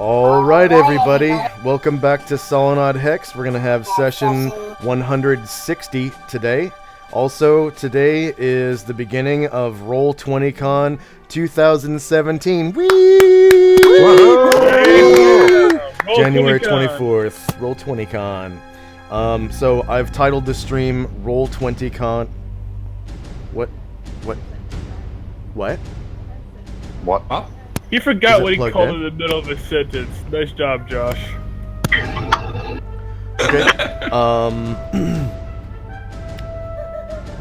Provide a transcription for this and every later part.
All right, everybody. Welcome back to Solynod Hex. We're going to have session 160 today. Also, today is the beginning of Roll20Con 2017. Whee! January 24th, Roll20Con. So I've titled the stream Roll20Con. What? Huh? He forgot what he plugged called in? in the middle of a sentence. Nice job, Josh. Okay.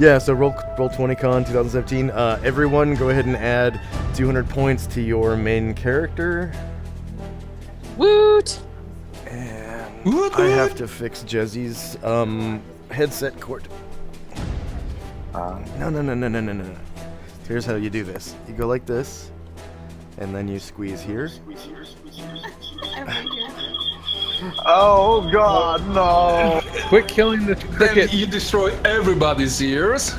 Yeah, so Roll20Con 2017. Everyone go ahead and add 200 points to your main character. Woot! And Woot I woot. have to fix Jezzy's headset cord. No. Here's how you do this. You go like this, and then you squeeze here. Oh God, no! Quit killing the cricket. Then you destroy everybody's ears,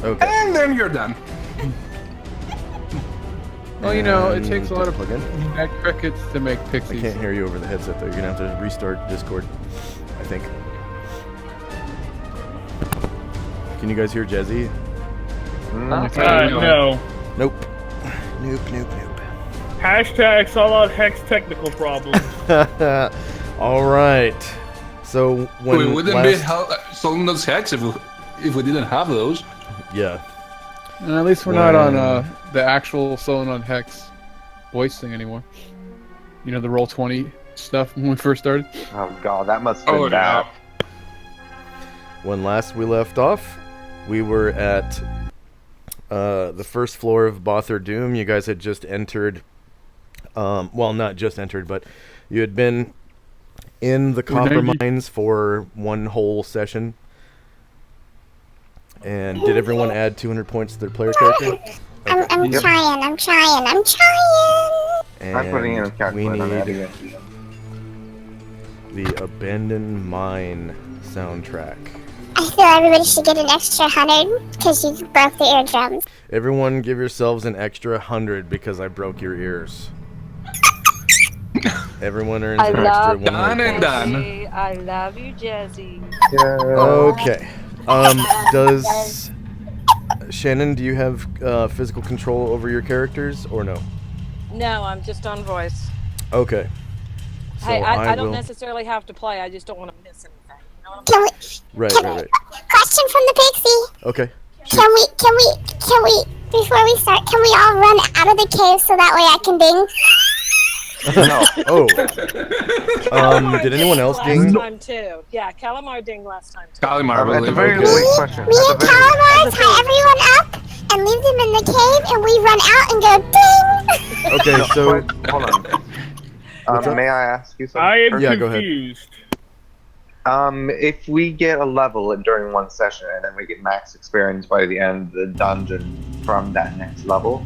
Okay. and then you're done. Well, you know, it And takes a lot of plug in. bad crickets to make I pixies. can't hear you over the headset though. You're gonna have to restart Discord, I think. Can you guys hear Jezzy? No. Nope. Nope. Hashtag Solynod Hex technical problems. All right. So when We wouldn't last... be Solynod Hex if we didn't have those. Yeah. At least we're not on the actual Solynod Hex voice thing anymore. You know, the Roll20 stuff when we first started. Oh God, that must have been bad. When last we left off, we were at the first floor of Bother Doom. You guys had just entered. Well, not just entered, but you had been in the copper mines for one whole session. And did everyone add 200 points to their player character? I'm trying. And I'm putting in a we calculator. I'm adding need it. the Abandoned Mine soundtrack. I feel everybody should get an extra 100 because you broke the eardrums. Everyone give yourselves an extra 100 because I broke your ears. Everyone earns I an love extra 100 Done and points. done. Jesse. I love you, Jesse. Okay. Does Shannon, do you have physical control over your characters or no? No, I'm just on voice. Okay. So Hey, I don't will... necessarily have to play. I just don't want to miss anything. You know what Can we? Right. Question from the pixie. Okay. Can we? Before we start, can we all run out of the cave so that way I can ding? No. Oh. Calamar Did anyone else last ding? time too. Yeah, Calamar dinged last time too. Calamar, I At the believe. very Okay. least, question. Me and Calamar tie everyone up and leave them in the cave, and we run out and go ding. Okay, so Hold on. What's up? May I ask you something? I am Yeah, go ahead. confused. If we get a level during one session and then we get max experience by the end of the dungeon from that next level,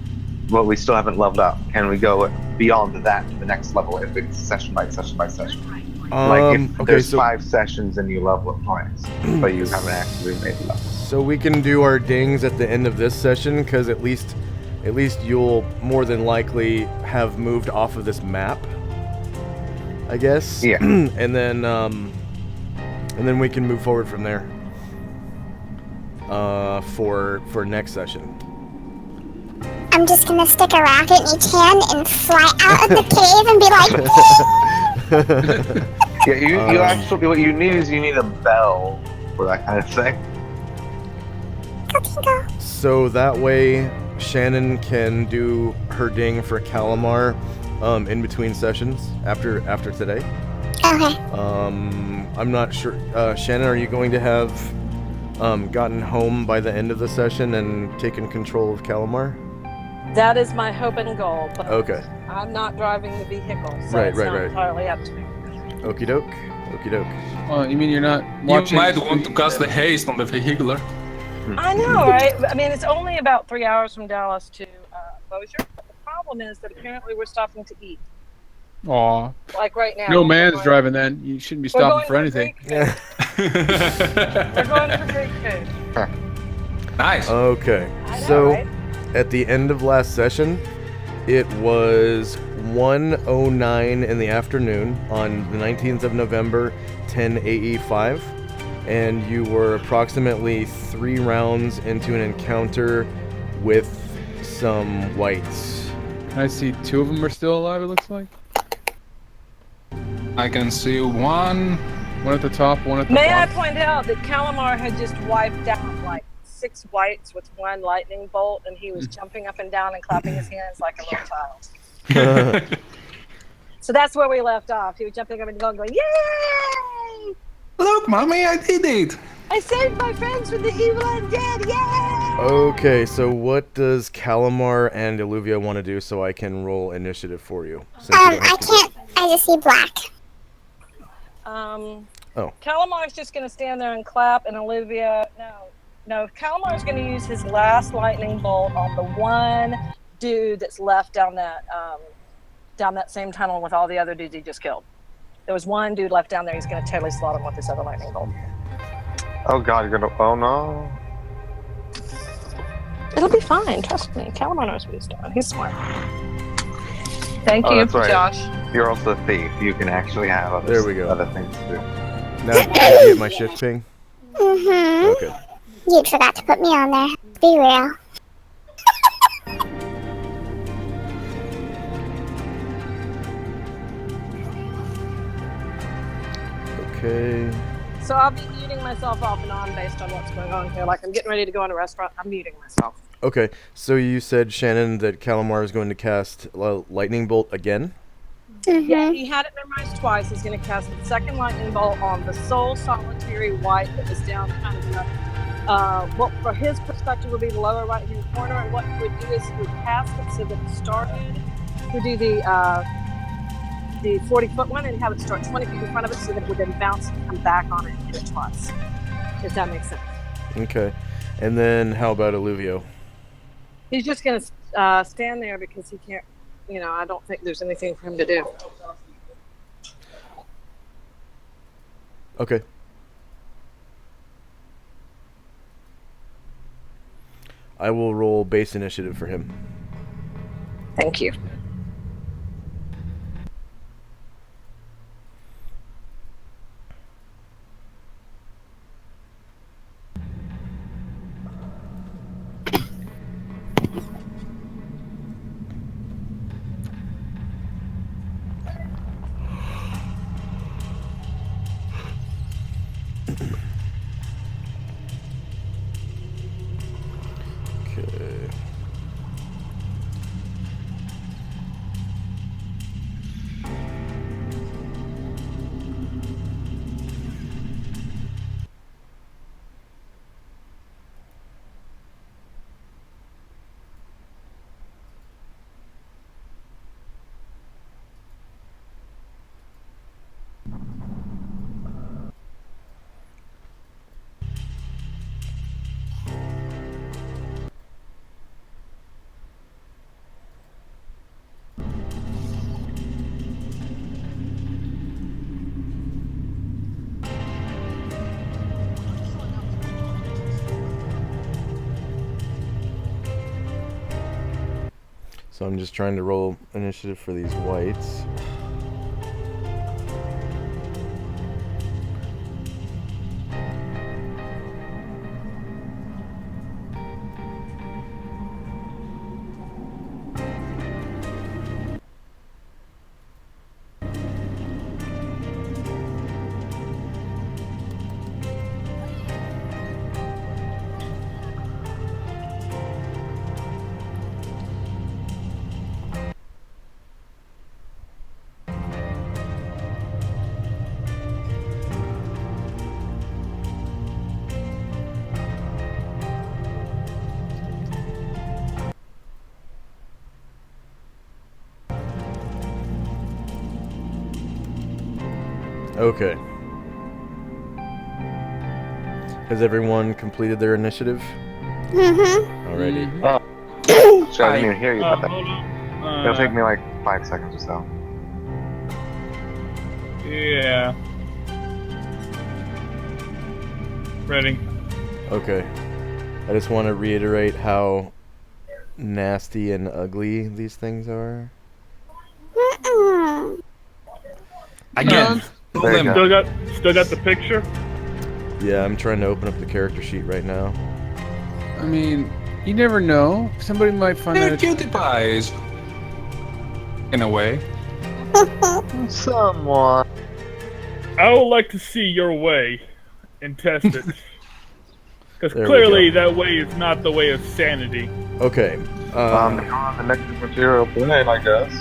but we still haven't leveled up, can we go beyond that to the next level if it's session by session by session? Like if okay, there's so 5 sessions and you level up twice, but you haven't actually made the level. so we can do our dings at the end of this session because at least you'll more than likely have moved off of this map, I guess. Yeah. and then we can move forward from there. For next session. I'm just gonna stick a rocket in each hand and fly out of the cave and be like, Yeah, you actually, what you need is you need a bell for that kind of thing. go. So that way Shannon can do her ding for Calamar in between sessions after today. Okay. I'm not sure. Shannon, are you going to have gotten home by the end of the session and taken control of Calamar? That is my hope and goal, but Okay. I'm not driving the vehicle, so Right, it's right, not right. entirely up to me. Okie doke. Oh, you mean you're not watching? You might want to cast the haste on the vehicular. I know, right? I mean, it's only about 3 hours from Dallas to Bossier, but the problem is that apparently we're stopping to eat. Aw. Like right now. No we're man's going- driving then. You shouldn't be we're stopping going for anything. Greek food. We're going for Greek food. Nice. Okay. I know, So right? at the end of last session, It was 1:09 in the afternoon on the 19th of November, 10 AE5, and you were approximately 3 rounds into an encounter with some whites. I see 2 of them are still alive, it looks like. I can see one. One at the top, one at the May I bottom. point out that Calamar had just wiped out like 6 whites with 1 lightning bolt, and he was jumping up and down and clapping his hands like a little child. So that's where we left off. He was jumping up and down going, "Yay! Look, mommy, I did it. I saved my friends from the evil undead! Yay!" Okay, so what does Calamar and Illuvia want to do so I can roll initiative for you? Since you don't I have to do can't. I just see black. Oh. Calamar's just going to stand there and clap, and Olivia, no, Calamar's going to use his last lightning bolt on the one dude that's left down that same tunnel with all the other dudes he just killed. There was one dude left down there. He's going to totally slot him with this other lightning bolt. Oh god, you're gonna. Oh no. It'll be fine. Trust me. Calamar knows what he's doing. He's smart. Thank Oh, you, that's right. Josh. You're also a thief. You can actually have other, There we go. other things to do. Now, did you get my shift ping? Mm-hmm. Okay. You forgot to put me on there. Be real. Okay. So I'll be muting myself off and on based on what's going on here. Like I'm getting ready to go in a restaurant. I'm muting myself. Okay, so you said, Shannon, that Calamar is going to cast Lightning Bolt again? Yeah, he had it memorized twice. He's going to cast the second lightning bolt on the sole solitary white that was down kind of in the, what for his perspective would be the lower right hand corner. And what he would do is he would cast it so that it started to do the 40-foot one and have it start 20 feet in front of it so that it would then bounce and come back on it and hit it twice. If that makes sense. Okay. And then how about Illuvio? He's just going to stand there because he can't, I don't think there's anything for him to do. Okay. I will roll base initiative for him. Thank you. Okay. So I'm just trying to roll initiative for these whites. Okay. Has everyone completed their initiative? Mm-hmm. Alrighty. So I didn't even hear you about that. Hold on. It'll take me like 5 seconds or so. Yeah. Ready. Okay. I just want to reiterate how nasty and ugly these things are. Again, tell There you them. go. Still got the picture. Yeah, I'm trying to open up the character sheet right now. I mean, you never know. Somebody might find They're that. cutie pies. In a way. Someone. I would like to see your way and test it. Because There we clearly go. that way is not the way of sanity. Okay. They're on the next material plane, I guess.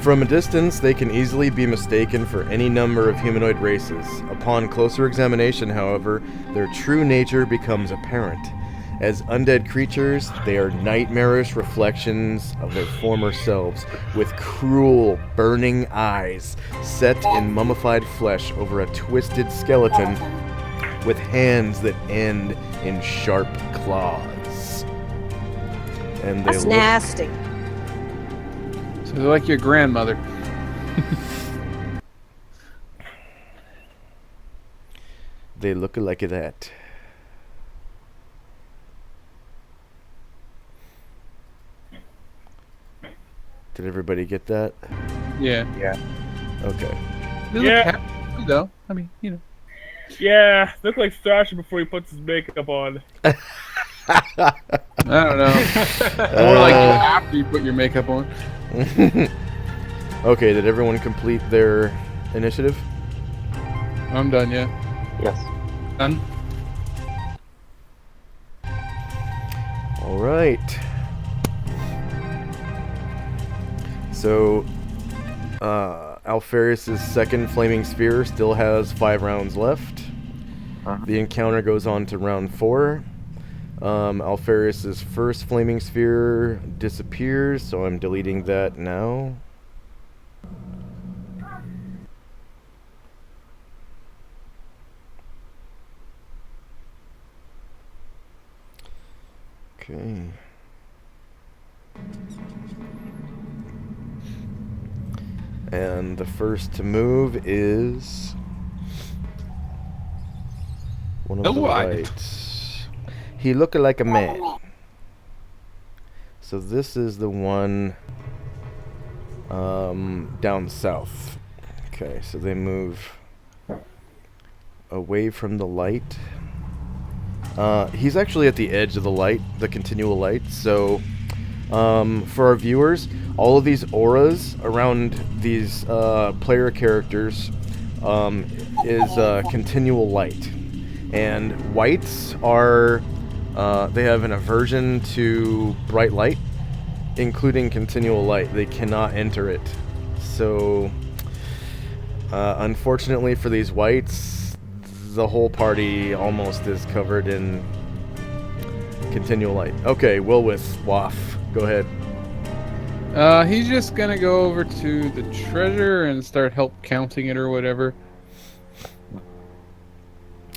From a distance, they can easily be mistaken for any number of humanoid races. Upon closer examination, however, their true nature becomes apparent. As undead creatures, they are nightmarish reflections of their former selves, with cruel, burning eyes set in mummified flesh over a twisted skeleton with hands that end in sharp claws. And they That's look nasty. So they're like your grandmother. They look like that. Did everybody get that? Yeah. Okay. They look Yeah. happy, though. I mean, you know. Yeah, look like Thrasher before he puts his makeup on. I don't know. More like after you put your makeup on. Okay, did everyone complete their initiative? I'm done, yeah. Yes. Done. All right. So, Alpharius' second flaming sphere still has 5 rounds left. The encounter goes on to round 4. Alpharius' first flaming sphere disappears, so I'm deleting that now. Okay. And the first to move is one of The the white. whites. He look like a man. So this is the one down south. Okay, so they move away from the light. He's actually at the edge of the light, the continual light. So for our viewers, all of these auras around these player characters is continual light. And whites are, they have an aversion to bright light, including continual light. They cannot enter it. So, unfortunately for these whites, the whole party almost is covered in continual light. Okay, Wilwith, Waff, go ahead. He's just gonna go over to the treasure and start help counting it or whatever.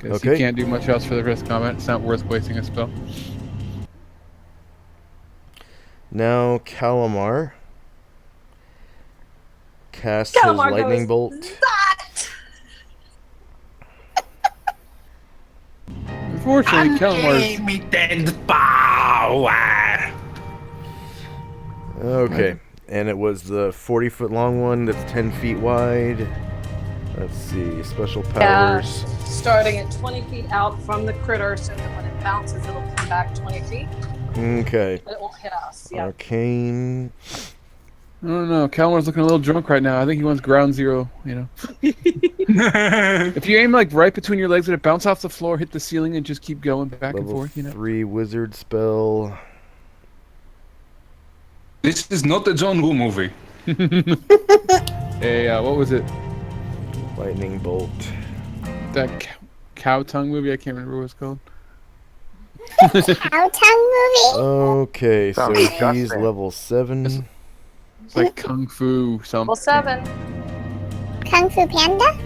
Because Okay. he can't do much else for the rest of combat. It's not worth wasting a spell. Now Calamar casts Calamar his lightning goes, bolt. Unfortunately, Calamar's... me 10 power. Okay, and it was the 40-foot long one that's 10 feet wide. Let's see, special powers. Starting at 20 feet out from the critter so that when it bounces, it'll come back 20 feet. Okay, But it won't hit us. Yeah. arcane. I don't know. Calamar's looking a little drunk right now. I think he wants ground zero, you know. If you aim like right between your legs and it bounce off the floor, hit the ceiling, and just keep going back and Level forth, you know. 3 wizard spell. This is not a John Woo movie. Hey, what was it? Lightning bolt. That cow tongue movie? I can't remember what it's called. Cow tongue movie? Okay, so Sounds he's disgusting. level 7. It's like Kung Fu something. Level 7. Kung Fu Panda?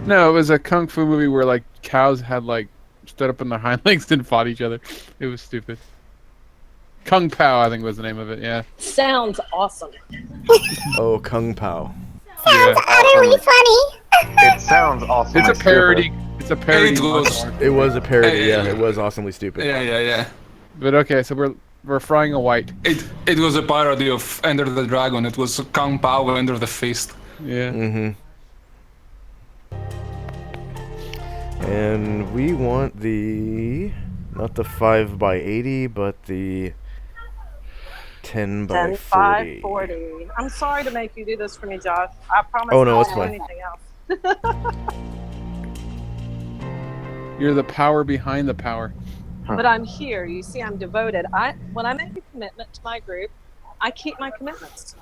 No, it was a Kung Fu movie where like cows had like stood up on their hind legs and fought each other. It was stupid. Kung Pao, I think was the name of it. Yeah. Sounds awesome. Oh, Kung Pao. Sounds utterly funny. It sounds awesome. It's a parody. It's a parody. It was. martial art. It was a parody, Yeah, yeah, yeah. it was awesomely stupid. Yeah. But okay, so we're We're frying a white. It was a parody of Enter the Dragon. It was Kung Pao Enter the Fist. Yeah. Mm-hmm. And we want the, not the 5x80, but the 10x40. 10-5-40. I'm sorry to make you do this for me, Josh. I promise Oh, no, I it's won't do fine. anything else. You're the power behind the power. But I'm here. You see, I'm devoted. When I make a commitment to my group, I keep my commitments.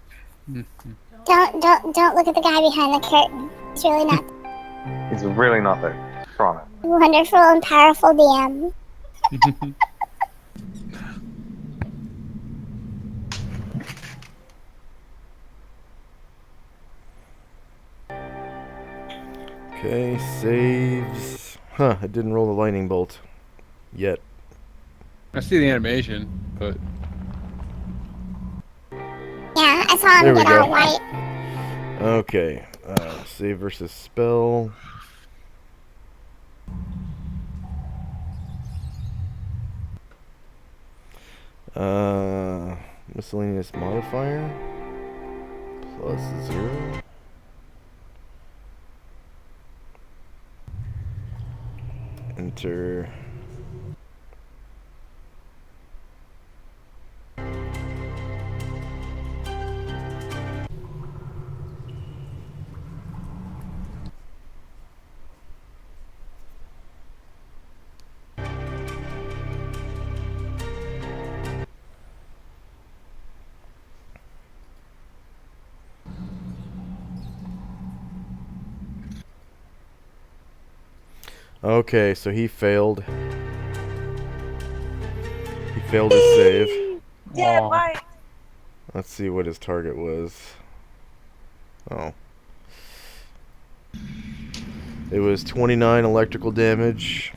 Don't look at the guy behind the curtain. He's really not He's really not there. Promise. wonderful and powerful DM. Okay, saves. Huh, it didn't roll the lightning bolt yet. I see the animation, but Yeah, I saw There him we get go. all white. Okay, save versus spell. Miscellaneous modifier plus 0. Enter. Okay, so he failed. He failed his save. Dead Aw. white. Let's see what his target was. Oh. It was 29 electrical damage.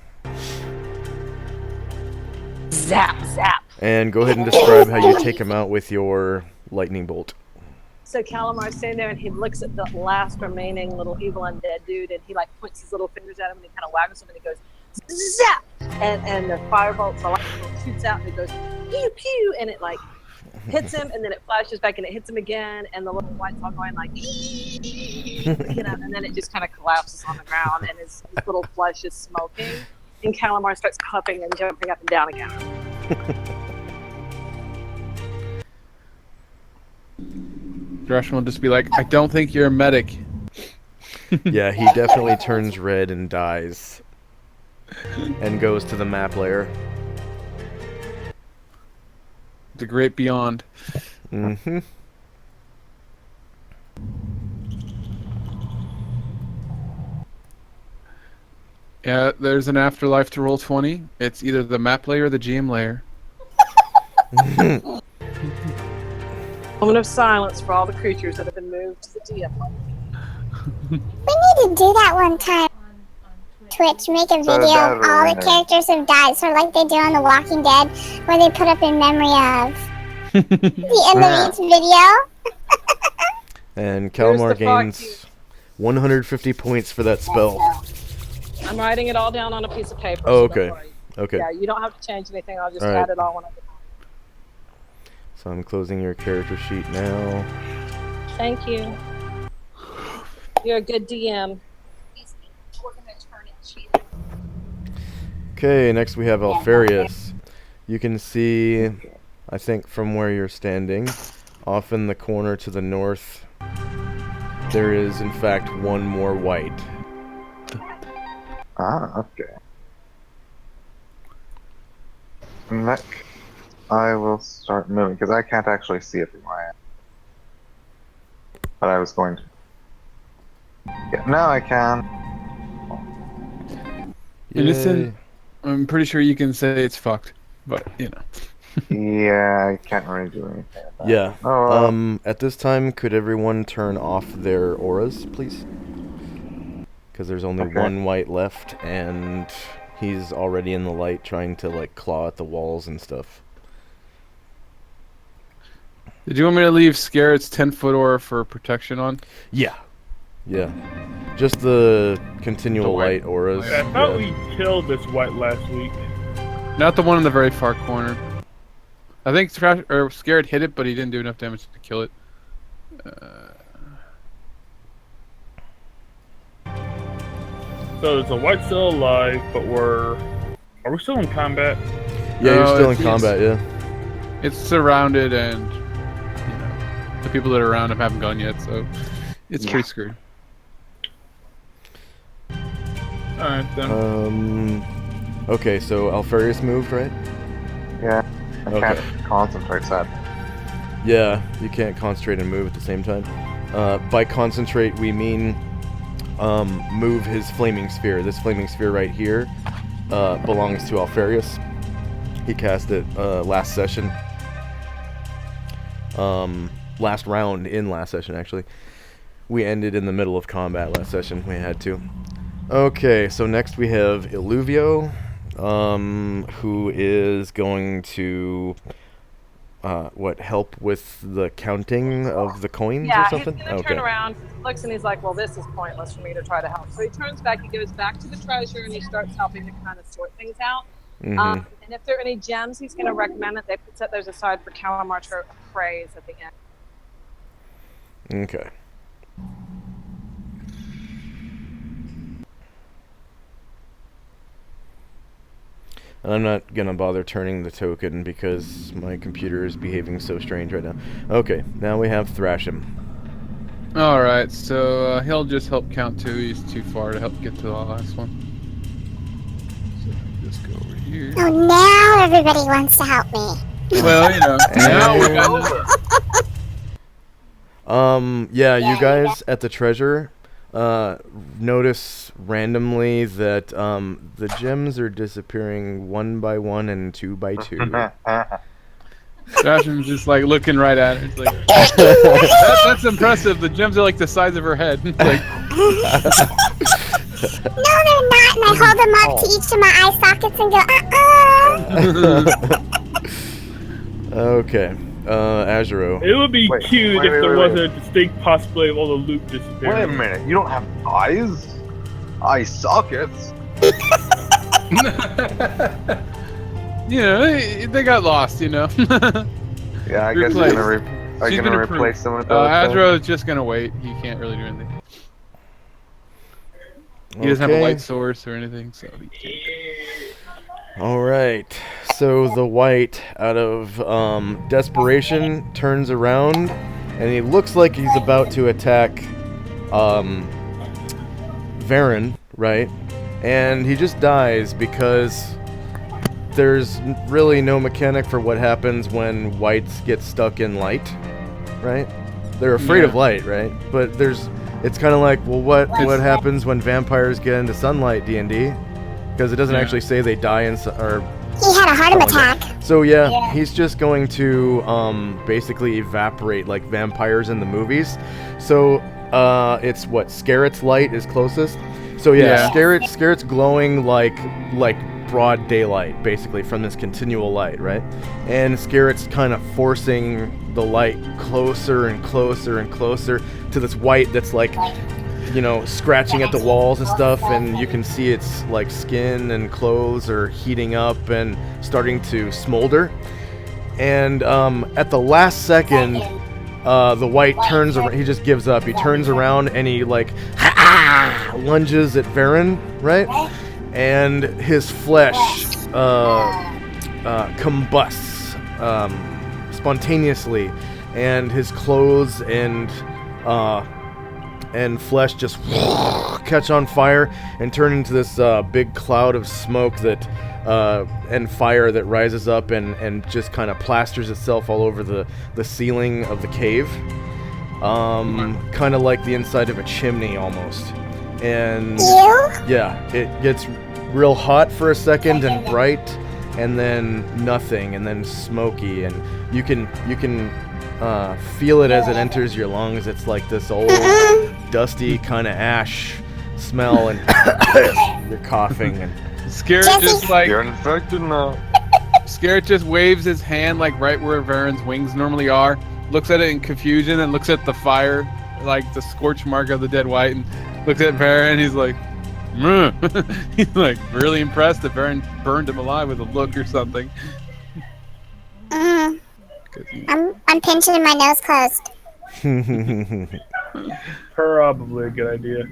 Zap, zap. And go ahead and describe how you take him out with your lightning bolt. So Calamar's standing there and he looks at the last remaining little evil undead dude and he like points his little fingers at him and he kind of wags him and he goes zap, and the firebolt, the lightning bolt shoots out and it goes pew pew and it like hits him and then it flashes back and it hits him again and the little white's all going like and then it just kind of collapses on the ground and his little flesh is smoking and Calamar starts puffing and jumping up and down again. Gresham will just be like, I don't think you're a medic. Yeah, he definitely turns red and dies. And goes to the map layer. The great beyond. Mm-hmm. Yeah, there's an afterlife to roll 20. It's either the map layer or the GM layer. Moment of silence for all the creatures that have been moved to the DM level. We need to do that one time. Twitch, make a So video that of all the ruined it. characters who've died, sort of like they do on The Walking Dead, where they put up in memory of the end of each video. And Here's Calamar the fuck gains 150 points for that spell. I'm writing it all down on a piece of paper. Oh, so okay. don't worry. Okay. Yeah, you don't have to change anything. I'll just All right. add it all when I get. So I'm closing your character sheet now. Thank you. You're a good DM. Okay, next we have Alfarius. You can see, I think from where you're standing, off in the corner to the north, there is in fact one more white. Ah, okay. Next, I will start moving, because I can't actually see it from where I am. But I was going to. Yeah, now I can. And it's in- Yay. I'm pretty sure you can say it's fucked, but you know. Yeah, I can't really do anything about it. Yeah. Oh, At this time, could everyone turn off their auras, please? Because there's only Okay. one white left, and he's already in the light trying to, like, claw at the walls and stuff. Did you want me to leave Scared's 10-foot aura for protection on? Yeah. Yeah. Just the continual The white- light auras. I thought yeah. we killed this white last week. Not the one in the very far corner. I think Scared hit it, but he didn't do enough damage to kill it. So there's a white still alive, but are we still in combat? Yeah, you're No, still in it's- combat, yeah. It's surrounded, and the people that are around him haven't gone yet, so it's pretty screwed. Alright then. Okay, so Alfarius moved, right? Yeah. I Okay. can't concentrate, sad. Yeah, you can't concentrate and move at the same time. By concentrate, we mean move his flaming sphere. This flaming sphere right here belongs to Alfarius. He cast it last session. Last round in last session, actually. We ended in the middle of combat last session. We had to. Okay, so next we have Illuvio, who is going to help with the counting of the coins Yeah, or he's something? gonna turn around, looks, and he's like, "Well, this is pointless for me to try to help." So he turns back, he goes back to the treasure, and he starts helping to kind of sort things out. Mhm. And if there are any gems, he's going to recommend that they set those aside for Calamar to appraise at the end. Okay. And I'm not gonna bother turning the token because my computer is behaving so strange right now. Okay, now we have Thrashim. Alright, so he'll just help count 2. He's too far to help get to the last one. So just go over here. Oh, now everybody wants to help me. Well, now we're gonna... Yeah, you guys at the treasure notice randomly that the gems are disappearing 1 by 1 and 2 by 2. Thrashim's just like looking right at it. It's like, that's impressive. The gems are like the size of her head. It's like, No, they're not. And I hold them up to each of my eye sockets and go, Okay, Azuro. It would be Wait, cute wait, if there wait, wasn't a distinct possibility of all the loot disappearing. Wait a minute, you don't have eyes? Eye sockets? they got lost, Yeah, I guess Replace. you're She's gonna gonna replace them with those. Azro is just gonna wait. He can't really do anything. He doesn't have a Okay. light source or anything, so he can't. Alright, so the white, out of desperation, turns around, and he looks like he's about to attack Varen, right? And he just dies because there's really no mechanic for what happens when whites get stuck in light, right? They're afraid of light, right? But it's kind of like, well, what happens when vampires get into sunlight, D&D? Because it doesn't actually say they die in or he had a heart attack. so yeah, he's just going to basically evaporate like vampires in the movies. So it's what Scarret's light is closest. So yeah. Scarret's glowing like broad daylight, basically, from this continual light, right? And Scarret's kind of forcing the light closer and closer and closer to this white that's like, scratching at the walls and stuff, and you can see its like skin and clothes are heating up and starting to smolder. And at the last second, the white turns around. He just gives up. He turns around and he like lunges at Varen, right? And his flesh combusts spontaneously, and his clothes and flesh just catch on fire and turn into this big cloud of smoke that and fire that rises up and just kind of plasters itself all over the ceiling of the cave, kind of like the inside of a chimney almost. And yeah, it gets real hot for a second and bright, and then nothing, and then smoky, and you can feel it as it enters your lungs. It's like this old dusty kind of ash smell, and you're coughing. And Scarret just like You're infected now. Scarret just waves his hand like right where Varen's wings normally are, looks at it in confusion, and looks at the fire, like the scorch mark of the dead white, and looks at Varen. He's like, he's like really impressed that Varen burned him alive with a look or something. Mm. I'm pinching my nose closed. Probably a good idea.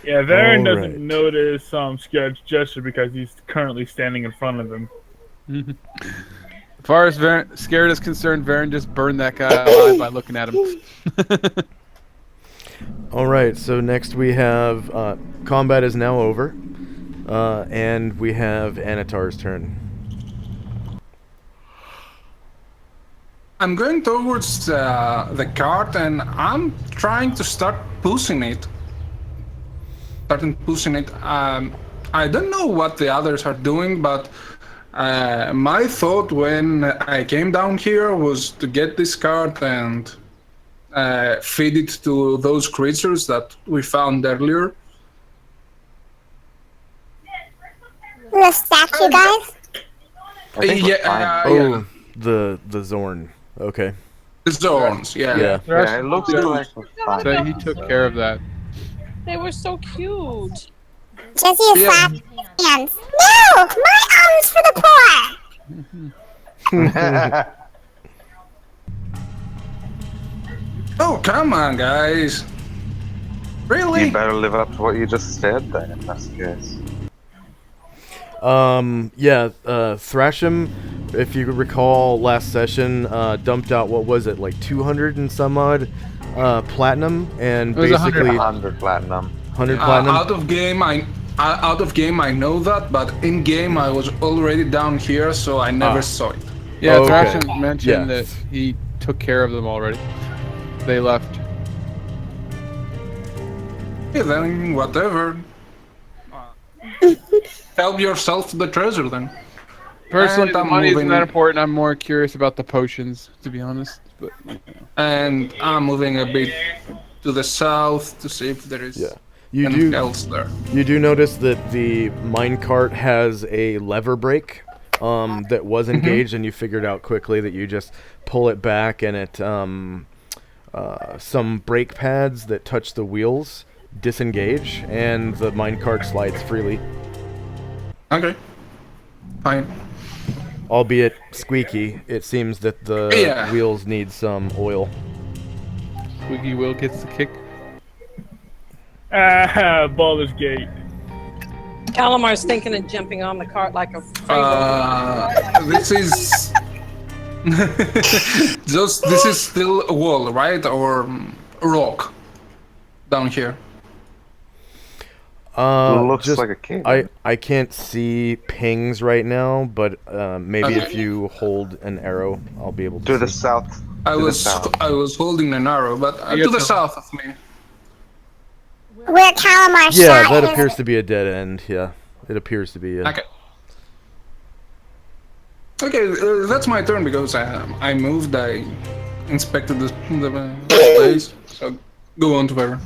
Yeah, Varen Alright. doesn't notice Scared's gesture because he's currently standing in front of him. As far as Scared is concerned, Varen just burned that guy alive by looking at him. Alright, so next we have combat is now over. And we have Anatar's turn. I'm going towards the cart and I'm trying to start pushing it. I don't know what the others are doing, but my thought when I came down here was to get this cart and feed it to those creatures that we found earlier. The statue guys? I think we're fine. Oh, the Zorn. Okay. The Zorns, yeah. Yeah, it looks like we're fine. So he took care of that. They were so cute. Just use slap hands. No! My arms for the poor! Oh, come on, guys. Really? You better live up to what you just said then, if that's the case. Thrasham, if you recall last session, dumped out, what was it, like 200 and some odd platinum, and It was basically 100 platinum. 100 platinum. Out of game, I know that, but in game, I was already down here, so I never saw it. Yeah, Okay. Thrasham mentioned Yeah. that he took care of them already. They left. Yeah, then whatever. Help yourself to the treasure, then. Personally, And the I'm money isn't moving- that important. I'm more curious about the potions, to be honest. But And I'm moving a bit to the south to see if there is Yeah. You anything do else there. you do notice that the minecart has a lever brake that was engaged, and you figured out quickly that you just pull it back, and it some brake pads that touch the wheels disengage, and the minecart slides freely, Okay. Fine. albeit squeaky. It seems that the Yeah. wheels need some oil. Squeaky Will gets the kick. Baldur's Gate. Calamar's thinking of jumping on the cart like a free This is... This is still a wall, right? Or rock down here. Looks Just, like a cave. I can't see pings right now, but maybe if Okay. you hold an arrow, I'll be able to To the see. south. I To the was south. holding an arrow, but You to get the to- south of me. Where Calamar Yeah, shot that his- appears to be a dead end. Yeah, it appears to be. Okay. Okay, that's my turn because I moved. I inspected the place. So go on to Vera.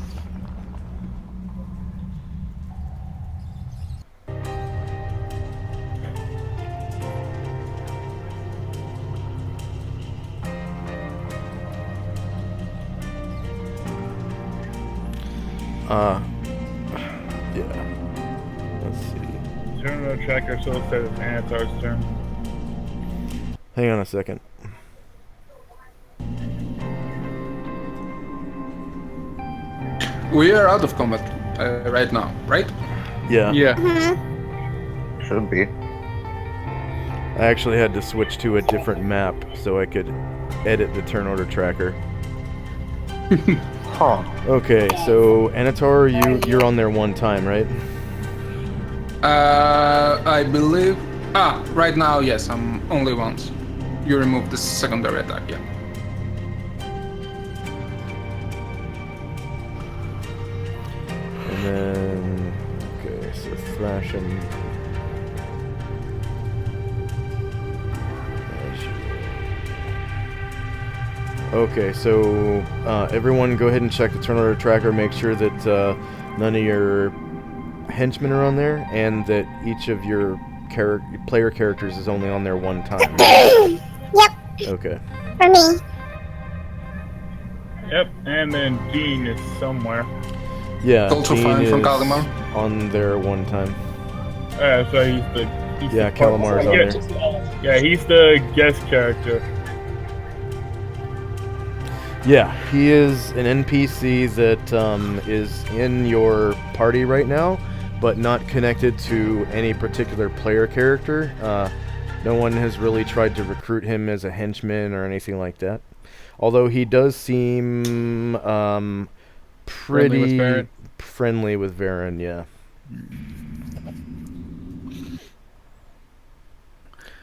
Yeah. Let's see. Turn the tracker so it says it's Anatar's turn. Hang on a second. We are out of combat right now, right? Yeah. Yeah. Should be. I actually had to switch to a different map so I could edit the turn order tracker. Huh. Okay, so Anatar, you're on there one time, right? I believe. Right now, yes, I'm only once. You remove the secondary attack, yeah. And then okay, so thrash him. Okay, so everyone go ahead and check the turn order tracker. Make sure that none of your henchmen are on there, and that each of your player characters is only on there one time. Yep, Okay. for me. Yep, and then Dean is somewhere. Yeah, Also Dean fine from is Calamar. on there one time. So he's the Yeah, Calamar's on there. Yeah, he's the guest character. Yeah, he is an NPC that is in your party right now, but not connected to any particular player character. No one has really tried to recruit him as a henchman or anything like that. Although he does seem pretty friendly with Varen, yeah.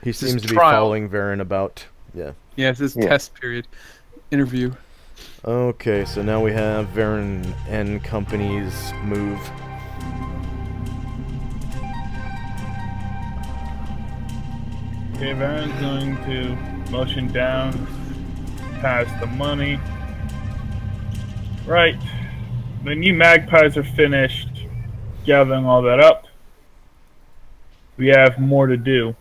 He seems to be following Varen about, yeah. Yeah, it's his test period. Interview. Okay, so now we have Varen and company's move. Okay, Varen's going to motion down, pass the money. Right. When you magpies are finished gathering all that up, we have more to do.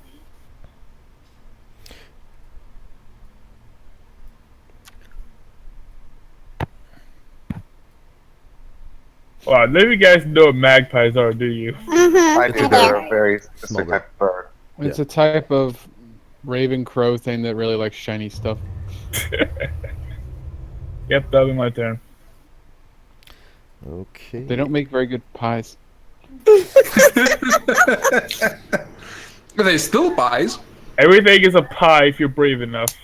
Wow, none of you guys know what magpies are, do you? I do. They're a very specific type of bird. It's a type of raven crow thing that really likes shiny stuff. Yep, that'll be my turn. Okay. They don't make very good pies. Are they still pies? Everything is a pie if you're brave enough.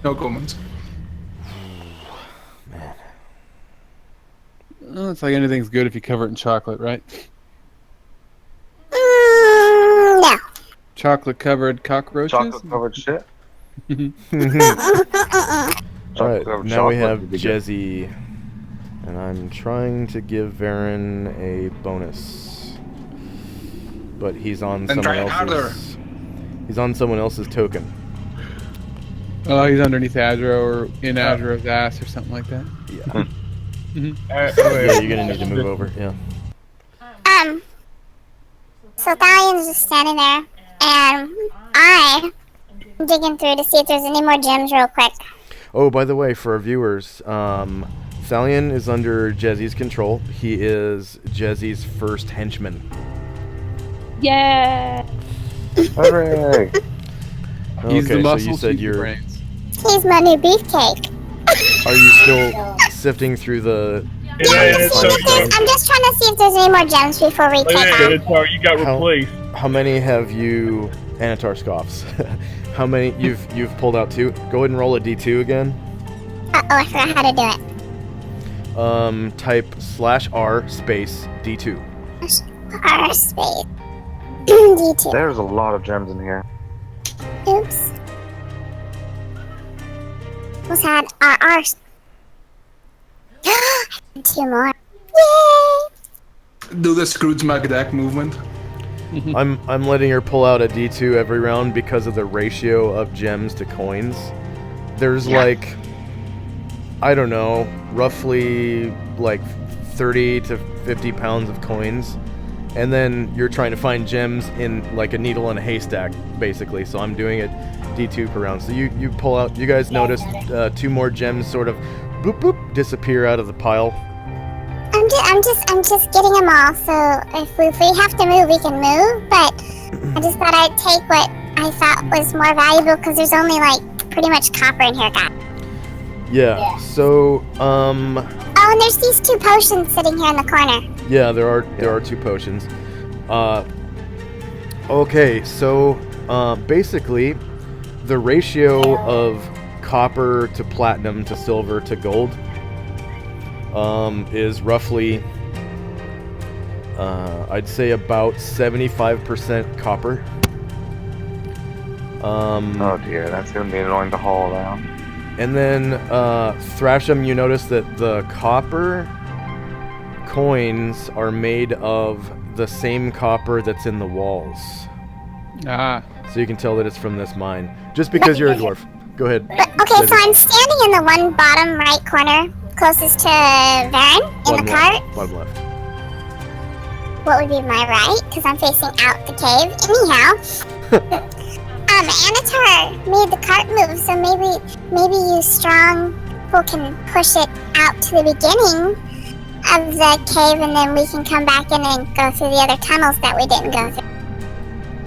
No comments. Oh, it's like anything's good if you cover it in chocolate, right? No. Chocolate covered cockroaches? Chocolate covered shit. Alright, now we have Jezzy. And I'm trying to give Varen a bonus. But he's on someone else's. He's on someone else's token. Oh, he's underneath Adro or in Adro's ass or something like that. Yeah. Yeah, you're gonna need to move over, yeah. So Thalian's just standing there, and I'm digging through to see if there's any more gems real quick. Oh, by the way, for our viewers, Thalian is under Jezzy's control. He is Jezzy's first henchman. Yeah. Hooray! He's the Okay, so muscle, you said she's the you're. brains. He's my new beefcake. Are you still sifting through the? I'm just trying to see if there's any more gems before we take off. You got replaced. How many have you? Anatar scoffs. How many you've pulled out? 2. Go ahead and roll a d2 again. Uh-oh, I forgot how to do it. Type /r space d2. R space. D2. There's a lot of gems in here. Oops. What's had R? 2 more. Yay! Do the Scrooge McDuck movement. I'm letting her pull out a d2 every round because of the ratio of gems to coins. There's like, I don't know, roughly like 30 to 50 pounds of coins. And then you're trying to find gems in like a needle in a haystack, basically. So I'm doing it d2 per round. So you pull out, you guys noticed 2 more gems sort of boop boop disappear out of the pile. I'm just getting them all. So if we have to move, we can move. But I just thought I'd take what I thought was more valuable because there's only like pretty much copper in here, guys. Yeah. So Oh, and there's these 2 potions sitting here in the corner. yeah, there are 2 potions. Okay, so basically the ratio of copper to platinum to silver to gold is roughly I'd say about 75% copper. Oh dear, that's gonna be annoying to haul around. And then Thrasham, you notice that the copper coins are made of the same copper that's in the walls. Ah. So you can tell that it's from this mine. Just because you're a dwarf. Go ahead. Okay, so I'm standing in the one bottom right corner, closest to Varen, in the cart. Bottom left. What would be my right? Because I'm facing out the cave. Anyhow, Anatar made the cart move, so maybe you strong people can push it out to the beginning of the cave, and then we can come back in and go through the other tunnels that we didn't go through.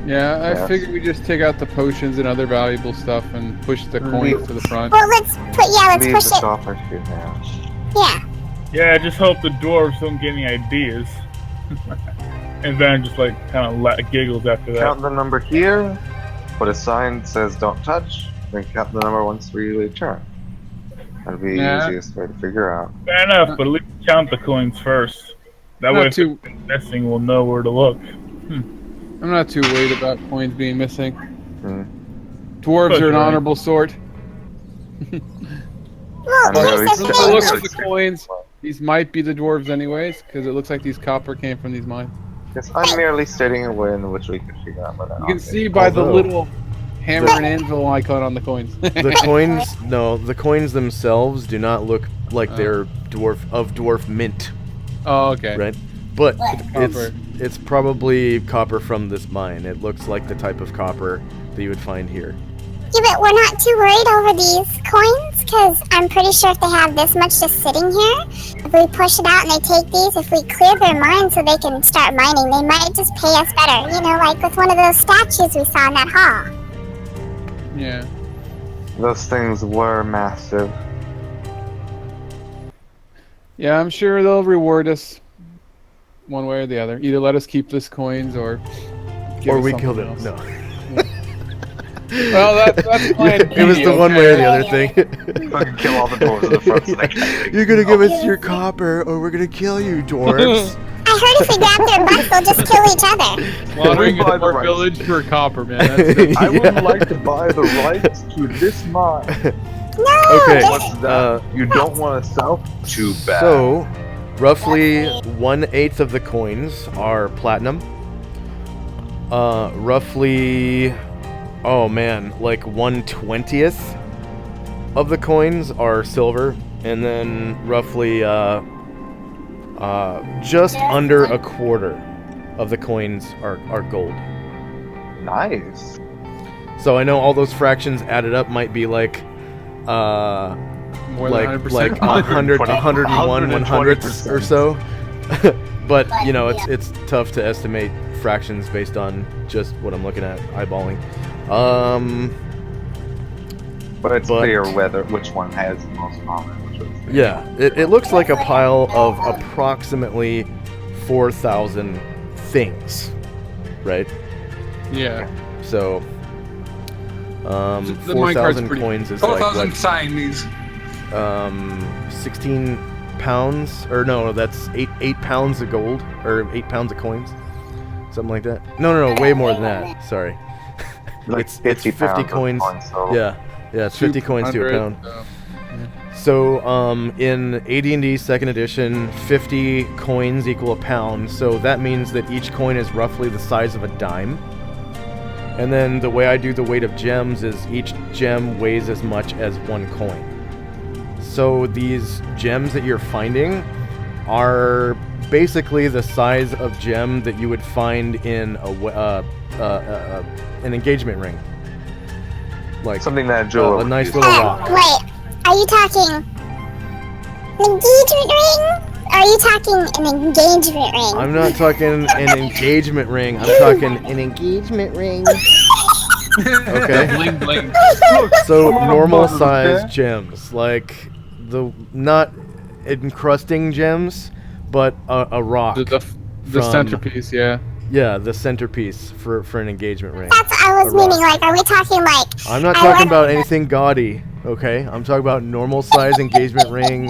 Yeah, I Yes. figured we just take out the potions and other valuable stuff and push the coins to the front. Well, let's Leave push the it. copper to now. Yeah. Yeah, I just hope the dwarves don't get any ideas. And then just like kind of giggles after that. Count the number here. Put a sign that says "Don't touch." Then count the number once we return. That'd be the Yeah. easiest way to figure out. Fair enough, but at least count the coins first. That Not way, if too- it's missing, we'll know where to look. I'm not too worried about coins being missing. Hmm. Dwarves That's are an right. honorable sort. Well, I'm really here's the From the sad. looks thing. of the coins, these might be the dwarves anyways, because it looks like these copper came from these mines. Yes, I'm merely stating a way in which we can figure out whether or You not can they- see by the Although- little hammer and anvil icon on the coins. The coins, no, the coins themselves do not look like they're dwarf mint, Oh, okay. right? But Copper. it's probably copper from this mine. It looks like the type of copper that you would find here. Yeah, but we're not too worried over these coins, because I'm pretty sure if they have this much just sitting here, if we push it out and they take these, if we clear their mines so they can start mining, they might just pay us better. You know, like with one of those statues we saw in that hall. Yeah. Those things were massive. Yeah, I'm sure they'll reward us one way or the other. Either let us keep this coins or give Or us we something kill them. else. No. Well, that's plan It was B, the one way or the okay. other thing. Fucking kill all the dwarves in the front so they can't. You're gonna give us your copper, or we're gonna kill you, dwarves. I heard if we grab their butts, they'll just kill each other. Slaughtering a Buy the dwarf rice. village for copper, man. That's it. I would like to buy the rights to this mine. No! Okay, just- What's that? You don't want to sell? Too bad. So, roughly 1/8 of the coins are platinum. Roughly, oh man, like 1/20th of the coins are silver, and then roughly just under a quarter of the coins are gold. Nice. So I know all those fractions added up might be like More than like 100%. like 100, 101 100ths or so. But you know, it's tough to estimate fractions based on just what I'm looking at, eyeballing. But it's But- clear which one has the most common. Which one's the- Yeah, it looks like a pile of approximately 4,000 things, right? Yeah. So, The minecart's 4,000 pretty- coins is 4,000 like Chinese. 16 pounds, or no, that's 8 pounds of gold, or 8 pounds of coins, something like that. No, way more than that. Sorry, Like it's 50 50 pounds of coins. so Yeah, it's 50 coins to a 200, pound. So, in AD&D 2nd edition, 50 coins equal a pound. So that means that each coin is roughly the size of a dime. And then the way I do the weight of gems is each gem weighs as much as one coin. So these gems that you're finding are basically the size of gem that you would find in an engagement ring. Like something that a jeweler a would nice use. little rock. Wait, are you talking an engagement ring? Or are you talking an engagement ring? I'm not talking an engagement ring. I'm talking an engagement ring. Okay. Bling bling. So Come on, normal buttons, size okay? gems, like not encrusting gems, but a rock. The from- centerpiece, yeah. Yeah, the centerpiece for an engagement ring. That's what I was A rock. meaning. Like, are we talking like? I'm not I talking want- about anything gaudy, okay? I'm talking about normal size engagement ring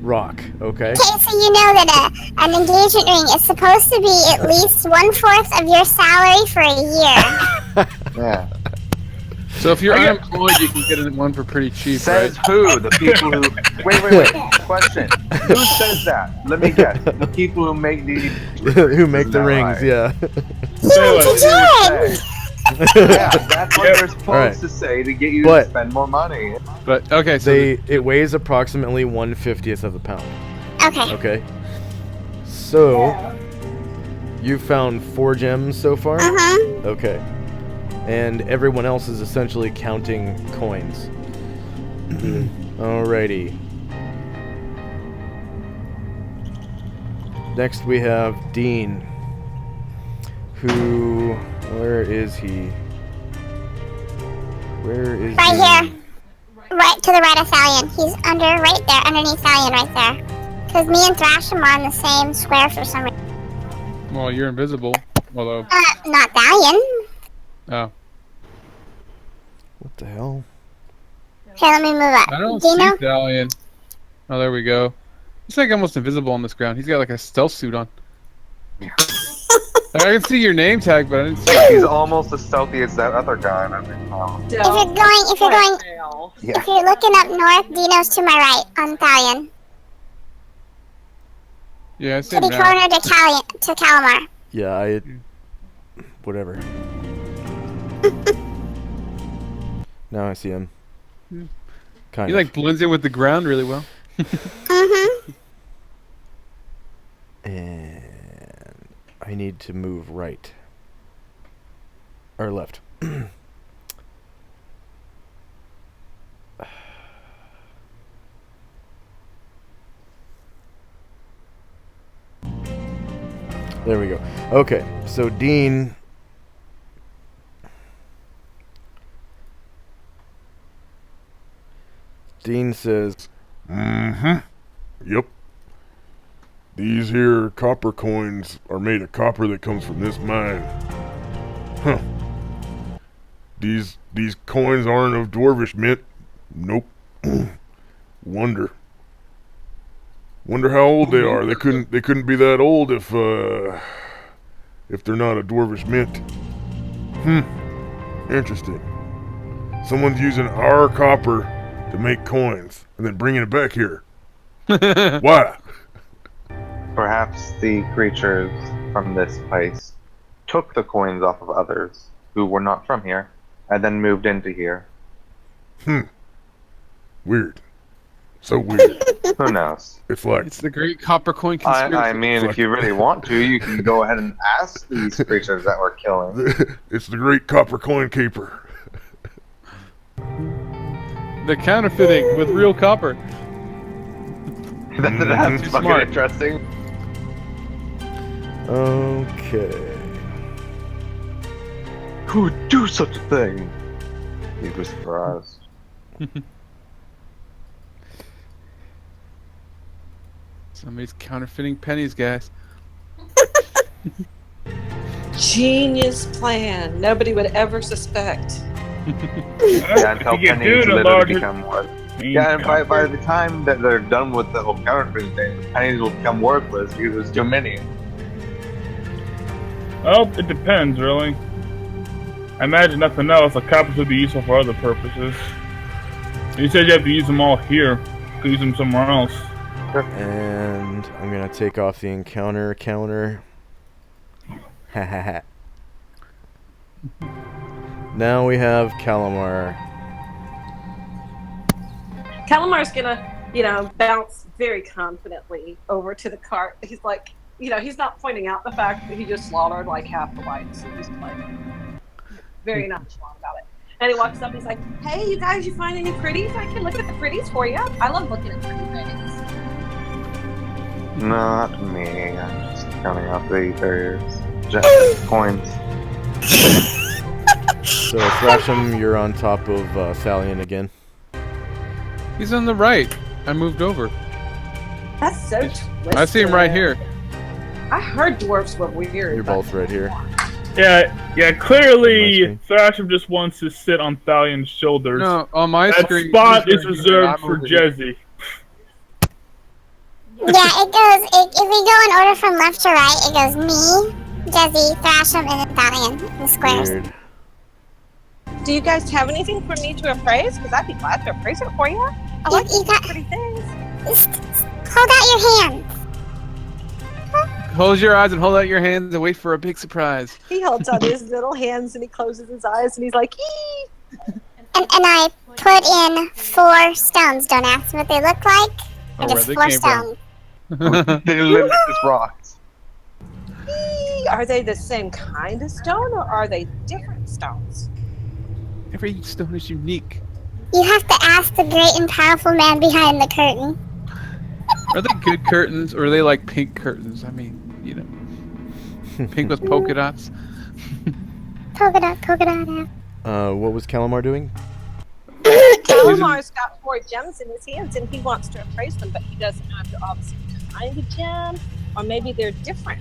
rock, okay? Okay, so you know that an engagement ring is supposed to be at least 1/4 of your salary for a year. Yeah. So if you're unemployed, you can get one for pretty cheap, Says right? who? The people who. Wait. Question. Who says that? Let me guess. The people who make these. Who make the Is that rings, right? yeah. It's a Jared. Yeah, that's what they're supposed Alright. to say to get you But- to spend more money. But okay, so It weighs approximately 1/50th of a pound. Okay. Okay. So you found 4 gems so far? Uh-huh. Okay. And everyone else is essentially counting coins. Alrighty. Next we have Dean, who, Where is he? Where is Right he? here. Right to the right of Thalion. He's right there, underneath Thalion right there. Because me and Thrasham are on the same square for some reason. Well, you're invisible. Although, Not Thalion. oh, What the hell? Here, let me move up. I don't Dino? see Stallion. Oh, there we go. He's like almost invisible on this ground. He's got like a stealth suit on. I can see your name tag, but I didn't see. He's almost as stealthy as that other guy. I mean, If you're going, yeah. if you're looking up north, Dino's to my right on Thalion. Yeah, I see him Kitty now. corner to Calamar. Yeah, whatever. Now I see him. Kind He of. like blends in with the ground really well. Mm-hmm. And I need to move right. Or left. There we go. Okay, so Dean... Dean says... Yep. These here copper coins are made of copper that comes from this mine. Huh. These coins aren't of dwarvish mint. Nope. Wonder how old they are. They couldn't be that old if they're not a dwarvish mint. Interesting. Someone's using our copper to make coins and then bringing it back here. Why? Perhaps the creatures from this place took the coins off of others who were not from here and then moved into here. Weird. So weird. Who knows? It's like It's the great copper coin conspiracy. I mean, if you really want to, you can go ahead and ask these creatures that we're killing. it's the great copper coin keeper. The counterfeiting with real copper. That's Too fucking smart. interesting. Okay. Who would do such a thing? He was surprised. Somebody's counterfeiting pennies, guys. Genius plan. Nobody would ever suspect. Yeah, until If you pennies do it a literally larger- become worth. Yeah, and by the time that they're done with the whole counterfeiting thing, the pennies will become worthless because there's too many. Well, it depends, really. I imagine nothing else, the coppers would be useful for other purposes. You said you have to use them all here. You could use them somewhere else. And I'm gonna take off the encounter counter. Ha ha ha. Now we have Calamar. Calamar's gonna, bounce very confidently over to the cart. He's like, he's not pointing out the fact that he just slaughtered like half the whites. He's like very nonchalant about it. And he walks up and he's like, "Hey, you guys, you find any pretties? I can look at the pretties for you. I love looking at pretty things." Not me. I'm just counting out the various coins. So Thrasham, you're on top of Thalion again. He's on the right. I moved over. That's so twisted. I see him right here. I heard dwarves were weird. You're but- both right here. Yeah, clearly Nice. Thrasham just wants to sit on Thalion's shoulders. No, on my That screen. spot he's is right here, reserved I'm for over here. Jezzy. Yeah, it goes. If we go in order from left to right, it goes me, Jezzy, Thrasham, and then Thalion. The squares. Weird. Do you guys have anything for me to appraise? Because I'd be glad to appraise it for you. I like You got. pretty things. Hold out your hand. Close your eyes and hold out your hands and wait for a big surprise. He holds out his little hands and he closes his eyes and he's like, "Ee!" And I put in 4 stones. Don't ask me what they look like. Oh, They're just where 4 they came from. stones. They literally just rocks. Ee! Are they the same kind of stone or are they different stones? Every stone is unique. You have to ask the great and powerful man behind the curtain. Are they good curtains or are they like pink curtains? I mean, pink with polka dots. Polka dot. What was Calamar doing? Calamar's got 4 gems in his hands and he wants to appraise them, but he doesn't know if they're all the same kind of gem or maybe they're different.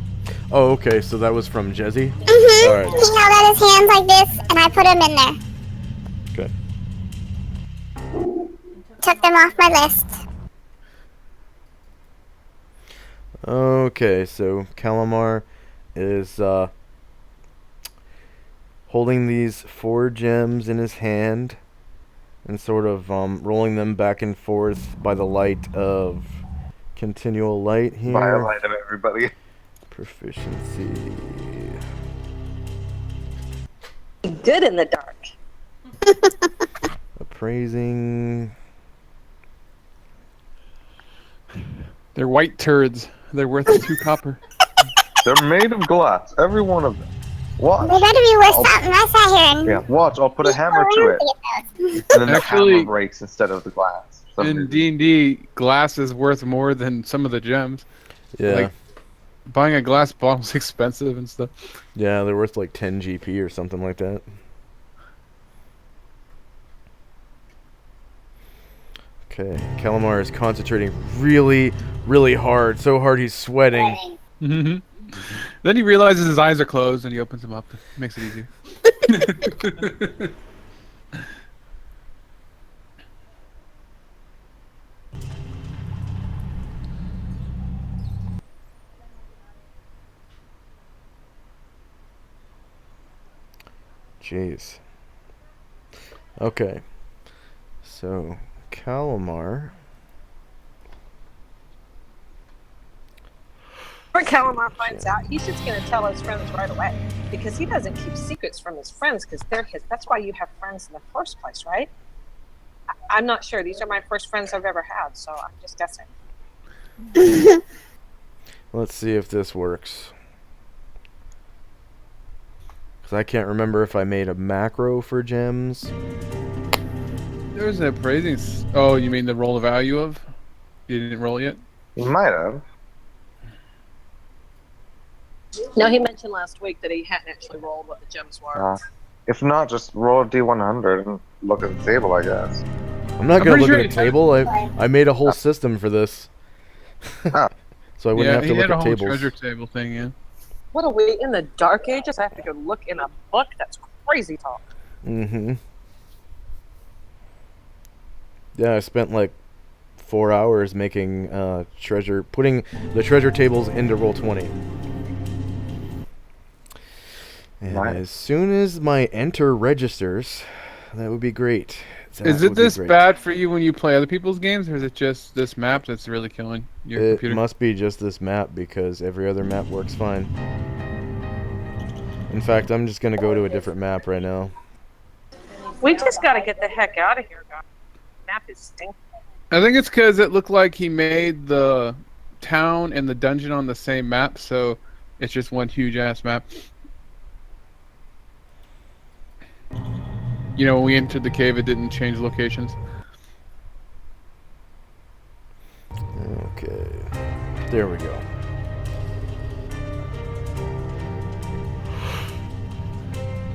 Oh, okay. So that was from Jezzy. Mm-hmm. All right. He held out his hands like this, and I put them in there. Okay. Took them off my list. Okay, so Calamar is holding these 4 gems in his hand and sort of rolling them back and forth by the light of continual light here. By the light of everybody. Proficiency. Good in the dark. Appraising. They're white turds. They're worth 2 copper. They're made of glass, every one of them. Watch. They better be worth something. I sat here and... Yeah, watch. I'll put a hammer to it. And then the Actually- hammer breaks instead of the glass. In D&D, glass is worth more than some of the gems. Yeah. Like, buying a glass bottle's expensive and stuff. Yeah, they're worth like 10 GP or something like that. Okay, Calamar is concentrating really, really hard. So hard he's sweating. Mm-hmm. Then he realizes his eyes are closed and he opens them up. Makes it easier. Jeez. Okay. So, Calamar. Before Calamar finds out, he's just going to tell his friends right away because he doesn't keep secrets from his friends because they're his. That's why you have friends in the first place, right? I'm not sure. These are my first friends I've ever had, so I'm just guessing. Let's see if this works. Because I can't remember if I made a macro for gems. There's an appraising... Oh, you mean the roll the value of? You didn't roll yet? You might have. No, he mentioned last week that he hadn't actually rolled what the gems were. If not, just roll a D100 and look at the table, I guess. I'm not going to pretty look sure at a he table. I made a whole system for this. Ah. So I wouldn't have to he look had a at whole tables. treasure table thing, yeah. What are we in the Dark Ages? I have to go look in a book. That's crazy talk. Mm-hmm. Yeah, I spent like 4 hours making putting the treasure tables into Roll20. And Right. as soon as my enter registers, that would be great. Is it this bad for you when you play other people's games, or is it just this map that's really killing your It computer? must be just this map because every other map works fine. In fact, I'm just going to go to a different map right now. We just got to get the heck out of here, guys. Map is stinking. I think it's because it looked like he made the town and the dungeon on the same map, so it's just one huge ass map. You know, when we entered the cave, it didn't change locations. Okay. There we go.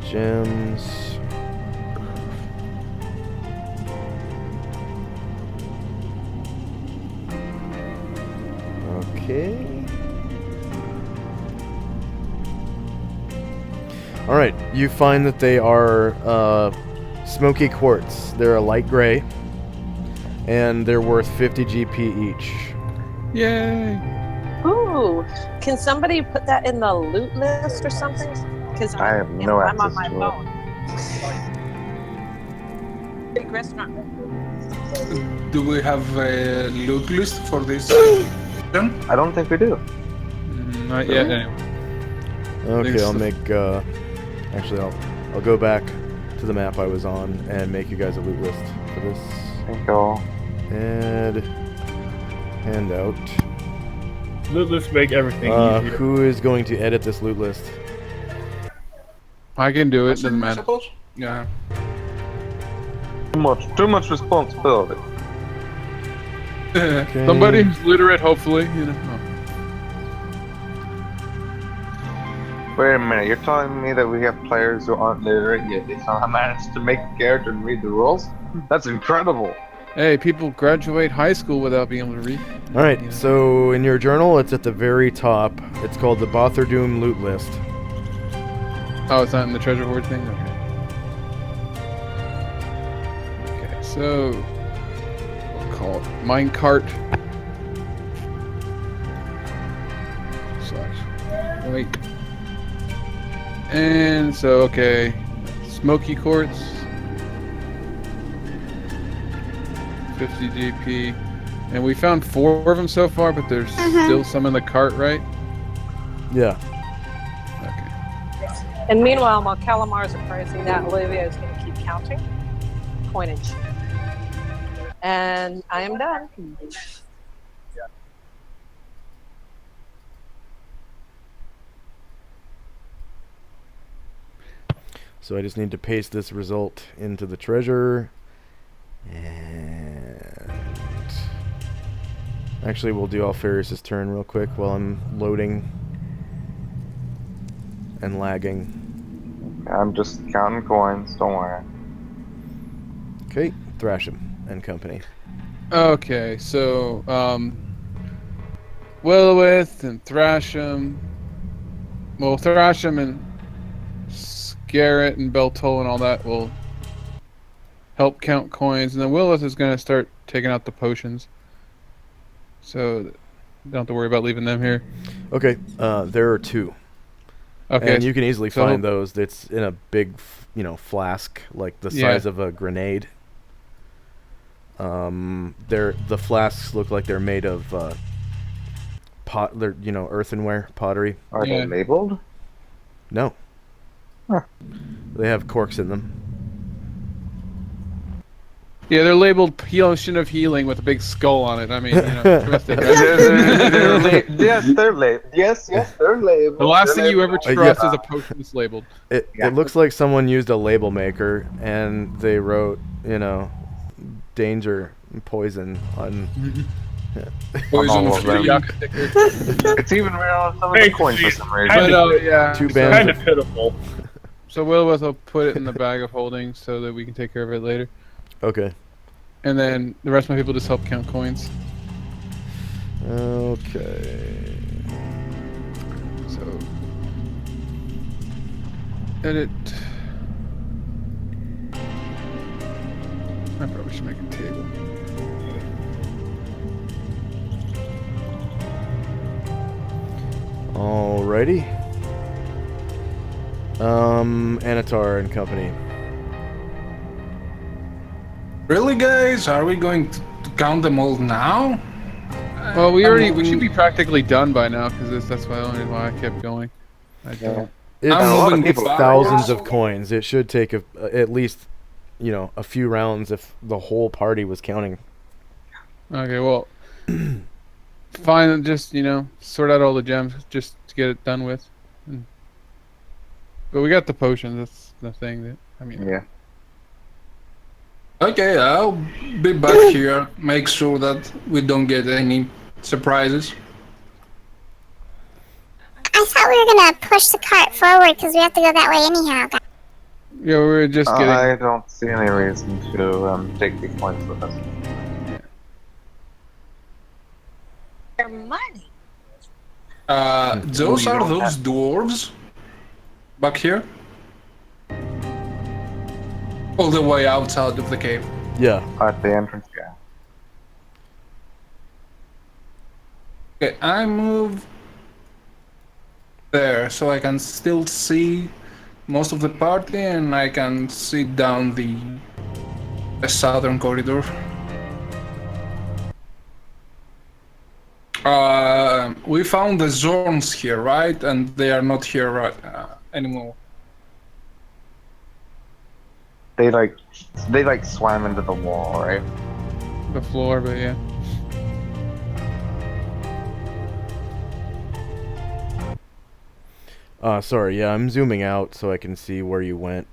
Gems. Okay. Alright, you find that they are smoky quartz. They're a light gray, and they're worth 50 GP each. Yay! Ooh, can somebody put that in the loot list or something? Because I have no I'm on access my to it. phone. Big restaurant. Do we have a loot list for this? I don't think we do. Not yet, anyway. Okay, Thanks. I'll make, actually I'll go back to the map I was on and make you guys a loot list for this. Thank you. Add handout. Let's make everything easier. Who is going to edit this loot list? I can do it, doesn't I matter. suppose? Yeah. Too much responsibility. Okay. Somebody who's literate, hopefully, you know. Wait a minute, you're telling me that we have players who aren't literate yet they somehow managed to make a character and read the rules? That's incredible. Hey, people graduate high school without being able to read. All right, You know. so in your journal, it's at the very top. It's called the Bother Doom loot list. Oh, it's not in the treasure hoard thing? Okay. Okay, so we'll call it minecart / wait. And so, okay, smoky quartz, 50 GP, and we found 4 of them so far, but there's still some in the cart, right? Yeah. Okay. And meanwhile, while calamars are pricing that, Olivia is going to keep counting coinage. And I am done. So I just need to paste this result into the treasure. And actually, we'll do Alfarius' turn real quick while I'm loading and lagging. I'm just counting coins, don't worry. Okay, Thrasham and company. Okay, so Willowith and Thrasham. Well, Thrasham and Garrett and Beltol and all that will help count coins, and then Willowith is going to start taking out the potions. So don't have to worry about leaving them here. Okay, there are 2. Okay, And you can easily so- find those. It's in a big, flask, like the size of a grenade. The flasks look like they're made of earthenware, pottery. Are Yeah. they labeled? No. Huh. They have corks in them. Yeah, they're labeled Potion of Healing with a big skull on it. I mean, twisted. Yes, they're labeled. Yes, they're labeled. The last They're thing you ever labeled. trust yeah. is a potion that's labeled. It Yeah. looks like someone used a label maker and they wrote, danger, and poison on. Poison all of of them. three. Yuck sticker. It's even real on some of Hey, the coins for geez, some I reason. But yeah. Two It's bands kind of- of pitiful. So Willowith will put it in the bag of holding so that we can take care of it later. Okay. And then the rest of my people just help count coins. Okay. So edit. I probably should make a table. Alrighty. Anatar and company. Really, guys? Are we going to count them all now? Well, we I'm should be moving- practically done by now because that's why why I kept going. I don't. It's I'm a lot of moving people- thousands backwards. of coins. It should take at least, a few rounds if the whole party was counting. Okay, well, fine. Just sort out all the gems just to get it done with. But we got the potions. That's the thing that Yeah. Okay, I'll be back here. Make sure that we don't get any surprises. I thought we were gonna push the cart forward because we have to go that way anyhow. Guys. Yeah, we were just getting. I don't see any reason to take the coins with us. Their money. Those you are don't those have- dwarves back here? All the way outside of the cave. Yeah. At the entrance, yeah. Okay, I move there so I can still see most of the party and I can see down the southern corridor. We found the Zorns here, right? And they are not here right anymore. They like swam into the wall, right? the floor, but yeah. Sorry, yeah, I'm zooming out so I can see where you went.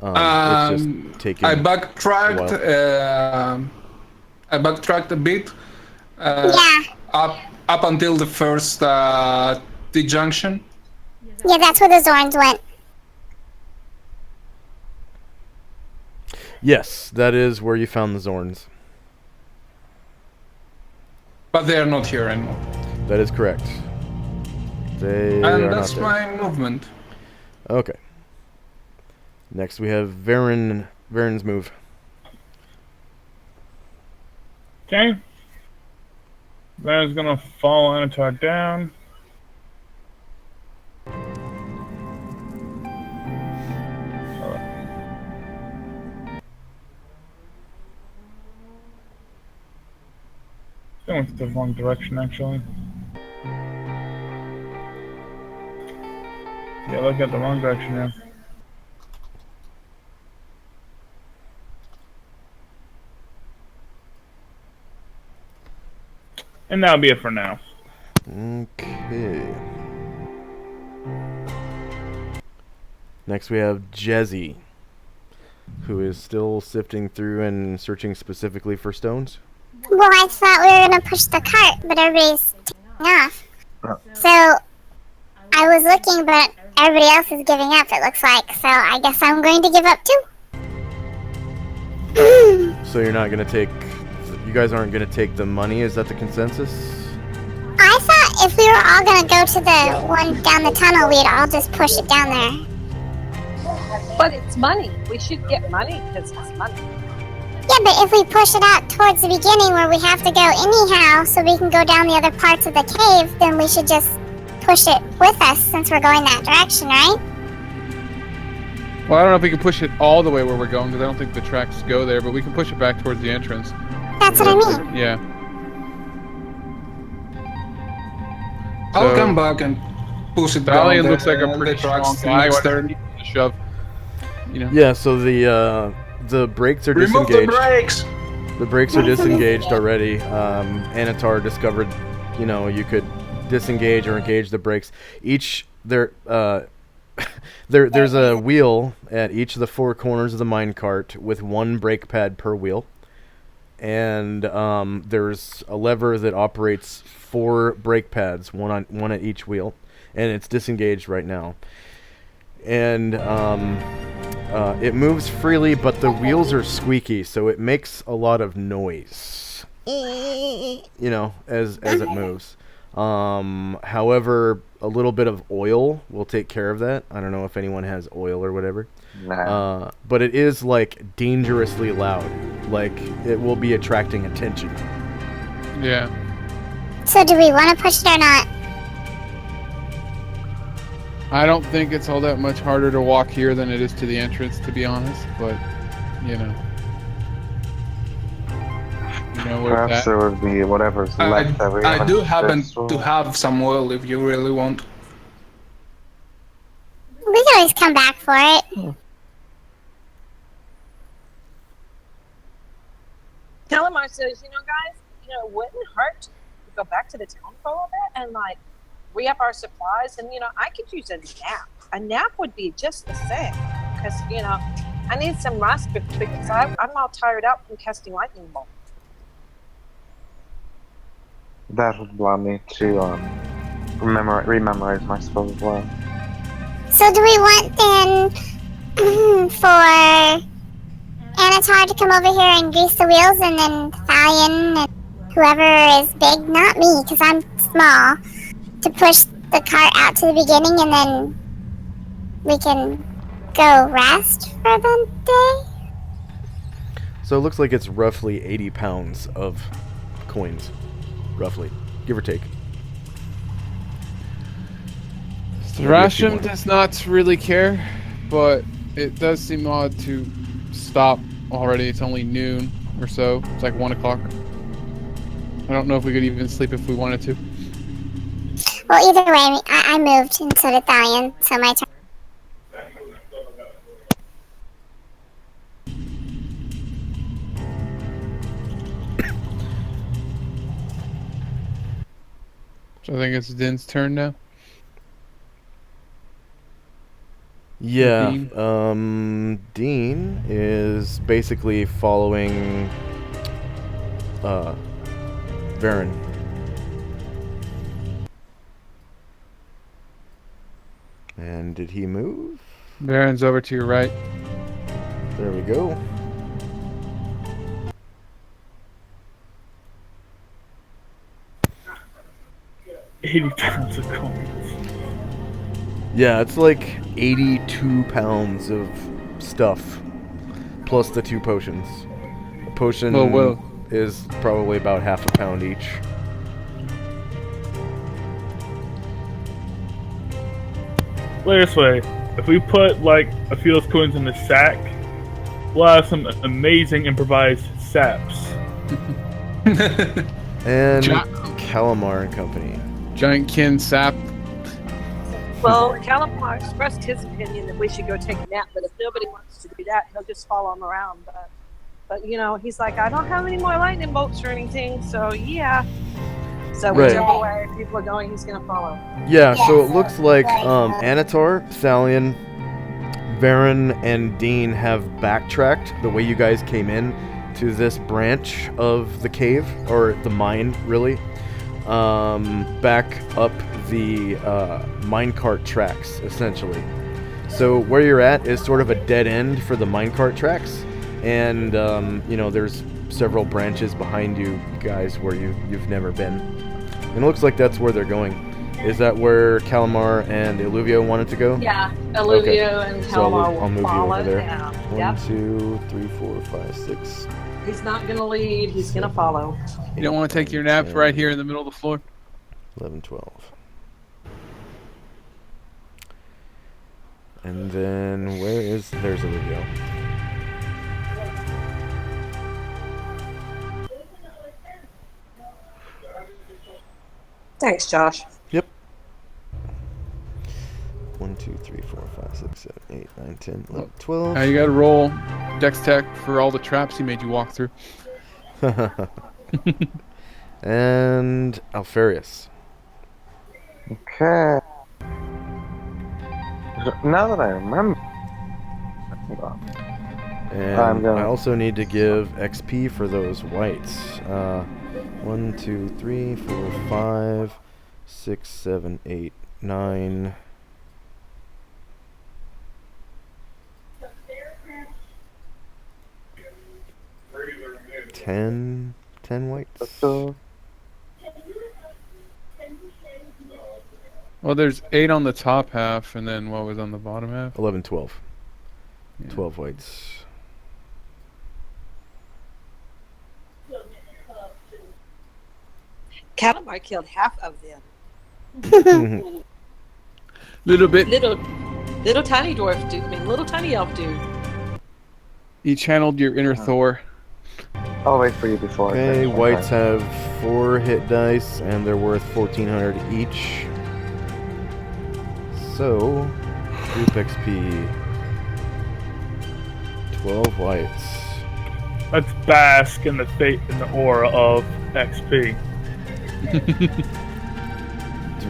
It's just taking. I backtracked. I backtracked a bit. Yeah. Up until the first T junction, Yeah, that's where the Zorns went. Yes, that is where you found the Zorns. But they are not here anymore. That is correct. They are And not that's there. my movement. Okay. Next we have Varen's move. Okay. Varen's gonna follow Anatar down. Going the wrong direction, actually. Yeah, look at the wrong direction now. And that'll be it for now. Okay. Next we have Jezzy, who is still sifting through and searching specifically for stones. Well, I thought we were gonna push the cart, but everybody's taking off. So I was looking, but everybody else is giving up, it looks like. So I guess I'm going to give up too. So you're not gonna take. You guys aren't gonna take the money. Is that the consensus? I thought if we were all gonna go to the one down the tunnel, we'd all just push it down there. But it's money. We should get money because it's money. Yeah, but if we push it out towards the beginning where we have to go anyhow, so we can go down the other parts of the cave, then we should just push it with us since we're going that direction, right? Well, I don't know if we can push it all the way where we're going because I don't think the tracks go there, but we can push it back towards the entrance. That's what I mean. Yeah. I'll So- come back and push it down. Valiant there, looks like a and pretty the trucks strong guy. next Why turn. don't you shove? You know. Yeah. So the brakes are Remove the disengaged. brakes! The brakes are disengaged already. Anatar discovered, you could disengage or engage the brakes. There's a wheel at each of the four corners of the minecart with one brake pad per wheel. And there's a lever that operates 4 brake pads, one at each wheel, and it's disengaged right now. And it moves freely, but the wheels are squeaky, so it makes a lot of noise. As it moves. However, a little bit of oil will take care of that. I don't know if anyone has oil or whatever. Nah. But it is like dangerously loud. Like it will be attracting attention. Yeah. So do we want to push it or not? I don't think it's all that much harder to walk here than it is to the entrance, to be honest. But where Perhaps that. there would be whatever's left that we I do haven't happen to have some oil if you really want. We can always come back for it. Calamar says, guys, it wouldn't hurt to go back to the town for a little bit and re-up our supplies. And, I could use a nap. A nap would be just the same. Because, I need some rest because I'm all tired out from casting lightning bolt. That would allow me to rememorize my spells as well. So do we want then for Anatar to come over here and grease the wheels, and then Thalion and whoever is big, not me because I'm small, to push the cart out to the beginning, and then we can go rest for the day? So it looks like it's roughly 80 pounds of coins. Roughly. Give or take. Thrasham does not really care, but it does seem odd to stop already. It's only noon or so. It's like 1 o'clock. I don't know if we could even sleep if we wanted to. Well, either way, I moved, and so did Thalion, so my turn. So I think it's Din's turn now. Yeah. Dean? Dean is basically following Varen. And did he move? Baron's over to your right. There we go. £80 of coins. Yeah, it's like 82 pounds of stuff, plus the 2 potions. A potion Whoa. is probably about half a pound each. Play this way. If we put like a few of those coins in the sack, we'll have some amazing improvised saps. And Ja- Calamar and Company. Giant kin sap. Well, Calamar expressed his opinion that we should go take a nap, but if nobody wants to do that, he'll just follow him around. But you know, he's like, I don't have any more lightning bolts or anything, so yeah. So Right. whichever way people are going, he's gonna follow. Yeah, so it looks like Anatar, Thalion, Varen, and Dean have backtracked the way you guys came in to this branch of the cave, or the mine, really. Back up the minecart tracks, essentially. So where you're at is sort of a dead end for the minecart tracks, and you know, there's several branches behind you guys where you've never been. And it looks like that's where they're going. Is that where Calamar and Illuvio wanted to go? Yeah, Illuvio Okay. and So Calamar I'll will move you follow. over there. Yeah. 1, Yep. 2, 3, 4, 5, 6. He's not gonna lead. He's gonna follow. You don't want to take your nap right here in the middle of the floor? 11, 12. And then there's Illuvio. Thanks, Josh. Yep. 1, 2, 3, 4, 5, 6, 7, 8, 9, 10, 11, 12. Now you gotta roll Dex Tech for all the traps he made you walk through. And Alfarius. Okay. Now that I remember. Hold on. And I'm gonna- I also need to give XP for those whites. 1, 2, 3, 4, 5, 6, 7, 8, 9. Ten whites. Well, there's 8 on the top half, and then what was on the bottom half? 11, 12. Yeah. 12 whites. Calamar killed half of them. Little bit. Little tiny dwarf dude. I mean, little tiny elf dude. You channeled your inner Thor. I'll wait for you before. I Okay, finish my whites time. have 4 hit dice, and they're worth 1,400 each. So, group XP. 12 whites. Let's bask in the fate in the aura of XP.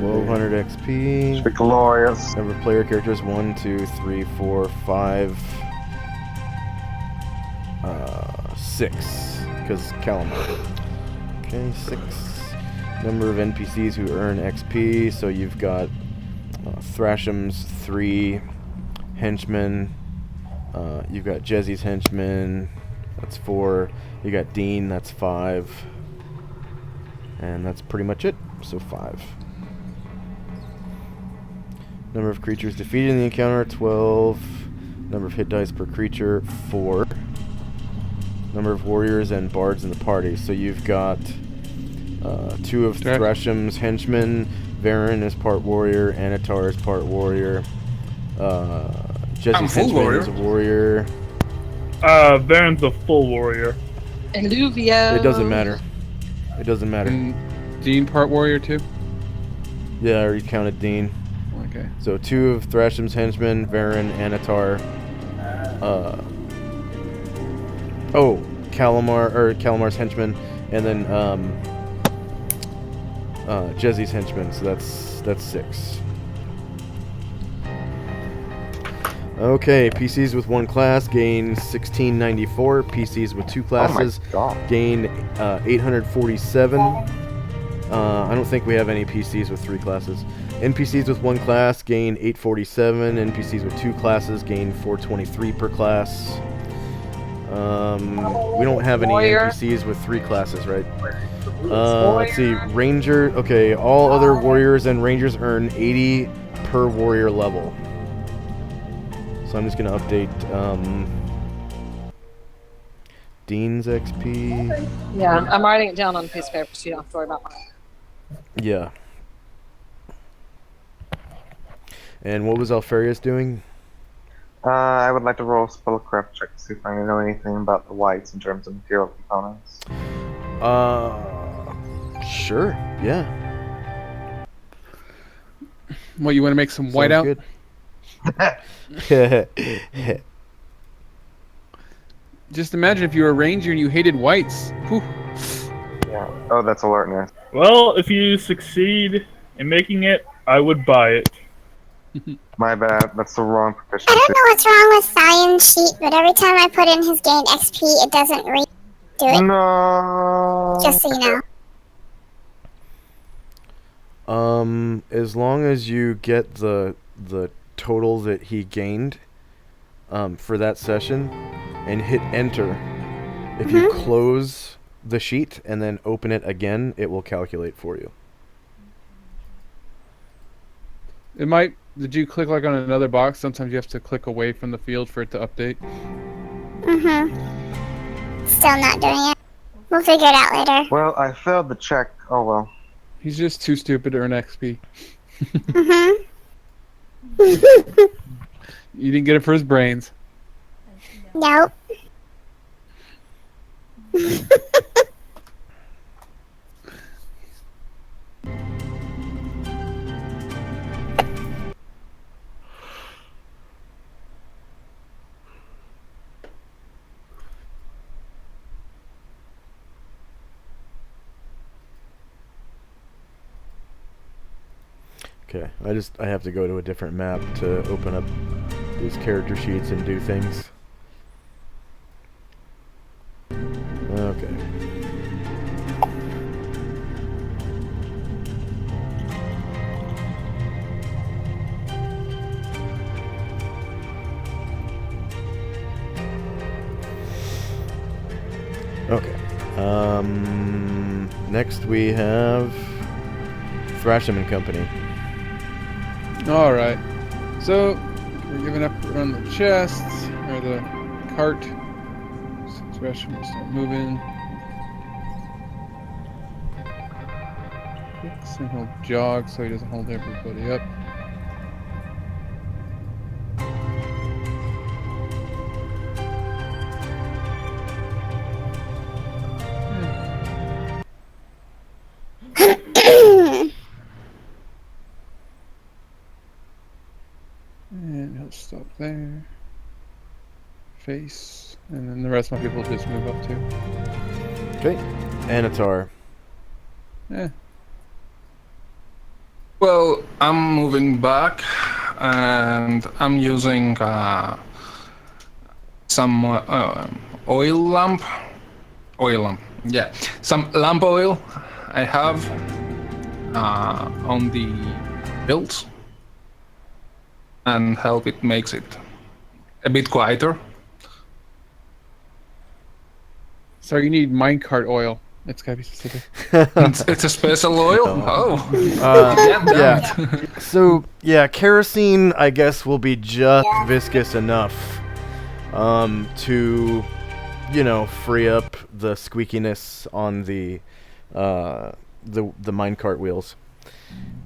1,200 XP. The glorious. Number of player characters 1, 2, 3, 4, 5, 6. Because Calamar. Okay, 6. Number of NPCs who earn XP. So you've got Thrasham's 3, henchmen. You've got Jezzy's henchmen. That's 4. You got Dean. That's 5. And that's pretty much it. So 5. Number of creatures defeated in the encounter 12. Number of hit dice per creature 4. Number of warriors and bards in the party. So you've got 2 of Thrasham's henchmen. Varen is part warrior. Anatar is part warrior. Jesse's full henchman warrior. is a warrior. Varen's a full warrior. Illuvio. It doesn't matter. It doesn't matter. And Dean part warrior too? Yeah, I already counted Dean. Okay. So 2 of Thrasham's henchmen, Varen, Anatar. Calamar's henchmen, and then Jezzy's henchmen. So that's 6. Okay, PCs with 1 class gain 1694. PCs with 2 classes Oh my god. gain 847. I don't think we have any PCs with 3 classes. NPCs with 1 class gain 847. NPCs with 2 classes gain 423 per class. We don't have any Warrior. NPCs with 3 classes, right? Let's see. Ranger. Okay, all other warriors and rangers earn 80 per warrior level. So I'm just gonna update Dean's XP. Yeah, I'm writing it down on a piece of paper so you don't have to worry about mine. Yeah. And what was Alfarius doing? I would like to roll a spellcraft check to see if I know anything about the whites in terms of material components. Sure. Yeah. What, you want to make some whiteout? Good. Just imagine if you were a ranger and you hated whites. Whew. Yeah. Oh, that's alertness. Well, if you succeed in making it, I would buy it. My bad. That's the wrong proficiency. I don't know what's wrong with Cyan's sheet, but every time I put in his gained XP, it doesn't redo it. No. Just so you know. As long as you get the total that he gained for that session and hit enter, if you close the sheet and then open it again, it will calculate for you. It might. Did you click like on another box? Sometimes you have to click away from the field for it to update. Still not doing it. We'll figure it out later. Well, I failed the check. Oh well. He's just too stupid to earn XP. You didn't get it for his brains. Nope. Okay, I have to go to a different map to open up these character sheets and do things. Okay. Okay. Next we have Thrasham and Company. All right. So we're giving up on the chest or the cart. So Thresham will start moving. Clicks and he'll jog so he doesn't hold everybody up. And he'll stop there. Face. And then the rest of my people just move up too. Okay. Anatar. Eh. Well, I'm moving back, and I'm using some oil lamp. Oil lamp, yeah. Some lamp oil I have on the build, and help it makes it a bit quieter. So you need minecart oil. It's gotta be specific. It's a special oil. Oh, Yeah. So yeah, kerosene I guess will be just viscous enough to, you know, free up the squeakiness on the minecart wheels,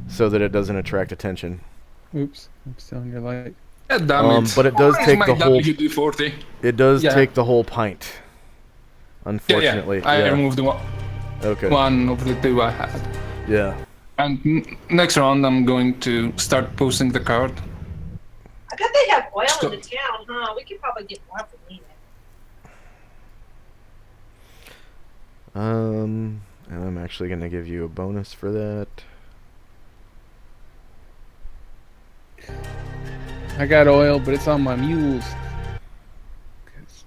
so that it doesn't attract attention. Oops, I'm still on your light. yeah, damn it. But it does Where's take my the whole. WD-40? It does Yeah. take the whole pint. Unfortunately. I removed Okay. one of the two I had. Yeah. And next round, I'm going to start posting the card. I bet they have oil Stop. in the town, huh? We could probably get more if we need it. And I'm actually gonna give you a bonus for that. I got oil, but it's on my mules.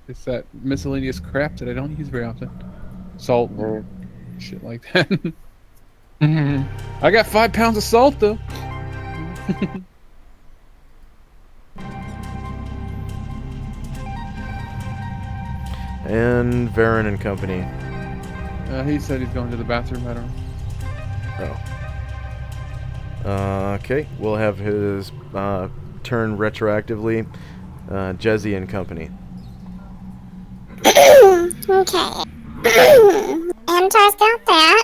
It's that miscellaneous crap that I don't use very often. Salt, shit like that. I got 5 pounds of salt though. And Varen and company. He said he's going to the bathroom. I don't know. Oh. Okay, we'll have his turn retroactively. Jezzy and company. Okay. Antar's got that.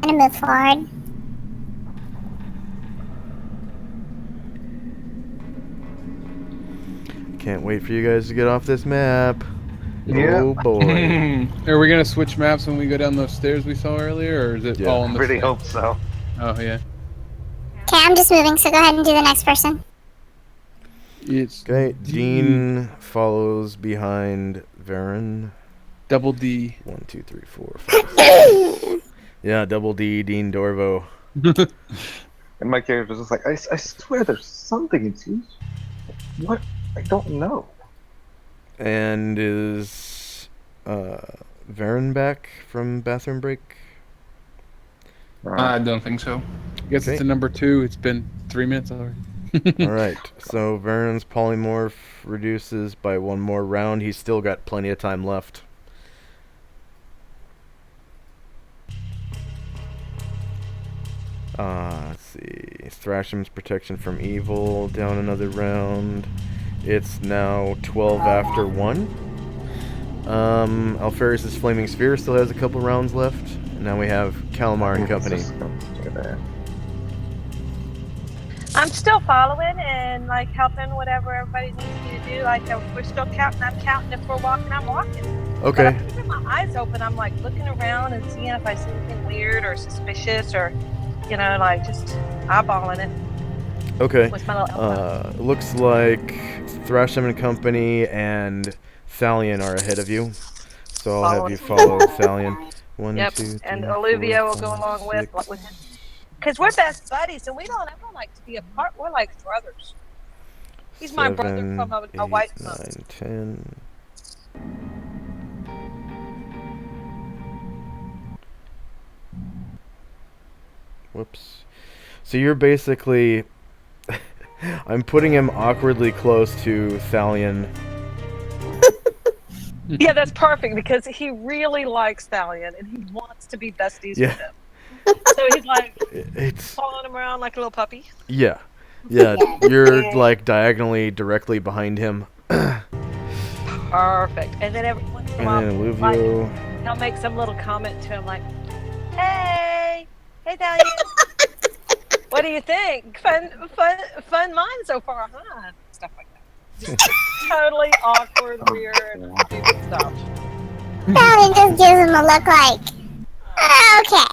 Gonna move forward. Can't wait for you guys to get off this map. Yeah. Oh boy. Are we gonna switch maps when we go down those stairs we saw earlier, or is it Yeah. all in I the really same? hope so. Oh yeah. Okay, I'm just moving, so go ahead and do the next person. It's Okay, Dean follows behind Varen. Double D. 1, 2, 3, 4, 5, 6. Yeah, double D, Dean Dorvo. And my character's just like, I swear there's something in you. What? I don't know. And is Varen back from bathroom break? I don't think so. Guess Okay. it's a number 2. It's been 3 minutes already. Alright, so Varen's polymorph reduces by 1 more round. He's still got plenty of time left. Let's see. Thrasham's protection from evil down another round. It's now 12 after 1. Alpharius' flaming sphere still has a couple rounds left. And now we have Calamar and company. I'm still following and like helping whatever everybody needs me to do. Like if we're still counting, I'm counting. If we're walking, I'm walking. But Okay. I'm keeping my eyes open. I'm like looking around and seeing if I see anything weird or suspicious or, like just eyeballing it Okay. with my little elbow. Looks like Thrasham and company and Thalion are ahead of you. So I'll have you follow Thalion. 1, Yep, 2, 3, and 4, Olivia will go 5, along with 6, him. Because we're best buddies, and we don't ever like to be apart. We're like brothers. He's my brother 7, from a 8, white 9, moon. 10. Whoops. So you're basically... I'm putting him awkwardly close to Thalion. Yeah, that's perfect because he really likes Thalion and he wants to be besties Yeah. with him. So he's like It's... following him around like a little puppy. Yeah. Yeah, you're like diagonally directly behind him. Perfect. And then every once in a And while, then Alluvio. he'll make some little comment to him like, hey Thalion, what do you think? Fun mine so far, huh? Stuff like that. Just totally awkward, weird, stupid stuff. Stallion just gives him a look like, okay.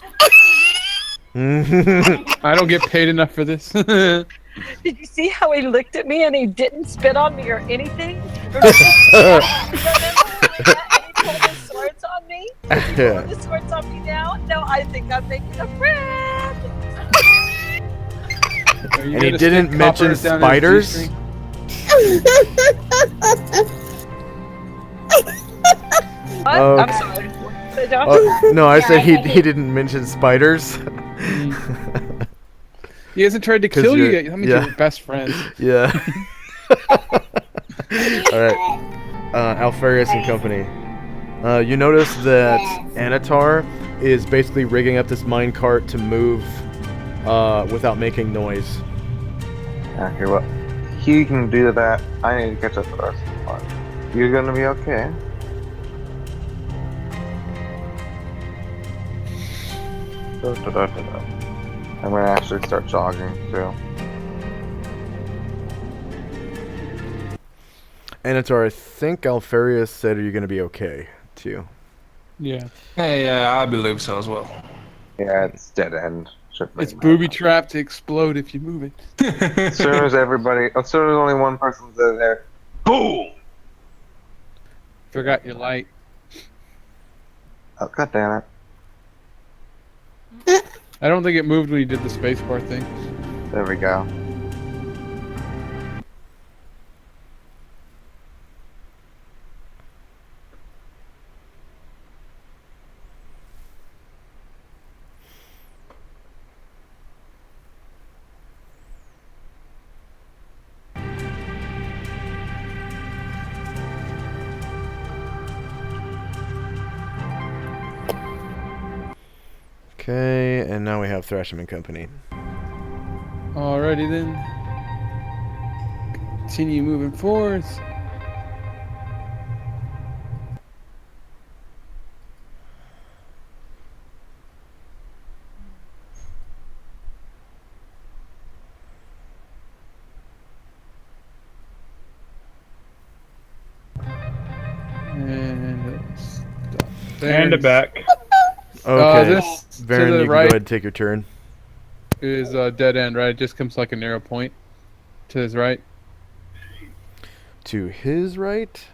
I don't get paid enough for this. Did you see how he looked at me and he didn't spit on me or anything? Remember when he pulled his swords on me? Is he pulling his swords on me now? No, I think I'm making a friend. And he didn't mention spiders? What? Oh, I'm sorry. No, I said he didn't mention spiders. He hasn't tried to 'Cause kill you you're- yet. I mean, yeah. you're best friends. Yeah. Alright. Alpharius and company. You notice that Anatar is basically rigging up this minecart to move without making noise. Okay, well, he can do that. I need to catch up with us. You're gonna be okay. I'm gonna actually start jogging too. Anatar, I think Alpharius said, are you going to be okay, too? Yeah. Hey, I believe so as well. Yeah, it's dead end. Should It's make booby it. trapped to explode if you move it. As soon as only one person's in there, boom! Forgot your light. Oh, god damn it. I don't think it moved when you did the spacebar thing. There we go. Okay, and now we have Thrasham and Company. Alrighty then. Continue moving forwards. And stop there. And it back. Okay, This Varen, to the you can right go ahead and take your turn. is a dead end, right? It just comes like a narrow point to his right. To his right?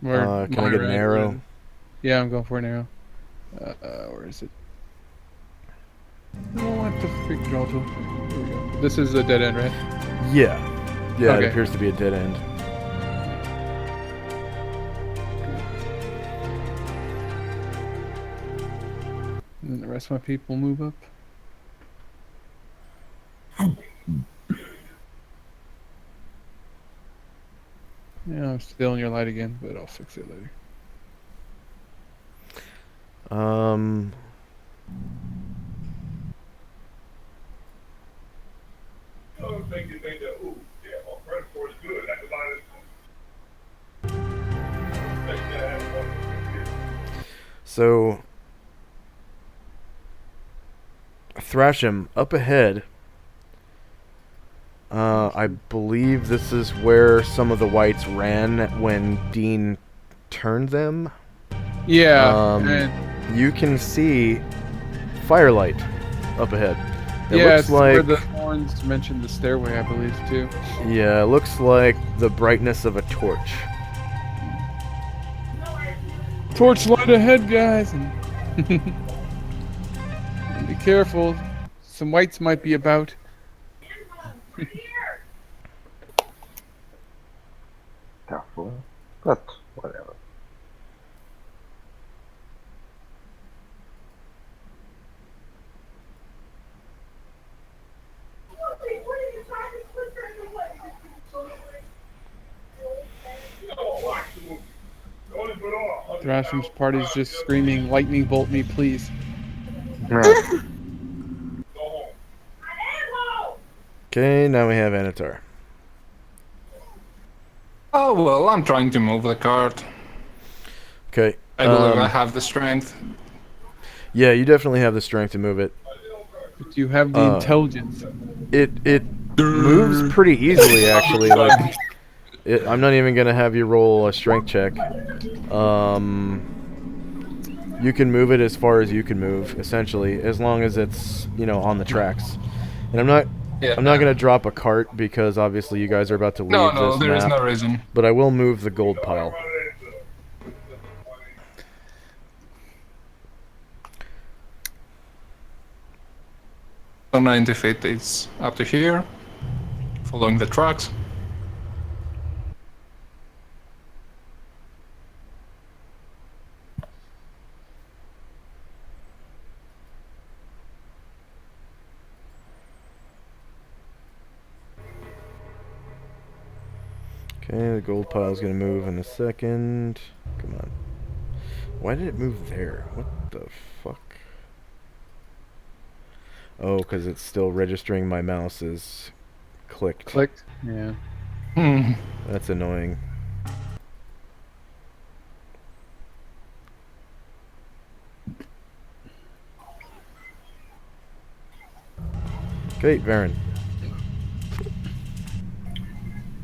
Where Can I my get right, an arrow? Yeah, I'm going for an arrow. Where is it? I don't want the freak draw tool. Here we go. This is a dead end, right? Yeah. Yeah, it Okay. appears to be a dead end. And the rest of my people move up. Yeah, I'm still in your light again, but I'll fix it later. Um, so Thrasham up ahead. I believe this is where some of the whites ran when Dean turned them. Yeah, And you can see firelight up ahead. It yeah, looks it's where like the horns mentioned the stairway, I believe, too. yeah, it looks like the brightness of a torch. Torchlight ahead, guys! And be careful. Some whites might be about. Doubtful, but whatever. Thrasham's party's just screaming, "Lightning bolt me, please!" Yeah. Okay, now we have Anatar. Oh well, I'm trying to move the cart. Okay. I believe I have the strength. Yeah, you definitely have the strength to move it. But you have the intelligence. It moves pretty easily, actually. Like, I'm not even gonna have you roll a strength check. You can move it as far as you can move, essentially, as long as it's on the tracks. And I'm not gonna drop a cart because obviously you guys are about to leave No, this there is map. no reason. But I will move the gold pile. So 90 feet is up to here, following the tracks. Okay, the gold pile's gonna move in a second. Come on. Why did it move there? What the fuck? Oh, because it's still registering my mouse is clicked. Clicked? Yeah. That's annoying. Okay, Varen.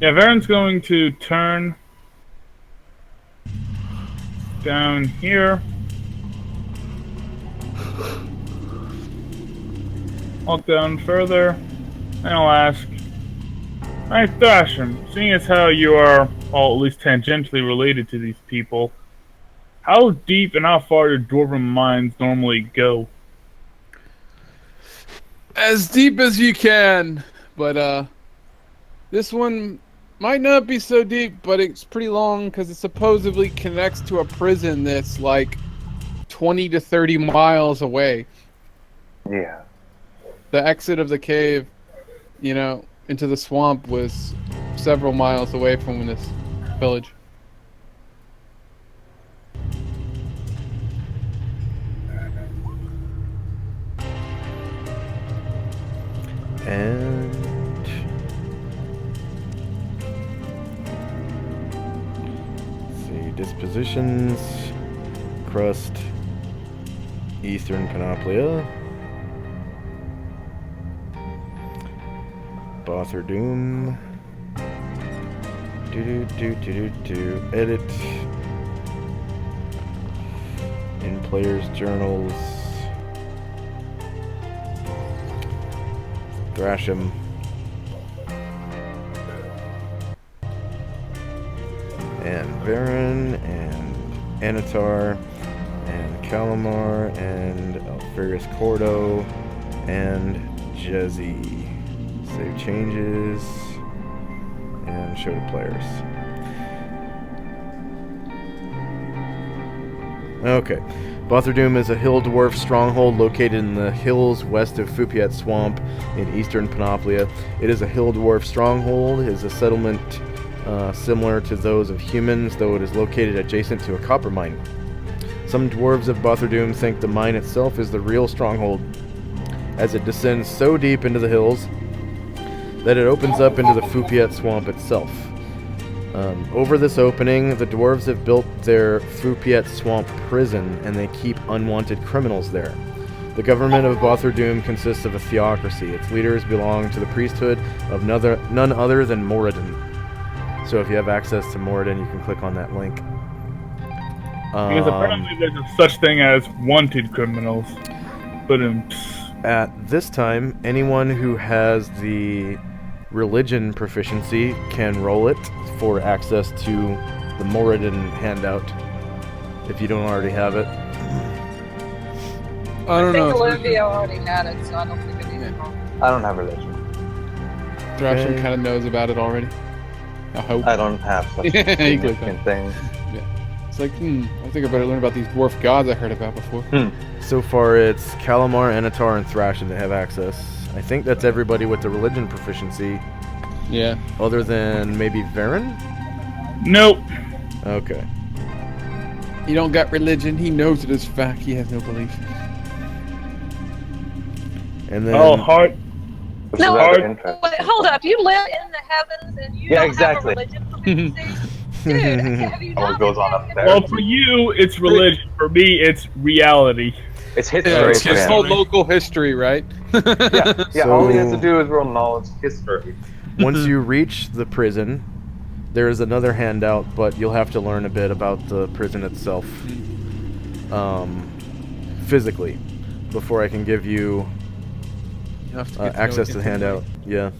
Yeah, Varen's going to turn down here. Walk down further, and I'll ask, "Hi, Thrasham, seeing as how you are all at least tangentially related to these people, how deep and how far do dwarven mines normally go?" As deep as you can, but this one might not be so deep, but it's pretty long because it supposedly connects to a prison that's like 20 to 30 miles away. Yeah. The exit of the cave, into the swamp was several miles away from this village. And let's see, dispositions, crust, Eastern Panoplia, Bother Doom, edit, in players journals, Thrashim, and Baron, and Anatar, and Calamar, and Alferus Cordo, and Jezzy. Save changes, and show to players. Okay. Botherdum is a hill dwarf stronghold located in the hills west of Fupiat Swamp in eastern Panoplia. It is a hill dwarf stronghold. It is a settlement similar to those of humans, though it is located adjacent to a copper mine. Some dwarves of Botherdum think the mine itself is the real stronghold, as it descends so deep into the hills that it opens up into the Fupiat Swamp itself. Over this opening, the dwarves have built their Fupiat Swamp prison, and they keep unwanted criminals there. The government of Botherdum consists of a theocracy. Its leaders belong to the priesthood of none other than Moradin. So if you have access to Moradin, you can click on that link. Because apparently there's a such thing as wanted criminals. But at this time, anyone who has the religion proficiency can roll it for access to the Moradin handout, if you don't already have it. I don't know. think Olivia already had it, so I don't think it needs to roll. I don't have religion. Thrashim Okay. kind of knows about it already. I hope. I don't have such Yeah, a you click significant thing. It's like, I think I better learn about these dwarf gods I heard about before. So far, it's Calamar, Anatar, and Thrashim that have access. I think that's everybody with the religion proficiency, Yeah. other than maybe Varen? nope. Okay. He don't got religion. He knows it is fact. He has no belief. And then... Oh, heart. Which No, is rather hard- interesting. Wait, hold up. You live in the heavens and you Yeah, don't exactly. have a religion proficiency? Dude, have you Oh, not it goes been on up thinking there. about Well, for you, it's religion. For me, it's reality. It's history. Yeah, it's for just him. called local history, right? Yeah, all he has to So- do is roll knowledge history. Once you reach the prison, there is another handout, but you'll have to learn a bit about the prison itself, physically, before I can give you You have to get to know access it to the intimately. handout.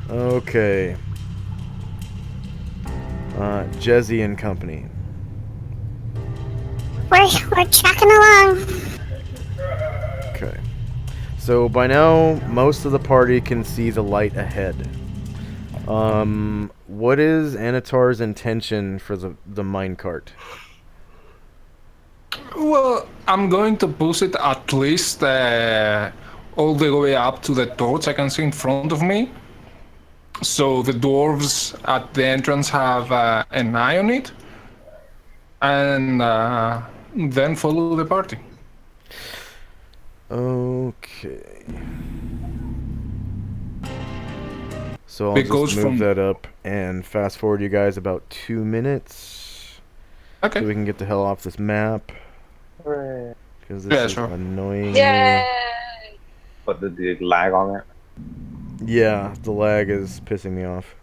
Yeah. Okay. Jezzy and Company. We're trucking along. Okay. So by now, most of the party can see the light ahead. What is Anatar's intention for the minecart? Well, I'm going to push it at least all the way up to the torch I can see in front of me. So the dwarves at the entrance have an eye on it. And then follow the party. Okay. So I'll It goes just move from- that up and fast forward you guys about 2 minutes. Okay. So we can get the hell off this map. Hooray. Because this Yeah, is sure. annoying. Yay! But the lag on it. Yeah, the lag is pissing me off.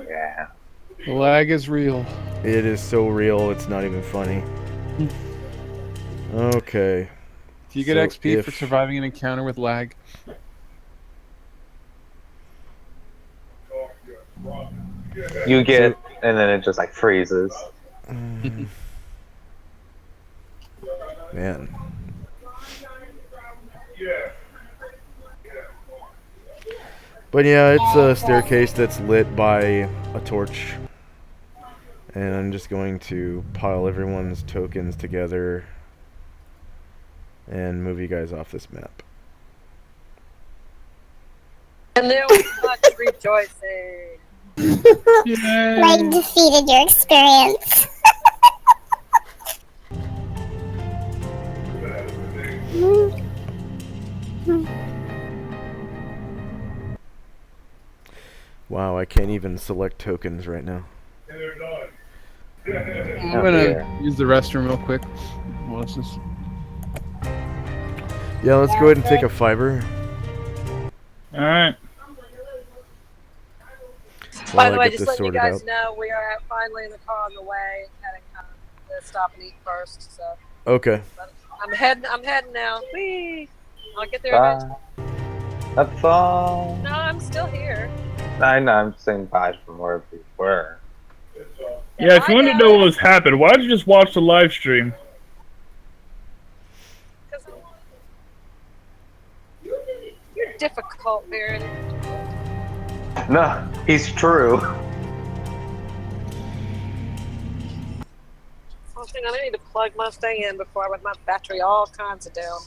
Yeah. The lag is real. It is so real, it's not even funny. Okay. Do you get So XP for if- surviving an encounter with lag? You get, and then it just like freezes. Man. But yeah, it's a staircase that's lit by a torch. And I'm just going to pile everyone's tokens together and move you guys off this map. And there was much rejoicing. Like defeated your experience. Wow, I can't even select tokens right now. I'm Oh, gonna dear. use the restroom real quick. What's this? Yeah, let's go ahead and take a fiber. Alright. While By the I way, get just this letting you sorted guys out. know, we are finally in the car on the way, heading home. To stop and eat first. So, Okay. but I'm heading now. Whee! I'll get there Bye. eventually. Have fun. No, I'm still here. I know, I'm saying bye from wherever we were. Yeah, if you Bye, wanted to know what guys. was happening, why don't you just watch the live stream? 'Cause you're difficult, Baron. No, he's true. Oh, hang on, I need to plug my thing in before I with my battery all kinds of down.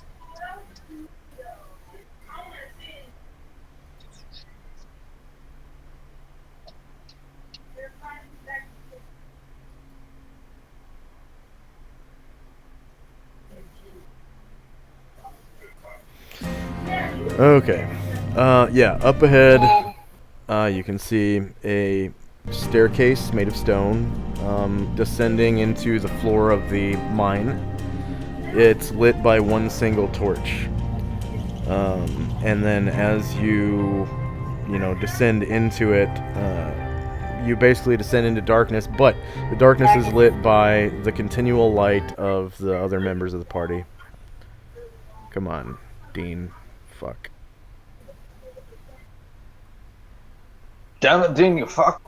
Okay. Yeah, up ahead, you can see a staircase made of stone, descending into the floor of the mine. It's lit by one single torch. And then as you descend into it, you basically descend into darkness, but the darkness is lit by the continual light of the other members of the party. Come on, Dean. Fuck. Damn it, Dean, you fuck.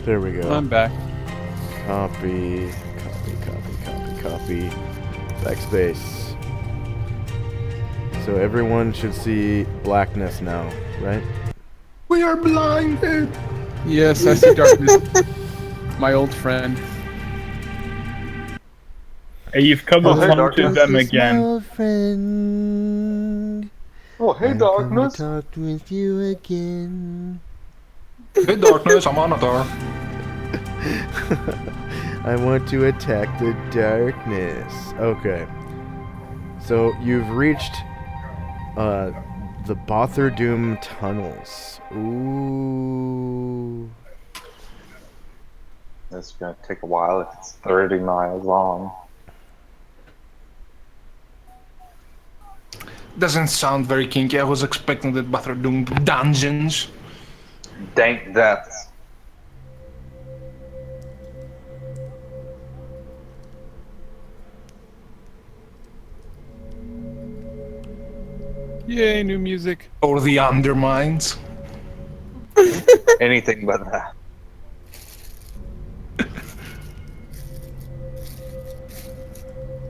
There we go. I'm back. Copy. Backspace. So everyone should see blackness now, right? We are blinded. Yes, I see darkness. My old friend. Hey, you've come Oh, to hey, talk to darkness. them again. old friend. Oh, hey, darkness. Talk with you again. Hey, darkness, I'm on a door. I want to attack the darkness. Okay. So you've reached the Bother Doom tunnels. Ooh. This is gonna take a while if it's 30 miles long. Doesn't sound very kinky. I was expecting that Bathroom dungeons. Dank depths. Yay, new music. Or the undermines. Anything but that.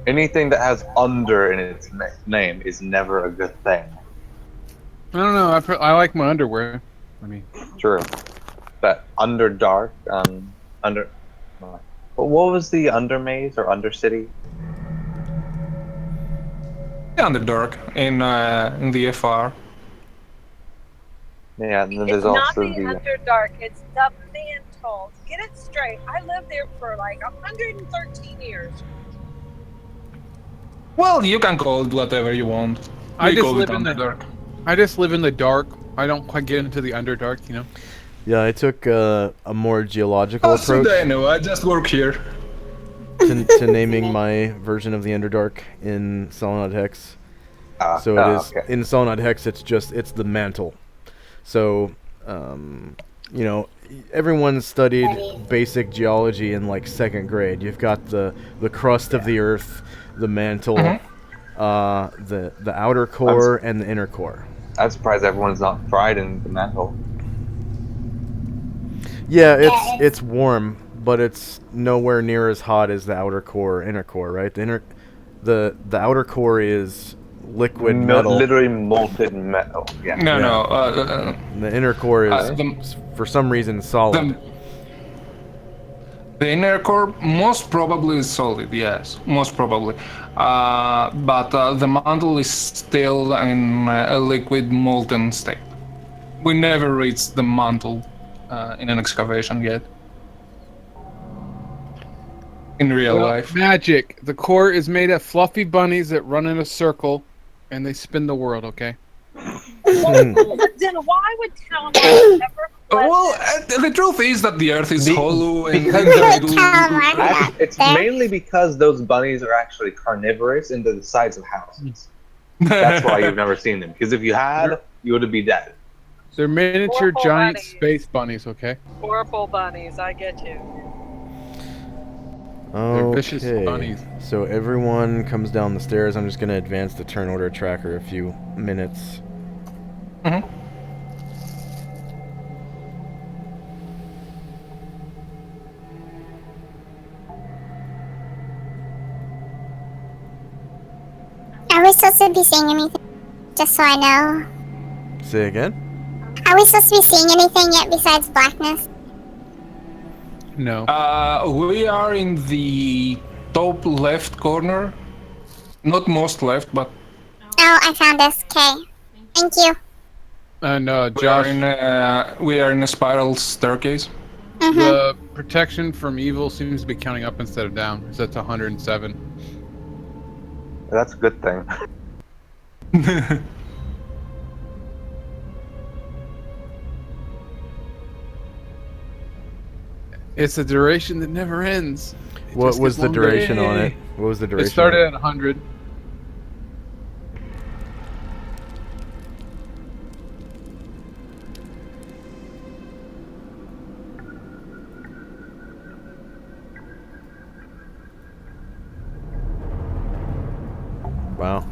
Anything that has under in its name is never a good thing. I don't know. I like my underwear. I mean, True. That Underdark, under. What was the Undermaze or Undercity? The Underdark in the FR. Yeah, and then It's there's not also the Underdark, it's the Mantle. Get it straight. I lived there for like 113 years. Well, you can call it whatever you want. I We just call it live in the- Underdark. I just live in the dark. I don't quite get into the underdark, you know. Yeah, I took a more geological Oh, so approach I know. I just work here. to naming my version of the Underdark in Solynod Hex. So it is okay. in Solynod Hex. It's the mantle. So, everyone studied basic geology in like second grade. You've got the crust of the earth, the mantle, the outer core, and the inner core. I'm surprised everyone's not fried in the mantle. Yeah, it's warm, but it's nowhere near as hot as the outer core, inner core, right? The outer core is liquid metal. Literally molten metal. Yeah. No. And the inner core is, for some reason, solid. The inner core most probably is solid, yes, most probably. But the mantle is still in a liquid molten state. We never reached the mantle in an excavation yet. In real life. Magic. The core is made of fluffy bunnies that run in a circle, and they spin the world. Okay. Then why would Calamar ever? Well, the truth is that the Earth is hollow and because it's There. mainly because those bunnies are actually carnivorous into the sides of houses. That's why you've never seen them. Because if you had, you would be dead. They're miniature Horrible giant bunnies. space bunnies. Okay. Horrible bunnies, I get you. They're vicious Okay. bunnies. So everyone comes down the stairs. I'm just going to advance the turn order tracker a few minutes. Mhm. Are we supposed to be seeing anything? Just so I know. Say again? Are we supposed to be seeing anything yet besides blackness? No. We are in the top left corner. Not most left, but Oh, I found this. Okay. Thank you. And we are Josh, in a spiral staircase. Mm-hmm. the protection from evil seems to be counting up instead of down. It's at 107. That's a good thing. It's a duration that never ends. It What just was gets the longer. duration on it? What was the duration? It started on at 100. Wow.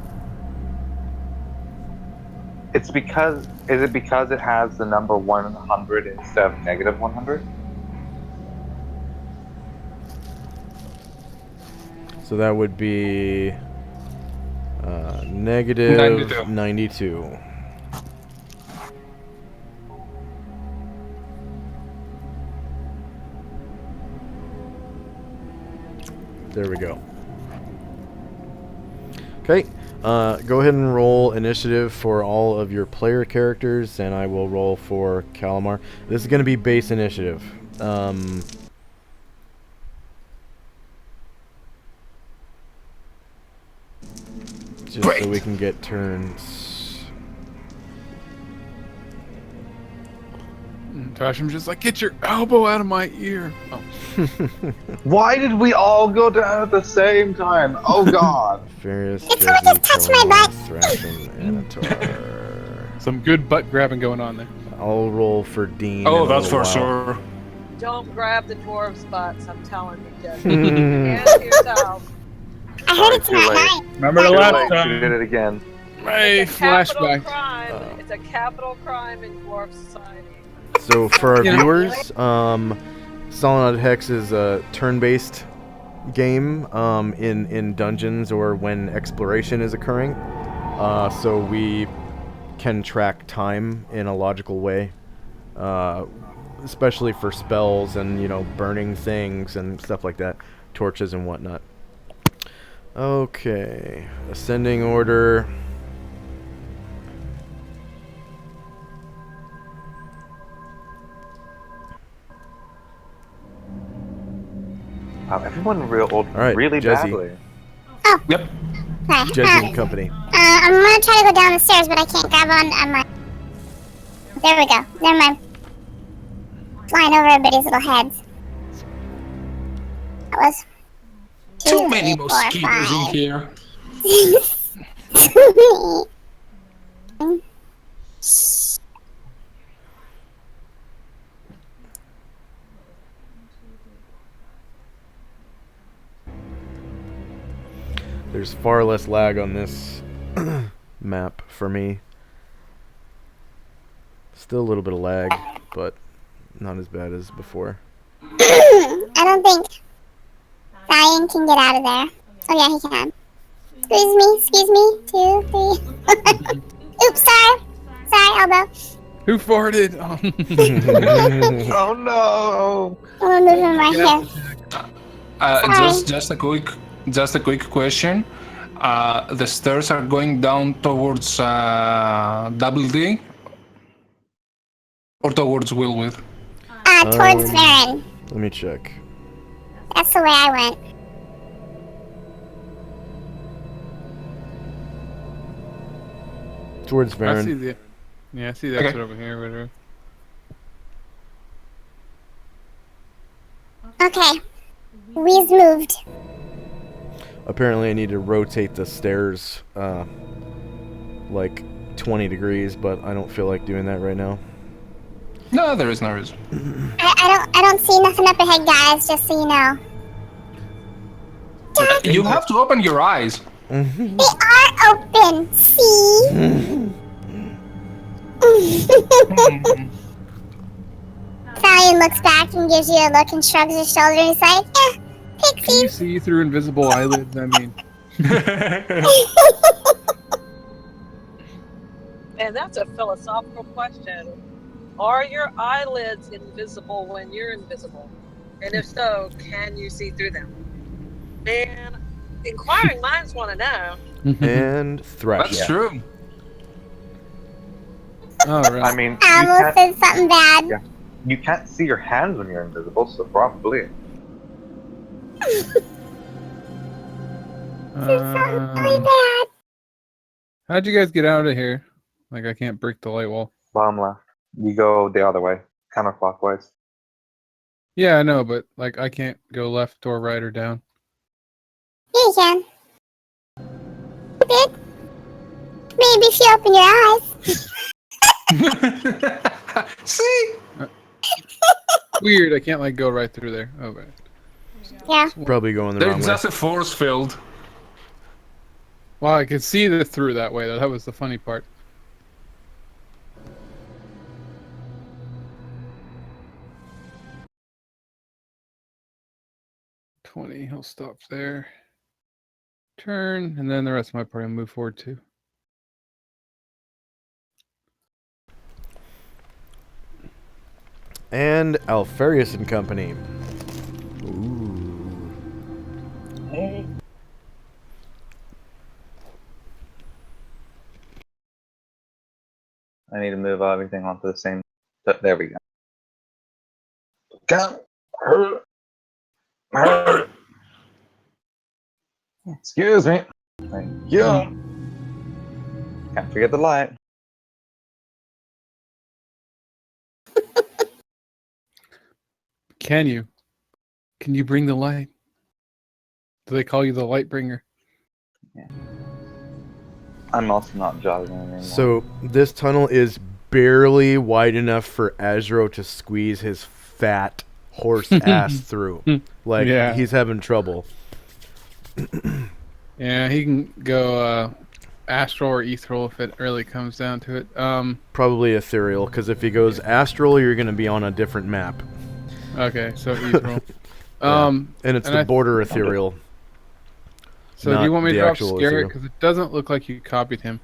Is it because it has the number 100 instead of negative 100? So that would be negative 92. There we go. Okay, go ahead and roll initiative for all of your player characters, and I will roll for Calamar. This is going to be base initiative. Just Great. so we can get turns. Trasham's just like, get your elbow out of my ear. Oh. Why did we all go down at the same time? Oh god. Farius, It's gonna Jesse, just touch my butt. Thrashing, Anatar. Some good butt grabbing going on there. I'll roll for Dean. Oh, in a that's for little while. sure. Don't grab the dwarves' butts, I'm telling you, Jesse. And yourself. I heard it's Too not late. nice. Remember the Too last late, she did time? it again. Hey, It's a capital flashback. crime. It's a capital crime in dwarf society. So for our Yeah. viewers, Solynod Hex is a turn-based game in dungeons or when exploration is occurring. So we can track time in a logical way, especially for spells and, you know, burning things and stuff like that, torches and whatnot. Okay, ascending order. Wow, everyone right, really Jesse. badly. Yep. Sorry. Jesse Alright. and Company. I'm gonna try to go down the stairs, but I can't grab on my... There we go. Never mind. Flying over everybody's little heads. That was... Too many 4, mosquitoes in 5. here. There's far less lag on this map for me. Still a little bit of lag, but not as bad as before. I I don't think Ryan can get out of there. Oh yeah, he can. Excuse me. 2, 3. Oops, sorry. Sorry, elbow. Who farted? Oh no! I'm moving right here. Sorry. Just a quick question. The stairs are going down towards Double D or towards Wilwood? Towards Varen. Let me check. That's the way I went. Towards I Varen. see the. Yeah, I see the exit over here. Whatever. Okay. We've moved. Apparently, I need to rotate the stairs like 20 degrees, but I don't feel like doing that right now. No, there is no reason. I don't see nothing up ahead, guys, just so you know. You have to open your eyes. They are open. See? Valiant looks back and gives you a look and shrugs his shoulder and he's like, Can you Pixie. see through invisible eyelids? I mean, And that's a philosophical question. Are your eyelids invisible when you're invisible? And if so, can you see through them? Man, inquiring minds want to know. And Thrash. That's true. all right. I mean, I you almost can't, said something bad. Yeah. You can't see your hands when you're invisible, so probably. Really bad. How'd you guys get out of here? Like, I can't break the light wall. Bottom left. You go the other way, counterclockwise. Yeah, I know, but like, I can't go left or right or down. Yeah, you can. You did. Maybe if you open your eyes. See? Weird, I can't like go right through there. Oh, right. Yeah. Probably going the wrong There's way. just a force field. Well, I could see the through that way though. That was the funny part. $20. He'll stop there. Turn, and then the rest of my party will move forward too. And Alfarius and Company. Ooh. I need to move everything onto the same. There we go. Excuse me. Thank you. Can't forget the light. Can you? Can you bring the light? Do they call you the light bringer? I'm also not jogging anymore. So this tunnel is barely wide enough for Azro to squeeze his fat horse ass through. Like, Yeah. he's having trouble. Yeah, he can go astral or ethereal if it really comes down to it. Probably ethereal, because if he goes astral, you're going to be on a different map. Okay, so ethereal. Yeah. And it's and the I- border ethereal. So do not you want me the to drop actual scare it? ethereal. Because it doesn't look like you copied him.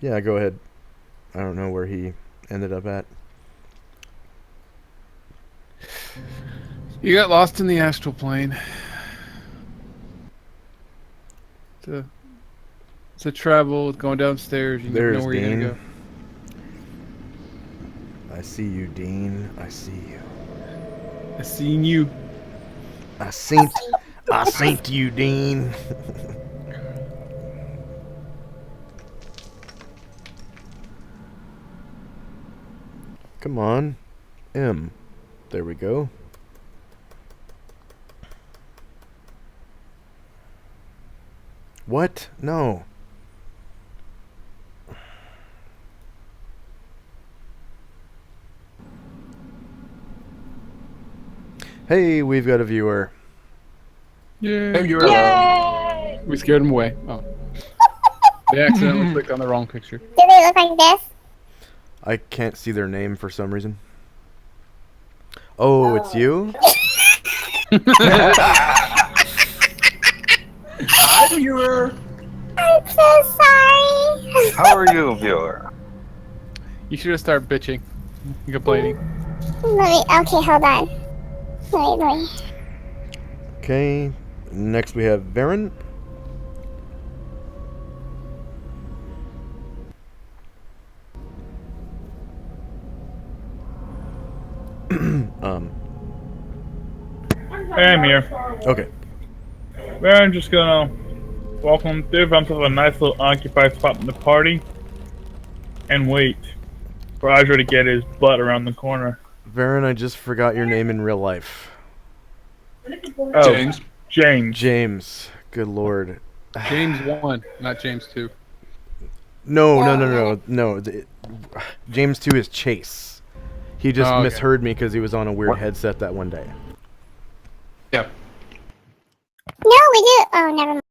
Yeah, go ahead. I don't know where he ended up at. You got lost in the astral plane. It's a travel with going downstairs. You There's know where you're Dean. gonna go. I see you, Dean. I see you. I seen you. I synced you, Dean. Come on. M. There we go. What? No. Hey, we've got a viewer. Yeah. Hey, you're Yay! We scared him away. Oh. They accidentally clicked on the wrong picture. Do they look like this? I can't see their name for some reason. Oh, it's you? Hi, viewer. I'm so sorry. How are you, viewer? You should have started bitching, and complaining. Okay, hold on. Let me. Okay. Next we have Varen. Hey, I'm here. Okay. Well, I'm just gonna walk on through, find myself a nice little occupied spot in the party, and wait for Audrey to get his butt around the corner. Varen, I just forgot your name in real life. Oh, James. James. James. Good lord. James 1, not James 2. No. James 2 is Chase. He just Oh, okay. misheard me because he was on a weird What? headset that one day. Yeah. No, we do. Oh, never mind.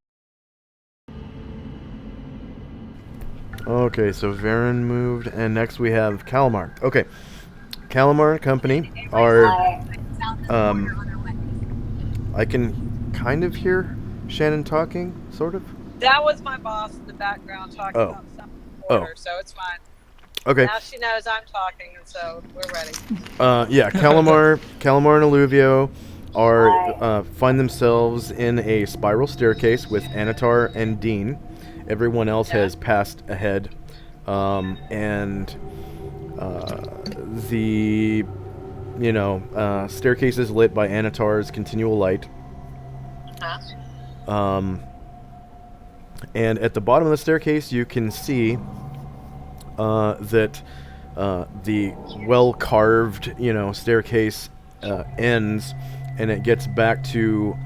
Okay, so Varen moved, and next we have Calamar. Okay. Calamar and Company are... I can kind of hear Shannon talking, sort of. That was my boss in the background talking Oh. about some Oh. order, so it's fine. Okay. Now she knows I'm talking, and so we're ready. Yeah, Calamar and Alluvio are find themselves in a spiral staircase with Anatar and Dean. Everyone else has passed ahead, and the staircase is lit by Anatar's continual light. And at the bottom of the staircase, you can see that the well-carved, staircase ends, and it gets back to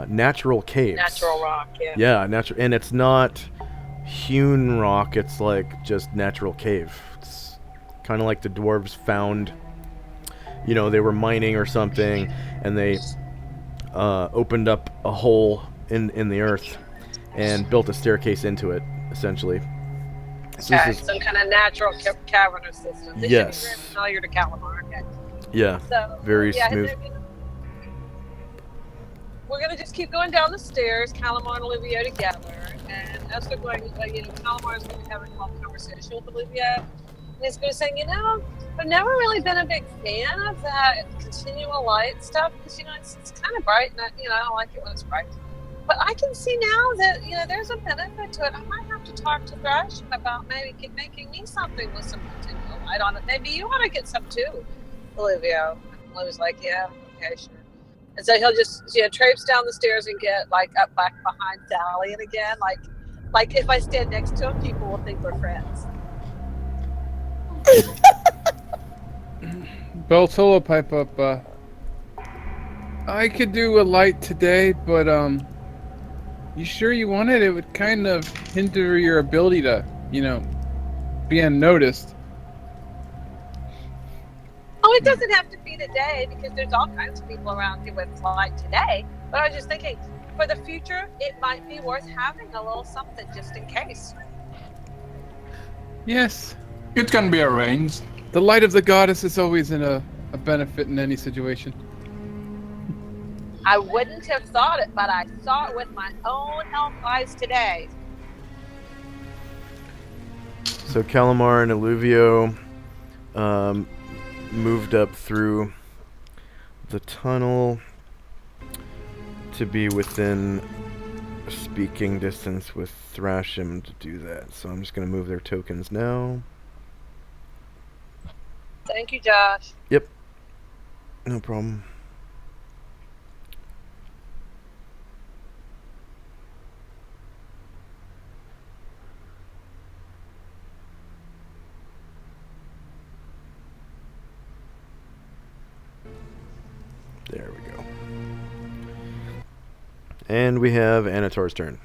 natural caves. Natural rock, yeah. Yeah, natural, and it's not hewn rock. It's like just natural cave. It's kind of like the dwarves found. They were mining or something, and they opened up a hole in the earth and built a staircase into it, essentially. So Okay, this is, some kind of natural cavernous system. This Yes. should be very familiar to Calamar. Okay. yeah, So, very yeah, smooth. we're going to just keep going down the stairs, Calamar and Olivia together. And as we're going, Calamar is going to be having a long conversation with Olivia. And he's going to say, I've never really been a big fan of that continual light stuff because, it's kind of bright and, I don't like it when it's bright. But I can see now that, there's a benefit to it. I might have to talk to Thrash about maybe making me something with some continual light on it. Maybe you want to get some too, Olivia. And Olivia's like, yeah, okay, sure. And so he'll just, traipse down the stairs and get, up back behind Sally. And again, like if I stand next to him, people will think we're friends. Bell solo pipe up. I could do a light today, but you sure you want it? It would kind of hinder your ability to, be unnoticed. Oh, it doesn't have to be today because there's all kinds of people around here with light today. But I was just thinking, for the future, it might be worth having a little something just in case. Yes, It can be arranged. the light of the goddess is always a benefit in any situation. I wouldn't have thought it, but I saw it with my own health eyes today. So Calamar and Alluvio moved up through the tunnel to be within speaking distance with Thrashim to do that. So I'm just going to move their tokens now. Thank you, Josh. Yep. No problem. There we go. And we have Anator's turn.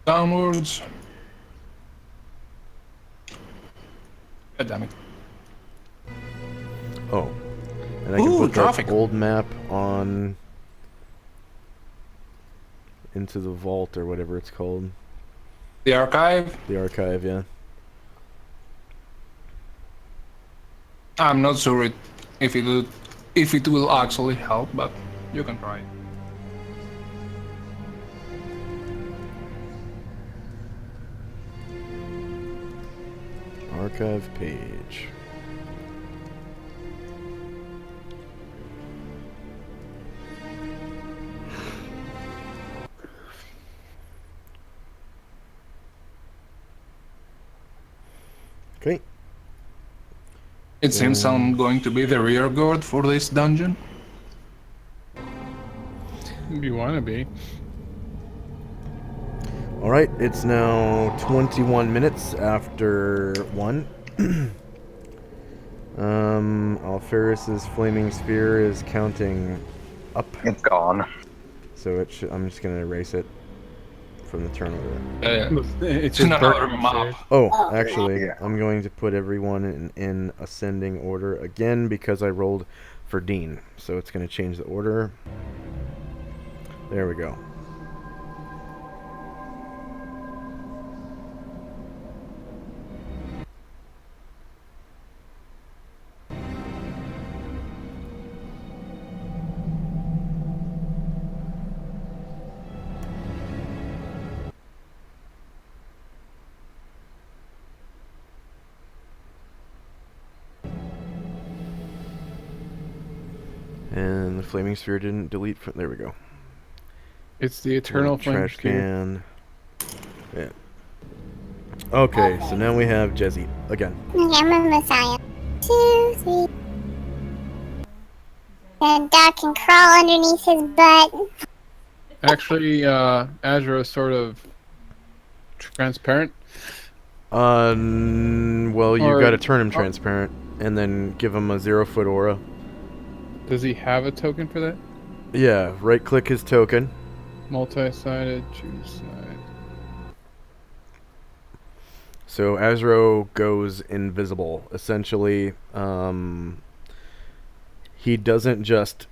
Downwards. God damn it. Oh. And I can Ooh, put traffic. that old map on into the vault or whatever it's called. The archive. The archive, yeah. I'm not sure if it will actually help, but you can try. Archive page. Okay. It seems I'm going to be the rear guard for this dungeon. If you want to be. All right, it's now 21 minutes after 1. Alferis's flaming sphere is counting up, It's gone. so it should, I'm just gonna erase it from the turnover. It's It's just another burning map. upstairs. Oh, actually, Yeah. I'm going to put everyone in ascending order again because I rolled for Dean, so it's gonna change the order. There we go. And the flaming sphere didn't delete from. There we go. It's the eternal flame Trash sphere. can. Yeah. Okay, so now we have Jezzy again. Okay, I'm a Messiah. 2, 3. The dog can crawl underneath his butt. Actually, Azure is sort of transparent. Well, you Or- got to turn him transparent and then give him a 0-foot aura. Does he have a token for that? Yeah, right-click his token. Multi-sided, choose side. So Azro goes invisible. Essentially, he doesn't just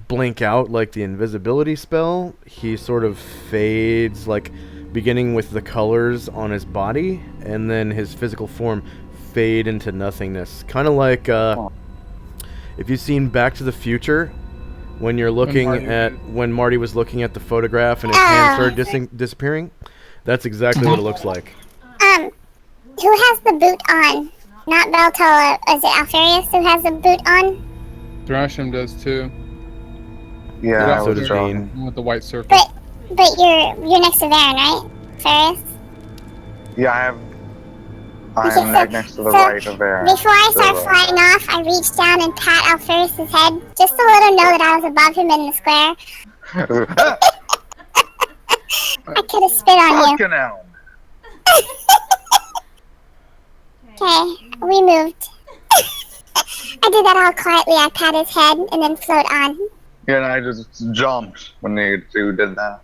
blink out like the invisibility spell. He sort of fades, like beginning with the colors on his body, and then his physical form fade into nothingness. Kind of like if you've seen Back to the Future, when you're looking when Marty was looking at the photograph and his hands started disappearing. That's exactly what it looks like. Who has the boot on? Not Beltola. Is it Alfarius who has the boot on? Thrasham does too. Yeah, Yeah, I so was does drawn. Dean. With the white circle. But you're next to Varen, right? Alfarius? Yeah, I'm Okay, right next to the right of there. Before I start flying off, I reach down and pat Alfarius' head just to let him know that I was above him in the square. I could have spit on you. Fucking hell. Okay, we moved. I did that all quietly. I pat his head and then float on. Yeah, and I just jumped when you two did that.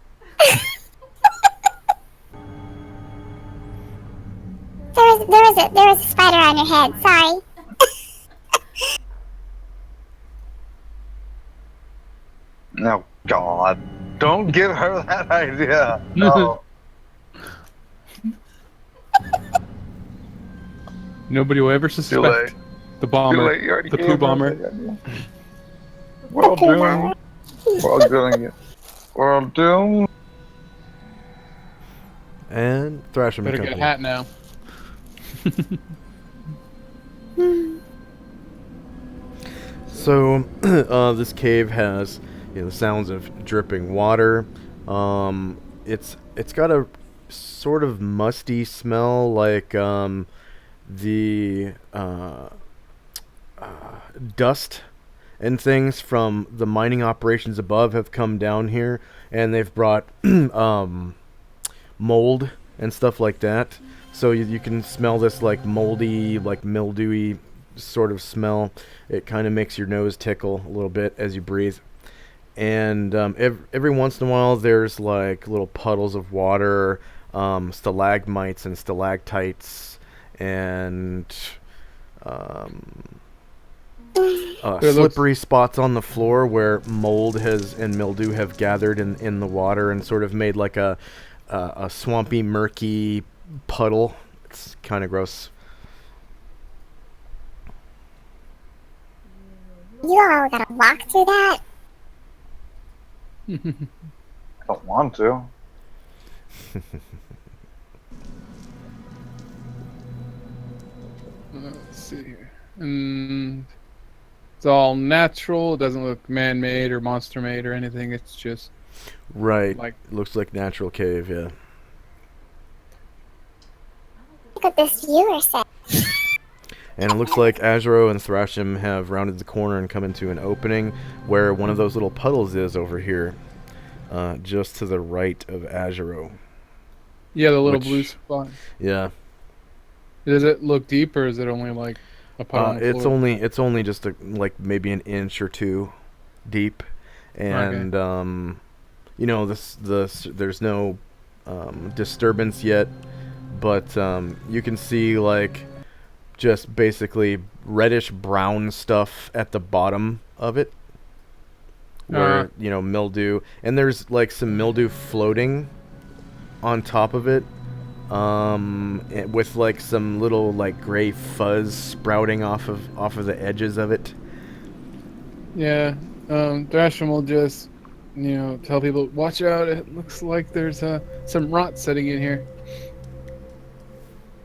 There was a spider on your head. Sorry. No, God. Don't give her that idea. No. Nobody will ever Too suspect late. the Too bomber, late. You already the gave poo her bomber. the idea. Well doing. Well doing it. Well doing. And Thrasham Better get a Company. hat now. So, this cave has, the sounds of dripping water. It's got a sort of musty smell, like the dust and things from the mining operations above have come down here, and they've brought mold and stuff like that. So you can smell this like moldy, like mildewy sort of smell. It kind of makes your nose tickle a little bit as you breathe. And every once in a while there's like little puddles of water, stalagmites and stalactites, and slippery spots on the floor where mold and mildew have gathered in the water and sort of made like a swampy, murky puddle. It's kind of gross. You all gotta walk through that? I don't want to. Let's see here. And it's all natural. It doesn't look man-made or monster-made or anything. It's just Right. like Looks like natural cave, yeah. Look what this viewer said. And it looks like Azuro and Thrashim have rounded the corner and come into an opening where one of those little puddles is over here, just to the right of Azuro. yeah, the little Which- blue spot. Yeah. Does it look deep or is it only like a puddle on the It's floor? it's only just like maybe an inch or two deep, and you know there's no disturbance yet, but you can see like just basically reddish brown stuff at the bottom of it, where you know, mildew, and there's like some mildew floating on top of it, with like some little like gray fuzz sprouting off of the edges of it. Yeah, Thrasham will just, you know, tell people, watch out, it looks like there's some rot setting in here.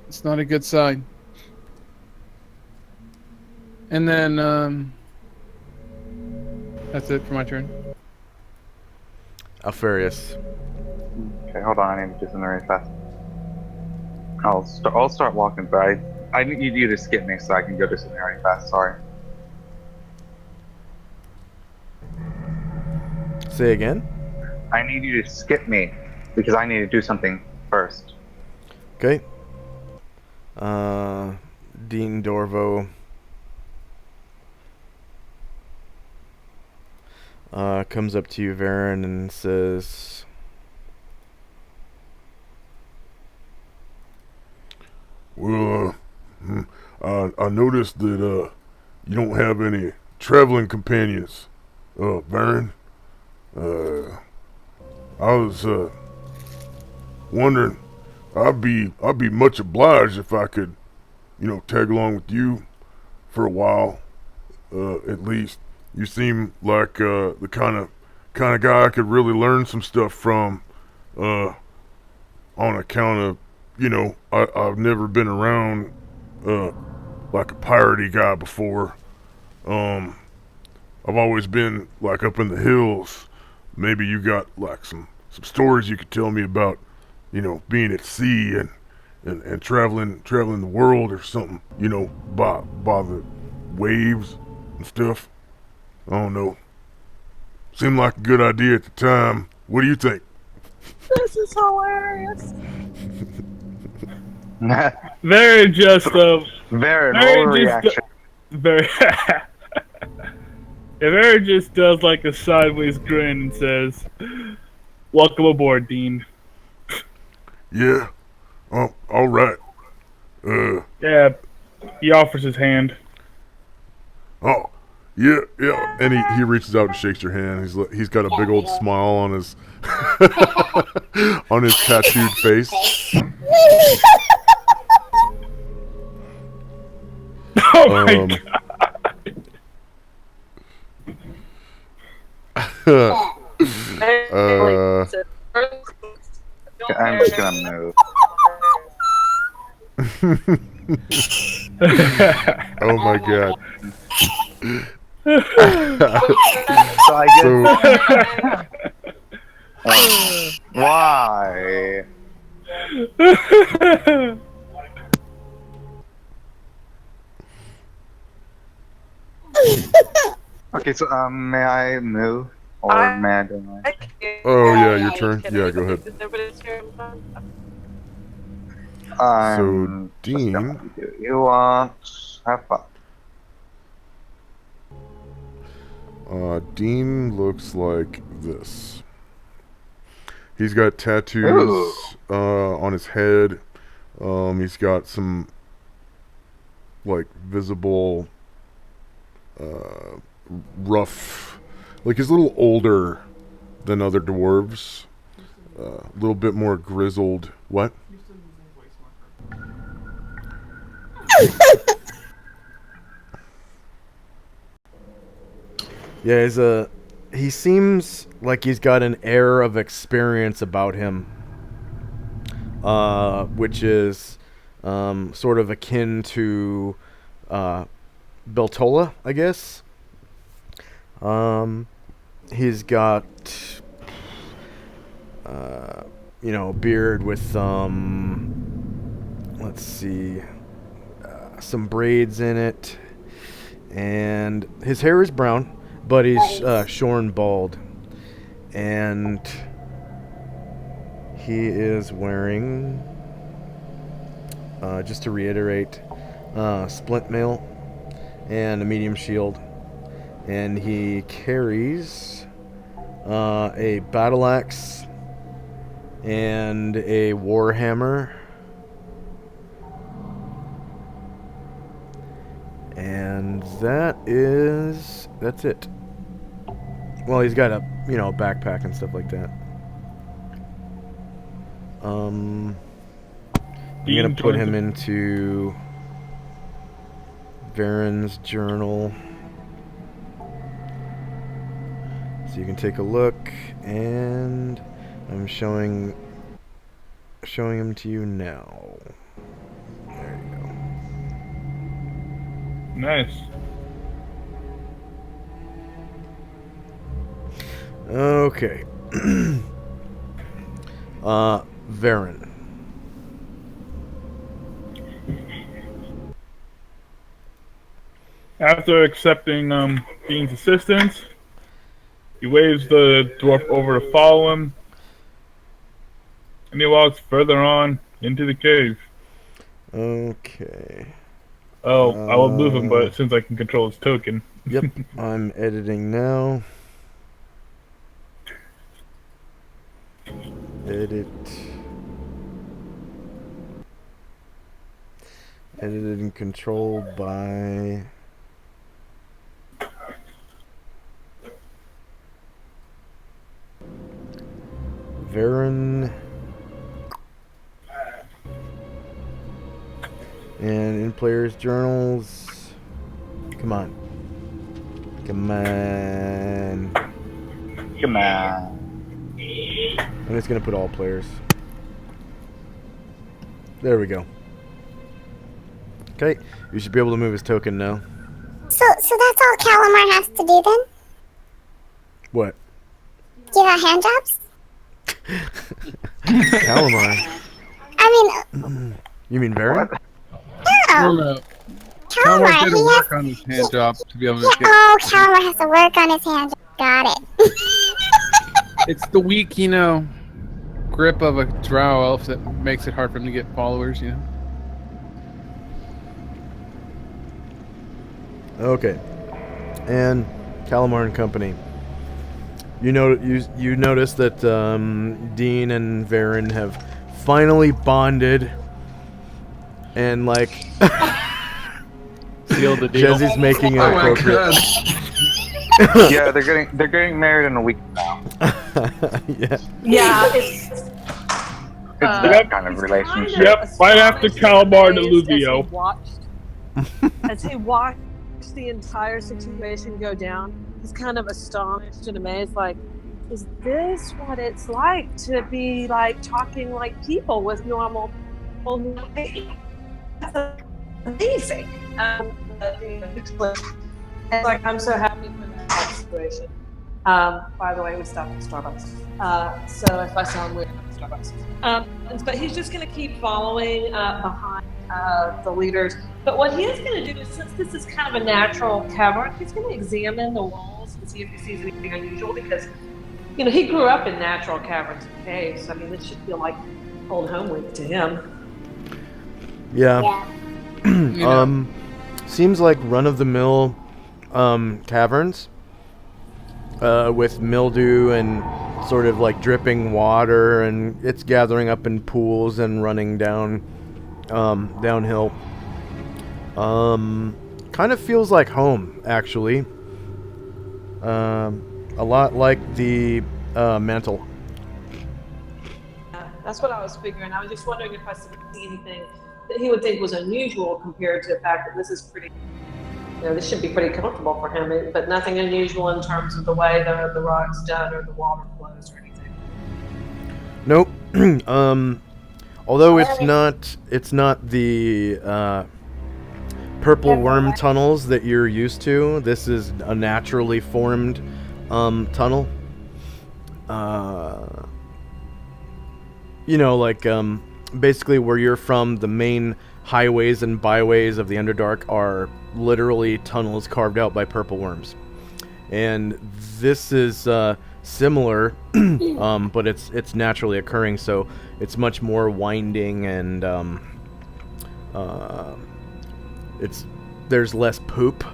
It's not a good sign. And then, that's it for my turn. Alfarius. Okay, hold on. I need to do something really fast. I'll start walking, but I need you to skip me so I can go do something really fast. Sorry. Say again? I need you to skip me because I need to do something first. Okay. Dean Dorvo. Comes up to you, Varen, and says, Well, I noticed that you don't have any traveling companions, Baron. I was wondering, I'd be much obliged if I could, you know, tag along with you for a while, at least. You seem like the kind of guy I could really learn some stuff from, on account of, you know, I've never been around like a piratey guy before. I've always been like up in the hills. Maybe you got like some stories you could tell me about, you know, being at sea and traveling the world or something, you know, by the waves and stuff. I don't know. Seemed like a good idea at the time. What do you think? This is hilarious. Very just Very Very just- overreaction. very. Very just does like a sideways grin and says, "Welcome aboard, Dean." Yeah. Oh, all right. Yeah, he offers his hand. Oh, yeah. And he reaches out and shakes your hand. He's got a big old smile on his on his tattooed face. Oh my god! I'm just gonna move. Oh my god. So I guess. Why? Okay, so may I move or may I do my? Oh yeah, your turn. Yeah, go ahead. I'm So, Dean- just gonna do you want have fun. Dean looks like this. He's got tattoos on his head. He's got some like visible rough, like he's a little older than other dwarves. A little bit more grizzled. What? Yeah, he seems like he's got an air of experience about him, which is sort of akin to Beltola, I guess. He's got beard with let's see, some braids in it, and his hair is brown, but he's shorn bald, and he is wearing, just to reiterate, splint mail and a medium shield, and he carries a battle axe and a warhammer, and that's it. Well, he's got a backpack and stuff like that. I'm gonna put him into Varen's journal so you can take a look, and I'm showing him to you now. There you go. Nice. Okay. Varen. After accepting Dean's assistance, he waves the dwarf over to follow him, and he walks further on into the cave. Okay. Oh, I will move him, but since I can control his token. Yep, I'm editing now. Edit. Edited and controlled by Varen. And in players' journals. Come on. Come on. Come on. I'm just gonna put all players. There we go. Okay, you should be able to move his token now. So that's all Calamar has to do then? What? Give out hand jobs? Calamar. I mean, You mean Varen? no. Calamar Calamar, did he work has... on his hand job to be able to Yeah, get. oh, Calamar has to work on his hand job. Got it. It's the weak, grip of a drow elf that makes it hard for him to get followers, Okay. And Calamar and Company. You notice that Dean and Varen have finally bonded, and Seal the deal. Jesse's making Oh an my appropriate. god. Yeah, they're getting married in a week now. Yeah. Yeah, it's It's that kind of relationship. Yep, right after Calamar Deluvio. As he watched the entire situation go down, he's kind of astonished and amazed, like, is this what it's like to be talking like people with normal That's amazing. It's like, I'm so happy for that situation. By the way, we stopped at Starbucks. So if I sound weird, I'm at Starbucks. But he's just going to keep following behind the leaders. But what he is going to do is, since this is kind of a natural cavern, he's going to examine the walls and see if he sees anything unusual, because, he grew up in natural caverns and caves. I mean, this should feel like old home week to him. Yeah. Seems like run-of-the-mill caverns with mildew and sort of dripping water, and it's gathering up in pools and running downhill. Kind of feels like home, actually. A lot like the mantle. That's what I was figuring. I was just wondering if I see anything that he would think was unusual compared to the fact that this is pretty this should be pretty comfortable for him, but nothing unusual in terms of the way the rock's done or the water flows or anything. Nope. Although it's not the purple worm tunnels that you're used to. This is a naturally formed tunnel. Basically where you're from, the main highways and byways of the Underdark are literally tunnels carved out by purple worms. And this is similar, but it's naturally occurring, so it's much more winding and there's less poop.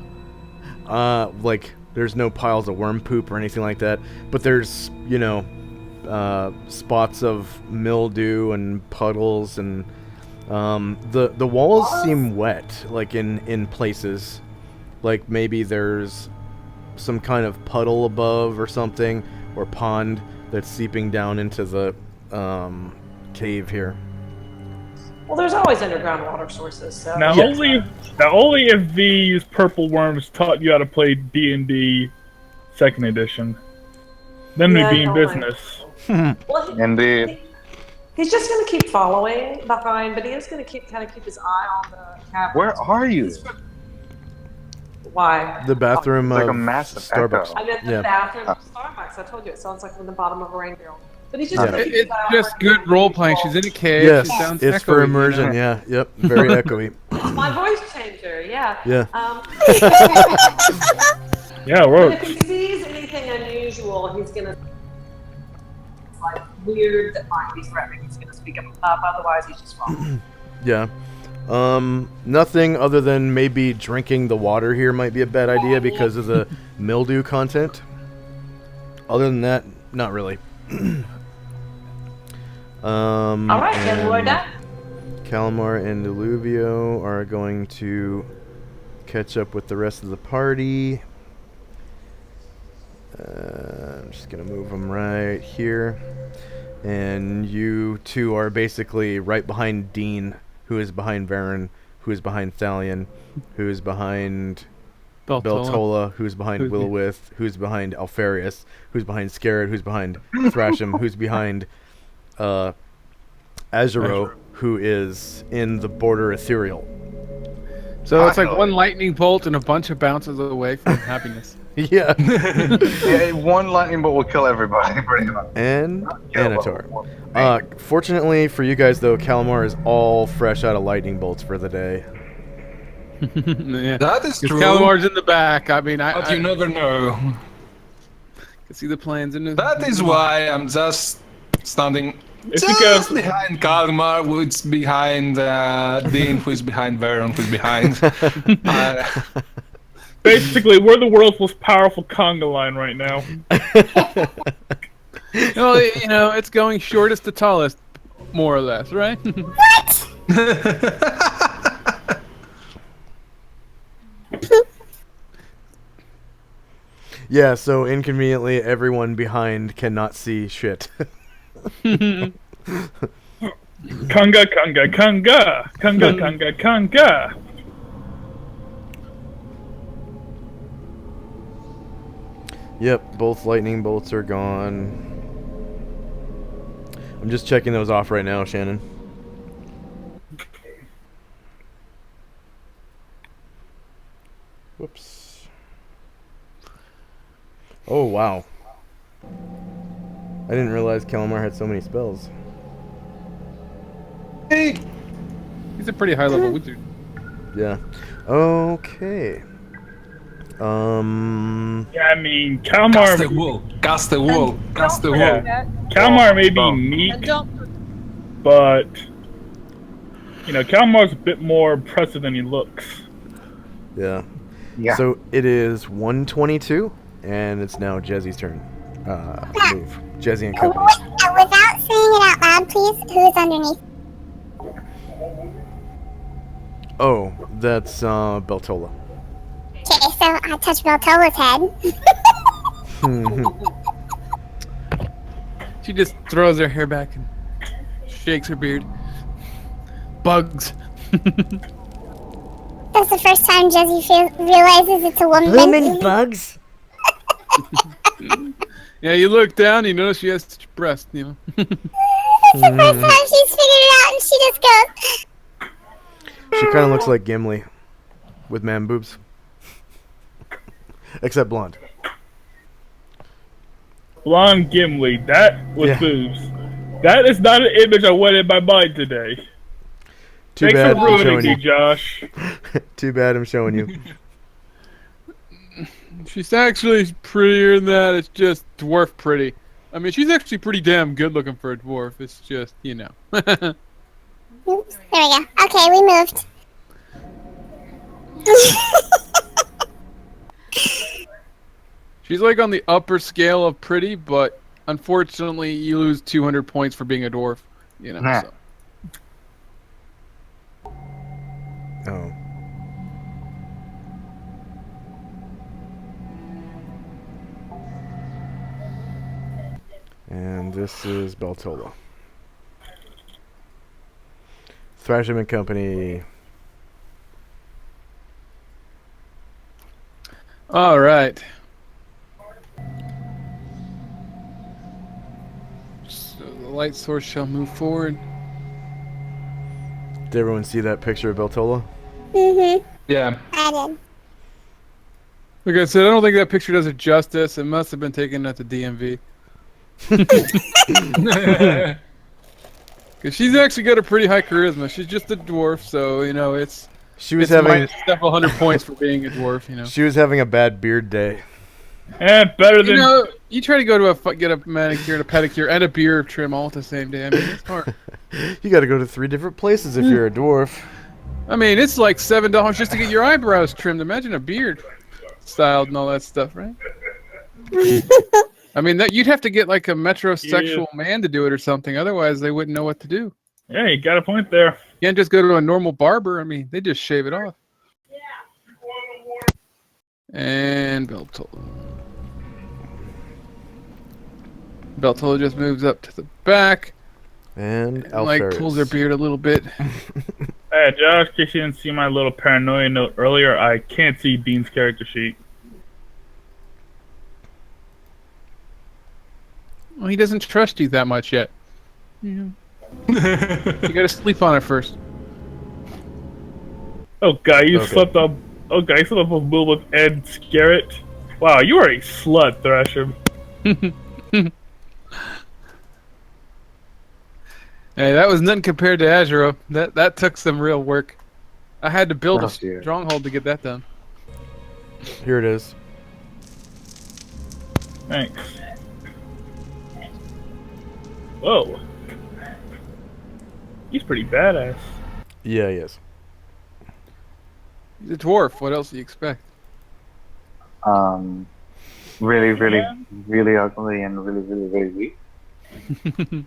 There's no piles of worm poop or anything like that, but there's spots of mildew and puddles, and the walls seem wet, like in places, like maybe there's some kind of puddle above or something, or pond that's seeping down into the cave here. Well, there's always underground water sources. So Now only if these purple worms taught you how to play D&D 2nd edition, then we'd be in business. Well, Indeed. he's just going to keep following behind, but he is going to kind of keep his eye on the cabin. Where are you? Why? The bathroom It's like of a massive Starbucks. echo. I'm at the bathroom of Starbucks. I told you, it sounds like from the bottom of a rain barrel. But he's just Yeah. going to keep his It's eye on just where good role playing. She's in a cave. Yes, She sounds it's for echoey, immersion. Yeah, yep, very echoey. my voice changer, yeah. Yeah. Yeah, it But works. if he sees anything unusual, he's going to, like, weird that might be threatening, he's going to speak up. Otherwise, he's just following. Yeah. Nothing other than maybe drinking the water here might be a bad idea because of the mildew content. Other than that, not really. All right, then we're done. Calamar and Deluvio are going to catch up with the rest of the party. I'm just going to move them right here. And you two are basically right behind Dean, who is behind Varen, who is behind Thalion, who is behind Beltola, who's behind Willowith, who's behind Alfarius, who's behind Scarad, who's behind Thrasham, who's behind Azuro, who is in the border ethereal. So it's like one lightning bolt and a bunch of bounces away from happiness. Yeah. Yeah, one lightning bolt will kill everybody, pretty much. And Kill Anatar. Fortunately for you guys, though, Calamar is all fresh out of lightning bolts for the day. Yeah. That is true. Calamar's in the back. I mean, But you never know. can see the plans in the. That is why I'm just standing It's just because- behind Kalmar, who's behind Dean, who's behind Veron, who's behind. Basically, we're the world's most powerful conga line right now. Well, you know, it's going shortest to tallest, more or less, right? Yeah, so inconveniently, everyone behind cannot see shit. Conga, conga, conga, conga, conga, conga. Yep, both lightning bolts are gone. I'm just checking those off right now, Shannon. Whoops. Oh, wow. I didn't realize Calamar had so many spells. Hey, He's a pretty high level wizard. Yeah. Okay. Yeah, I mean, Kalmar, cast the wool, cast the wool, cast the wool. Yeah. Kalmar may be And meek, don't but you know, Kalmar's a bit more impressive than he looks. Yeah. Yeah. So it is 1:22, and it's now Jezzy's turn. Move. Jezzy and company. Without saying it out loud, please, who's underneath? Oh, that's Beltola. Okay, so I touch Beltola's head. She just throws her hair back and shakes her beard. Bugs. So That's the first time Jesse realizes it's a woman. Bloomin' bugs. Yeah, you look down, you notice she has such a breast, you know. It's the first time she's figured it out, and she just goes. She kind of looks like Gimli with man boobs. Except blonde. Blonde Gimli, that was boobs. That is not an image I wanted in my mind today. Too Thanks bad for I'm ruining showing me, you. Josh. Too bad I'm showing you. She's actually prettier than that. It's just dwarf pretty. I mean, she's actually pretty damn good looking for a dwarf. It's just, you know. Oops, there we go. Okay, we moved. She's like on the upper scale of pretty, but unfortunately, you lose 200 points for being a dwarf. You know. Nah. So. Oh. And this is Beltola. Thrasham and Company. All right. So the light source shall move forward. Did everyone see that picture of Beltola? Yeah. I did. Like I said, I don't think that picture does it justice. It must have been taken at the DMV. Because she's actually got a pretty high charisma. She's just a dwarf, so, you know, it's minus several hundred points for being a dwarf, you know. She was having a bad beard day. Better than... You know, you try to go to get a manicure and a pedicure and a beard trim all at the same day. I mean, it's hard. You gotta go to 3 different places if you're a dwarf. I mean, it's like $7 just to get your eyebrows trimmed. Imagine a beard styled and all that stuff, right? I mean, that you'd have to get like a metrosexual man to do it or something. Otherwise, they wouldn't know what to do. Yeah, you got a point there. You can't just go to a normal barber. I mean, they just shave it off. And Beltola. Beltola just moves up to the back. And like pulls her beard a little bit. Hey, Josh, in case you didn't see my little paranoia note earlier, I can't see Dean's character sheet. Well, he doesn't trust you that much yet. Yeah. You gotta sleep on it first. Oh, guy, you slept on... Oh, guy, you slept on Bull with Ed Scarrett. Wow, you are a slut, Thrasham. Hey, that was nothing compared to Azuro. That took some real work. I had to build a stronghold to get that done. Here it is. Thanks. Whoa. He's pretty badass. Yeah, he is. He's a dwarf. What else do you expect? Really, really, really ugly and really, really, really weak.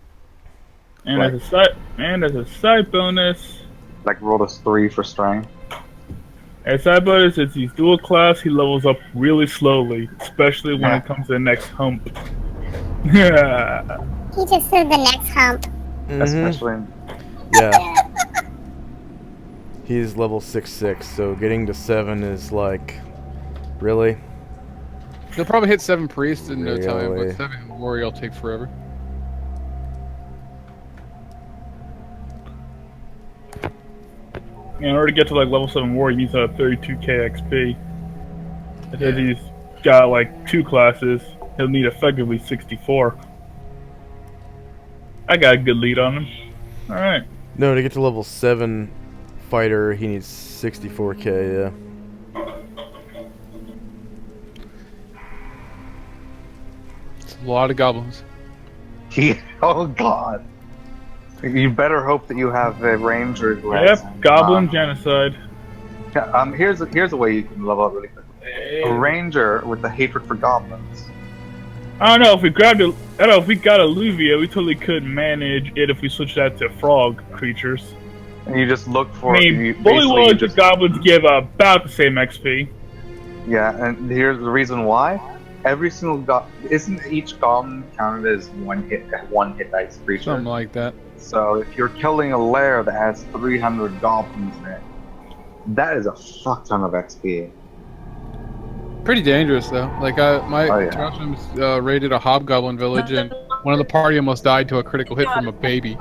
And as a side bonus, Like rolled a 3 for strength. as side bonus, since he's dual class, he levels up really slowly, especially when it comes to the next hump. Yeah. He just said the next hump. Especially. Yeah. He's level 6/6, so getting to 7 is like, really? He'll probably hit 7 priests in no time, Really? but 7 warrior will take forever. In order to get to like level 7 warrior, he needs 32k XP. If he's got like 2 classes, he'll need effectively 64. I got a good lead on him. Alright. No, to get to level 7 fighter, he needs 64k, yeah. It's a lot of goblins. Oh god. You better hope that you have a ranger who has... Yep, goblin genocide. Here's a way you can level up really quickly. A ranger with the hatred for goblins. I don't know if we grabbed it. I don't know if we got Alluvia, we totally could manage it if we switched that to frog creatures. And you just look for... I mean, bullywugs and goblins give about the same XP. Yeah, and here's the reason why. Every single isn't each goblin counted as one hit dice creature? Something like that. So if you're killing a lair that has 300 goblins in it, That is a fuck ton of XP. Pretty dangerous though. Like my Oh, yeah. Joshim's raided a hobgoblin village, and one of the party almost died to a critical hit from a baby.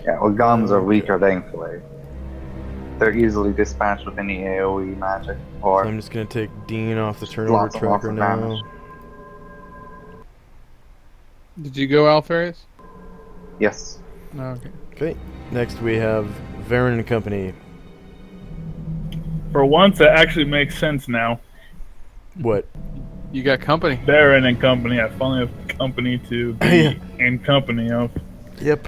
Yeah, well, guns are weaker, thankfully. They're easily dispatched with any AoE magic or I'm just gonna take Dean off the turnover lots and lots tracker of now. damage. Did you go, Alfarius? Yes. No, okay. Okay. Next we have Varen and Company. For once, that actually makes sense now. What? You got company. Baron and company. I finally have company to be in company of. Yep.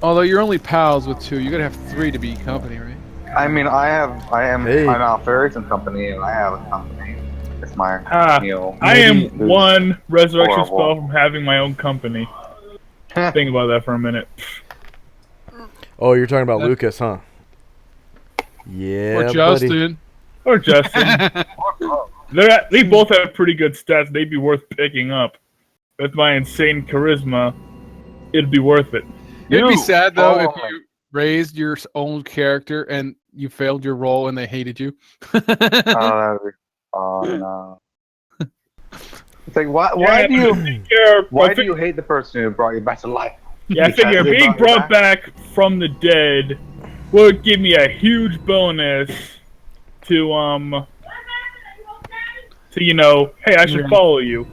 Although you're only pals with 2, you gotta have 3 to be company, right? I mean, I'm Hey. Alfarius and company, and I have a company. It's my meal. I am Maybe- one resurrection Horrible. spell from having my own company. Think about that for a minute. Oh, you're talking about That- Lucas, huh? Yeah, Or buddy. Justin. Or Justin. They both have pretty good stats. They'd be worth picking up. With my insane charisma, it'd be worth it. It'd be You- sad though if oh. you raised your own character and you failed your role and they hated you. Oh no. It's like why Yeah, do you figure- why do you hate the person who brought you back to life? Yeah, I Because figure they being brought you brought back from the dead would give me a huge bonus to hey, I should Yeah. follow you.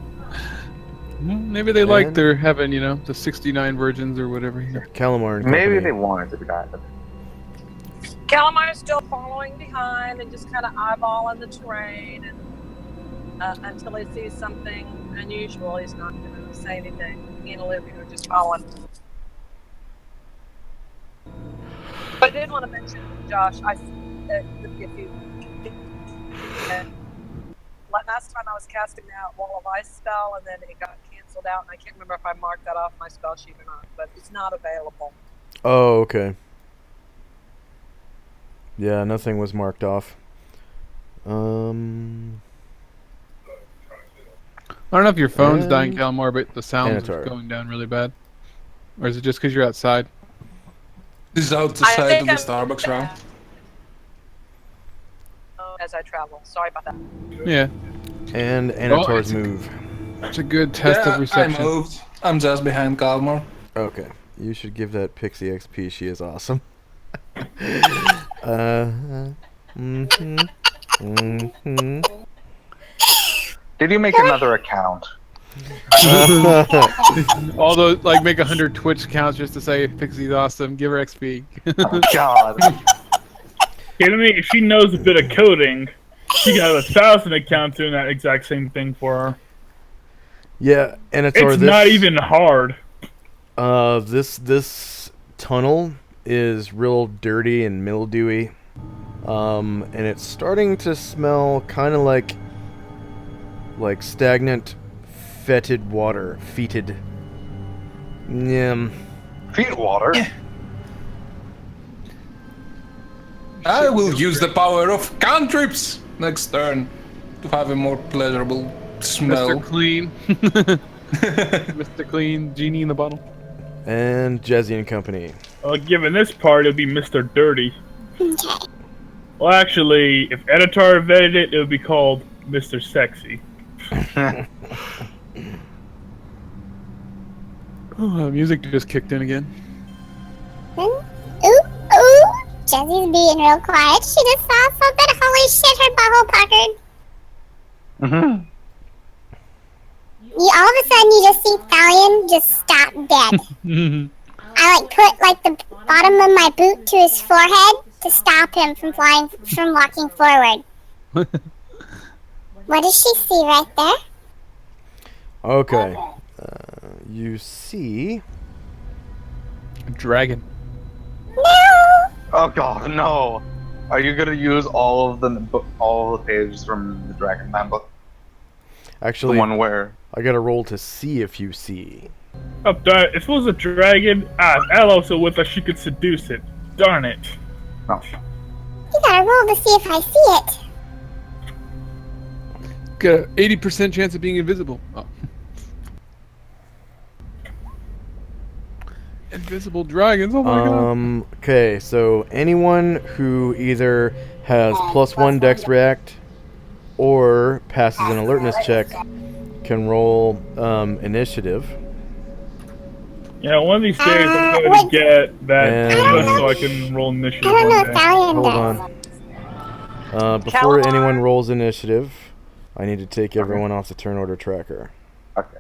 Maybe they like And- their having, the 69 virgins or whatever. Calamar and Maybe Company. they wanted to be that. Calamar's still following behind and just kind of eyeballing the terrain, and until he sees something unusual, he's not going to say anything. He and Olivia are just following. But I did want to mention, Josh, if you last time I was casting that Wall of Ice spell, and then it got canceled out, and I can't remember if I marked that off my spell sheet or not, but it's not available. Oh, okay. Yeah, nothing was marked off. I don't know if your phone's dying, And- Calmar, but the sound's Anatar. going down really bad. Or is it just because you're outside? This is out the I side of think the I'm- Starbucks round. As I travel. Sorry about that. Yeah. And Anatar's it's- move. It's a good test of I reception. moved. I'm just behind Kalmar. Okay. You should give that Pixie XP. She is awesome. Did you make another account? Although, make 100 Twitch accounts just to say Pixie's awesome, give her XP. Oh God. Kidding me? If she knows a bit of coding, she got 1,000 accounts doing that exact same thing for her. Yeah, Anatar, It's this, not even hard. this tunnel is real dirty and mildewy. And it's starting to smell kind of like stagnant, fetid water. Fetid. Yeah. Feet water. I will use the power of cantrips next turn to have a more pleasurable smell. Mr. Clean. Mr. Clean, genie in the bottle. And Jazzy and Company. Well, given this part, it'll be Mr. Dirty. Okay. Well, actually, if Editar vetted it, it would be called Mr. Sexy. Oh, music just kicked in again. Ooh. Jessie's being real quiet. She just saw something. Holy shit, her butthole puckered. Mm-hmm. All of a sudden, you just see Stallion just stop dead. I put the bottom of my boot to his forehead to stop him from walking forward. What does she see right there? Okay. You see... A dragon. No. Oh God, no! Are you gonna use all of the pages from the Dragon Man book? The Actually, one where I gotta roll to see if you see. Oh, darn it. If it was a dragon, I'll also with us, she could seduce it. Darn it. no. You gotta roll to see if I see it. Got an 80% chance of being invisible. Oh. Invisible dragons. Oh my god. Okay, so anyone who either has +1 Dex React or passes an alertness check can roll initiative. Yeah, one of these days I'm going to get that just so I can roll I initiative don't know one if day. Valiant Hold does. on. Before Calamar. anyone rolls initiative, I need to take everyone off the turn order tracker. Okay.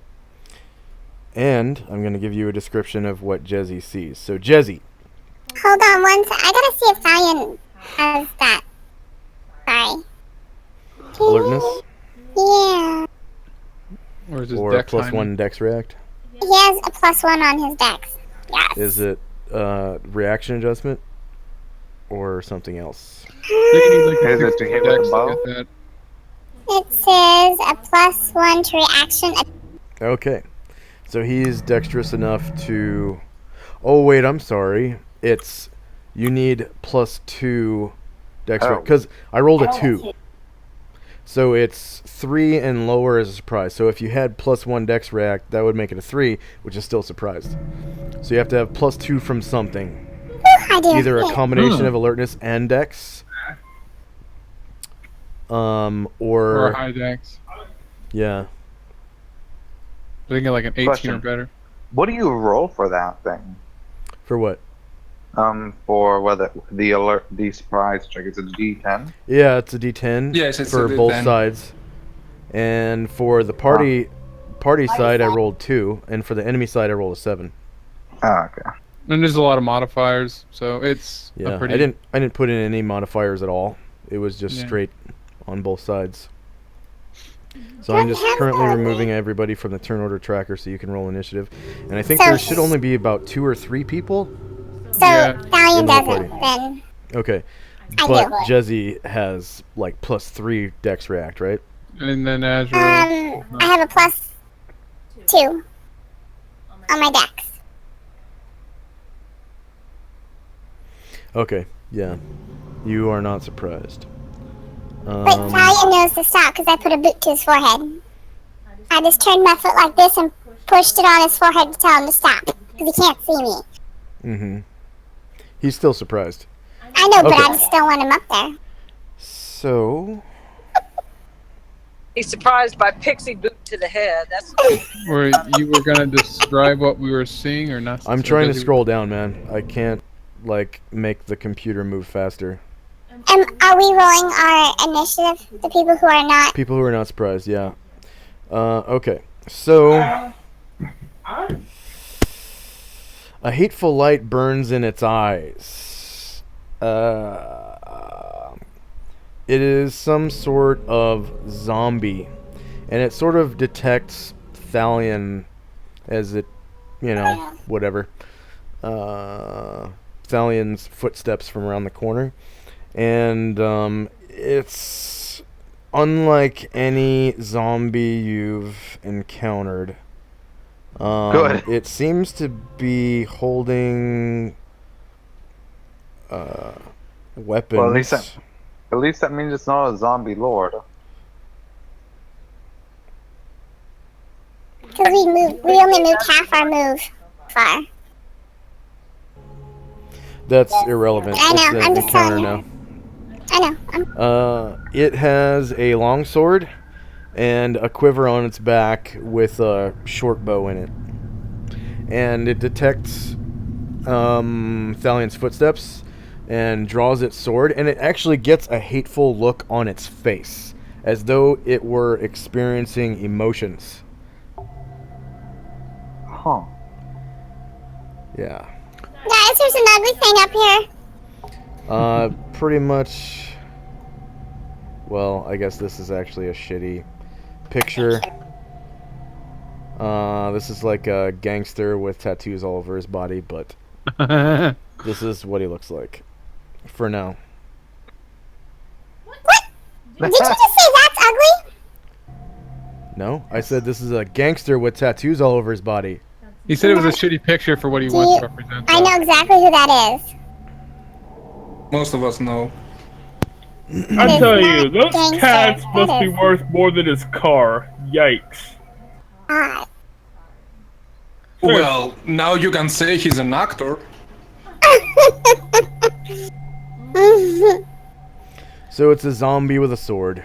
And I'm going to give you a description of what Jezzy sees. So, Jezzy. Hold on one sec. I gotta see if Valiant has that. Sorry. Alertness? Yeah. Or is his Or dex +1 Dex React? He has a +1 on his dex. Yes. Is it reaction adjustment? Or something else? Is it to hit with a bow? It says a +1 to reaction. Okay. So he's dexterous enough to... Oh, wait, I'm sorry. It's... You need +2 Dex React. Because I rolled a 2. So it's 3 and lower as a surprise. So if you had +1 Dex React, that would make it a 3, which is still surprised. So you have to have +2 from something. I do. Either a combination of alertness and Dex. or high dex. Yeah. I think like an 18 Question. or better. What do you roll for that thing? For what? For whether the surprise check, it's a D10. Yeah, it's a D10 Yes, it's for a both D10. sides. And for the party side, I rolled 2, and for the enemy side, I rolled a 7. Oh, okay. And there's a lot of modifiers, so it's Yeah, a pretty. I didn't put in any modifiers at all. It was just straight on both sides. So I'm just currently removing everybody from the turn order tracker so you can roll initiative. And I think So- there should only be about 2 or 3 people. So Yeah. Valiant In the doesn't. party. Then Okay. I But do. Jezzy has like +3 Dex React, right? And then Azure. I have a +2 on my dex. Okay, yeah. You are not surprised. Wait, Valiant knows to stop because I put a boot to his forehead. I just turned my foot like this and pushed it on his forehead to tell him to stop because he can't see me. Mm-hmm. He's still surprised. I know, but Okay. I just don't want him up there. So... He's surprised by pixie boot to the head. That's Or you were gonna describe what we were seeing or not? I'm Or trying to does he- scroll down, man. I can't, like, make the computer move faster. Are we rolling our initiative? The people who are not. People who are not surprised, yeah. Okay. So... A hateful light burns in its eyes. It is some sort of zombie. And it sort of detects Thalion as it, whatever. Thalion's footsteps from around the corner. And it's unlike any zombie you've encountered. Good. It seems to be holding weapons. Well, at least that means it's not a zombie lord. Because we only moved half our move far. That's irrelevant. I know, It's I'm an just encounter telling now. I know. It has a long sword and a quiver on its back with a short bow in it. And it detects Thalion's footsteps and draws its sword, and it actually gets a hateful look on its face, as though it were experiencing emotions. Huh. Yeah. Guys, there's an ugly thing up here. Pretty much... Well, I guess this is actually a shitty picture. This is like a gangster with tattoos all over his body, but this is what he looks like. For now. What? Did you just say that's ugly? No? I said this is a gangster with tattoos all over his body. He said it was a shitty picture for what he wants to represent. I know exactly who that is. Most of us know. I tell you, those Gangster, cats that must be is. worth more than his car. Yikes. Well, now you can say he's an actor. So it's a zombie with a sword.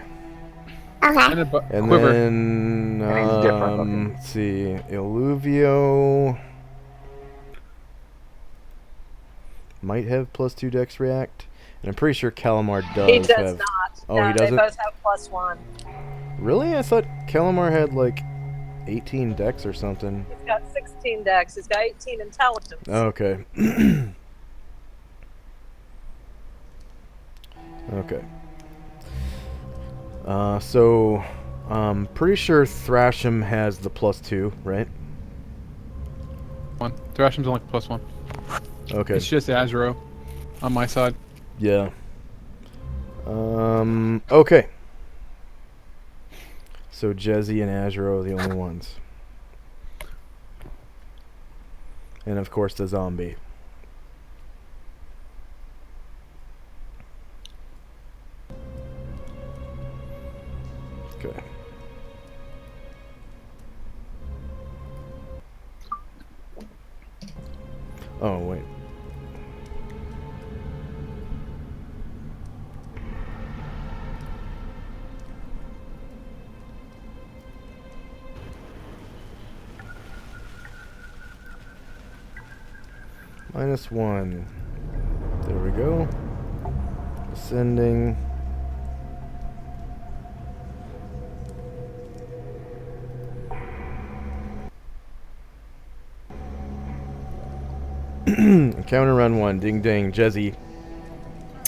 Okay. And quiver. then, And he's different looking. let's see, Illuvio might have +2 Dex React, and I'm pretty sure Calamar does. He does have. not. Oh, No, he doesn't. They both have +1. Really? I thought Calamar had like 18 Dex or something. He's got 16 Dex. He's got 18 intelligence. Okay. Okay. So, pretty sure Thrasham has the +2, right? 1. Thrasham's only +1. Okay. It's just Azuro on my side. Yeah. Okay. So Jezzy and Azuro are the only ones. And of course the zombie. Okay. Oh, wait. -1. There we go. Ascending. Counter run 1. Ding ding. Jezzy.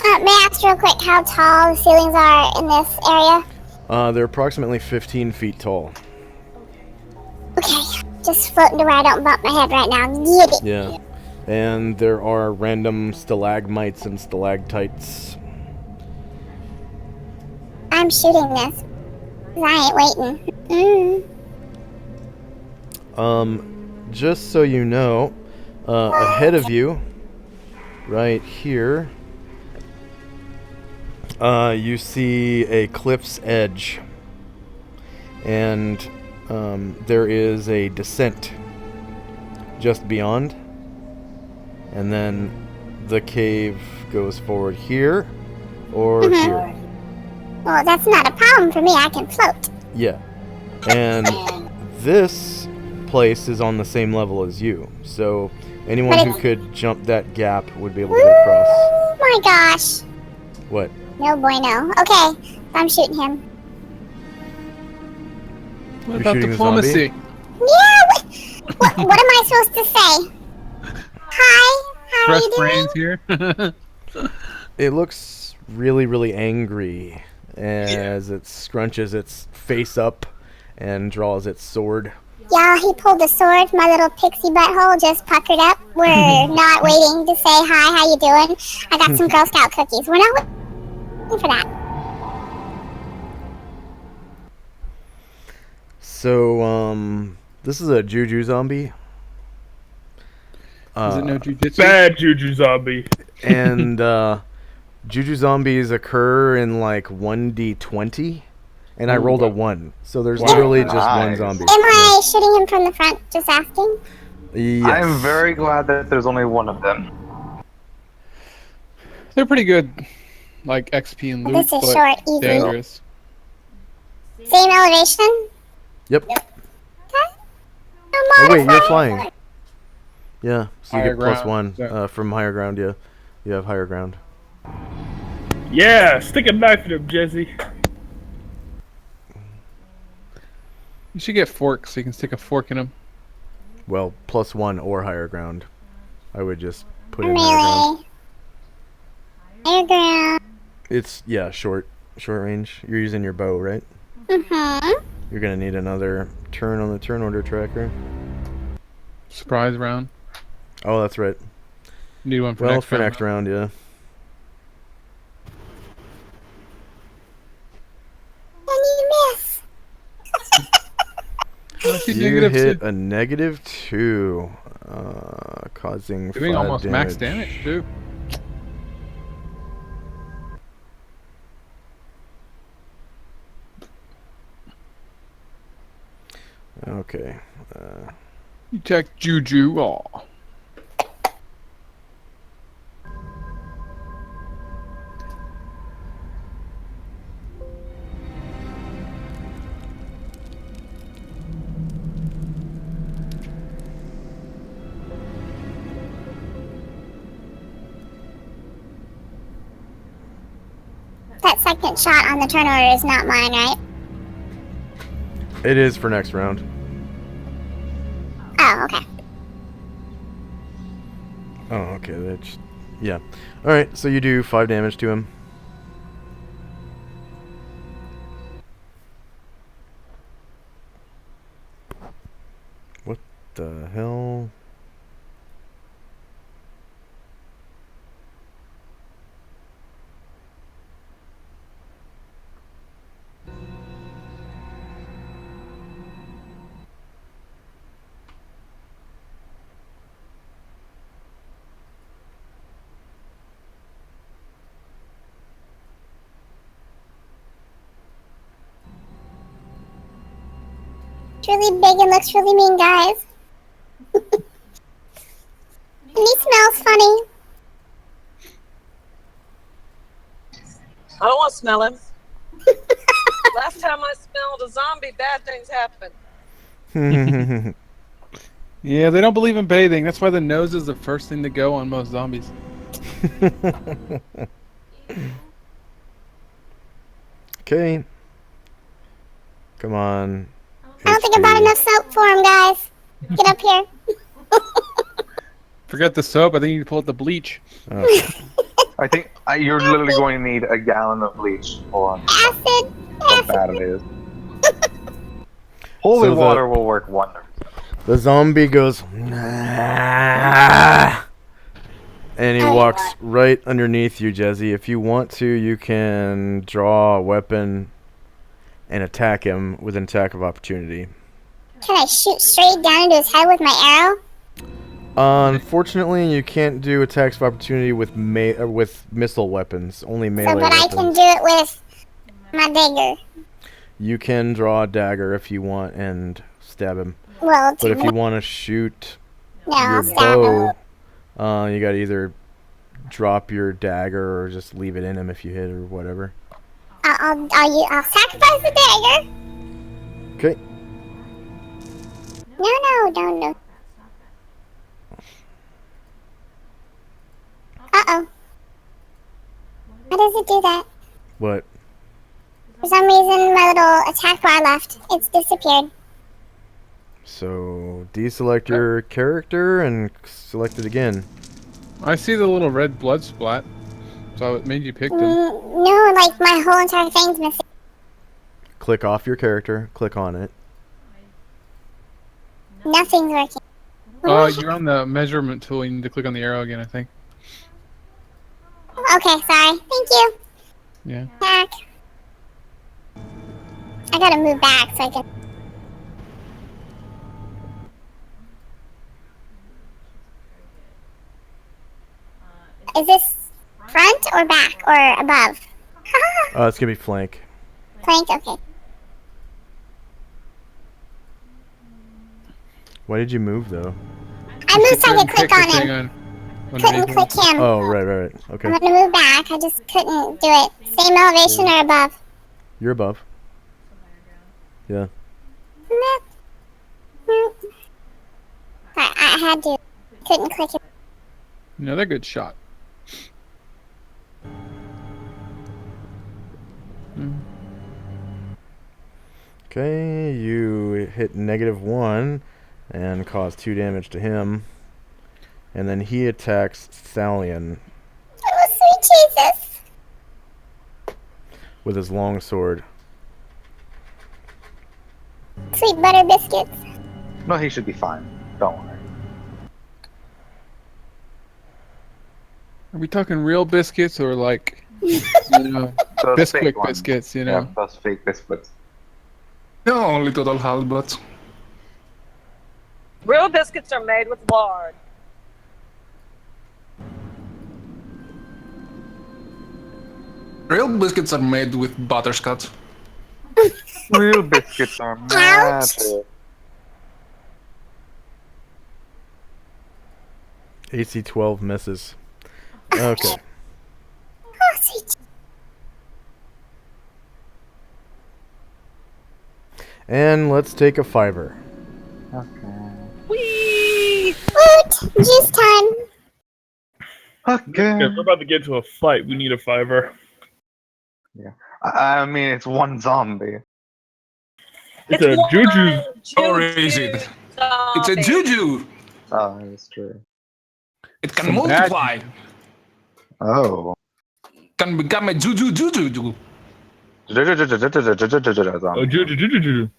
May I ask real quick how tall the ceilings are in this area? They're approximately 15 feet tall. Okay, just floating to where I don't bump my head right now. Get it. Yeah. And there are random stalagmites and stalactites. I'm shooting this. 'Cause I ain't waiting. Just so you know, ahead of you, right here, you see a cliff's edge. And there is a descent just beyond. And then the cave goes forward here or here. Well, that's not a problem for me. I can float. Yeah. And this place is on the same level as you. So anyone who could jump that gap would be able to get across. Oh my gosh. What? No bueno. Okay, I'm shooting him. What You're about shooting the diplomacy? Yeah, what am I supposed to say? Hi, how are Fresh you doing? brains here. It looks really, really angry as it scrunches its face up and draws its sword. Yeah, he pulled the sword. My little pixie butthole just puckered up. We're not waiting to say hi, how you doing? I got some Girl Scout cookies. We're not waiting for that. So, this is a Juju zombie. Is it no jujitsu? Bad Juju zombie. And, Juju zombies occur in like 1d20. And I rolled a 1. So there's literally just one Nice. zombie. Am I shooting him from the front? Just asking. Yes. I'm very glad that there's only one of them. They're pretty good, like XP and loot, This is but short, easy. dangerous. Same elevation? Yep. Okay. Oh, wait, you're flying. Yeah, so you Higher get plus ground, 1 so- from higher ground, yeah. You have higher ground. Yeah, stick a knife in him, Jesse. You should get forks so you can stick a fork in them. Well, plus 1 or higher ground. I would just put in higher ground. Really? Higher ground. It's, yeah, short range. You're using your bow, right? Mm-hmm. You're gonna need another turn on the turn order tracker. Surprise round. Oh, that's right. Need one for Well, next for round. next round, yeah. And you miss. You hit a -2, causing Doing 5 almost max damage too. Okay. You attack Juju. Aw. That second shot on the turn order is not mine, right? It is for next round. Oh, okay. Oh, okay. That's yeah. All right. So you do 5 damage to him. What the hell? It's really big and looks really mean, guys. And he smells funny. I don't want to smell him. Last time I smelled a zombie, bad things happened. Yeah, they don't believe in bathing. That's why the nose is the first thing to go on most zombies. Okay. Come on. I don't think I bought enough soap for him, guys. Get up here. Forget the soap. I think you need to pull out the bleach. Oh. I think you're literally going to need a gallon of bleach. Hold on. Acid. How bad it is. Holy So the- water will work wonders. The zombie goes, "Nah," and he walks right underneath you, Jezzy. If you want to, you can draw a weapon and attack him with an attack of opportunity. Can I shoot straight down into his head with my arrow? Unfortunately, you can't do attacks of opportunity with missile weapons. Only melee But I weapons. can do it with my dagger. You can draw a dagger if you want and stab him. Well, But if you want to shoot no, I'll your stab him. bow, you gotta either drop your dagger or just leave it in him if you hit or whatever. I'll sacrifice the dagger. Okay. No. Uh-oh. Why does it do that? What? For some reason, my little attack bar left. It's disappeared. So deselect your character and select it again. I see the little red blood splat. So it made you pick them. No, like my whole entire thing's missing. Click off your character. Click on it. Nothing's working. You're on the measurement tool. You need to click on the arrow again, I think. Okay, sorry. Thank you. Yeah. Back. I gotta move back so I can. Is this front or back or above? It's gonna be flank. Plank, okay. Why did you move though? I moved so I could Pick click the on thing him. on Couldn't underneath click him. Oh, right. Okay. I'm gonna move back. I just couldn't do it. Same elevation or above? You're above. Yeah. I had to. Couldn't click it. Another good shot. Okay, you hit -1 and cause 2 damage to him. And then he attacks Thalion Oh, sweet Jesus. with his long sword. Sweet butter biscuits. No, he should be fine. Don't worry. Are we talking real biscuits or like, you know, Those fake Bisquick ones. biscuits, you Yeah, know? those fake biscuits. No, only total halberds. Real biscuits are made with lard. Real biscuits are made with butterscotch. Real biscuits are magic. AC 12 misses. Okay. Oh, sweet. And let's take a fiver. Okay. Whee! Woot! Juice time. Okay. If we're about to get to a fight, we need a fiver. I mean, it's one zombie. It's a one juju. Or is it? It's a zombie. juju. Oh, that's true. It can Some multiply. Oh. Can become a juju juju. Oh, juju.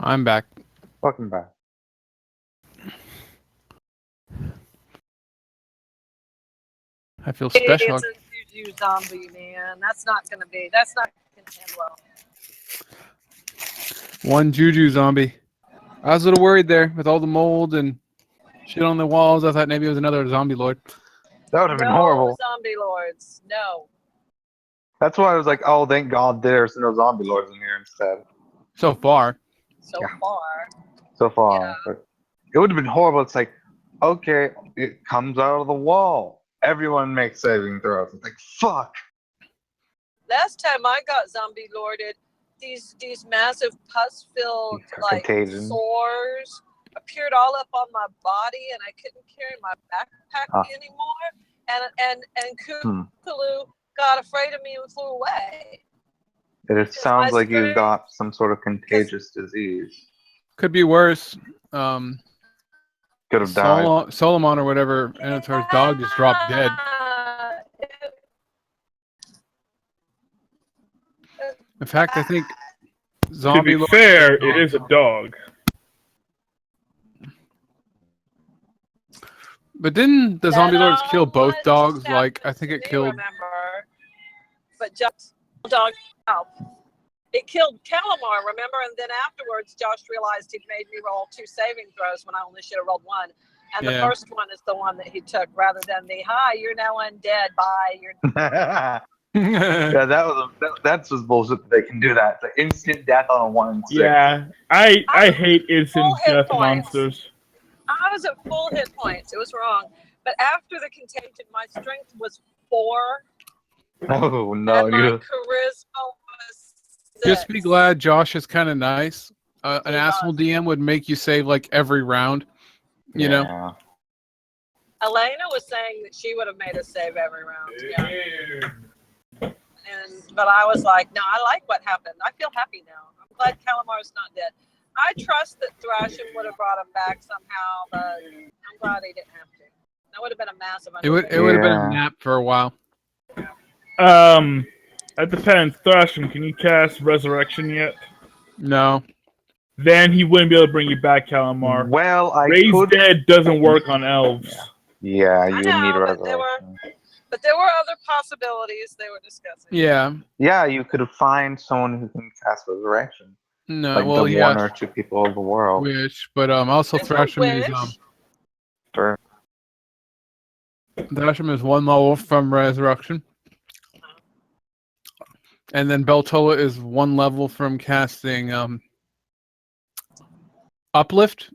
I'm back. Welcome back. I feel special. It's a juju zombie, man. That's not gonna end well. One juju zombie. I was a little worried there with all the mold and shit on the walls. I thought maybe it was another zombie lord. That would have been No horrible. zombie lords. No. That's why I was like, oh, thank God there's no zombie lords in here instead. So far. So Yeah. far. So far. Yeah. But it would have been horrible. It's like, okay, it comes out of the wall. Everyone makes saving throws. It's like, fuck. Last time I got zombie lorded, these massive pus-filled like Contagion. sores appeared all up on my body, and I couldn't carry my backpack anymore. And Kulu got afraid of me and flew away. It sounds like you've strength- got some sort of contagious disease. Could be worse. Could have died. Solomon or whatever, Anatar's dog just dropped dead. In fact, I think To zombie be lord. fair, it is a dog. But didn't the zombie lords kill both what dogs? just Like, I happened think to it me, killed. Remember, but just dog. It killed Calamar, remember? And then afterwards, Josh realized he'd made me roll 2 saving throws when I only should have rolled 1. And the Yeah. first one is the one that he took, rather than the "Hi, you're now undead. Bye." You're Yeah, that's just bullshit that they can do that. It's like instant death on a 1 and 6. Yeah, I hate instant Full hit death points. monsters. I was at full hit points. It was wrong. But after the contagion, my strength was 4, Oh no, and my you. charisma was 6. Just be glad Josh is kind of nice. An He asshole was. DM would make you save like every round. You know? Yeah. Elena was saying that she would have made us save every round. Yeah. But I was like, no, I like what happened. I feel happy now. I'm glad Calamar's not dead. I trust that Thrashing would have brought him back somehow, but I'm glad he didn't have to. That would have been a massive It would have been a nap for a while. That depends. Thrashing, can you cast Resurrection yet? No. Then he wouldn't be able to bring you back, Calamar. Well, I Raise could. Dead doesn't work on elves. Yeah, you I would know, need a but there were other possibilities they were discussing. Yeah. Yeah, you could find someone who can cast Resurrection. No. Like well, the yeah. one or two people of the world. Wish, but also There's no Thrasham is wish. Sure. Thrasham is 1 level from Resurrection. And then Beltola is 1 level from casting Uplift.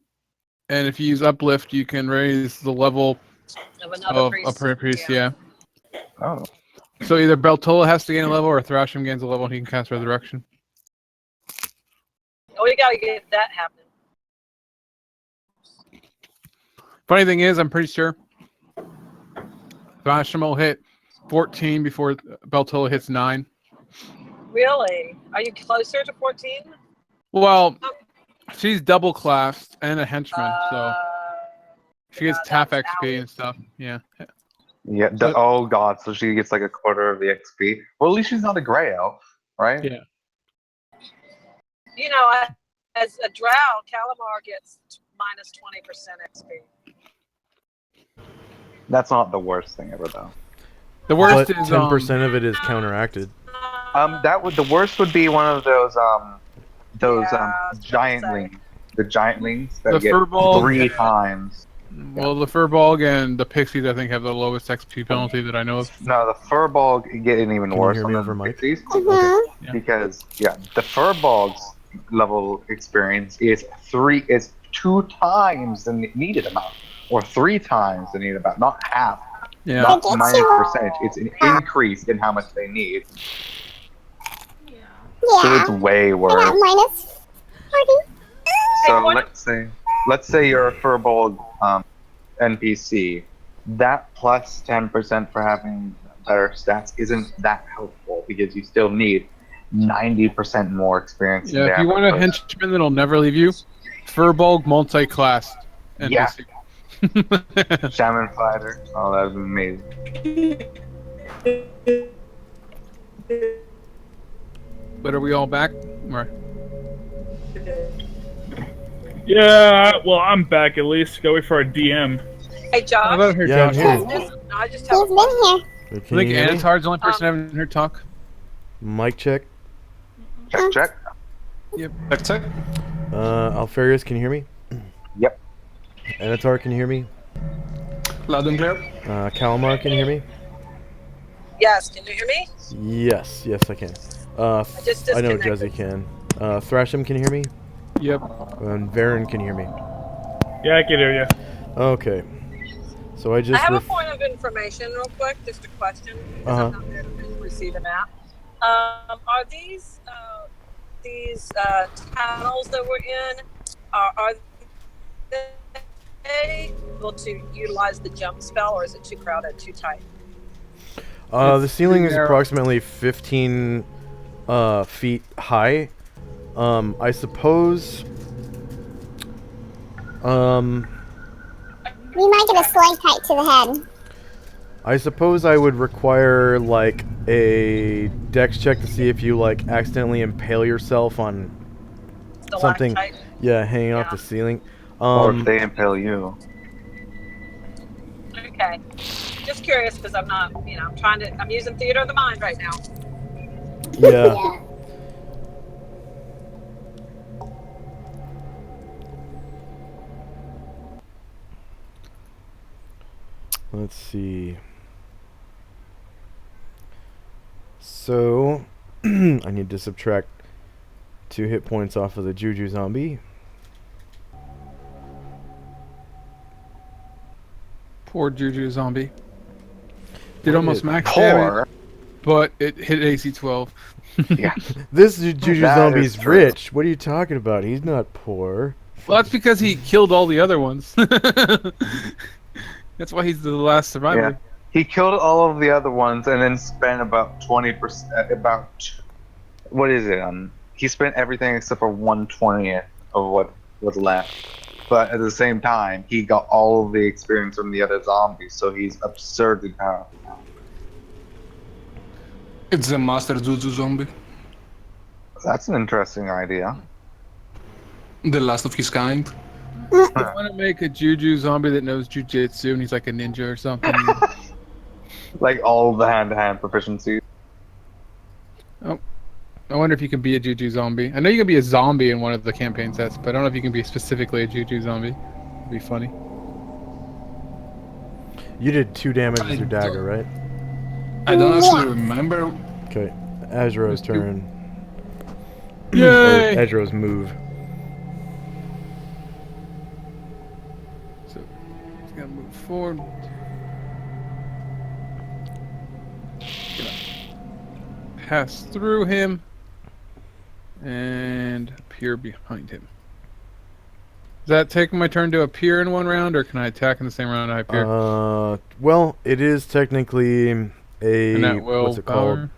And if you use Uplift, you can raise the level Of another of priest. a priest, yeah. Oh. So either Beltola has to gain a level or Thrashim gains a level and he can cast Resurrection. Oh, we gotta get that happening. Funny thing is, I'm pretty sure Thrashim will hit 14 before Beltola hits 9. Really? Are you closer to 14? Well, she's double classed and a henchman, so Uh, she gets yeah, TAF that's XP Allie. and stuff. Yeah. Yeah. But- Oh god. So she gets like a quarter of the XP. Well, at least she's not a gray elf, right? Yeah. You know, as a drow, Calamar gets minus 20% XP. That's not the worst thing ever, though. The worst But is 10% of it is counteracted. That would the worst would be one of those Yeah, I was about to giantlings. say. The giantlings that The get furball 3 and- times. well, the Furbolg and the Pixies, I think, have the lowest XP penalty that I know of. No, the furbolg getting even Can you worse hear on me the over mic? pixies Mhm. Yeah. because the furbolg's level experience is 2 times the needed amount, or 3 times the needed amount, not half, Yeah. not They get minus you- percentage. It's an increase in how much they need, Yeah. so it's way I got worse. minus 40. So what- let's say you're a Furbolg NPC. That plus 10% for having better stats isn't that helpful because you still need 90% more experience. Yeah, if you want a henchman that'll never leave you, Furbolg multi-class NPC. Shaman fighter, oh that would be amazing. But are we all back? Right. Yeah, well, I'm back at least. Go wait for a DM. Hey, Josh. How about her, Yeah, I'm Josh? here. I just have a He's been question. here. Can I think you hear me? Anatar's the only person I haven't heard talk. Mic check. Check. Check, check. Alfarius, can you hear me? Yep. Anatar, can you hear me? Loud and clear. Calamar, can you hear me? Yes, can you hear me? Yes, I can. just I know disconnected. Jezzy can. Thrashim, can you hear me? Yep. And Varen, can you hear me? Yeah, I can hear you. Okay. So I just I have a point of information real quick, just a question, because I'm not there to visually see the map. Are these tunnels that we're in, are they able to utilize the jump spell, or is it too crowded, too tight? the ceiling is narrow. approximately 15 feet high. I suppose We might get a slight tight to the head. I suppose I would require like a dex check to see if you like accidentally impale yourself on something. Stalactite? Yeah, hanging off Yeah. the ceiling. Or if they impale you. Okay. Just curious, because I'm not, I'm using theater of the mind right now. Yeah. Let's see. So, I need to subtract 2 hit points off of the Juju zombie. Poor Juju zombie. Did almost max damage, Poor. but it hit AC 12. Yeah. This Juju That zombie's is true. rich. What are you talking about? He's not poor. Well, that's because he killed all the other ones. That's why he's the last survivor. Yeah. He killed all of the other ones and then spent about 20%. What is it? He spent everything except for 1/20th of what was left. But at the same time, he got all of the experience from the other zombies, so he's absurdly powerful. It's a master Zuzu zombie. That's an interesting idea. The last of his kind. I want to make a Juju zombie that knows jujitsu and he's like a ninja or something. Like all the hand-to-hand proficiency. I wonder if you can be a Juju zombie. I know you can be a zombie in one of the campaign sets, but I don't know if you can be specifically a Juju zombie. It'd be funny. You did 2 damage with your dagger, right? I don't actually remember. Okay. Azro's turn. Yay! Or Azro's move. So he's gonna move forward. Gonna pass through him and appear behind him. Does that take my turn to appear in one round, or can I attack in the same round I appear? Well, it is technically and a that will what's it called?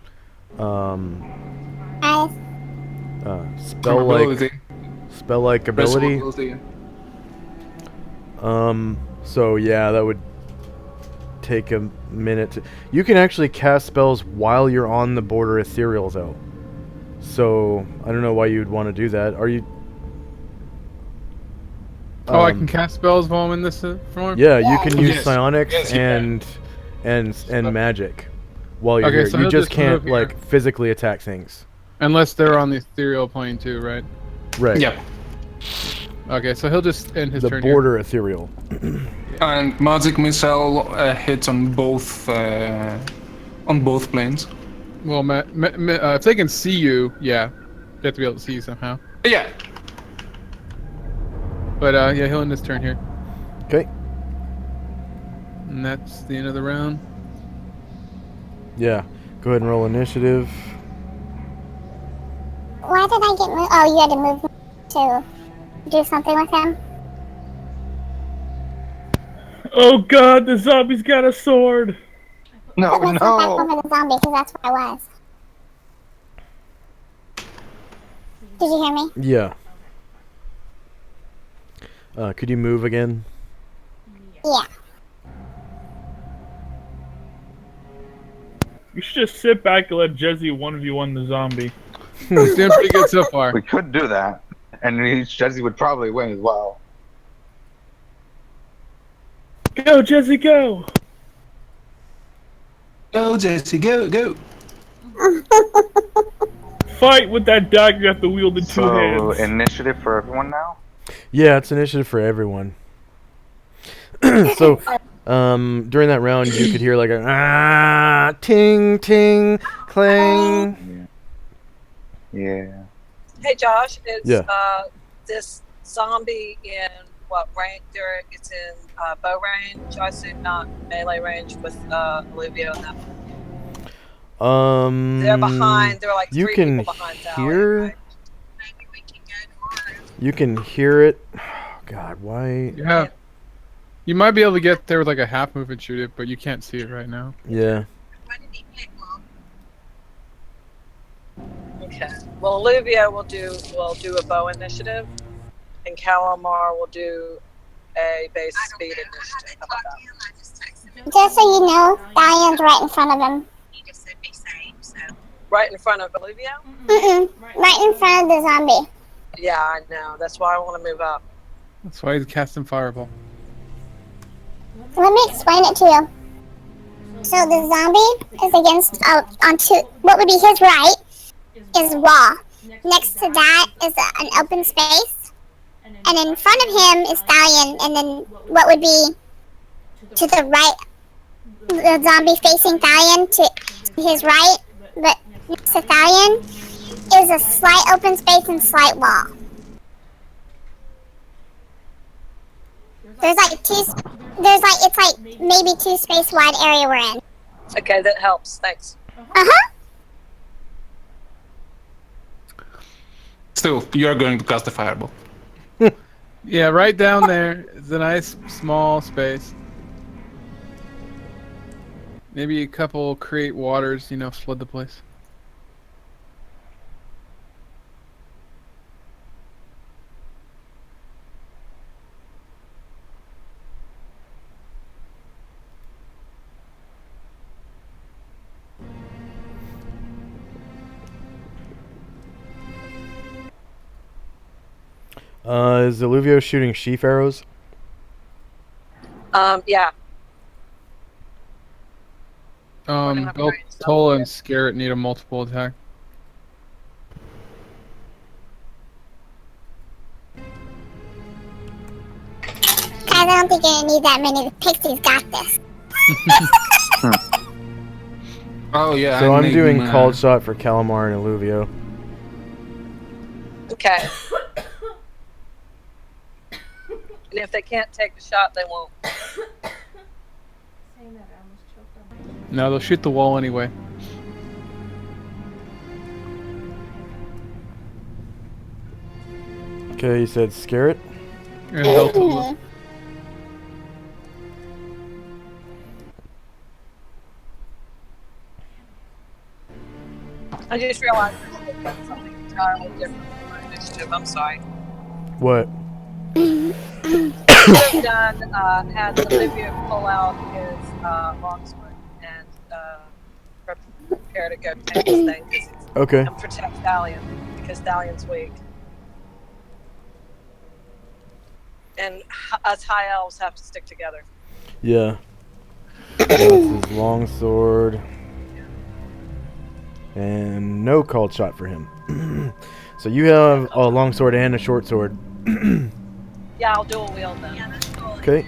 Spell-like ability. So yeah, that would take a minute. You can actually cast spells while you're on the border ethereal, though. So I don't know why you'd want to do that. Are you? I can cast spells while I'm in this form. Yeah, you can use Yes. psionics Yes, you and magic while you're here. So You he'll just just can't move here. like physically attack things. Unless they're on the ethereal plane too, right? Right. Yep. Okay, so he'll just end his The turn border ethereal. And magic missile hits on both planes. here. Well, if they can see you, yeah, they have to be able to see you somehow. Yeah. But yeah, he'll end his turn here, Okay. and that's the end of the round. Yeah. Go ahead and roll initiative. Why did I get moved? Oh, you had to move to do something with him? Oh god, the zombie's got a sword! No, Let's not back no. over the zombie, because that's where I was. Did you hear me? Yeah. Could you move again? Yeah. You should just sit back and let Jesse 1v1 the zombie. He's doing pretty good so far. We could do that, and Jesse would probably win as well. Go, Jesse, go! Go, Jesse, go. Fight with that dagger you have to wield in two So hands. initiative for everyone now. Yeah, it's initiative for everyone. So, during that round, you could hear like a ting ting clang. Yeah. Hey Josh, is Yeah. this zombie in what range? It's in bow range. I assume not melee range with Olivia and them. They're behind. They're like You three can people behind Sally, hear. right? Maybe we can go tomorrow. You can hear it. God, why? Yeah. You might be able to get there with like a half move and shoot it, but you can't see it right now. Yeah. Why did he pick one? Okay. Well, Olivia will do a bow initiative, and Calamar will do a base I don't speed know. I initiative. haven't How about talked that? to him. I just texted him. Just so you know, Diane's right in front of him. He just said be safe. So Right in front of Olivia? Mm-mm. Right in front of the zombie. Yeah, I know. That's why I want to move up. That's why he's casting fireball. Let me explain it to you. So the zombie is against, on two, what would be his right is wall. Next to that is an open space. And in front of him is Stallion, and then what would be to the right, the zombie facing Stallion to his right, but next to Stallion is a slight open space and slight wall. It's like maybe 2 space wide area we're in. Okay, that helps. Thanks. Uh-huh. Still, you're going to cast a fireball. Yeah, right down there is a nice small space. Maybe a couple create waters, flood the place. Is Olivia shooting sheaf arrows? Yeah. have a range stuff, Tola yeah. and Scarret need a multiple attack. Guys, I don't think you're gonna need that many. The pixies got this. Oh yeah. So I'm doing Enigma. called shot for Calamar and Illuvio. Okay. And if they can't take the shot, they won't. No, they'll shoot the wall anyway. Okay, you said scare it. And they'll I just realized that's something entirely different from my initiative. I'm sorry. What? I've done had Olivia pull out his longsword and prepare to go take this thing Okay. and protect Dalian because Dalian's weak. And us high elves have to stick together. Yeah. That's his long sword. And no called shot for him. So you have a long sword and a short sword. Yeah, I'll dual wield them. Okay.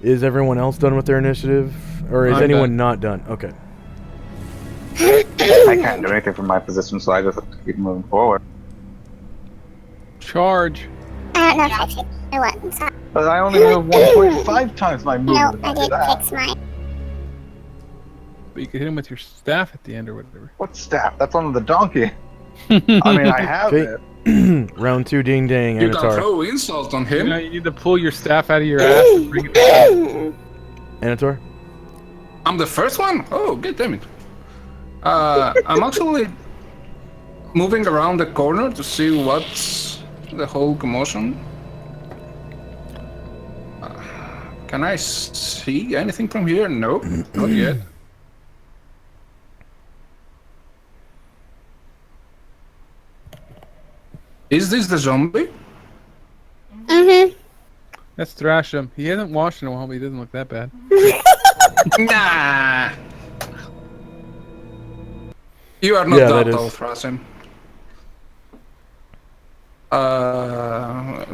Is everyone else done with their initiative? Or is I'm anyone not done? Okay. I can't do anything from my position, so I just have to keep moving forward. charge. I don't know if I fixed my what. Sorry. But I only move 1.5 times my No, movement. I after didn't that. fix mine. But you could hit him with your staff at the end or whatever. What staff? That's on the donkey. I mean, I have Okay. it. Round 2, ding dang, You can Anatar. throw insult on him. You know, you need to pull your staff out of your ass and bring it down. Anatar? I'm the first one? Oh, god damn it. I'm actually moving around the corner to see what's the whole commotion. Can I see anything from here? Nope, not yet. Is this the zombie? Mm-hmm. Let's thrash him. He hasn't washed in a while, but he doesn't look that bad. Nah. You are not Yeah, that that old, is. Rasim.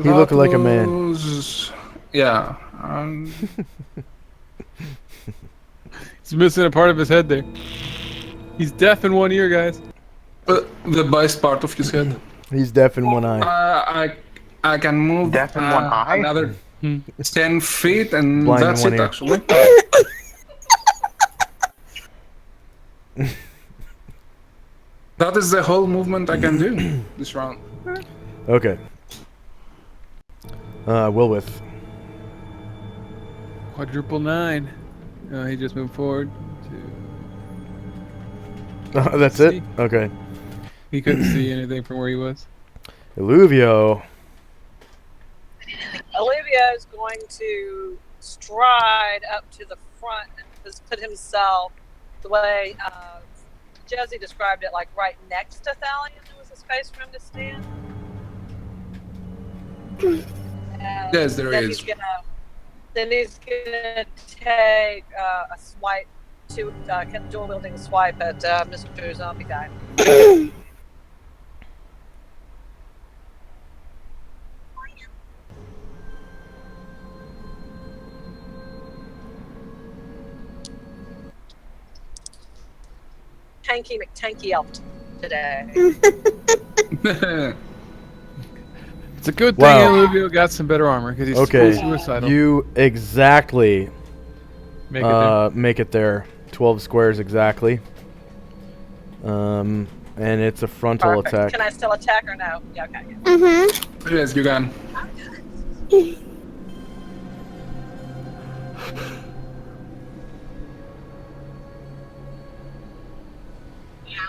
He looked like a man. Yeah. He's missing a part of his head there. He's deaf in one ear, guys. The best part of his head. He's deaf in one eye. I can move Deaf in one eye? another 10 feet, and Blind in that's one it, ear. actually. That is the whole movement I can do this round. Okay. Wilwith. Quadruple 9. He just moved forward. That's it? Okay. He couldn't see anything from where he was. Illuvio. Olivia is going to stride up to the front and just put himself the way Jesse described it, like right next to Thalion. There was a space for him to stand. And Yes, there then is. Then he's gonna take a swipe to dual wielding swipe at Mr. Zombie Guy. Tanky McTanky elf today. It's a good thing Wow. Illuvio got some better armor because he's Okay. full suicidal. You exactly Make it there. make it there. 12 squares exactly. And it's a frontal Perfect. attack. Can I still attack or no? Yeah, okay. Mm-hmm. Yes, you can.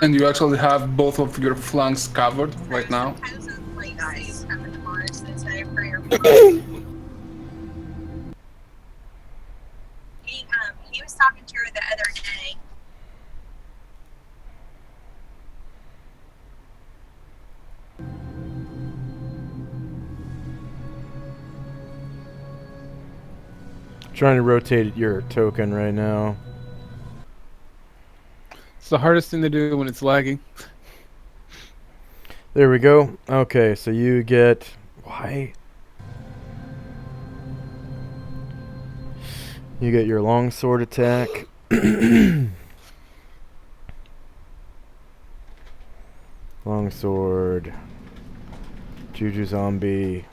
And you actually have both of your flanks covered right now. Nice. He was talking to her the other day. Trying to rotate your token right now. It's the hardest thing to do when it's lagging. There we go. Okay, so you get... Why? You get your longsword attack. Longsword. Juju Zombie.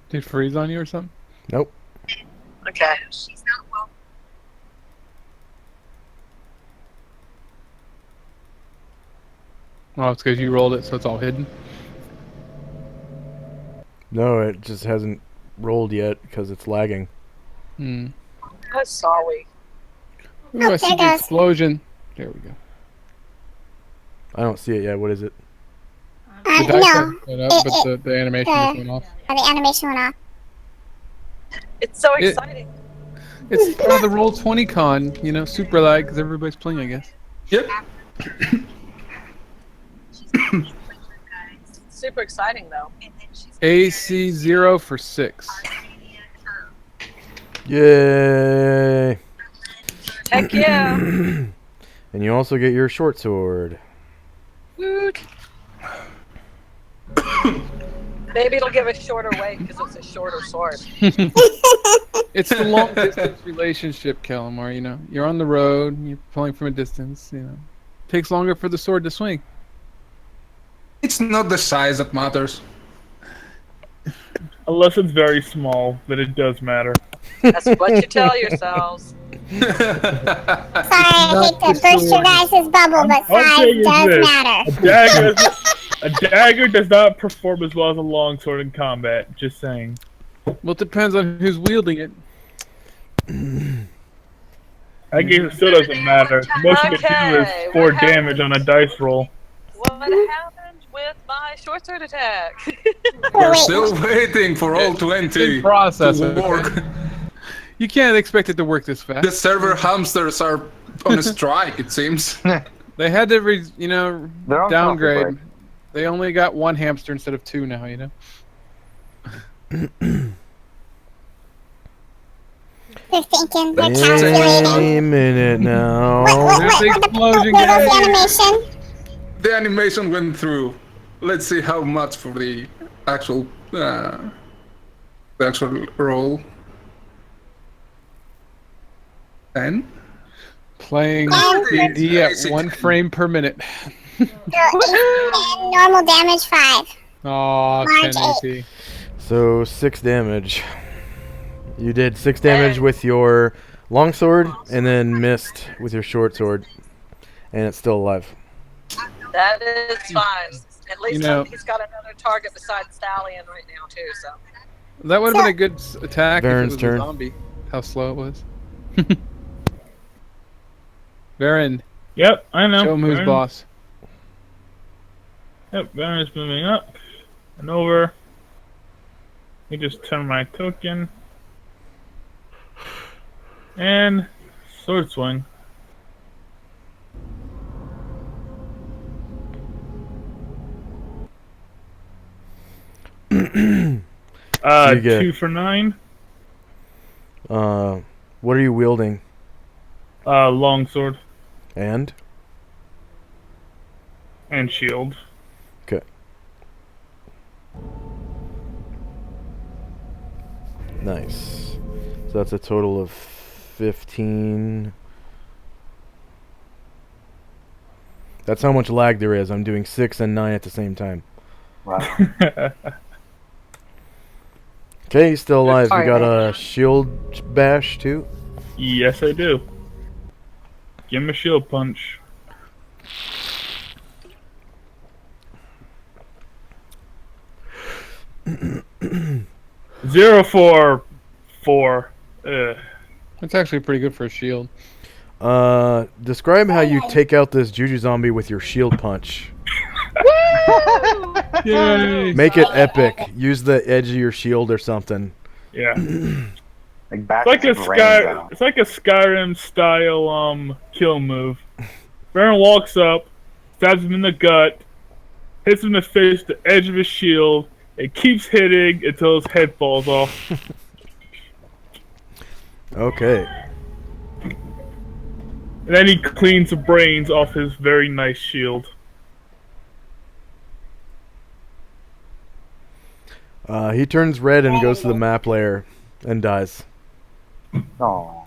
Did it freeze on you or something? Nope. Okay. She's not well. Oh, it's because you rolled it, so it's all hidden. No, it just hasn't rolled yet because it's lagging. Hmm. That's sorry. Ooh, I see there the goes. explosion. There we go. I don't see it yet. What is it? The dice No. haven't went up, but the animation just went off. Oh, the animation went off. It's so It- exciting. It's part of the Roll20 con, you know, super lag because everybody's playing, I guess. Yep. Super exciting though. And then she's AC 0 for 6. Yay! Heck yeah. And you also get your short sword. Woot. Maybe it'll give a shorter weight because it's a shorter sword. It's the long distance relationship, Calamar, you know. You're on the road, you're pulling from a distance, you know. Takes longer for the sword to swing. It's not the size that matters. Unless it's very small, then it does matter. That's what you tell yourselves. Sorry, I hate to burst your guys' bubble, but I'll tell size you does this. matter. A dagger does not perform as well as a longsword in combat. Just saying. Well, it depends on who's wielding it. I guess it still doesn't matter. Most you can do Okay, is 4 what damage on a dice roll. What happened with my short sword attack? We're Wait. still waiting for all 20 In process, to work. okay? You can't expect it to work this fast. The server hamsters are on a strike, it seems. They had to, They're on downgrade. coffee They only got 1 hamster instead of 2 now, you know? They're thinking, they're Let's calculating. Wait a minute now. There's the explosion, There goes the guys. animation. The animation went through. Let's see how much for the actual roll. 10. Playing And- D&D at 1 frame per minute. And normal damage 5. Aw, March 10 AC. So 6 damage. You did 6 damage with your longsword and then missed with your short sword. And it's still alive. That is fine. At least You know- he's got another target besides Stallion right now too. So That would have been a good attack Varen's if it was turn. a zombie. How slow it was. Varen, Yep, I know. show him who's Baron- boss. Yep, Baron is moving up and over. Let me just turn my token. And sword swing. You get- 2 for 9. What are you wielding? Longsword And? and shield. Okay. Nice. So that's a total of 15. That's how much lag there is. I'm doing 6 and 9 at the same time. Wow. Okay, he's still alive. You got Alright. a shield bash too? Yes, I do. Give him a shield punch. Zero for 4. That's actually pretty good for a shield. Describe how you take out this Juju zombie with your shield punch. Yay. Make it epic. Use the edge of your shield or something. Yeah. Like back It's like a his brains out. It's like a Skyrim style kill move. Baron walks up, stabs him in the gut, hits him in the face with the edge of his shield, and keeps hitting until his head falls off. Okay. And then he cleans the brains off his very nice shield. He turns red and goes to the map layer and dies. Oh.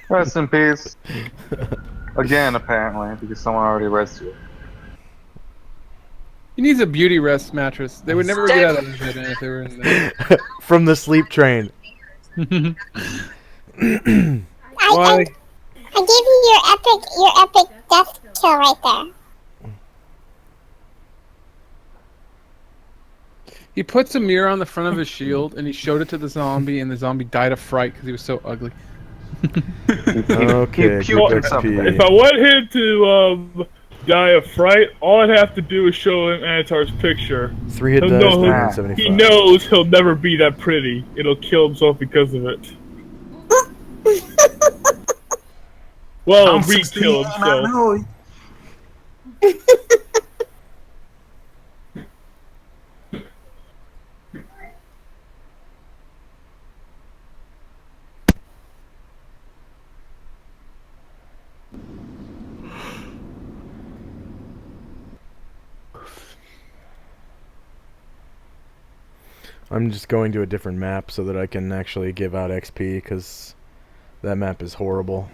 Rest in peace. Again, apparently, because someone already rescued him. He needs a beauty rest mattress. They would never get out of his bed if they were in there. From the sleep train. I Why? gave you your epic death kill right there. He puts a mirror on the front of his shield and he showed it to the zombie, and the zombie died of fright because he was so ugly. Okay, He good puked himself to XP. If I want him to die of fright, all I'd have to do is show him Anatar's picture. 3 hit He'll dice, know- 375. He knows he'll never be that pretty. It'll kill himself because of it. Well, re-kill himself. I'm just going to a different map so that I can actually give out XP, because that map is horrible.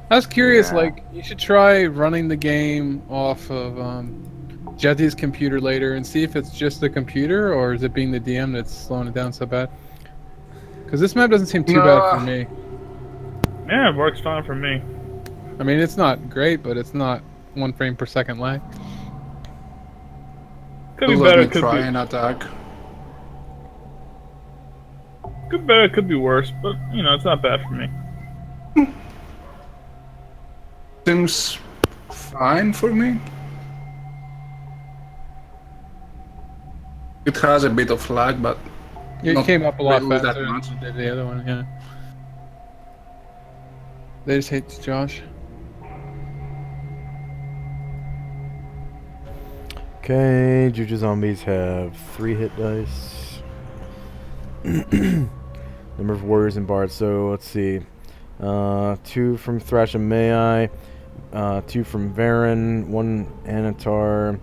I was curious, Yeah. like, you should try running the game off of Jetty's computer later and see if it's just the computer, or is it being the DM that's slowing it down so bad? Because this map doesn't seem too bad for me. Yeah, it works fine for me. I mean, it's not great, but it's not 1 frame per second lag. Could be Let better, me could try be, and attack. could be better, could be worse, but, you know, it's not bad for me. Seems fine for me. It has a bit of lag, but It Not came up a lot really that faster much. than it did the other one, yeah. They just hate Josh. Okay, Juju zombies have 3 hit dice. Number of warriors and bards. So let's see. 2 from Thrash and Mai, 2 from Varen, 1 Anatar,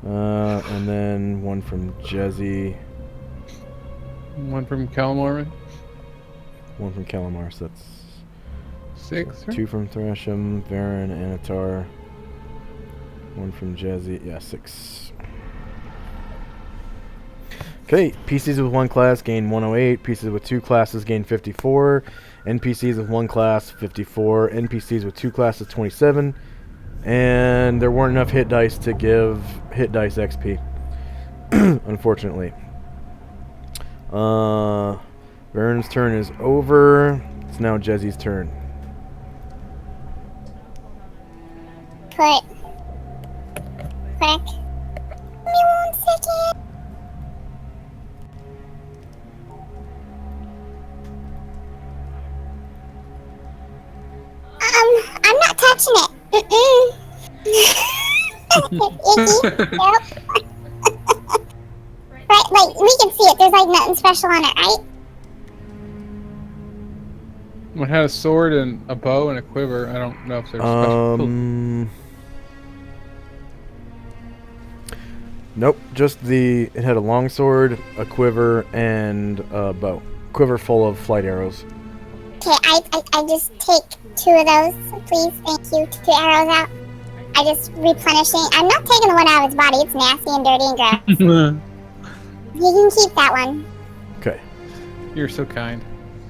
and then 1 from Jezzy, 1 from Calamar, 1 from Calamar. So that's 6. right? 2 from Thrasham, Varen, Anatar, 1 from Jazzy. Yeah, 6. Okay, PCs with 1 class gain 108. PCs with 2 classes gain 54. NPCs with 1 class 54. NPCs with 2 classes 27. And there weren't enough hit dice to give hit dice XP, unfortunately. Varen's turn is over. It's now Jezzy's turn. Quick. Give me 1 second. I'm not touching it. Icky. Yep. Right, like, we can see it. There's, like, nothing special on it, right? It had a sword and a bow and a quiver. I don't know if they're special. Nope, just it had a longsword, a quiver, and a bow. Quiver full of flight arrows. Okay, I just take 2 of those, please. Thank you. 2 arrows out. I just replenishing. I'm not taking the one out of his body. It's nasty and dirty and gross. You can keep that one. Okay. You're so kind.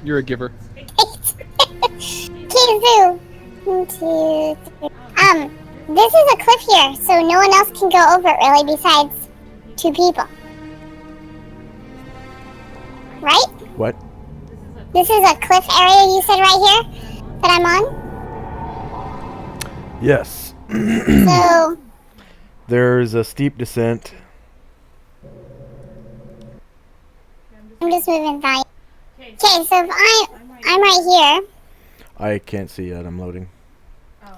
You're a giver. Kizu. 1, 2, 3. This is a cliff here, so no one else can go over it really besides 2 people. Right? What? This is a cliff area you said right here that I'm on? Yes. So, There's a steep descent. I'm just moving by. Okay, so if I'm right here. I can't see yet. I'm loading.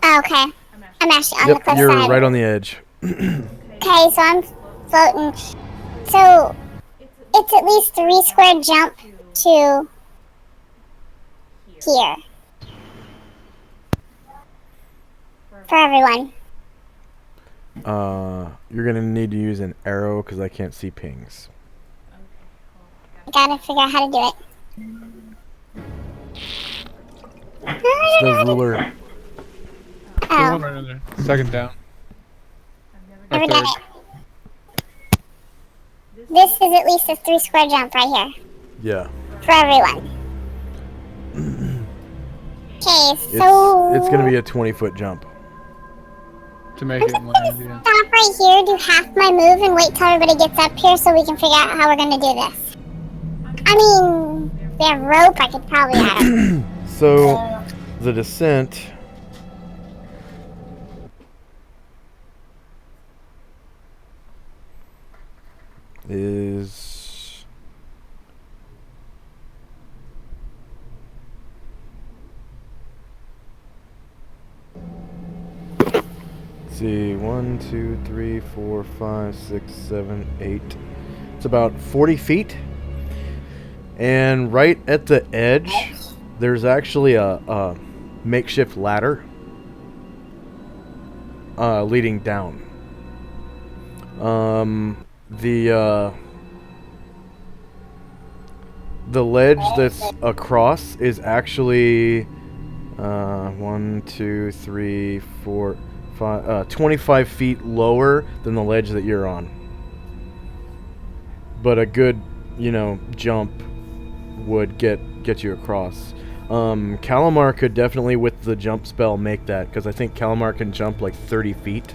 Oh, okay. I'm actually on the Yep, cliff you're side. right on the edge. Okay, so I'm floating. So, it's at least 3 square jump to here. For everyone. You're gonna need to use an arrow because I can't see pings. I gotta figure out how to do it. It's the ruler. There's one Oh, right in there. Second down. Or never third. done it. This is at least a 3 square jump right here. Yeah. For everyone. Okay, so... It's gonna be a 20-foot jump. To make it land, yeah. Stop right here, do half my move, and wait till everybody gets up here so we can figure out how we're gonna do this. I mean, they have rope, I could probably add. So, the descent is let's see, 1, 2, 3, 4, 5, 6, 7, 8. It's about 40 feet. And right at the edge, there's actually a makeshift ladder leading down. The ledge that's across is actually 1, 2, 3, 4, 5, 25 feet lower than the ledge that you're on. But a good, jump would get you across. Calamar could definitely, with the jump spell, make that, because I think Calamar can jump like 30 feet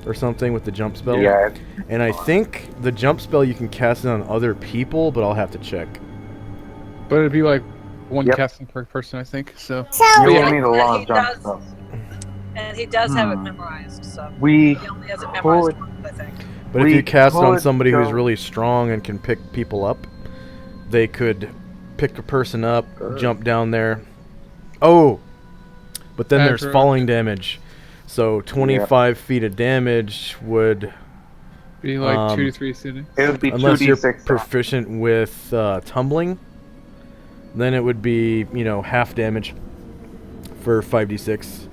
or something with the jump spell. Yeah. And I think the jump spell you can cast it on other people, but I'll have to check. But it'd be like one Yep. casting per person, I think. So So, You Yeah. will need a lot He of jump does. spells. And he does have it memorized, so We he only has it memorized could, once, I think. But if We you cast on could somebody who's go- really strong and can pick people up, they could pick a person up, jump down there. Oh! But then there's Aggro. falling damage. So 25 feet of damage would, be like 2 to 3 sitting. it would be unless you're 2d6. proficient with tumbling, then it would be, half damage for 5d6.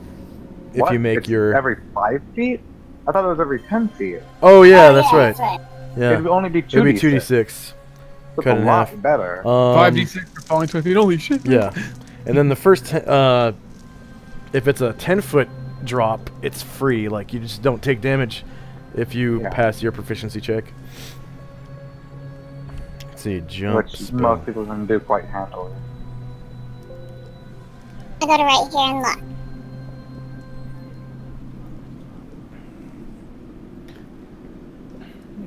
If What? you make It's your... every 5 feet? I thought it was every 10 feet. Oh yeah, that's right. Yeah. It'd only be 2d6. It'd be 2d6. That's cut a in lot half. better. 5d6 for falling 20 feet. Holy shit. Yeah. And then the first, if it's a 10-foot drop, it's free. Like, you just don't take damage if you Yeah. pass your proficiency check. Let's see, jump Which spell. most people can do quite handily. I go to right here and look.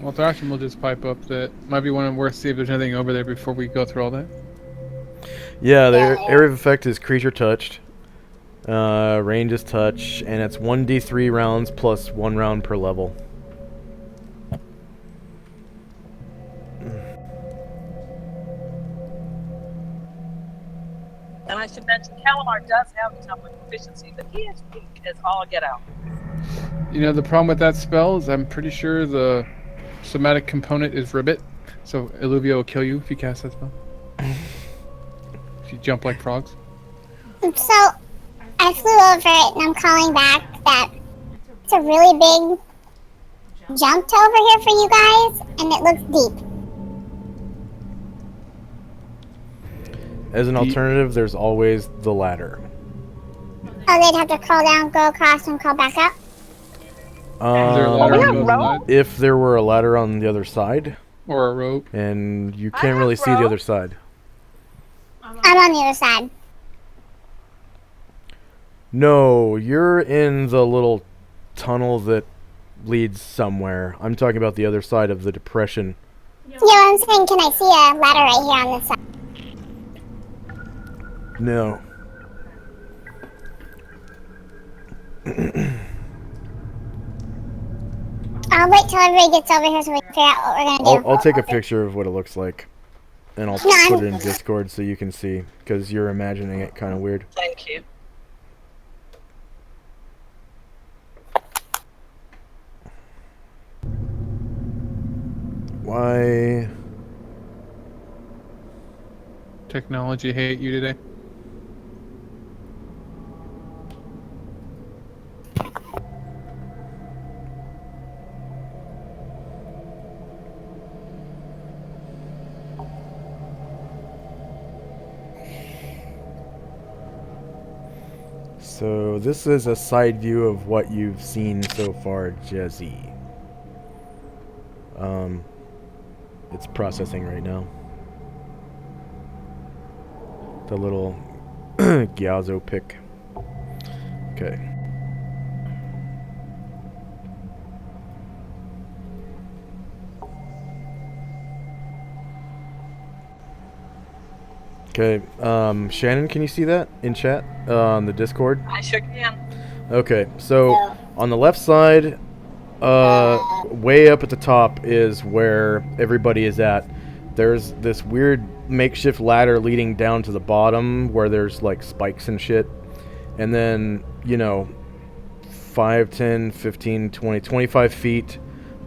Well, Thrashing will just pipe up that. Might be one of worth see if there's anything over there before we go through all that. Yeah, the area of effect is creature touched. Range is touch, and it's 1d3 rounds plus 1 round per level. And I should mention, Calamar does have tumbling proficiency, but he is weak as all get out. You know, the problem with that spell is I'm pretty sure the somatic component is ribbit. So Illuvia will kill you if you cast that spell. If you jump like frogs. So, I flew over it and I'm calling back that it's a really big jump to over here for you guys, and it looks deep. As an alternative, there's always the ladder. Oh, they'd have to crawl down, go across, and crawl back up? Is there a ladder we on have the rope. other side? If there were a ladder on the other side, Or a rope? and you I can't really have see the rope. other side. I'm on the other side. No, you're in the little tunnel that leads somewhere. I'm talking about the other side of the depression. Yeah, I'm saying, can I see a ladder right here on this side? No. I'll wait till everybody gets over here so we can figure out what we're gonna do. I'll take a picture of what it looks like, and I'll put it in Discord so you can see, because you're imagining it kind of weird. Thank you. Why? Technology hate you today. So this is a side view of what you've seen so far, Jesse. It's processing right now. The little Gyazzo pick. Okay. Okay, Shannon, can you see that in chat on the Discord? I sure can. Okay, so on the left side, way up at the top is where everybody is at. There's this weird makeshift ladder leading down to the bottom where there's like spikes and shit. And then, you know, 5, 10, 15, 20, 25 feet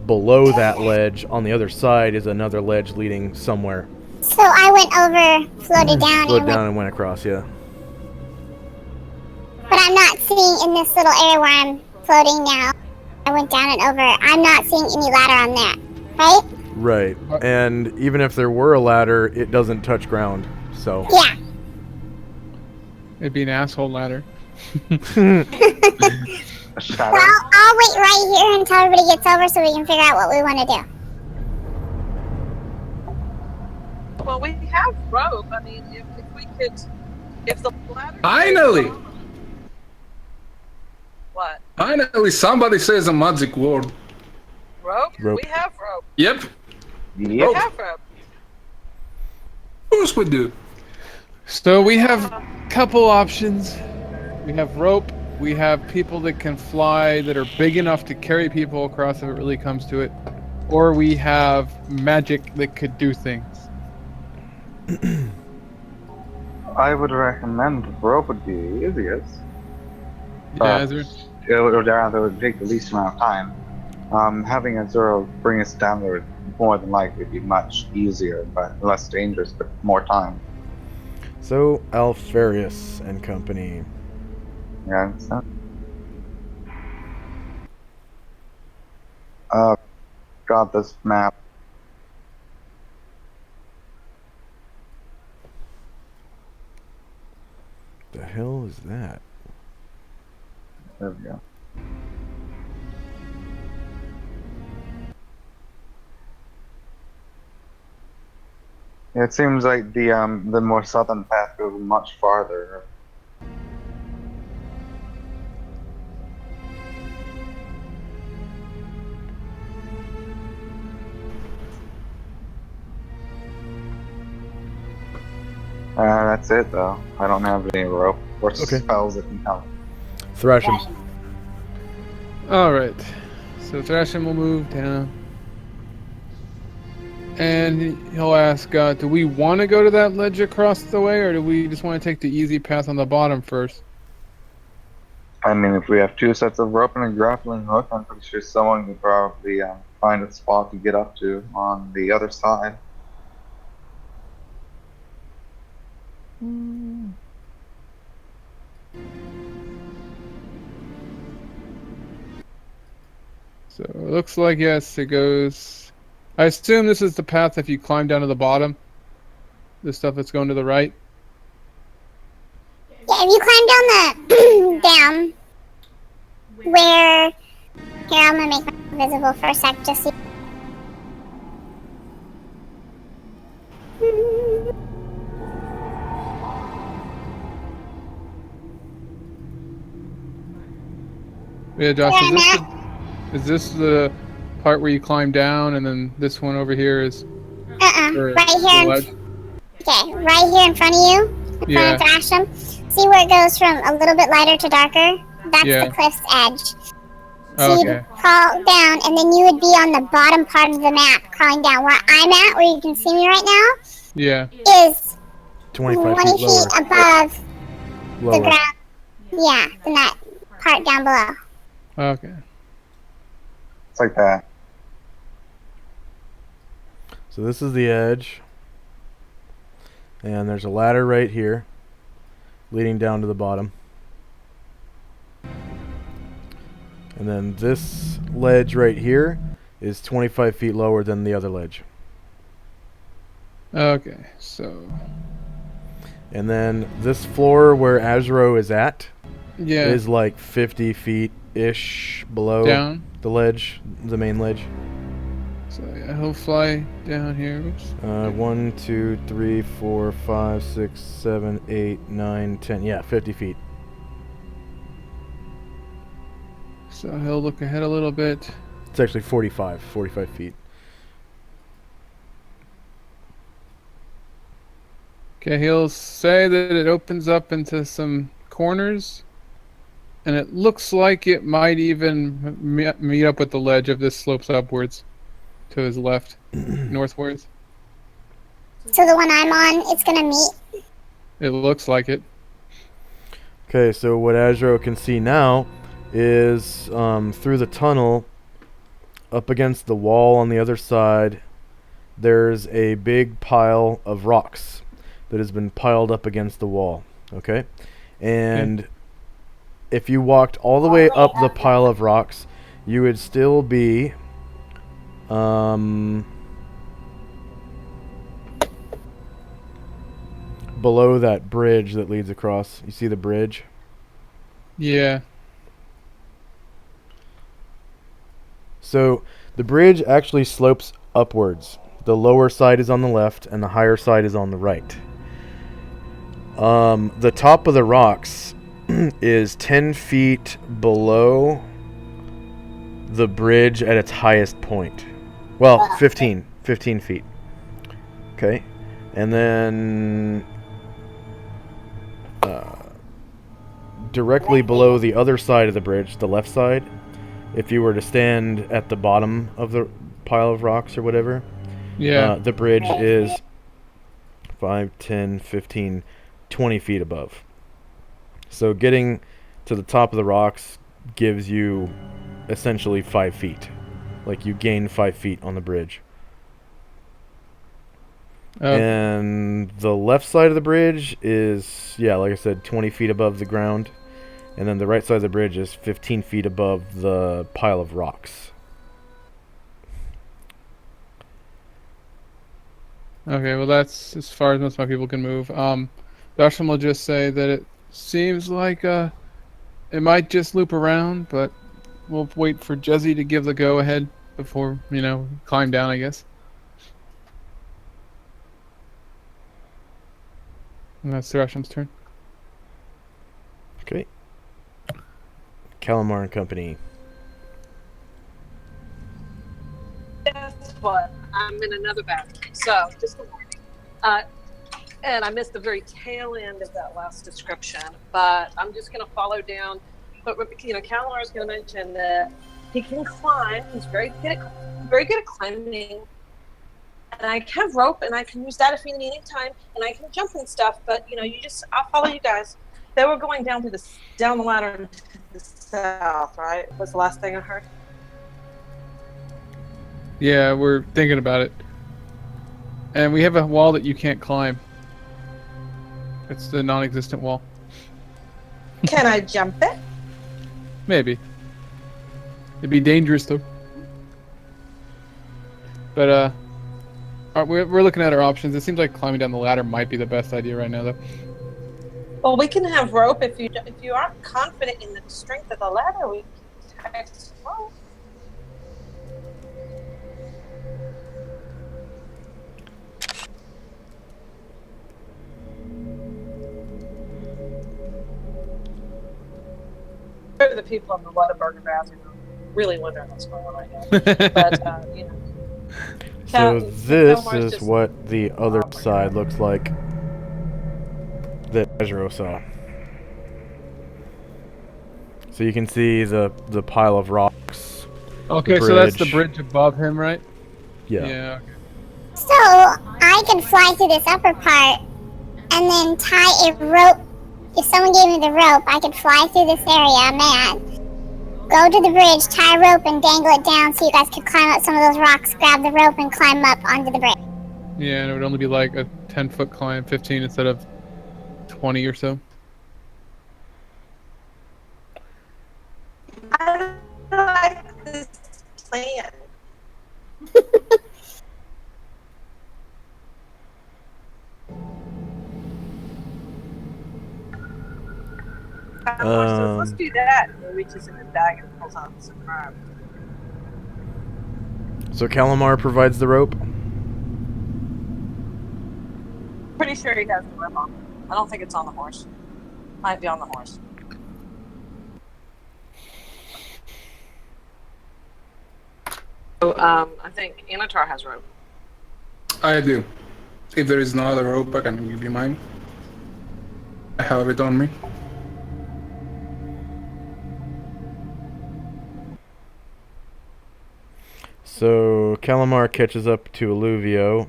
below that ledge on the other side is another ledge leading somewhere. So I went over, floated down, Floated down and went across, yeah. But I'm not seeing in this little area where I'm floating now. I went down and over. I'm not seeing any ladder on there, right? Right. And even if there were a ladder, it doesn't touch ground, so. Yeah. It'd be an asshole ladder. A shadow? Well, I'll wait right here until everybody gets over so we can figure out what we want to do. Well, we have rope. I mean, if we could, if the ladder. Finally! What? Finally, somebody says a magic word. Rope? Rope. We have rope. Yep. We Yep. have rope. Of course we do. So we have a couple options. We have rope. We have people that can fly that are big enough to carry people across if it really comes to it. Or we have magic that could do things. I would recommend rope would be the easiest. Yeah, is there? It would take the least amount of time. Having Azura bring us down there would more than likely be much easier, but less dangerous, but more time. So, Alfarius and company. Yeah. So. Got this map. The hell is that? There we go. Yeah, it seems like the more southern path goes much farther. That's it though. I don't have any rope or spells that can help. Thrash him. Alright. So Thrashim will move down. And he'll ask, do we want to go to that ledge across the way, or do we just want to take the easy path on the bottom first? I mean, if we have 2 sets of rope and a grappling hook, I'm pretty sure someone could probably find a spot to get up to on the other side. So it looks like, yes, it goes... I assume this is the path if you climb down to the bottom. The stuff that's going to the right. Yeah, if you climb down the down where here, I'm gonna make my visible for a sec just so Yeah, Josh, is this the part where you climb down, and then this one over here is... right here. Okay, right here in front of you, in front of Thrashim. See where it goes from a little bit lighter to darker? That's the cliff's edge. So Okay. you'd crawl down, and then you would be on the bottom part of the map, crawling down. Where I'm at, where you can see me right now, Yeah. is 25 20 feet lower. feet above the Lower. ground. Yeah, than that part down below. Okay. It's like that. So this is the edge. And there's a ladder right here, leading down to the bottom. And then this ledge right here is 25 feet lower than the other ledge. Okay. So. And then this floor where Azuro is at Yeah. is like 50 feet-ish below Down. the ledge, the main ledge. So yeah, he'll fly down here. Oops. 1, 2, 3, 4, 5, 6, 7, 8, 9, 10. Yeah, 50 feet. So he'll look ahead a little bit. It's actually 45 feet. Okay, he'll say that it opens up into some corners, and it looks like it might even meet up with the ledge if this slopes upwards to his left, northwards. So the one I'm on, it's gonna meet. It looks like it. Okay, so what Azuro can see now is through the tunnel, up against the wall on the other side, there's a big pile of rocks that has been piled up against the wall. Okay? And if you walked all the way up the pile of rocks, you would still be below that bridge that leads across. You see the bridge? Yeah. So the bridge actually slopes upwards. The lower side is on the left and the higher side is on the right. The top of the rocks is 10 feet below the bridge at its highest point. Well, 15 feet. Okay. And then directly below the other side of the bridge, the left side, if you were to stand at the bottom of the pile of rocks or whatever, Yeah. the bridge is 5, 10, 15, 20 feet above. So getting to the top of the rocks gives you essentially 5 feet. Like you gain 5 feet on the bridge. And the left side of the bridge is, yeah, like I said, 20 feet above the ground. And then the right side of the bridge is 15 feet above the pile of rocks. Okay, well that's as far as most of my people can move. Dasham will just say that it seems like it might just loop around, but we'll wait for Jezzy to give the go ahead before, climb down, I guess. And that's Dasham's turn. Okay. Calamar and Company. Guess what? I'm in another battle. So, just a warning. And I missed the very tail end of that last description, but I'm just going to follow down. But Calamar is going to mention that he can climb. He's very good at climbing. And I have rope, and I can use that if you need any time, and I can jump and stuff. But I'll follow you guys. They were going down the ladder to the south, right? Was the last thing I heard. Yeah, we're thinking about it. And we have a wall that you can't climb. It's the non-existent wall. Can I jump it? Maybe. It'd be dangerous though. But we're looking at our options. It seems like climbing down the ladder might be the best idea right now, though. Well, we can have rope if you aren't confident in the strength of the ladder. We can text rope. The people in the Whataburger bathroom are really wondering what's going on right now. But So this is what the other side looks like that Ezra saw. So you can see the pile of rocks. Okay, so that's the bridge above him, right? Yeah. Yeah. So I can fly through this upper part and then tie a rope. If someone gave me the rope, I could fly through this area, man. Go to the bridge, tie a rope, and dangle it down so you guys could climb up some of those rocks, grab the rope, and climb up onto the bridge. Yeah, and it would only be like a 10-foot climb, 15 instead of 20 or so. I like this plan. Let's do that. And he reaches in his bag and pulls out some crab. So Calamar provides the rope. Pretty sure he has the rope on. I don't think it's on the horse. Might be on the horse. So, I think Anatar has rope. I do. If there is no other rope, I can give you mine. I have it on me. So Calamar catches up to Illuvio,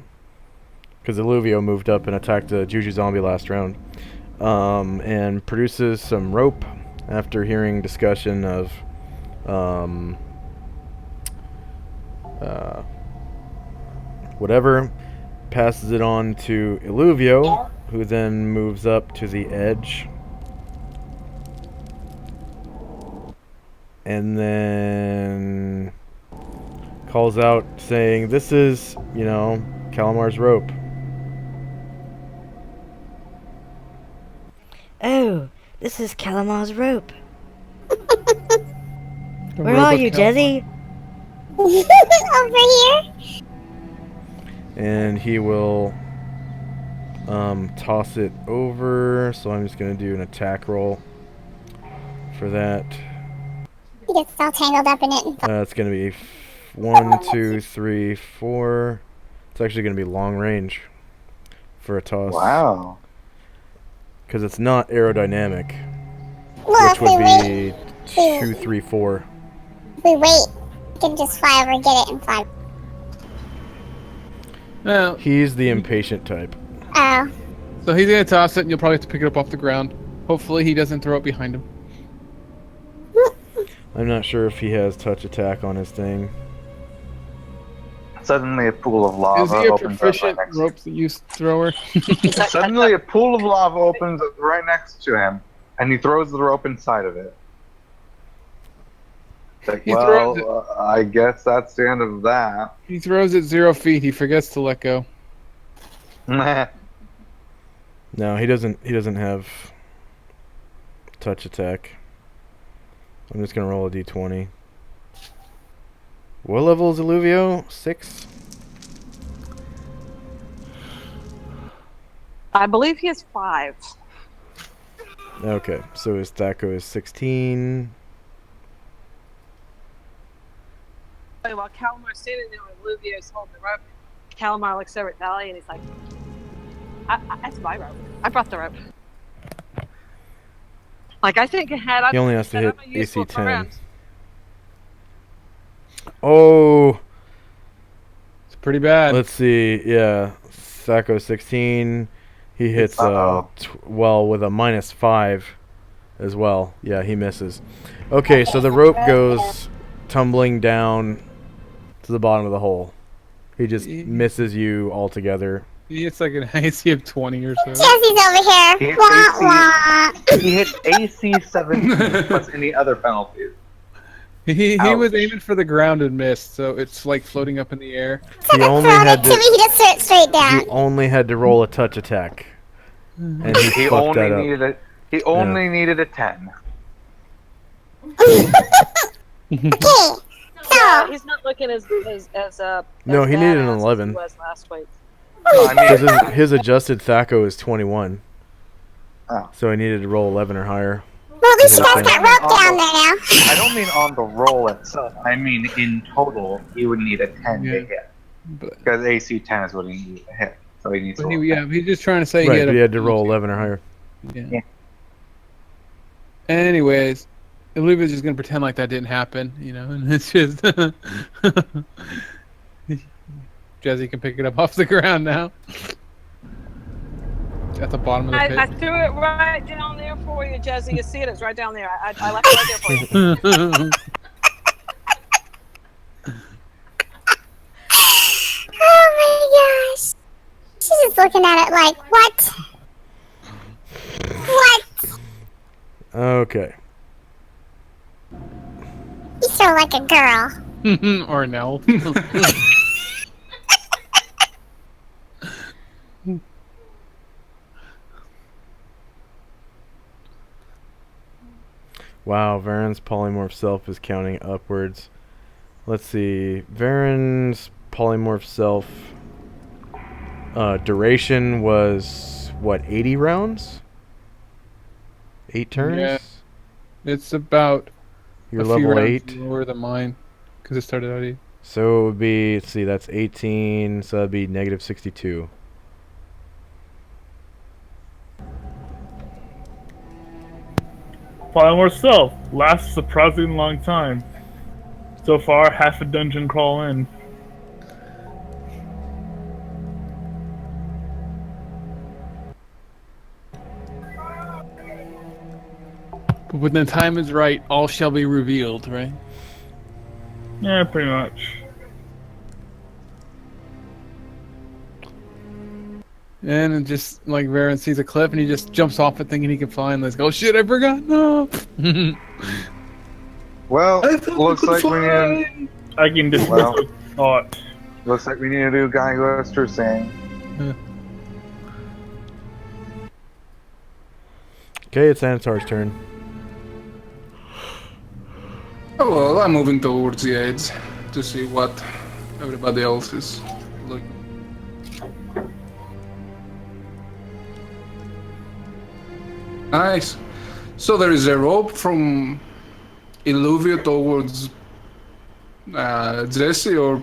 because Illuvio moved up and attacked a Juju zombie last round, and produces some rope after hearing discussion of whatever, passes it on to Illuvio, who then moves up to the edge. And then calls out saying, "This is, Calamar's rope." Oh, this is Calamar's rope. The Where rope are of you, Calamar. Jezzy? Over here. And he will toss it over, so I'm just going to do an attack roll for that. He gets all tangled up in it. It's going to be 1, 2, 3, 4. It's actually going to be long range for a toss. Wow. Because it's not aerodynamic, Well, which if we would wait, be 2, 3, 4. if we wait, we can just fly over, get it, and fly. Well, He's the impatient type. Oh. so he's gonna toss it, and you'll probably have to pick it up off the ground. Hopefully, he doesn't throw it behind him. I'm not sure if he has touch attack on his thing. Suddenly a pool of lava Is he a opens up right proficient next rope use thrower? Suddenly a pool of lava opens up right next to him, and he throws the rope inside of it. Like, He throws I guess that's the end of that. He throws it 0 feet. He forgets to let go. No, he doesn't have touch attack. I'm just gonna roll a d20. What level is Illuvio? 6? I believe he has 5. Okay, so his Thaco is 16. While Calamar's standing there with Luvio's holding the rope, Calamar looks over at Valley and he's like, that's my rope. I brought the rope. Like, I think had He only has to hit I'm a useful AC 10. friend. Oh, It's pretty bad. let's see. Yeah, Thaco 16. He hits Uh-oh. with a -5 as well. Yeah, he misses. Okay, so the rope goes tumbling down to the bottom of the hole. He just misses you altogether. It's like an AC of 20 or so. Jesse's over here. He hit Wah, wah. He hit AC 17 plus any other penalties. He Ouch. was aiming for the ground and missed, so it's like floating up in the air. He only Thrown had it to me, to. he just threw it straight down. He only had to roll a touch attack, and he He fucked only that up. needed a he only needed a 10. Okay, So so, he's not looking as No, as he needed an badass as 11. He was last week. No, I Because mean, his adjusted Thaco is 21. Oh. So he needed to roll 11 or higher. well, at least you Okay. guys got rope down there now. I don't mean on the roll itself. I mean in total, he would need a 10 Yeah. to hit. But, Because AC 10 is what he needs to hit. So he needs to roll 10. he's just trying to say Right, he had, but he had to roll 11 or higher. Yeah. Yeah. Anyways, Olivia's just gonna pretend like that didn't happen, you know, and it's just Jesse can pick it up off the ground now. At the bottom of the I pit. threw it right down there for you, Jesse. You see it? It's right down there. I left it right there for you. Oh my gosh. She's just looking at it like, what? What? Okay. You so like a girl. Or no. Wow, Varen's polymorph self is counting upwards. Let's see. Varen's polymorph self duration was what, 80 rounds? 8 turns? Yeah. It's about You're a few level rounds 8. lower than mine because it started out 8. So it would be, let's see, that's 18, so that'd be negative 62. Polymorph Self lasts a surprisingly long time. So far, half a dungeon crawl in. But when the time is right, all shall be revealed, right? Yeah, pretty much. And it just like Varen sees a cliff and he just jumps off it thinking he can fly and let's go. Oh shit, I forgot. No. Well, looks like we need. I can dismiss Well. a thought. Looks like we need to do Guy Glister saying. Okay, it's Anatar's turn. Oh, well, I'm moving towards the edge to see what everybody else is looking. Nice. So there is a rope from Illuvia towards Jesse, or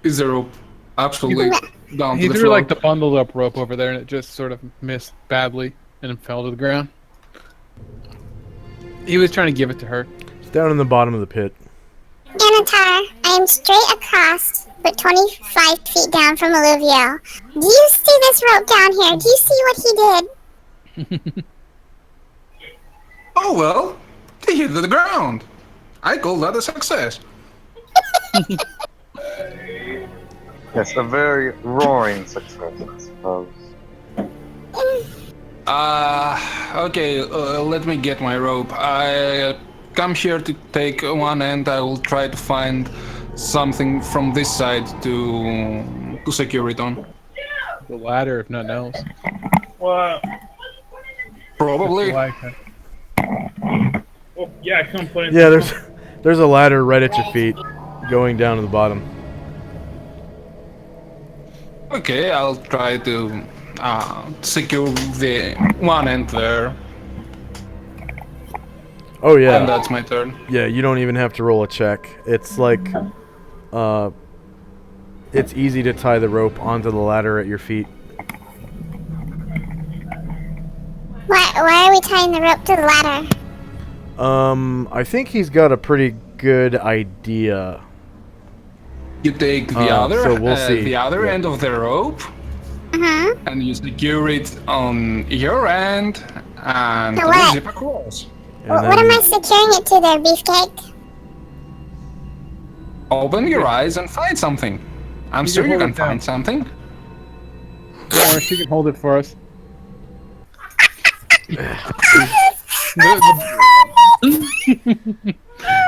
is the rope absolutely down He to the threw floor? like the bundled up rope over there and it just sort of missed badly and it fell to the ground. He was trying to give it to her. It's down in the bottom of the pit. Anatar, I am straight across, but 25 feet down from Illuvio. Do you see this rope down here? Do you see what he did? Oh well, they hit the ground. I call that a success. Yes, a very roaring success, I suppose. Okay, let me get my rope. I come here to take one end. I will try to find something from this side to secure it on. The ladder, if nothing else. What? Probably. Oh, yeah, come play. Yeah, there's a ladder right at your feet, going down to the bottom. Okay, I'll try to secure the one end there. Oh yeah. And that's my turn. Yeah, you don't even have to roll a check. It's like, it's easy to tie the rope onto the ladder at your feet. Why are we tying the rope to the ladder? I think he's got a pretty good idea. You take the other, so we'll see. the other end of the rope, and you secure it on your end, and So we what? zip across. And What am then- I securing it to there, Beefcake? Open your eyes and find something. I'm You sure can you hold can it down. find something. Don't worry, she can hold it for us.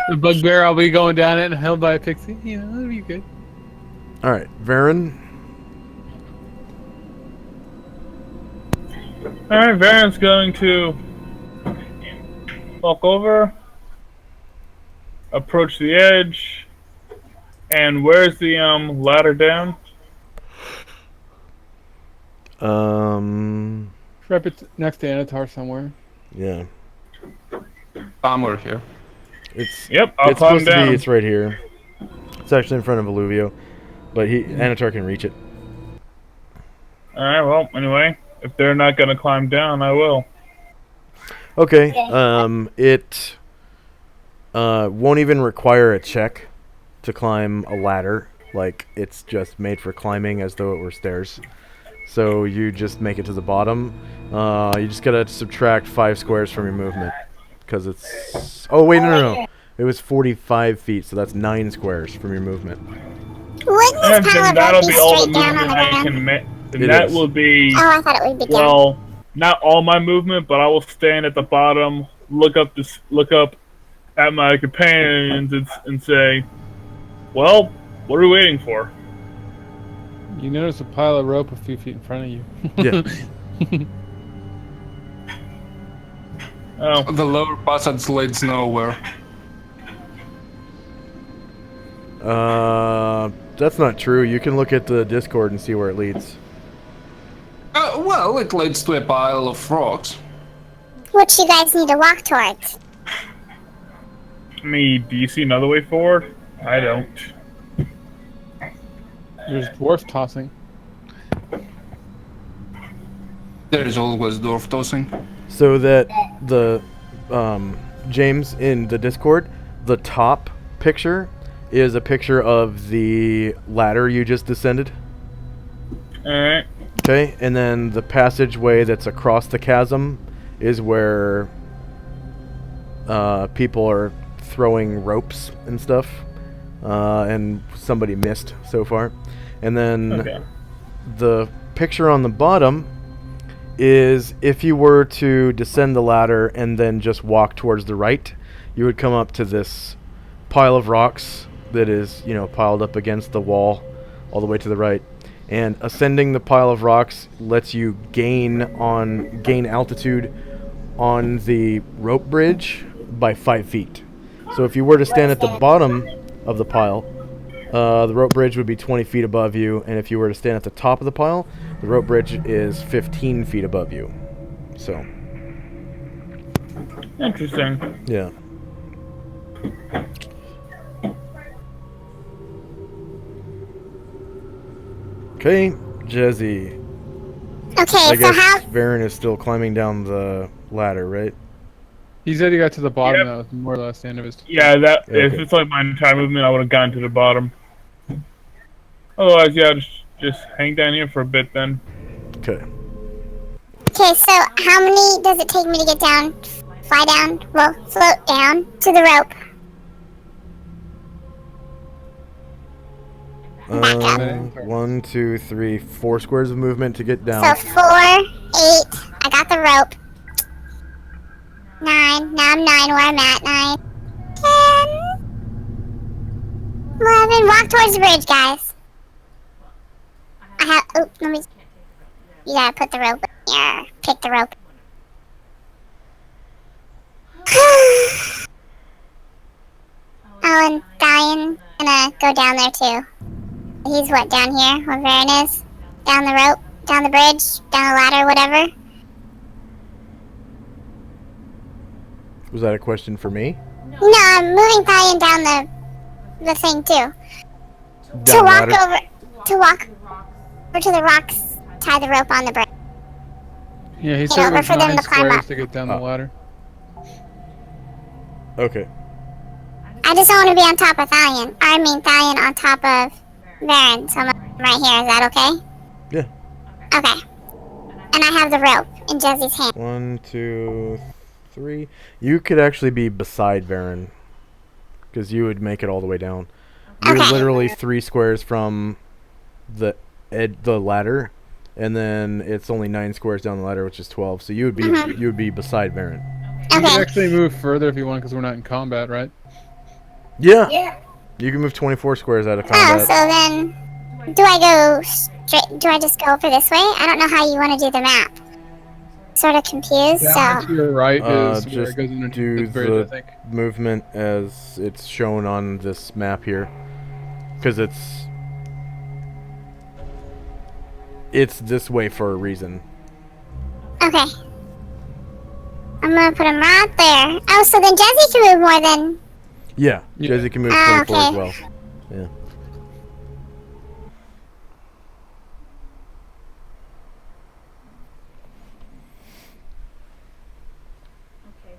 The bugbear, I'll be going down it and held by a pixie. You know, that'll be good. All right, Varen. Alright, Varen's going to walk over, approach the edge, and where's the ladder down? Rep it next to Anatar somewhere. Yeah. Somewhere here. It's Yep, I'll it's climb supposed to down. be. It's right here. It's actually in front of Illuvio, but Anatar can reach it. Alright, well, anyway, if they're not gonna climb down, I will. Okay. It Won't even require a check to climb a ladder. Like, it's just made for climbing as though it were stairs. So you just make it to the bottom. You just gotta subtract 5 squares from your movement. Because it's... Oh, wait, no. It was 45 feet, so that's 9 squares from your movement. Wouldn't And this then pile that'll of be be all the straight down on movement the I ground? can make. And It that is. will be, Oh, I thought it would be down. well, not all my movement, but I will stand at the bottom, look up at my companions and say, well, what are we waiting for? You notice a pile of rope a few feet in front of you. Yeah. Oh, The lower passage leads nowhere. That's not true. You can look at the Discord and see where it leads. Well, it leads to a pile of rocks. Which you guys need to walk towards. I mean, do you see another way forward? I don't. There's dwarf tossing. There is always dwarf tossing. So that the James in the Discord, the top picture is a picture of the ladder you just descended. Alright. Okay, and then the passageway that's across the chasm is where people are throwing ropes and stuff, and somebody missed so far. And then the picture on the bottom is if you were to descend the ladder and then just walk towards the right, you would come up to this pile of rocks that is, piled up against the wall all the way to the right. And ascending the pile of rocks lets you gain altitude on the rope bridge by 5 feet. So if you were to stand at the bottom of the pile, the rope bridge would be 20 feet above you, and if you were to stand at the top of the pile, the rope bridge is 15 feet above you. So, Interesting. yeah. Okay, Jezzy. Okay, I so guess how... Varen is still climbing down the ladder, right? He said he got to the bottom. Yep. That was more or less the end of his. Yeah, that Okay. if it's like my entire movement, I would have gotten to the bottom. Otherwise, yeah, just hang down here for a bit then. Okay. Okay, so how many does it take me to get down? Fly down? Well, float down to the rope. Back up. 1, 2, 3, 4 squares of movement to get down. So 4, 8. I got the rope. 9. Now I'm 9 where I'm at. 9. 10. 11. Walk towards the bridge, guys. I have... Oh, let me... You gotta put the rope in here. Pick the rope. Oh, and Diane gonna go down there too. He's what, down here, where Varen is? Down the rope, down the bridge, down the ladder, whatever. Was that a question for me? No, I'm moving Diane down the thing too. Down To walk ladder? over to the rocks, tie the rope on the bridge. Yeah, he Get said it over was for them 9 to climb squares up. to get down the ladder. Okay. I just don't want to be on top of Thalion. I mean Thalion on top of Varen, so I'm right here. Is that okay? Yeah. Okay. And I have the rope in Jesse's hand. 1, 2, 3. You could actually be beside Varen, because you would make it all the way down. You're Okay. literally 3 squares from the ladder, and then it's only 9 squares down the ladder, which is 12. So you would be beside Varen. You Okay. can actually move further if you want, because we're not in combat, right? Yeah. You can move 24 squares out of Oh, combat. so then, do I go straight? Do I just go over this way? I don't know how you want to do the map. Sort of confused. Down So to your right is where just it goes into do the bridge, the I think. movement as it's shown on this map here, because it's this way for a reason. okay. I'm gonna put him right there. Oh, so then Jesse can move more than. Yeah, Yeah. Jesse can move Ah, 24 as okay. well. Yeah.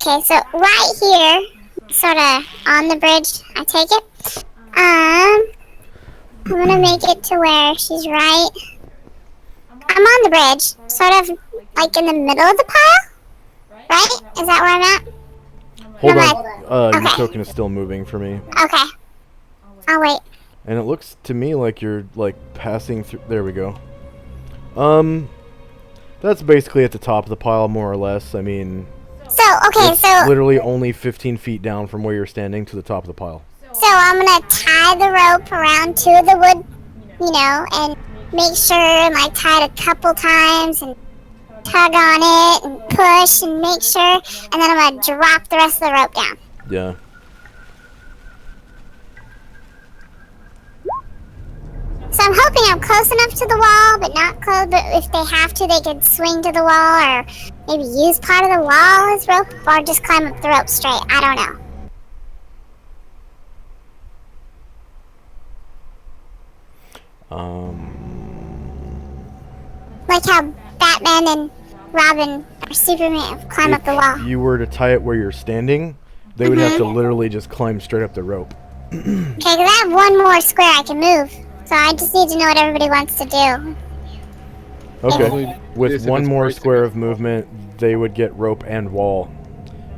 Okay, so right here, sort of on the bridge, I take it. I'm gonna make it to where she's right. I'm on the bridge, sort of like in the middle of the pile, right? Is that where I'm at? Hold Am on. Your okay. token is still moving for me. Okay. I'll wait. And it looks to me like you're like passing through. There we go. That's basically at the top of the pile, more or less. I mean, So, okay, it's so literally only 15 feet down from where you're standing to the top of the pile. I'm gonna tie the rope around two of the wood, you know, and make sure and like tie it a couple times and tug on it and push and make sure, and then I'm gonna drop the rest of the rope down. Yeah. So I'm hoping I'm close enough to the wall, but not close. But if they have to, they could swing to the wall, or maybe use part of the wall as rope, or just climb up the rope straight. I don't know. Like how Batman and Robin or Superman climb up the wall. If you were to tie it where you're standing, they would have to literally just climb straight up the rope. Okay, because I have one more square I can move. So I just need to know what everybody wants to do. Okay. With one more square of movement, they would get rope and wall.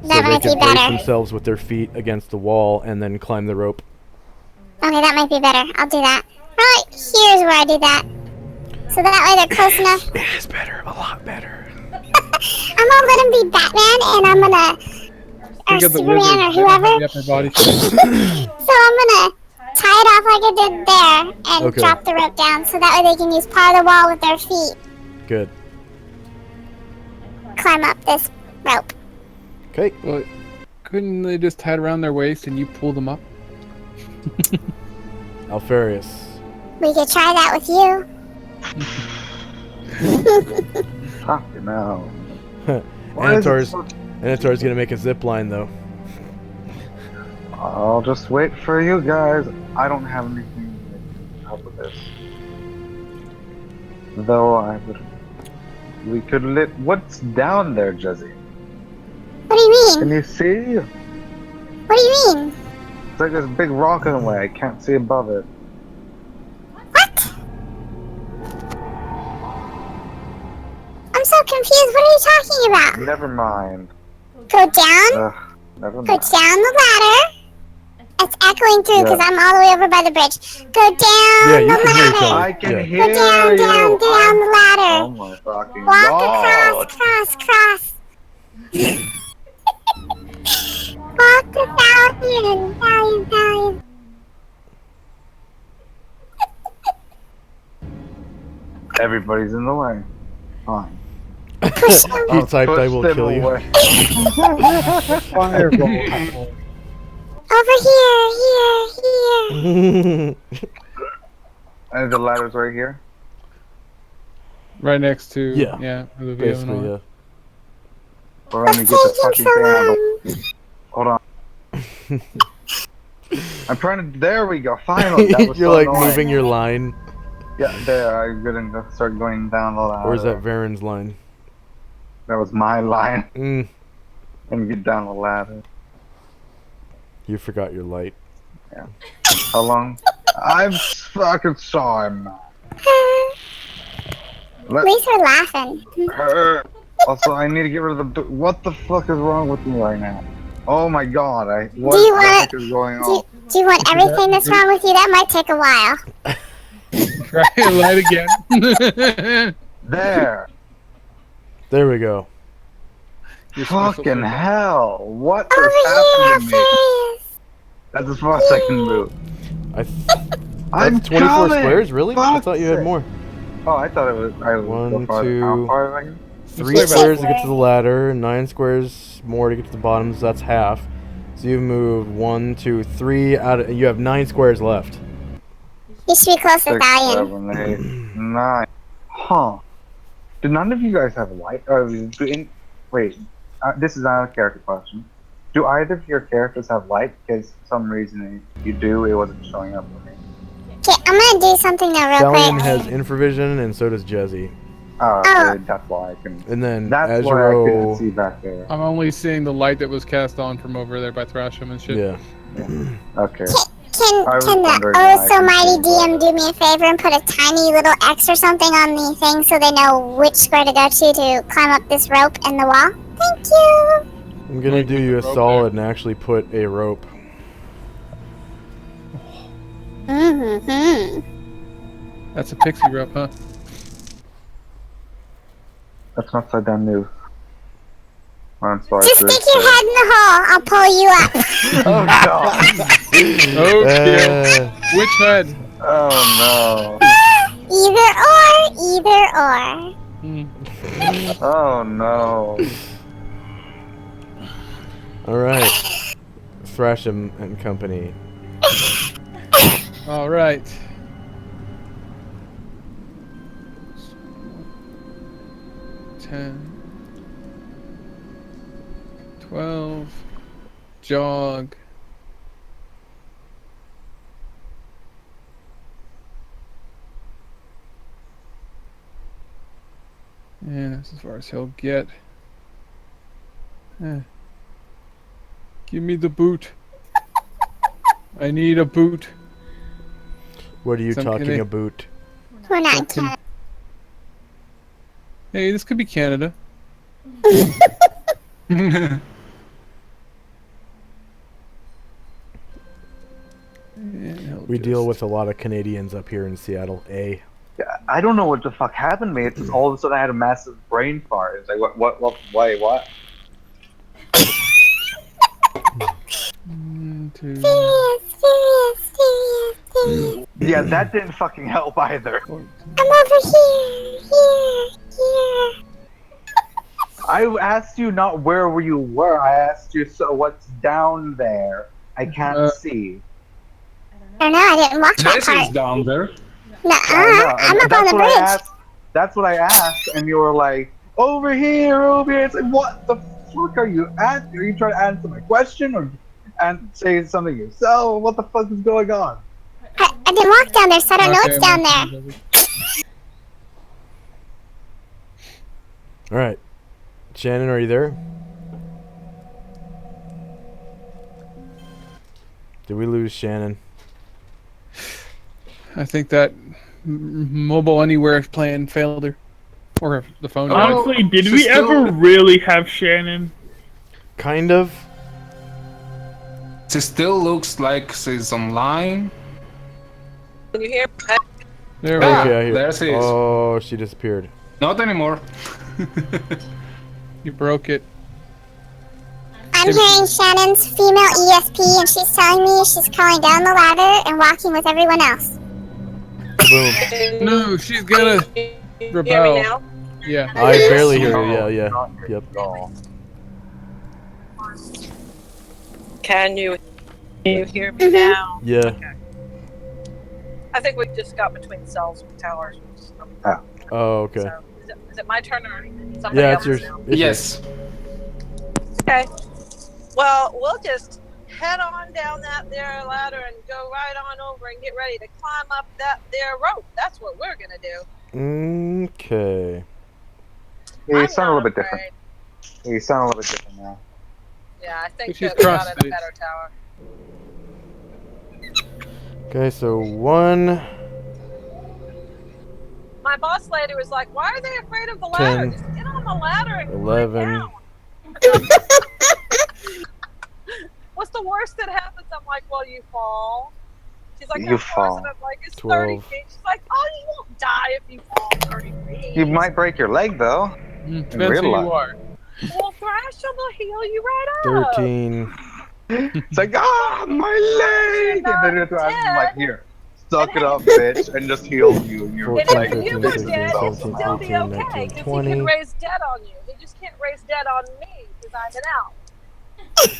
So That they might be could brace better. themselves with their feet against the wall and then climb the rope. Okay, that might be better. I'll do that. Right, here's where I do that. So that way they're close enough. It is better, a lot better. I'm gonna let him be Batman, and I'm gonna... Or Superman, or whoever. So I'm gonna tie it off like I did there, and drop the rope down, so that way they can use part of the wall with their feet. Good. Climb up this rope. Okay. Well, couldn't they just tie it around their waist and you pull them up? Alfarius. We could try that with you. Fucking hell. Anatar's gonna make a zip line though. I'll just wait for you guys. I don't have anything to help with this. Though I would... We could lit... What's down there, Jesse? What do you mean? Can you see? What do you mean? It's like this big rock in the way. I can't see above it. What? I'm so confused. What are you talking about? Never mind. Go down. Never Go mind. down the ladder. It's echoing through because I'm all the way over by the bridge. Go down Yeah, you the can hear each ladder. other. I can Yeah. hear Go down, you. down, down the ladder. Oh my fucking Walk god. across. Walk the stallion. Everybody's in the way. Fine. Push him. You typed I will Push kill them you. away. Fireball. Over here. And the ladder's right here. Right next to Yeah. Olivia and Basically, all. yeah. Or let me get the Taking fucking so thing out. Hold on. I'm trying to... There we go. Finally. That was You're so like annoying. moving your line. Yeah, there. I'm gonna start going down the ladder. Or is that Varen's line? That was my line. Mm, And get down the ladder. you forgot your light. Yeah. How long? I'm fucking sorry, man. At least we're laughing. Also, I need to get rid of the... What the fuck is wrong with me right now? Oh my god, what Do you the want- heck is going on? Do you want everything that's wrong with you? That might take a while. Try it light again. There! There we go. Fucking hell! What Over is here, happening to me? please. That's as far as I can move. I'm That's 24 coming! squares, really? I Fuck's thought you had sake. more. Oh, I thought it was... I was 1, how 2, far is it? 3 squares to get to the ladder, 9 squares more to get to the bottom, so that's half. So you've moved 1, 2, 3 out of... You have 9 squares left. You should be close to 6, Stallion. 7, 8, 9. Huh. Do none of you guys have light? Wait, this is not a character question. Do either of your characters have light? Because for some reason if you do, it wasn't showing up for me. Okay, I'm gonna do something now real Stallion quick. has infravision, and so does Jezzy. Oh, Oh. okay, that's why I can. And then That's why I couldn't Azuro. see back there. I'm only seeing the light that was cast on from over there by Thrasham and shit. Yeah. Okay. Can I was the wondering oh why I so couldn't mighty see DM do me a favor and put a tiny little X or something on the thing so they know which square to go to climb up this rope and the wall? Thank you. I'm gonna Wait, do put you the a rope solid and actually put a rope. Mm-hmm. That's a pixie rope, huh? That's not so damn new. I'm sorry. Just for stick this, your head in the hole. I'll pull you up. Oh god. Okay. Which head? Oh Either or. no. Oh no. All right. Thrasham and Company. All right. Ten. 12. Jog. And that's as far as he'll get. Give me the boot. I need a boot. What are you Some talking Cana- about? We're not Some Can- Hey, this could be Canada. We deal with a lot of Canadians up here in Seattle. A. I don't know what the fuck happened to me. It's just all of a sudden I had a massive brain fart. It's like wait, what? Serious. Yeah, that didn't fucking help either. I'm over here. I asked you not where you were. I asked you so what's down there. I can't see. I don't know, I didn't watch that Jesse is part. down there. I know. I'm up on That's the what I bridge. asked. That's what I asked, and you were like, over here, over here. It's like, what the fuck are you at? Are you trying to answer my question or and say something yourself? What the fuck is going on? I didn't walk down there, so I don't know it's down there. All right. Shannon, are you there? Did we lose Shannon? I think that mobile anywhere plan failed her. Or the phone. died. Honestly, did she's we still- ever really have Shannon? Kind of. She still looks like she's online. Can you hear? There we Ah, Okay, I hear. there she is. Oh, she disappeared. Not anymore. You broke it. I'm hearing Shannon's female ESP, and she's telling me she's crawling down the ladder and walking with everyone else. Kaboom. No, she's gonna Can you hear rebel. me now? Yeah. I barely hear you. No, Yeah. not Yep. at all. Can you hear me now? Yeah. I think we just got between cells with towers. Oh, okay. So, is it my turn or somebody Yeah, else's it's yours. now? It's yours. Yes. Okay. Well, we'll just head on down that there ladder and go right on over and get ready to climb up that there rope. That's what we're gonna do. Okay. Yeah, you I'm sound a not little bit different. afraid. You sound a little bit different now. Yeah, I think She's that we got cross a stage. better tower. Okay, so 1, My boss lady was like, "Why are they afraid of the ladder? 10, Just get on the ladder and climb 11. down." What's the worst that happens? I'm like, "Well, you fall." She's like, You "How far is fall. it?" I'm like, "It's 30 12. feet." She's like, "Oh, you won't die if you fall 30 feet." You might break your leg though. Depends real who you life. are. Well, Thrasham will heal you right up. 13. It's like, my leg! And then you have to ask them, like, here, suck it up, bitch, and just heals you. And you're 14, like, If you 15, were 16, dead, it'd 17, still be 18, okay 19, because he 20. can raise dead on you. He just can't raise dead on me because I'm an elf.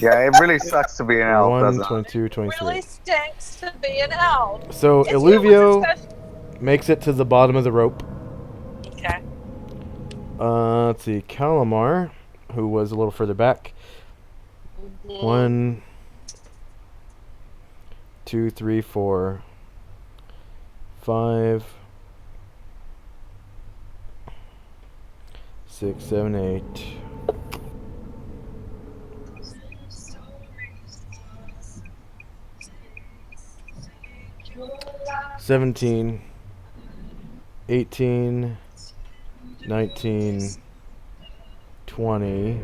yeah, it really sucks to be an elf, 1, doesn't it? 22, 23. Really stinks to be an elf. So It's Illuvio humans especially. makes it to the bottom of the rope. Okay. Let's see, Calamar, who was a little further back. 1, 2, 3, 4, 5, 6, 7, 8. 17, 18, 19, 20.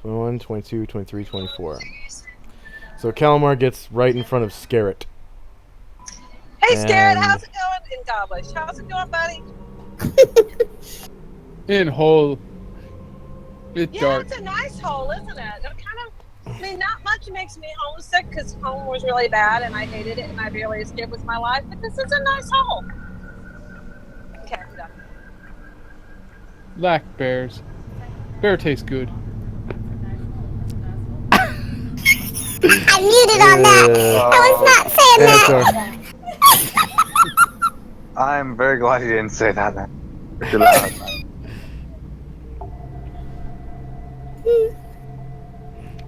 21, 22, 23, 24. So Calamar gets right in front of Scarrett. Hey, Scarrett, And- how's it going in Gobblish? How's it going, buddy? In hole. It's Yeah, dark. it's a nice hole, isn't it? It kind of, I mean, not much makes me homesick because home was really bad and I hated it and I barely escaped with my life, but this is a nice hole. Okay, I'm done. Black bears. Bear tastes good. I'm muted on that. I was not saying that. I'm very glad you didn't say that then. Too loud.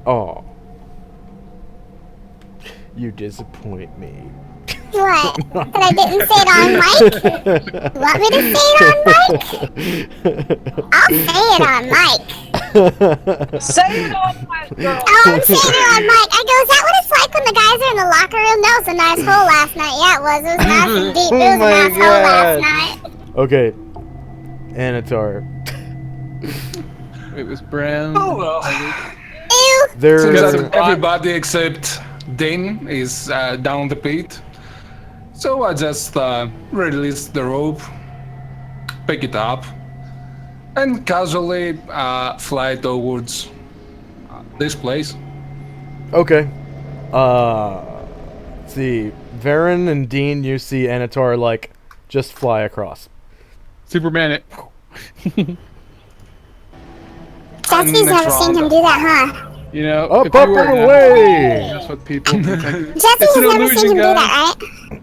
Oh. You disappoint me. What? That I didn't say it on mic? You want me to say it on mic? I'll say it on mic. Say it on my girl. Oh, I'm saying it on mic. I go, is that what it's like when the guys are in the locker room? That was a nice hole last night. Yeah, it was. It was nice and deep. It was a my nice hole last God. night. Okay. Anatar. It was brown. Oh well. Ew. There. Seems Got that some- everybody except Dane is down the pit. So I just release the rope, pick it up, and casually fly towards this place. Okay. Let's see. Varen and Dean, you see Anatar like just fly across. Superman it. Jesse's never seen him do that, huh? You know, Up, if you up, were and an away! That's what people think. Jesse has an never illusion, seen him do guys. that,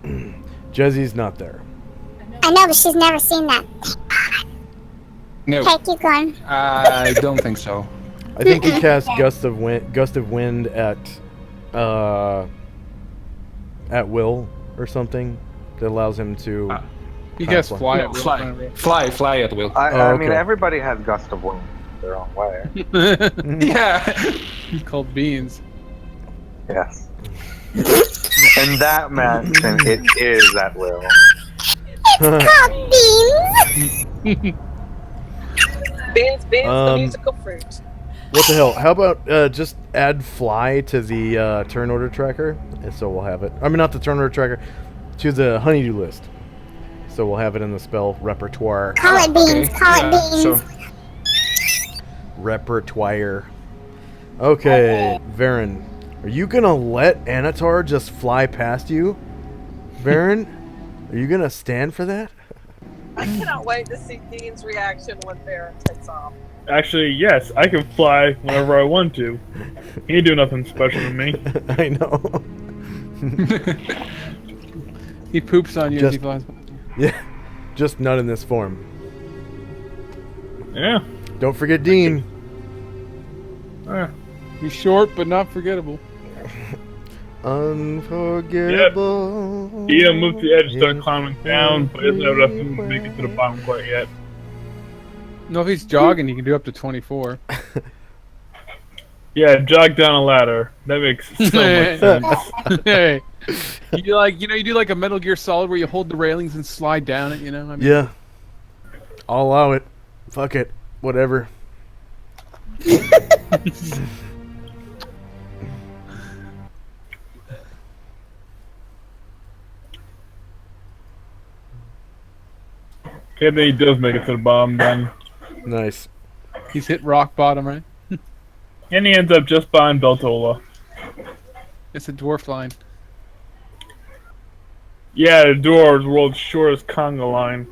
right? Jezzy's not there. I know, but she's never seen that. No, Okay, keep going. I don't think so. I think he cast gust of wind at will or something that allows him to. You guys Fly. fly No, at will. fly at will. I mean, okay. everybody has gust of wind their own way. Yeah. Called beans. Yes. In that mansion, it is at will. It's called beans. Beans, the Um, musical fruit. What the hell? How about just add fly to the turn order tracker, and so we'll have it. I mean, not the turn order tracker, to the honeydew list. So we'll have it in the spell repertoire. Call it beans. Okay, Call it beans. So, Repertoire. Okay, Varen, are you gonna let Anatar just fly past you? Varen, are you gonna stand for that? I cannot wait to see Dean's reaction when Baron takes off. Actually, yes, I can fly whenever I want to. He ain't do nothing special to me. I know. He poops on you as he Just- flies. Yeah, just not in this form. Yeah. Don't forget Dean. He's short but not forgettable. Unforgettable. He moved to the edge, start climbing down, but he doesn't have enough room to make it to the bottom quite yet. No, if he's jogging, he can do up to 24. Yeah, jog down a ladder. That makes so much sense. Hey, you do you do like a Metal Gear Solid where you hold the railings and slide down it. You know, I mean, Yeah. I'll allow it. Fuck it. Whatever. Okay, then he does make it to the bottom then. Nice. he's hit rock bottom, right? And he ends up just behind Beltola. It's a dwarf line. Yeah, the door is the world's shortest conga line.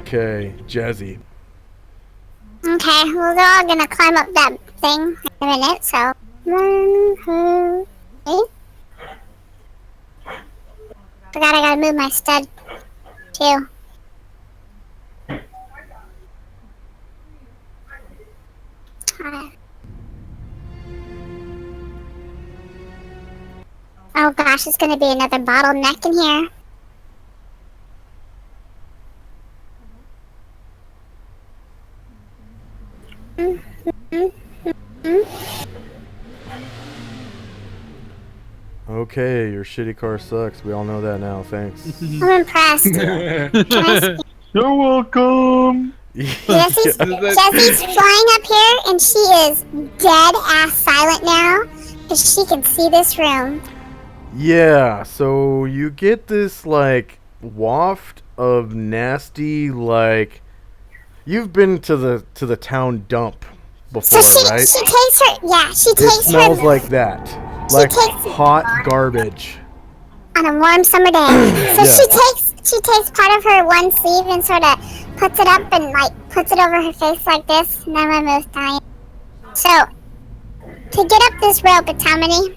Okay, Jazzy. Okay, well, they're all gonna climb up that thing in a minute, so. 1, 2, 3. Forgot I gotta move my stud, too. Oh gosh, it's gonna be another bottleneck in here. Okay, your shitty car sucks. We all know that now. Thanks. I'm impressed. Can I see? You're welcome. Jesse's flying up here, and she is dead ass silent now, because she can see this room. Yeah, so you get this like waft of nasty like you've been to the town dump before, So right? she takes her, she It takes smells her like that. Like takes- hot garbage. on a warm summer day. So Yeah. she takes part of her one sleeve and sort of puts it up and like puts it over her face like this, and then removes dying. So to get up this rope, it's how many?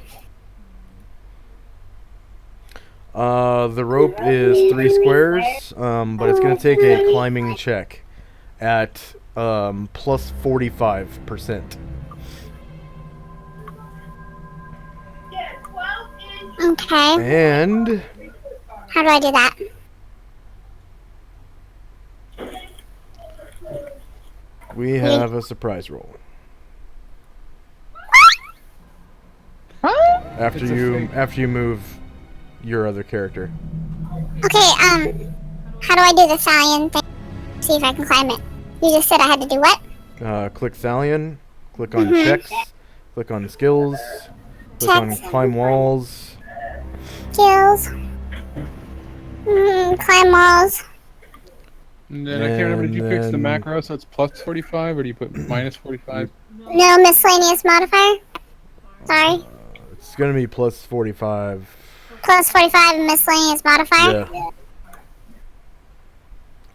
The rope is 3 squares, but it's gonna take a climbing check at plus 45%. Okay. And How do I do that? we have a surprise roll. After you move your other character. Okay, how do I do the Stallion thing? See if I can climb it. You just said I had to do what? Click Stallion, click on checks, click on skills, click on Checks. climb walls. Skills. Climb walls. And then I can't remember, did you fix the And then- macro so it's plus 45 or do you put minus 45? No miscellaneous modifier. Sorry. It's gonna be plus 45. Plus 45 and miscellaneous modifier. Yeah.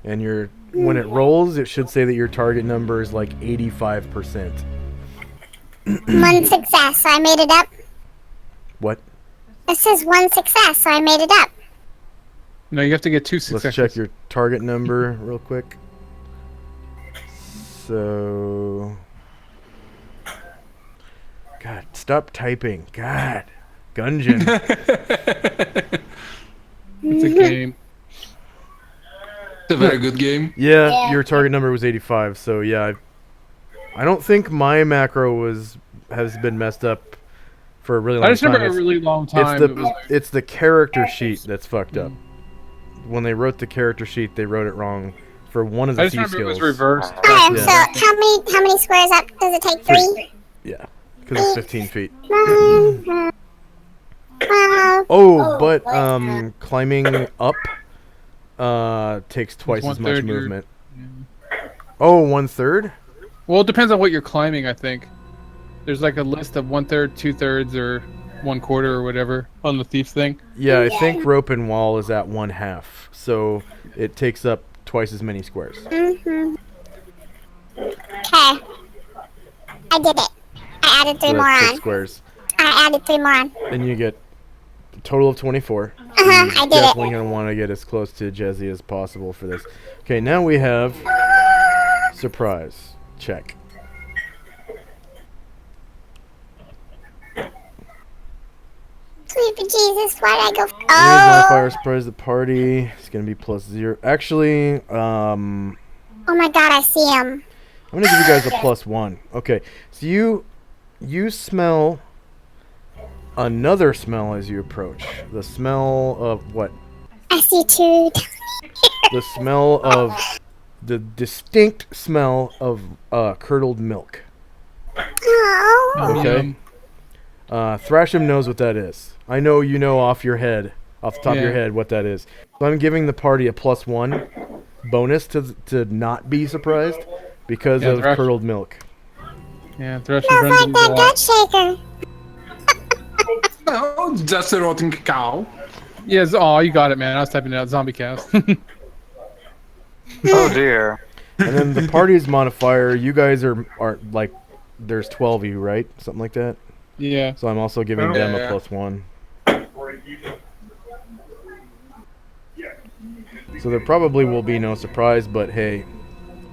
And when it rolls, it should say that your target number is like 85%. One success, so I made it up. What? It says one success, so I made it up. No, you have to get 2 Let's successes. check your target number real quick. So, God, stop typing. God, Gungeon. It's a game. It's a very good game. Yeah, your target number was 85. So yeah, I don't think my macro has been messed up for a really long I just time. remember a really long time. It's the character sheet that's fucked up. When they wrote the character sheet, they wrote it wrong for one of the I just T remember it was skills. reversed. Okay, Yeah. so how many squares up does it take? 3? Yeah, because it's 15 feet. 12. Oh, but climbing up takes twice as much 1/3 your- movement. Oh, 1/3? Well, it depends on what you're climbing, I think. There's like a list of 1/3, 2/3, or 1/4 or whatever on the thief thing. Yeah, I think rope and wall is at 1/2, so it takes up twice as many squares. Okay. I did it. I added 3 So more that's 6 on. squares. I added 3 more on. And you get a total of 24. I did Definitely it. going to want to get as close to Jezzy as possible for this. Okay, now we have surprise. Check. Sweet Jesus, why did I go? Weird modifier, surprise the party. It's going to be plus 0. Actually, Oh my god, I see him. I'm gonna give you guys a plus 1. Okay, so you smell another smell as you approach. The smell of what? I see 2. The smell of the distinct smell of curdled milk. Oh. Okay. Thrasham knows what that is. I know you know off the top of your head what that is. So I'm giving the party a plus 1 bonus to not be surprised because of curdled milk. Yeah, Thresh Smells runs like into that the gut shaker. No, just a rotting cow. Yes, oh, you got it, man. I was typing it out. Zombie cows. Oh dear. And then the party's modifier, you guys are like, there's 12 of you, right? Something like that? Yeah. So I'm also giving them a Yeah. plus 1. So there probably will be no surprise, but hey,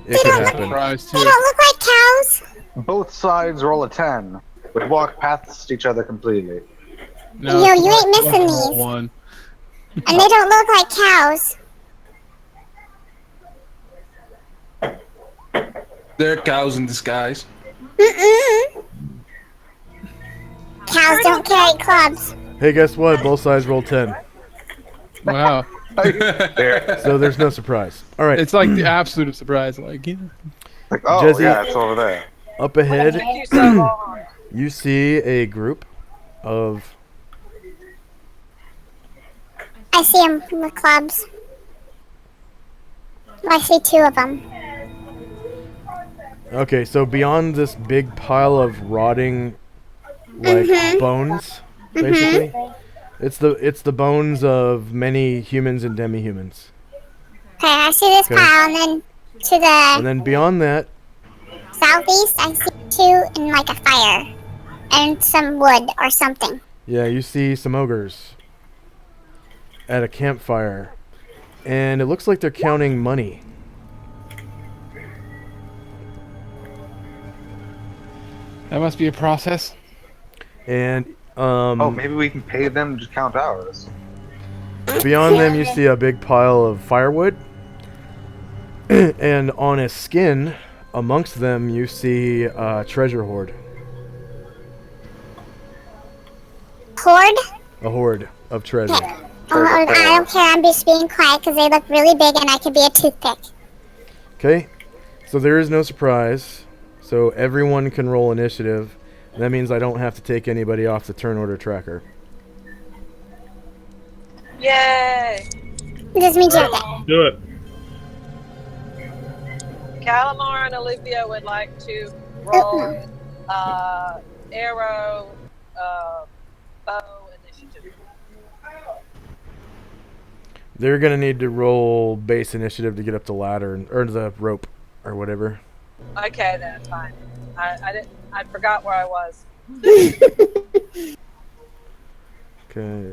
it could happen. Surprise, They too. don't look like cows. Both sides roll a 10, but walk past each other completely. No, Yo, it's you ain't missing roll these. one. And they don't look like cows. They're cows in disguise. Mm-mm. Cows don't carry clubs. Hey, guess what? Both sides roll 10. Wow. There. So there's no surprise. All right. It's like the absolute surprise. Like, Like, oh, Jesse- yeah, it's over there. Up ahead, Thank you so long. you see a group of... I see them with clubs. I see 2 of them. Okay, so beyond this big pile of rotting, like, bones, basically, it's the bones of many humans and demi-humans. Okay, I see this Okay. pile, and then to And the then beyond that, southeast, I see 2 in like a fire. And some wood or something. yeah, you see some ogres at a campfire. And it looks like they're counting money. that must be a process. And Oh, maybe we can pay them to count ours. beyond them, you see a big pile of firewood. And on a skin, amongst them, you see a treasure hoard. Horde? A hoard of treasure. Oh, I don't care, I'm just being quiet because they look really big and I could be a toothpick. Okay, so there is no surprise. So everyone can roll initiative. That means I don't have to take anybody off the turn order tracker. Yay! Just me joking. Do it. Calamar and Olivia would like to roll arrow, bow initiative. They're gonna need to roll base initiative to get up the ladder or the rope or whatever. Okay, then fine. I forgot where I was. Okay.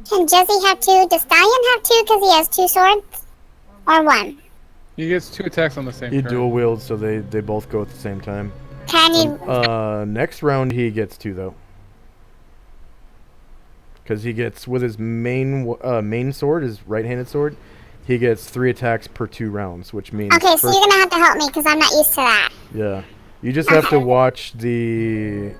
Can Jesse have 2? Does Stallion have 2 because he has 2 swords? Or 1? He gets 2 attacks on the same He turn. dual wields, so they both go at the same time. Can he... Next round he gets 2 though, because he gets with his main sword, his right-handed sword, he gets 3 attacks per 2 rounds, which means Okay, so you're gonna have to help me because I'm not used to that. yeah, you just have to watch the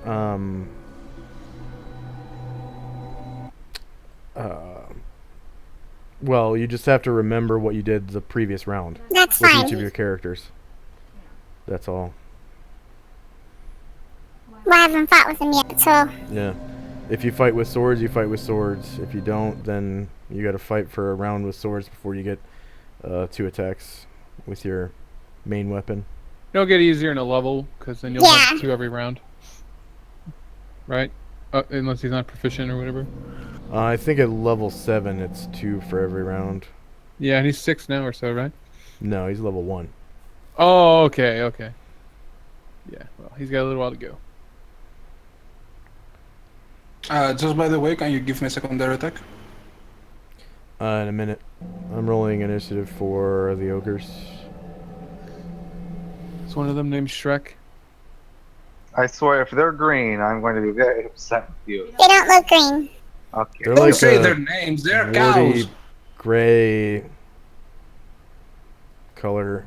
well, you just have to remember what you did the previous round That's with fine. each of your characters. That's all. Well, I haven't fought with him yet, so... Yeah. If you fight with swords, you fight with swords. If you don't, then you got to fight for a round with swords before you get 2 attacks with your main weapon. It'll get easier in a level because then you'll have 2 every round. Right? Unless he's not proficient or whatever. I think at level 7, it's 2 for every round. Yeah, and he's 6 now or so, right? No, he's level 1. Oh, okay. Yeah, well, he's got a little while to go. Just by the way, can you give me a secondary attack? In a minute. I'm rolling initiative for the ogres. Is one of them named Shrek? I swear, if they're green, I'm going to be very upset with you. They don't look green. Okay. They're Don't like say a their names, they're warty, cows. gray color.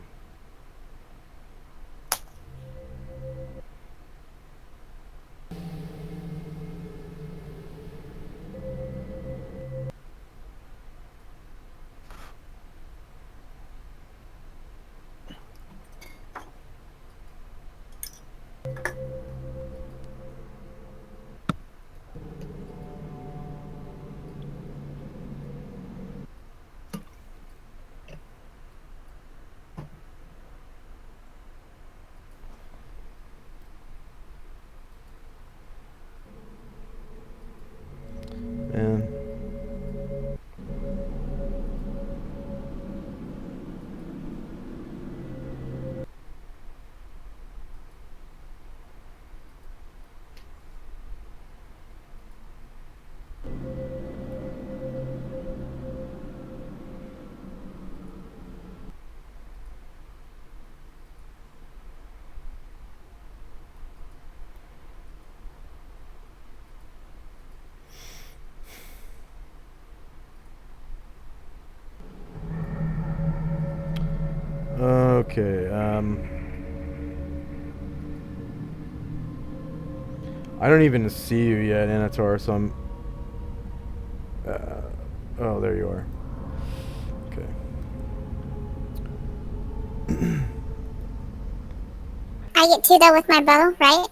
Okay. I don't even see you yet, Anatar. So I'm. Oh, there you are. Okay. I get 2 though with my bow, right?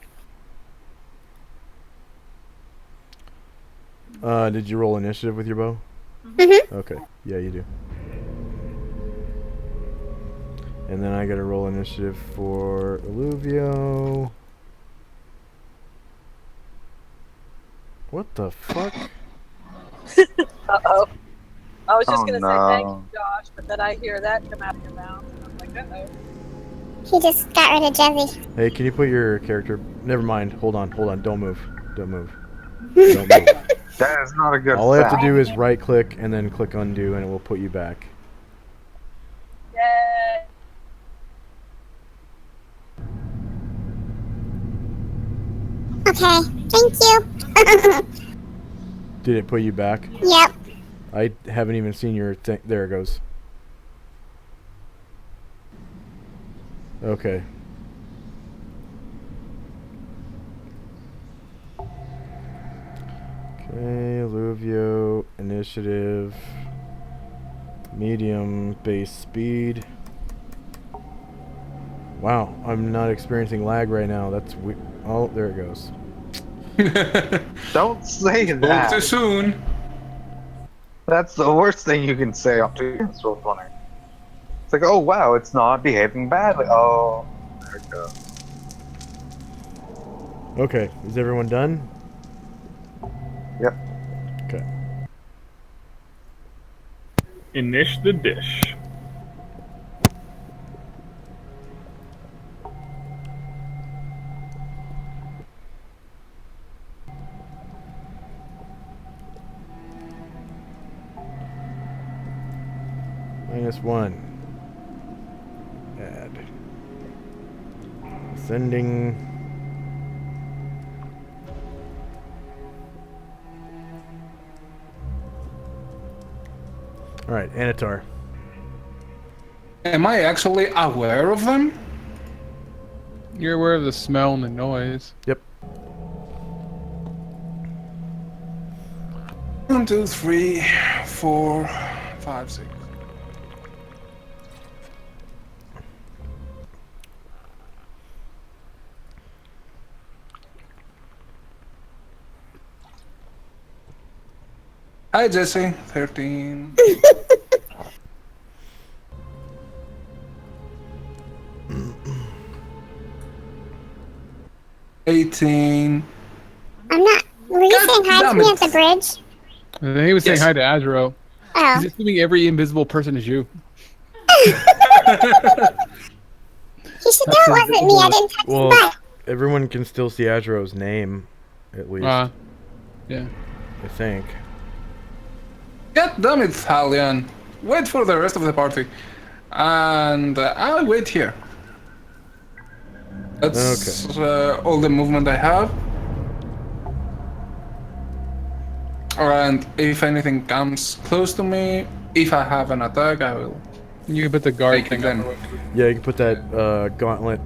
Did you roll initiative with your bow? Mm-hmm. Okay. Yeah, you do. And then I gotta roll initiative for Illuvio. What the fuck? Uh-oh. I was just Oh, going to say thank you, no. Josh, but then I hear that come out of your mouth, and I'm like, uh-oh. He just got rid of Jezzy. Hey, can you put your character... Never mind. Hold on. Don't move. Don't move. Don't move. That is not a good All I have to sound. do is right click and then click undo and it will put you back. Yay. Okay, thank you. Did it put you back? Yep. I haven't even seen your thing. There it goes. Okay. Okay, Illuvio, initiative, medium, base speed. Wow, I'm not experiencing lag right now. That's oh, there it goes. Don't say Spoke too that. soon. That's the worst thing you can say after against Roll20. It's like, oh wow, it's not behaving badly. Oh, there it goes. Okay, is everyone done? Yep. Okay. Inish the dish. -1. Add. Sending. Alright, Anatar. Am I actually aware of them? You're aware of the smell and the noise. Yep. 1, 2, 3, 4, 5, 6. Hi, Jesse. 13. 18. I'm not. Were you God saying hi to damn me it. at the bridge? And then he was saying Yes. hi to Azro. Oh. He's assuming every invisible person is you. He should know it wasn't me. I didn't touch Well, his butt. everyone can still see Azro's name, at least. Yeah. I think. God damn it, Thalion. Wait for the rest of the party. And I'll wait here. That's all the movement I have. And if anything comes close to me, if I have an attack, I will You can put the guard take thing them. up. Yeah, you can put that gauntlet,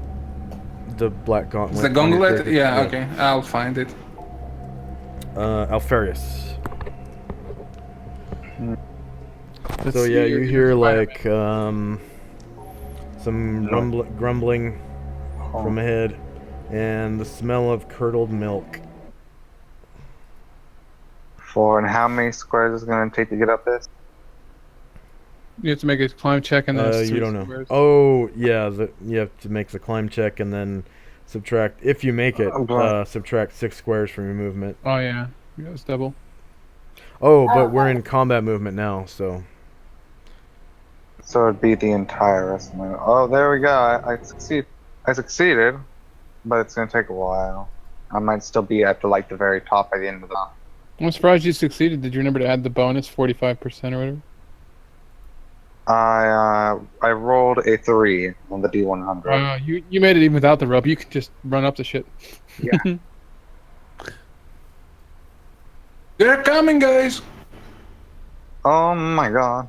the black gauntlet. The on your gauntlet? character. Yeah, okay. I'll find it. Alfarius. Let's So see yeah, your you hear environment. like some grumbling from ahead, and the smell of curdled milk. 4, and how many squares is it going to take to get up this? You have to make a climb check and then it's You 3 don't know. squares. Oh yeah, you have to make the climb check and then subtract. If you make it, subtract 6 squares from your movement. Oh yeah, it's double. Oh, but we're in combat movement now, so. So it'd be the entire rest of my... Oh, there we go. I succeeded, but it's going to take a while. I might still be at like the very top by the end of the month. I'm surprised you succeeded. Did you remember to add the bonus 45% or whatever? I rolled a 3 on the D100. You made it even without the rope. You could just run up the shit. Yeah. They're coming, guys! Oh my god.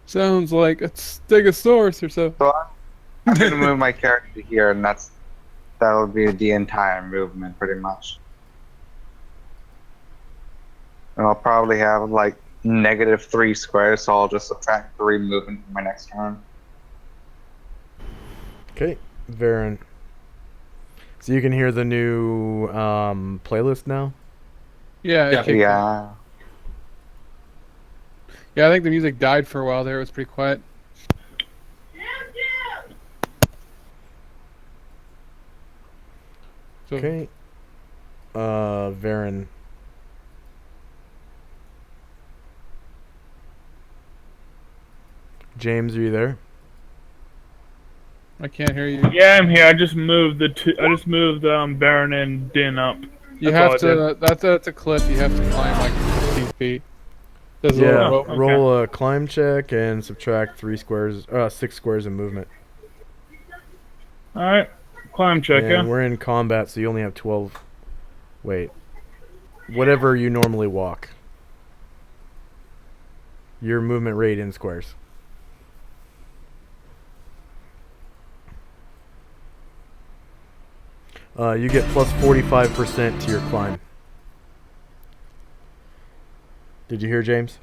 Sounds like a stegosaurus or so. So I'm gonna move my character here, and that would be the entire movement, pretty much. And I'll probably have like -3 squares, so I'll just subtract 3 movement from my next turn. Okay, Varen. So you can hear the new playlist now? Yeah, Yeah. it kicked in. Yeah. Yeah, I think the music died for a while there. It was pretty quiet. So, Okay. Varen. James, are you there? I can't hear you. Yeah, I'm here. I just moved Baron and Din up. You That's all have I to. That's a cliff. You have to climb like 15 feet. There's a Yeah, little rope. okay. roll a climb check and subtract 6 squares of movement. All right, climb check. And Yeah. we're in combat, so you only have 12. Wait. Whatever you normally walk. Your movement rate in squares. You get plus 45% to your climb. Did you hear, James?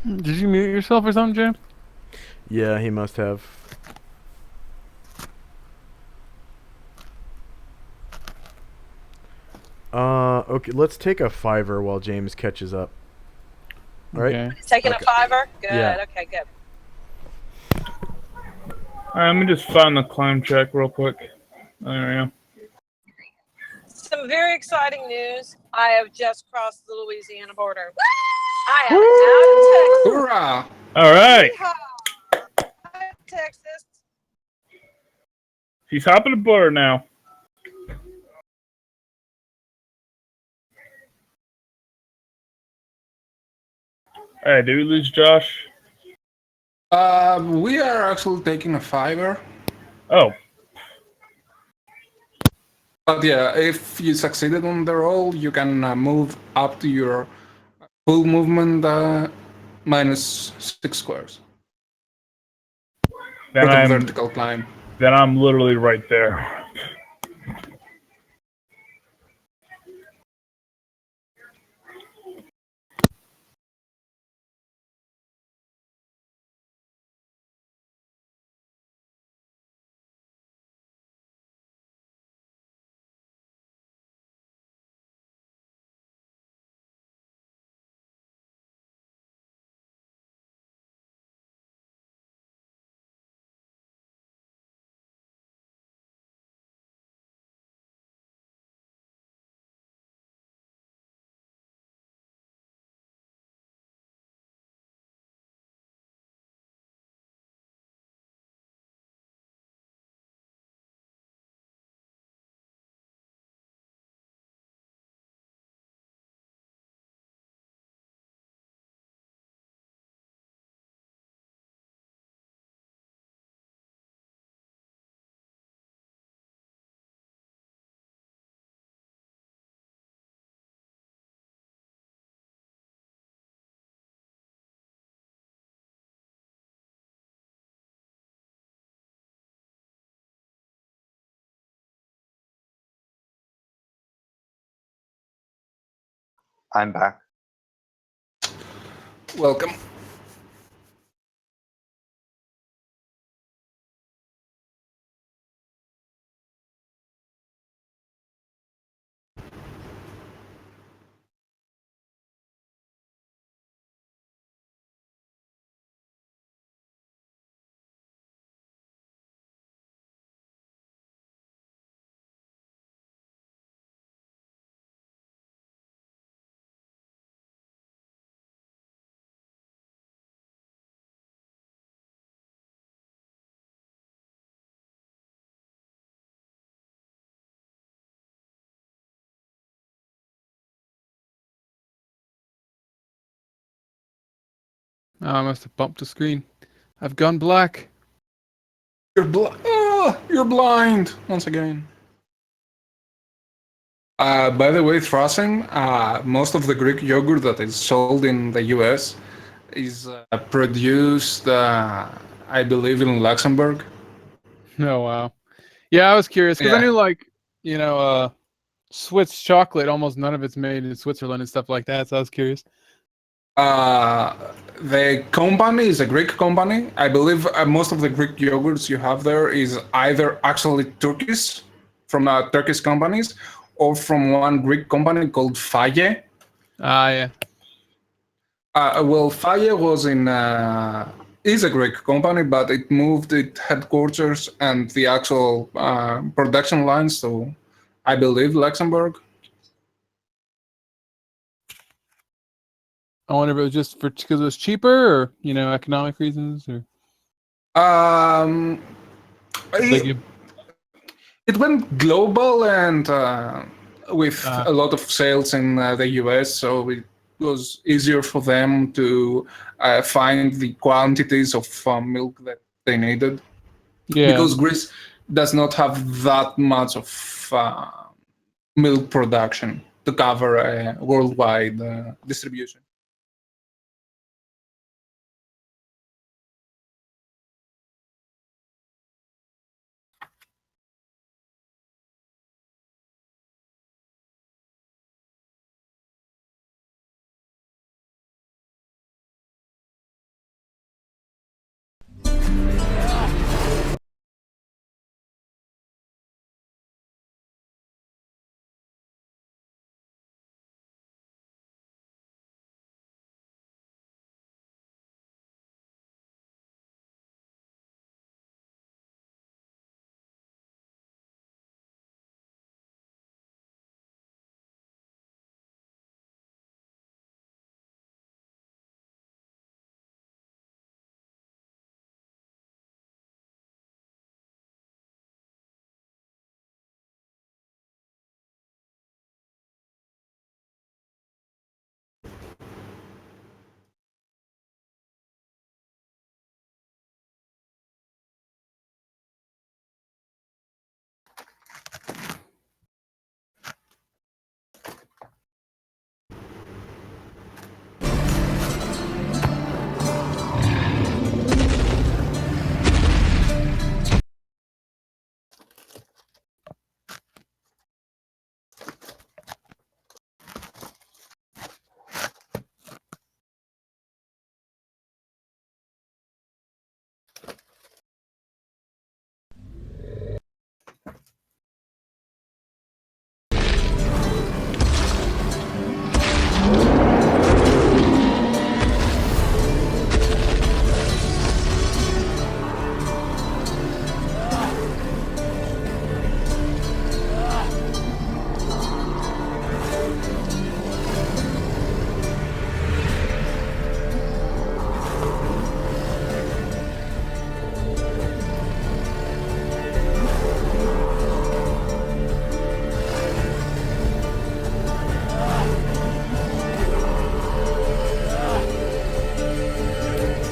Did you mute yourself or something, James? Yeah, he must have. Okay, let's take a 5 while James catches up. All right. Okay. Taking Okay. a 5? Good. Yeah. Okay, good. All right, let me just find the climb check real quick. There we go. Some very exciting news. I have just crossed the Louisiana border. I am out of Texas. Hoorah! All right, Hi, Texas. he's hopping the border now. Hey, did we lose Josh? We are actually taking a 5. Oh, But yeah, if you succeeded on the roll, you can move up to your full movement -6 squares. then For the I'm vertical climb. literally right there. I'm back. Welcome. Oh, I must have bumped the screen. I've gone black. You're blind once again. By the way, Frozen, most of the Greek yogurt that is sold in the US is produced, I believe, in Luxembourg. Oh wow. Yeah, I was curious because I Yeah. knew Swiss chocolate. Almost none of it's made in Switzerland and stuff like that. So I was curious. The company is a Greek company. I believe most of the Greek yogurts you have there is either actually Turkish, from Turkish companies, or from one Greek company called Faye. Ah, yeah. Well, Faye was is a Greek company, but it moved its headquarters and the actual production lines to, I believe, Luxembourg. I wonder if it was just because it was cheaper, or economic reasons, or Um, like it, it went global and with a lot of sales in the US, so it was easier for them to find the quantities of milk that they needed. Yeah. Because Greece does not have that much of milk production to cover a worldwide distribution.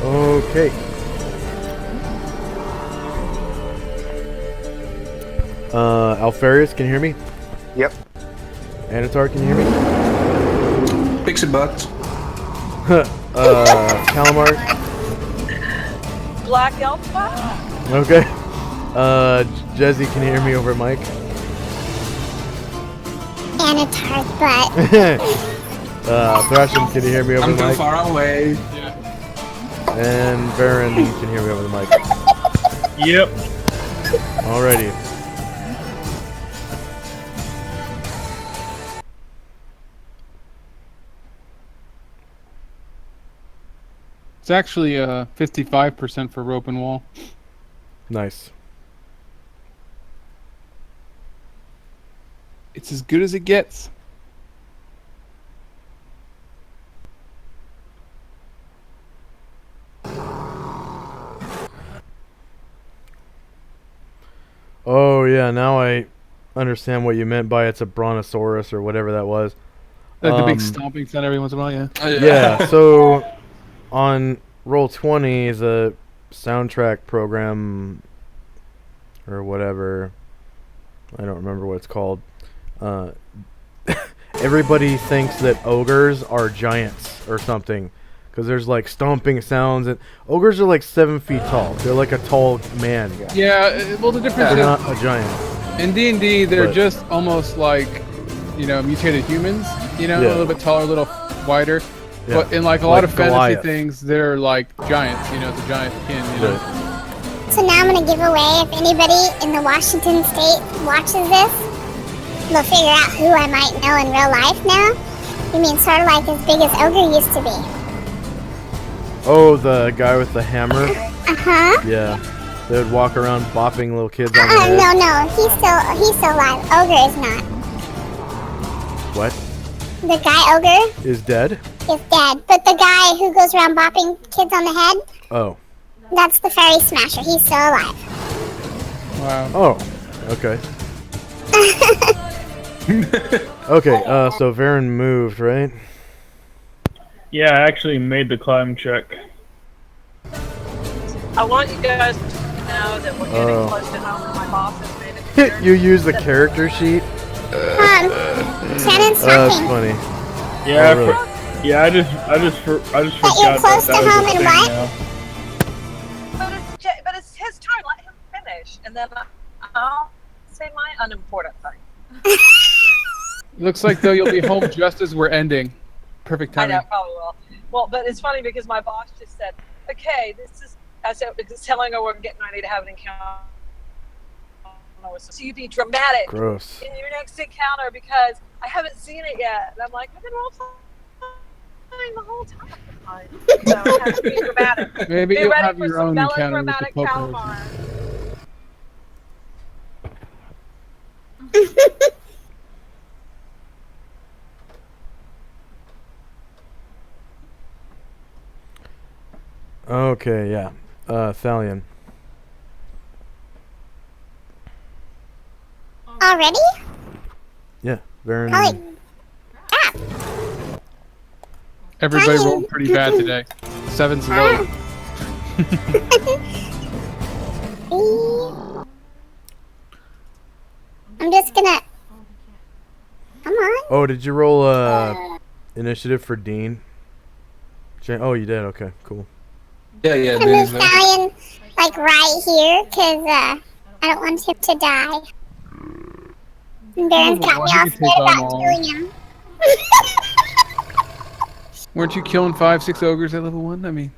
Okay. Alfarius, can you hear me? Yep. Anatar, can you hear me? Pixie butt. Calamar? Black Alpha? Okay. Jezzy, can you hear me over mic? Anatar's butt. Thrashing, can you hear me over I'm the too mic? far away. And Baron, can you hear me over the mic? Yep. Alrighty. It's actually 55% for rope and wall. Nice. It's as good as it gets. Oh yeah, now I understand what you meant by it's a brontosaurus or whatever that was. Like the big stomping sound every once in a while, yeah. Yeah, so on Roll20 is a soundtrack program or whatever. I don't remember what it's called. Everybody thinks that ogres are giants or something Because there's like stomping sounds, and ogres are like 7 feet tall. They're like a tall man. Yeah, well, the difference They're is not a giant. in D&D, they're But- just almost like, mutated humans. Yeah. A little bit taller, a little wider. Yeah. But in like a Like lot of fantasy Goliath. things, they're like giants. It's a giant kin. So now I'm gonna give away, if anybody in the Washington state watches this, they'll figure out who I might know in real life now. You mean sort of like as big as Ogre used to be. Oh, the guy with the hammer? Uh-huh. Yeah. They would walk around bopping little kids on the head. No, he's still alive. Ogre is not. What? The guy Ogre Is dead? is dead, but the guy who goes around bopping kids on the head, Oh. that's the fairy smasher. He's still alive. Wow. Oh. Okay. Okay, so Varen moved, right? Yeah, I actually made the climb check. I want you guys to know that we're getting Oh. close to home and my boss has made it. You use the character sheet? Shannon's That's talking. funny. Yeah, Oh, really? I just forgot you're that close to that was home a and thing what? now. But it's his turn. Let him finish, and then I'll say my unimportant thing. Looks like though you'll be home just as we're ending. Perfect I timing. know, probably will. Well, but it's funny because my boss just said, "Okay, this is." I said, "It's telling her we're getting ready to have an encounter." So you be dramatic Gross. in your next encounter because I haven't seen it yet. And I'm like, I've been role playing the whole time. So I have to be dramatic. Maybe Be you'll ready have for your some own encounter with the melodramatic Pope. calamari. Okay, yeah. Thalion. Already? Yeah, Varen. Holy crap. Everybody rolled pretty bad today. 7's low. I'm just gonna... Come on. Oh, did you roll initiative for Dean? Oh, you did. Okay, cool. Yeah, I'm gonna move Stallion, like, right here, because, I don't want him to die. And Baron's got me all Why do you scared take on about all? killing him. Weren't you killing 5-6 ogres at level 1? I mean,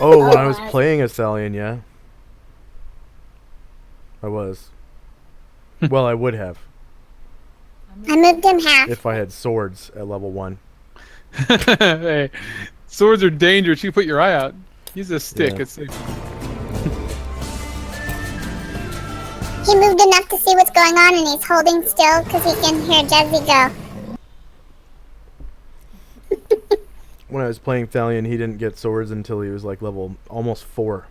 Oh, when I was playing as Thalion, yeah. I was. Well, I would have I moved him half. if I had swords at level 1. hey, swords are dangerous. You put your eye out. Use a stick. Yeah. It's safe. He moved enough to see what's going on, and he's holding still because he can hear Jezzy go. When I was playing Thalion, he didn't get swords until he was like level almost 4.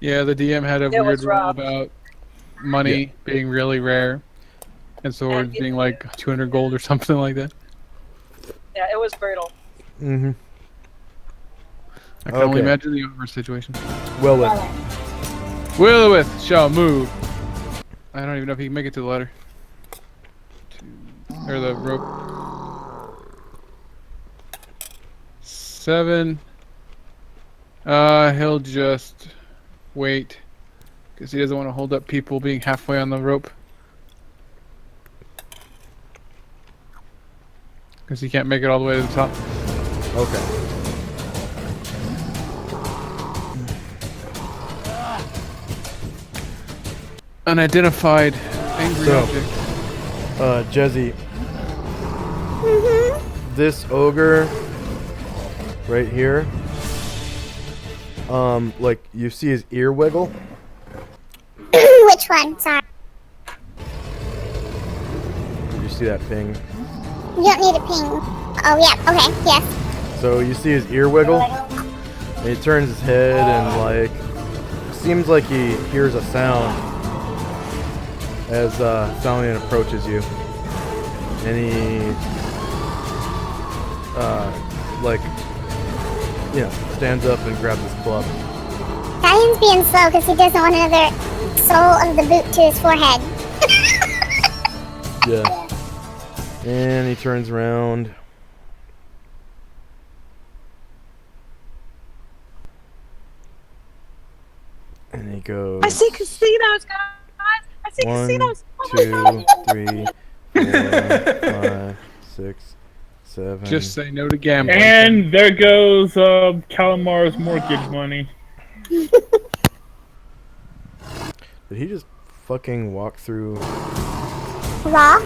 Yeah, the DM had a It weird was rule rough. about money being really rare and swords And being like 200 gold or something like that. Yeah, it was brutal. Mm-hmm. I can only Okay. imagine the over situation. Well, Willowith shall move. I don't even know if he can make it to the ladder. Or the rope. 7. He'll just wait. Because he doesn't want to hold up people being halfway on the rope. Because he can't make it all the way to the top. okay. Unidentified angry So- object. Jezzy. This ogre right here. Like you see his ear wiggle. Which one? Sorry. Did you see that ping? You don't need a ping. Oh, yeah. Okay. Yes. So you see his ear wiggle, and he turns his head and like seems like he hears a sound as Thalion approaches you, and he like stands up and grabs his club. Stallion's being slow because he doesn't want another sole of the boot to his forehead. Yeah. And he turns around goes I see casinos, guys. I see 1, casinos. Oh my 2, God. 3, 4, 5, 6, 7. Just say no to gambling. And there goes Calamar's mortgage money. Did he just fucking walk through? Raw?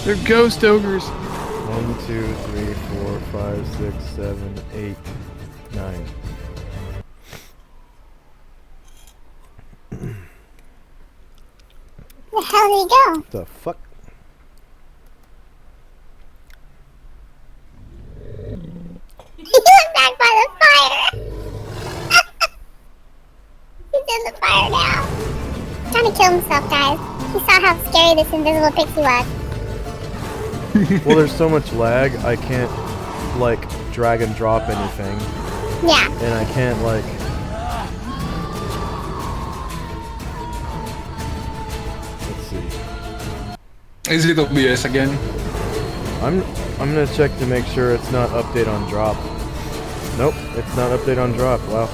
They're ghost ogres. 1, 2, 3, 4, 5, 6, 7, 8, 9. Where the hell did he go? The fuck? He went back by the fire. He's in the fire now. He's trying to kill himself, guys. He saw how scary this invisible pixie was. Well, there's so much lag, I can't, like, drag and drop anything. Yeah. And I can't, like... Let's see. Is it OBS again? I'm gonna check to make sure it's not update on drop. Nope, it's not update on drop. Wow.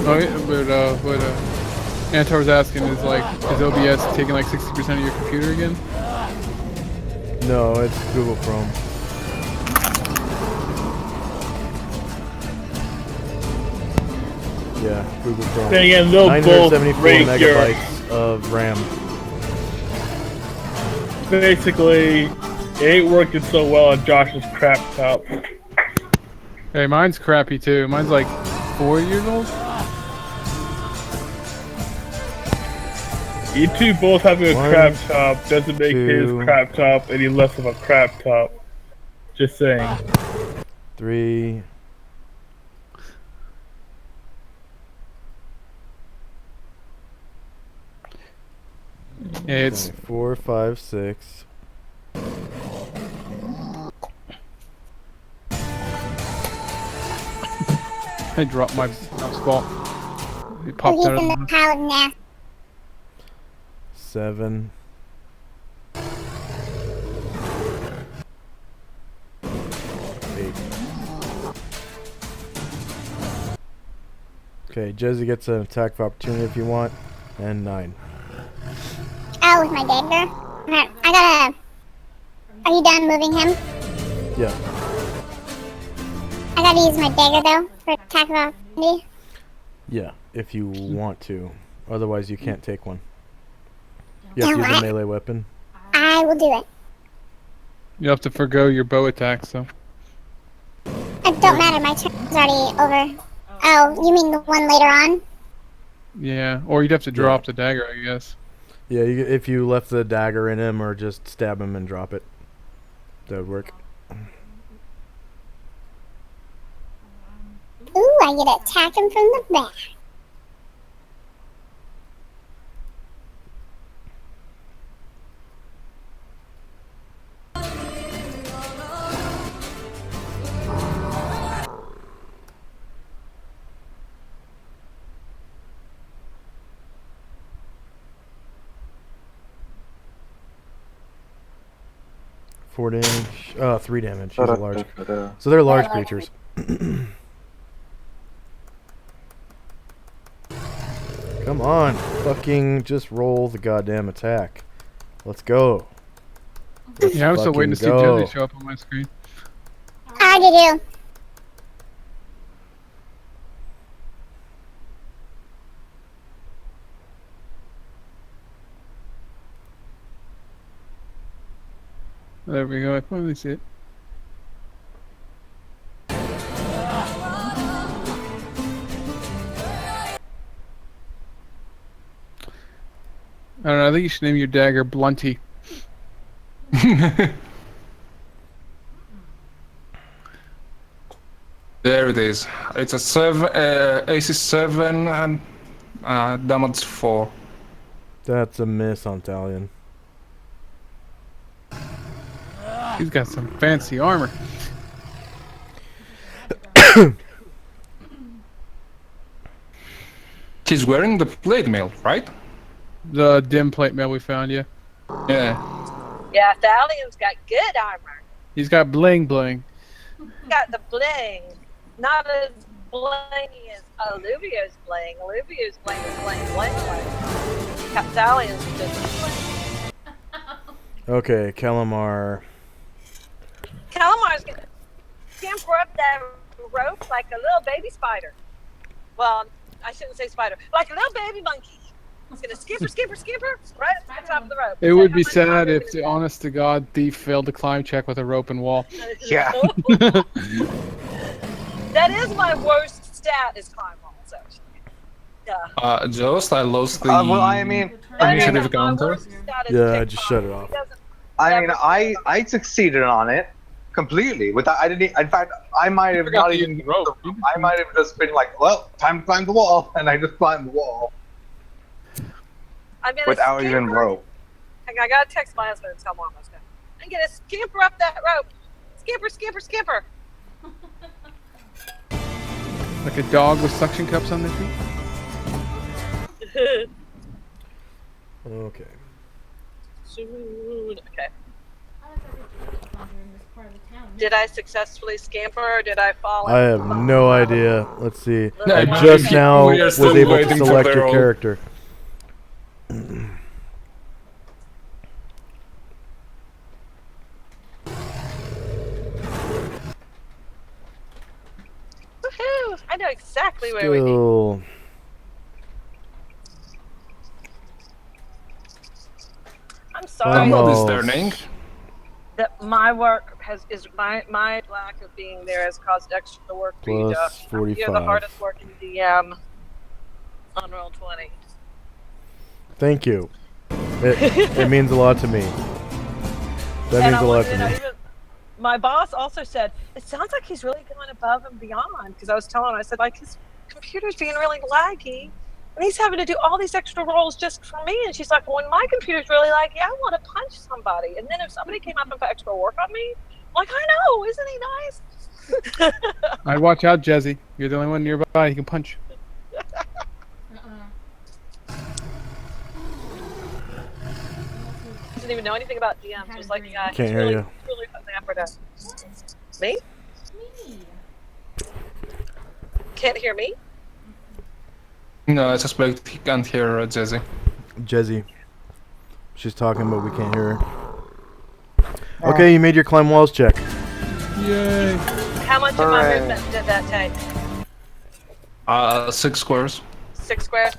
Oh, yeah, what Antar was asking is like, is OBS taking like 60% of your computer again? No, it's Google Chrome. Yeah, Google Chrome. Then again, they'll both 974 break your... megabytes of RAM. Basically, it ain't working so well on Josh's crap top. Hey, mine's crappy too. Mine's like 4 years old. You two both having a 1, crap top doesn't make 2, his crap top any less of a crap top. Just saying. 3. Yeah, it's 4, 5, 6. I dropped my mouse ball. It Oh, popped he's out of in the the pile of nasty. 7. 8. Okay, Jezzy gets an attack of opportunity if you want, and 9. Oh, with my dagger? Okay, I gotta... Are you done moving him? Yeah. I gotta use my dagger, though, for attack of opportunity. Yeah, if you want to. Otherwise, you can't take one. You have to use a Alright. melee weapon. I will do it. You have to forgo your bow attack, so. It don't matter, my turn is already over. Oh, you mean the one later on? Yeah, or you'd have to drop the dagger, I guess. Yeah, if you left the dagger in him or just stab him and drop it, that would work. Ooh, I get to attack him from the back. Four damage. 3 damage. He's a large. So they're large creatures. Come on, fucking just roll the goddamn attack. Let's go. Let's Yeah, I'm still waiting to see go. Josie show up on my screen. How did you? There we go. I finally see it. I don't know. I think you should name your dagger Blunty. There it is. It's a 7, AC 7 and damage 4. That's a miss on Thalion. He's got some fancy armor. He's wearing the plate mail, right? The dim plate mail we found, yeah. Yeah. Yeah, Thalion's got good armor. He's got bling bling. got the bling. Not as blingy as Olivio's bling. Olivio's bling is bling bling bling. Capsalian's just bling. Okay, Calamar. Calamar's gonna scamper up that rope like a little baby spider. Well, I shouldn't say spider. Like a little baby monkey. He's gonna skimper right at the top of the rope. It would be sad if the honest to God thief failed to climb check with a rope and wall. Yeah. That is my worst stat is climb walls, actually. Yeah. Just I lost the Well, I mean, initiative my counter. worst stat is Yeah, pick just climb. shut it off. He doesn't I mean, ever I succeeded on it completely. Without, I didn't. In fact, I might have forgot not to use even. the rope. I might have just been like, "Well, time to climb the wall," and I just climbed the wall I'm gonna without even scamper. rope. I gotta text my husband and tell him I'm almost done. I'm gonna scamper up that rope. Scamper. Like a dog with suction cups on their feet. Okay. Soon. Okay. Did I successfully scamper or did I fall? I have no idea. Let's see. Yeah, I we- just now we are was still able to waiting for select your Beryl. character. Woohoo! I know exactly where we need. Still. I'm I'm sorry not Almost. discerning. that my work is my lack of being there has caused extra work for you, Plus Josh. 45. You're the hardest working DM on Roll20. Thank you. It means a lot to me. That And means I a lot want to you to know, me. even my boss also said it sounds like he's really going above and beyond, because I was telling him, I said, like, his computer's being really laggy and he's having to do all these extra rolls just for me. And she's like, well, when my computer's really laggy, I want to punch somebody, and then if somebody came up and put extra work on me, I'm like, I know, isn't he nice? I'd watch out, Jezzy. You're the only one nearby you can punch. Doesn't even know anything about DMs. Was like, yeah, Can't he's hear really, you. really putting the effort in. Me? Can't hear me? No, I suspect he can't hear Jesse. Jezzy. She's talking, but we can't hear her. Okay, you made your climb walls check. Yay! How much of my Hooray. movement did that take? 6 squares. 6 squares.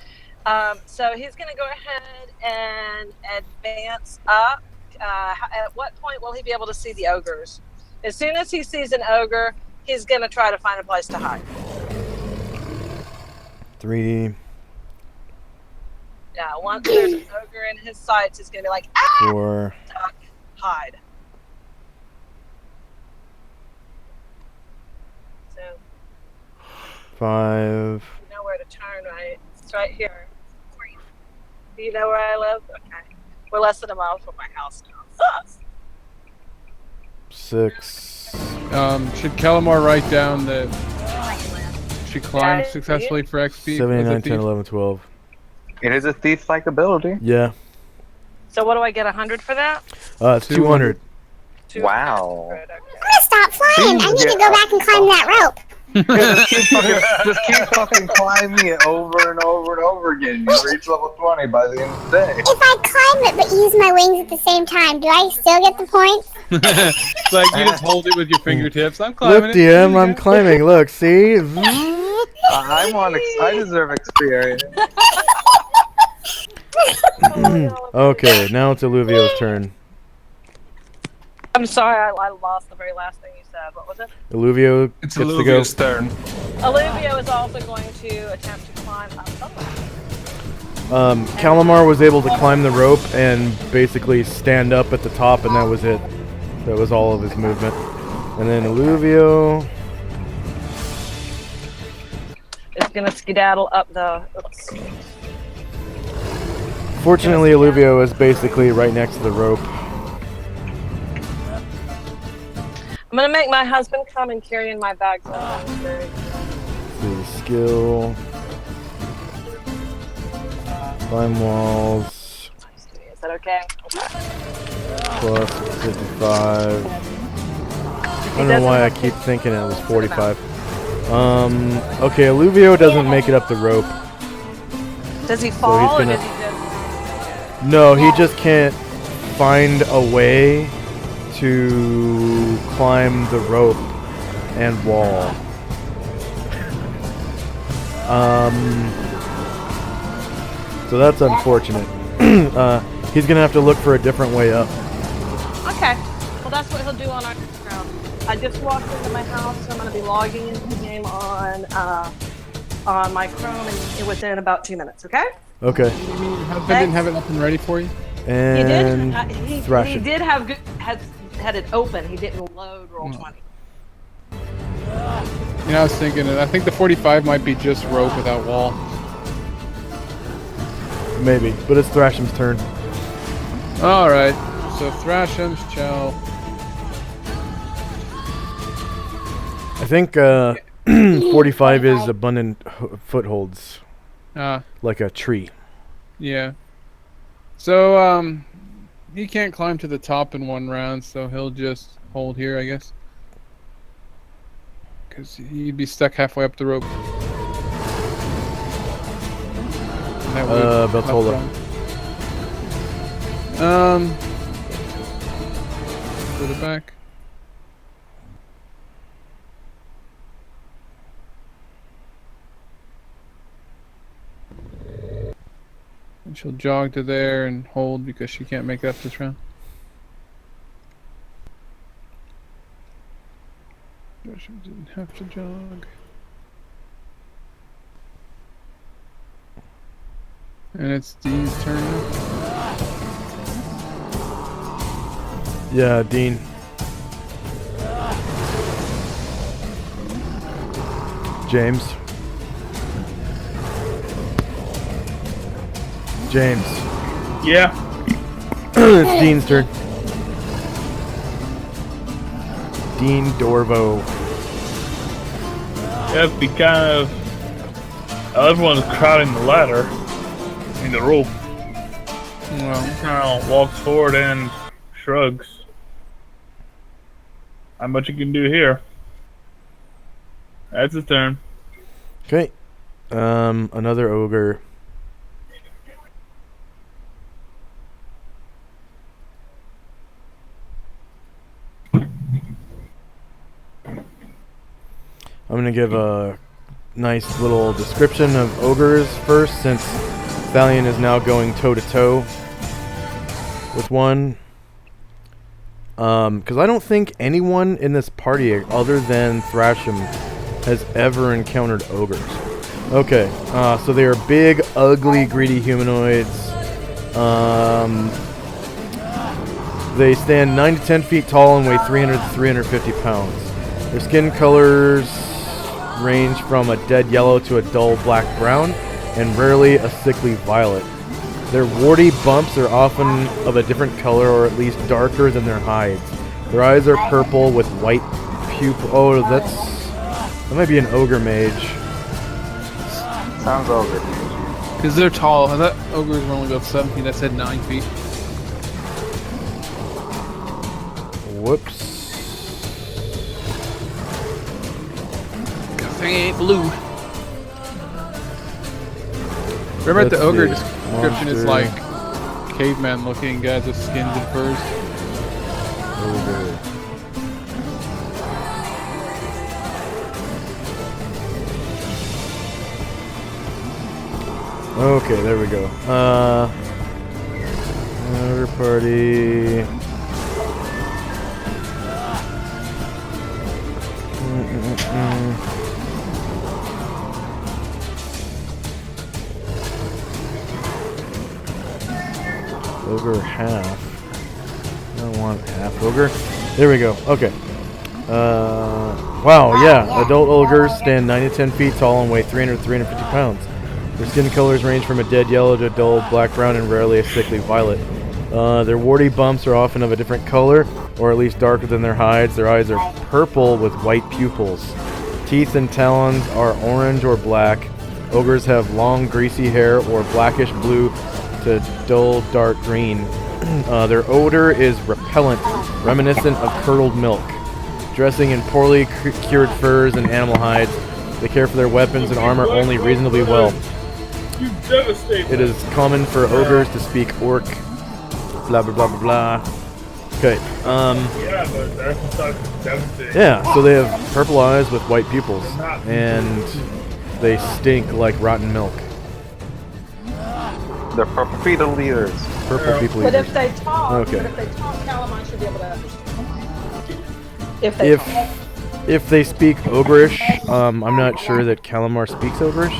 So he's going to go ahead and advance up. At what point will he be able to see the ogres? As soon as he sees an ogre, he's going to try to find a place to hide. 3, Yeah, once there's an ogre in his sights, he's going to be like, ah! 4, Duck, hide. So, 5. you know where to turn, right? It's right here. Do you know where I live? Okay. We're less than a mile from my house now. 6. Should Calamar write down that she climbed Yeah, successfully for XP? 7, 8, as a 9, 10, thief? 11, 12. It is a thief-like ability. Yeah. So what do I get, 100 for that? It's 200. 200. Wow. Okay. I'm gonna stop flying. I need to go back and climb that rope. Just keep fucking climbing it over and over and over again. You reach level 20 by the end of the day. If I climb it but use my wings at the same time, do I still get the points? It's like you just hold it with your fingertips. I'm climbing Look, it. DM, I'm climbing. Look, see? I deserve experience. Okay, now it's Illuvio's turn. I'm sorry, I lost the very last thing you said. What was it? Illuvio It's gets to go. Illuvia's turn. Olivia is also going to attempt to climb up. Calamar was able to climb the rope and basically stand up at the top, and that was it. That was all of his movement. And then Illuvio. It's going to skedaddle up the... Oops. Fortunately, Illuvio is basically right next to the rope. I'm going to make my husband come and carry in my bags. See the skill. Climb walls. Is that okay? Plus 55. don't know why I keep thinking it was 45. Okay, Alluvio doesn't make it up the rope. Does he fall or gonna- does he just? No, he just can't find a way to climb the rope and wall. So that's unfortunate. He's gonna have to look for a different way up. Okay. Well, that's what he'll do on our ground. I just walked into my house, so I'm going to be logging into the game on my Chrome and within about 2 minutes. Okay? Okay. Your husband didn't have it up and ready for you? And He thrash did. it. He did have good. Had it open. He didn't load roll 20. You know, I was thinking, I think the 45 might be just rope without wall. Maybe, but it's Thrasham's turn. Alright, so Thrasham's chow. I think 45 is abundant footholds, like a tree. Yeah. So, he can't climb to the top in one round, so he'll just hold here, I guess. Because he'd be stuck halfway up the rope. Beltola. To the back. And she'll jog to there and hold because she can't make it up this round. She didn't have to jog. And it's Dean's turn now. Yeah, Dean. James. James. Yeah. It's Dean's turn. Dean Dorvo. Yep, he kind of. Everyone's crowding the ladder. I mean, the rope. Well, He kind of walks forward and shrugs. Not much you can do here. That's his turn. Okay. Another ogre. I'm gonna give a nice little description of ogres first, since Valiant is now going toe to toe with one. Because I don't think anyone in this party other than Thrasham has ever encountered ogres. Okay, so they are big, ugly, greedy humanoids. They stand 9 to 10 feet tall and weigh 300 to 350 pounds. Their skin colors range from a dead yellow to a dull black brown, and rarely a sickly violet. Their warty bumps are often of a different color, or at least darker than their hides. Their eyes are purple with white pupil. Oh, that might be an ogre mage. Sounds ogre. because they're tall. I thought ogres were only about 7 feet. I said 9 feet. Whoops. Good thing it ain't blue. Remember Let's the ogre see. description is Monster. like caveman looking guys with skins and furs. Ogre. Okay, there we go. Ogre party. Ogre half. I don't want half ogre. There we go. Okay. Wow, yeah. Adult ogres stand 9 to 10 feet tall and weigh 300 to 350 pounds. Their skin colors range from a dead yellow to a dull black brown and rarely a sickly violet. Their warty bumps are often of a different color, or at least darker than their hides. Their eyes are purple with white pupils. Teeth and talons are orange or black. Ogres have long, greasy hair or blackish blue to dull dark green. Their odor is repellent, reminiscent of curdled milk. dressing in poorly cured furs and animal hides. They care for their weapons and armor only reasonably well. You devastate It is common for ogres to speak orc. Blah blah blah blah blah. Okay. Yeah, but that's not devastating. Yeah. So they have purple eyes with white pupils, and they stink like rotten milk. They're purple fetal leaders. Purple people But eaters. if they talk, Okay. Calamon should be able to understand. If they talk. If they speak ogreish, I'm not sure that Calamar speaks ogreish.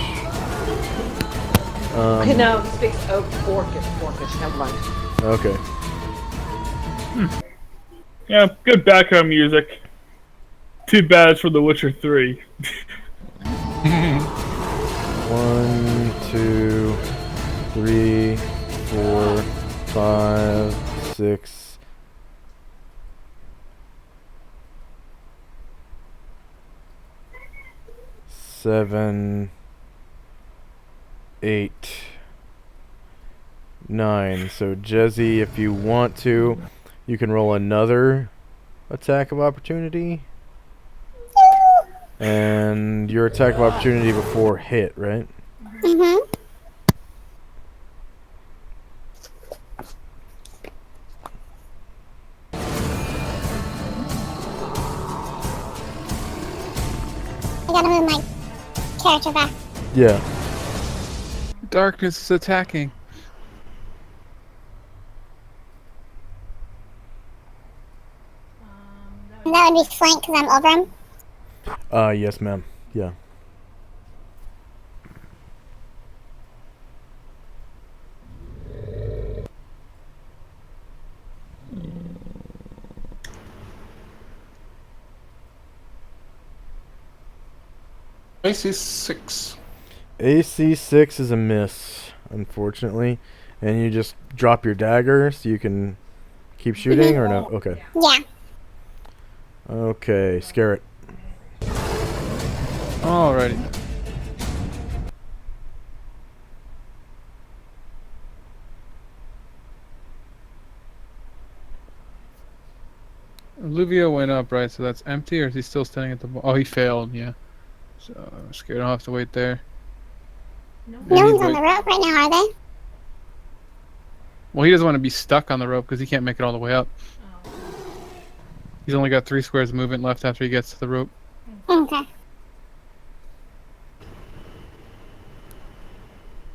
Okay, no, he speaks orcish. Never mind. Okay. Yeah, good background music. Too bad it's for The Witcher 3. 1, 2, 3, 4, 5, 6. 7, 8, 9. So Jezzy, if you want to, you can roll another attack of opportunity. And your attack of opportunity before hit, right? Mm-hmm. I gotta move my character back. Yeah. Darkness is attacking. And that would be flank because I'm over him. Yes, ma'am. Yeah. AC 6. AC 6 is a miss, unfortunately. And you just drop your dagger so you can keep shooting, or no? Okay. Yeah. Okay, scare it. Alrighty. Olivia went up, right? So that's empty, or is he still standing at the Oh, he failed, yeah. So I'm scared I'll have to wait there. No one's on the rope right now, are they? Well, he doesn't want to be stuck on the rope because he can't make it all the way up. He's only got 3 squares of movement left after he gets to the rope. Okay.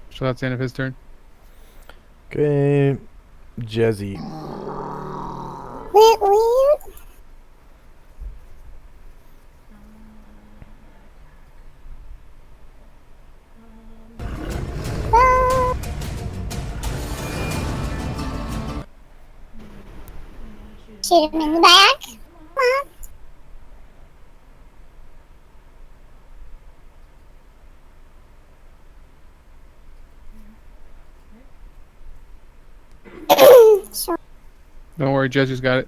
So that's the end of his turn. Okay. Jezzy. Woot woot. Ah. Shoot him in the back. Come on. Sure. Don't worry, Jezzy's got it.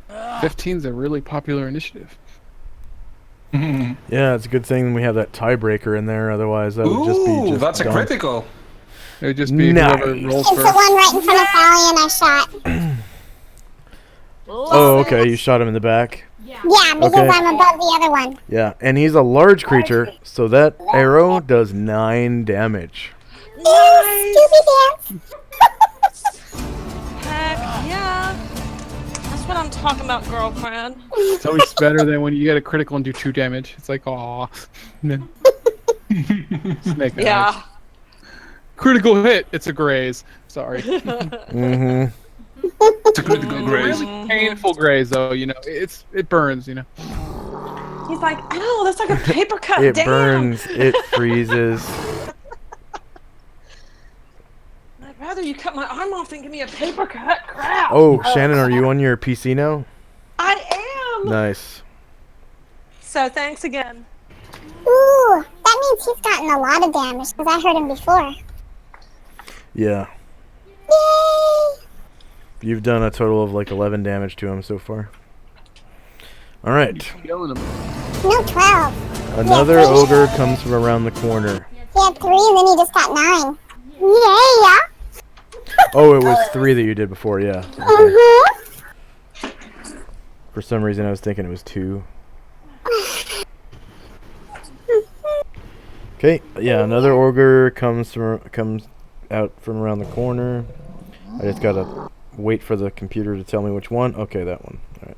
15's a really popular initiative. Yeah, it's a good thing we have that tiebreaker in there. Otherwise, that would just be Ooh, just that's a dumb. critical. It would just be whoever Nice. rolls It's the first. one right in front of Sally and I shot. Oh, okay. You shot him in the back. Yeah, because Okay. I'm above the other one. Yeah, and he's a large creature, so that arrow does 9 damage. Scooby Dance. Heck yeah. That's what I'm talking about, girlfriend. It's always better than when you get a critical and do 2 damage. It's like, aw. Snake Yeah. eyes. Critical hit. It's a graze. Sorry. Mm-hmm. It's a critical graze. Really painful graze, though. You know, it burns. You know. He's like, ow, that's like a paper cut. It Damn. burns. It freezes. I'd rather you cut my arm off than give me a paper cut. Crap. Oh, Shannon, are you on your PC now? I am. Nice. So thanks again. Ooh, that means he's gotten a lot of damage because I heard him before. Yeah. Yay! You've done a total of like 11 damage to him so far. Alright. Killing him. No, 12. Another ogre comes from around the corner. He had 3 and then he just got 9. Yeah. Oh, it was 3 that you did before, yeah. Okay. Mm-hmm. For some reason, I was thinking it was 2. Okay, yeah, another ogre comes out from around the corner. I just gotta wait for the computer to tell me which one. Okay, that one. All right.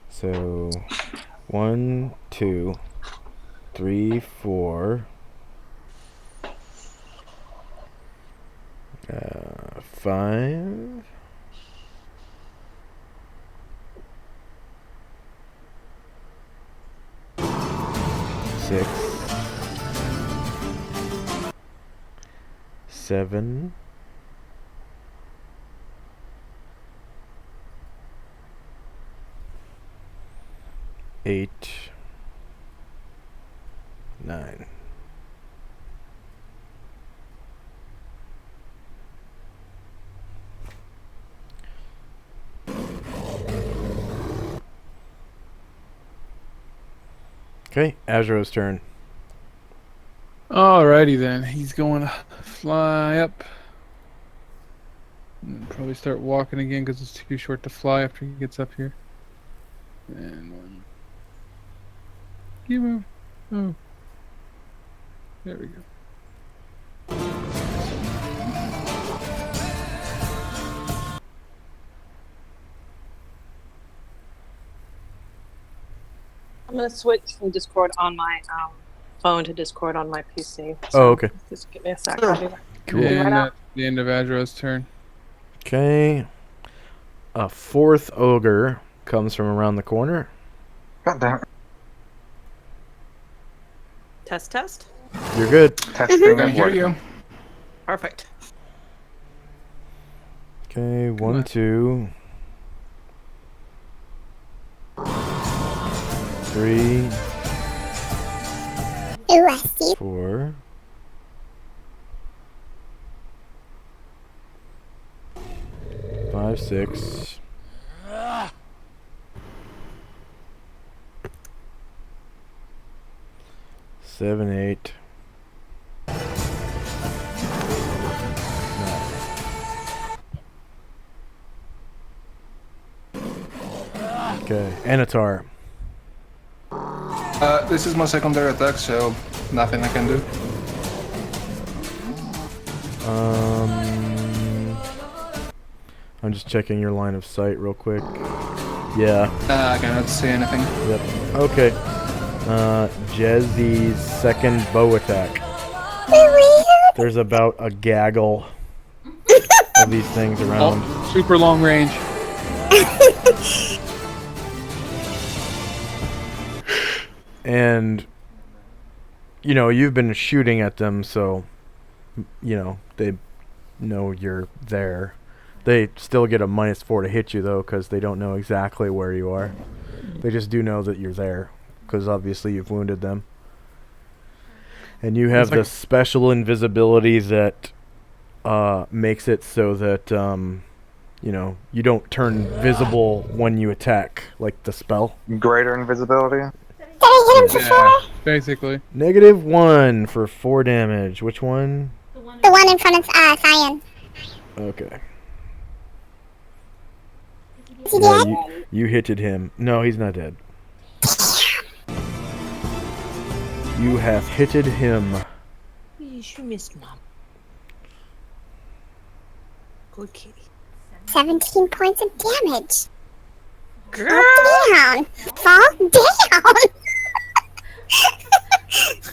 So, 1, 2, 3, 4. 5. 6. 7. 8. 9. Okay, Azuro's turn. Alrighty then. He's going to fly up. And then probably start walking again because it's too short to fly after he gets up here. And 1. You move. Oh. There we go. I'm gonna switch from Discord on my phone to Discord on my PC. Oh, okay. Just give me a sec. I'll be right Cool. right And out. that's the end of Azuro's turn. Okay. A 4th ogre comes from around the corner. God damn it. Test. You're good. Testing I and hear working. you. Perfect. Okay, 1, 2. 3, Ooh, I see. 4. 5, 6. 7, 8. 9. Okay, Anatar. This is my secondary attack, so nothing I can do. I'm just checking your line of sight real quick. Yeah. I cannot see anything. Yep. Okay. Jezzy's second bow attack. There's about a gaggle of these things around. Oh, super long range. And, you know, you've been shooting at them, so, you know, they know you're there. They still get a -4 to hit you, though, because they don't know exactly where you are. They just do know that you're there, because obviously you've wounded them. And you have the special invisibility that makes it so that, you know, you don't turn visible when you attack, like the spell. Greater invisibility. Did I hit him before? Yeah, basically. -1 for 4 damage. Which one? The one in front of Cyan. Okay. Is he Yeah, dead? you hitted him. No, he's not dead. You have hitted him. Yes, you missed, Mom. Good kitty. 17 points of damage. Girl. Fall down. Fall down.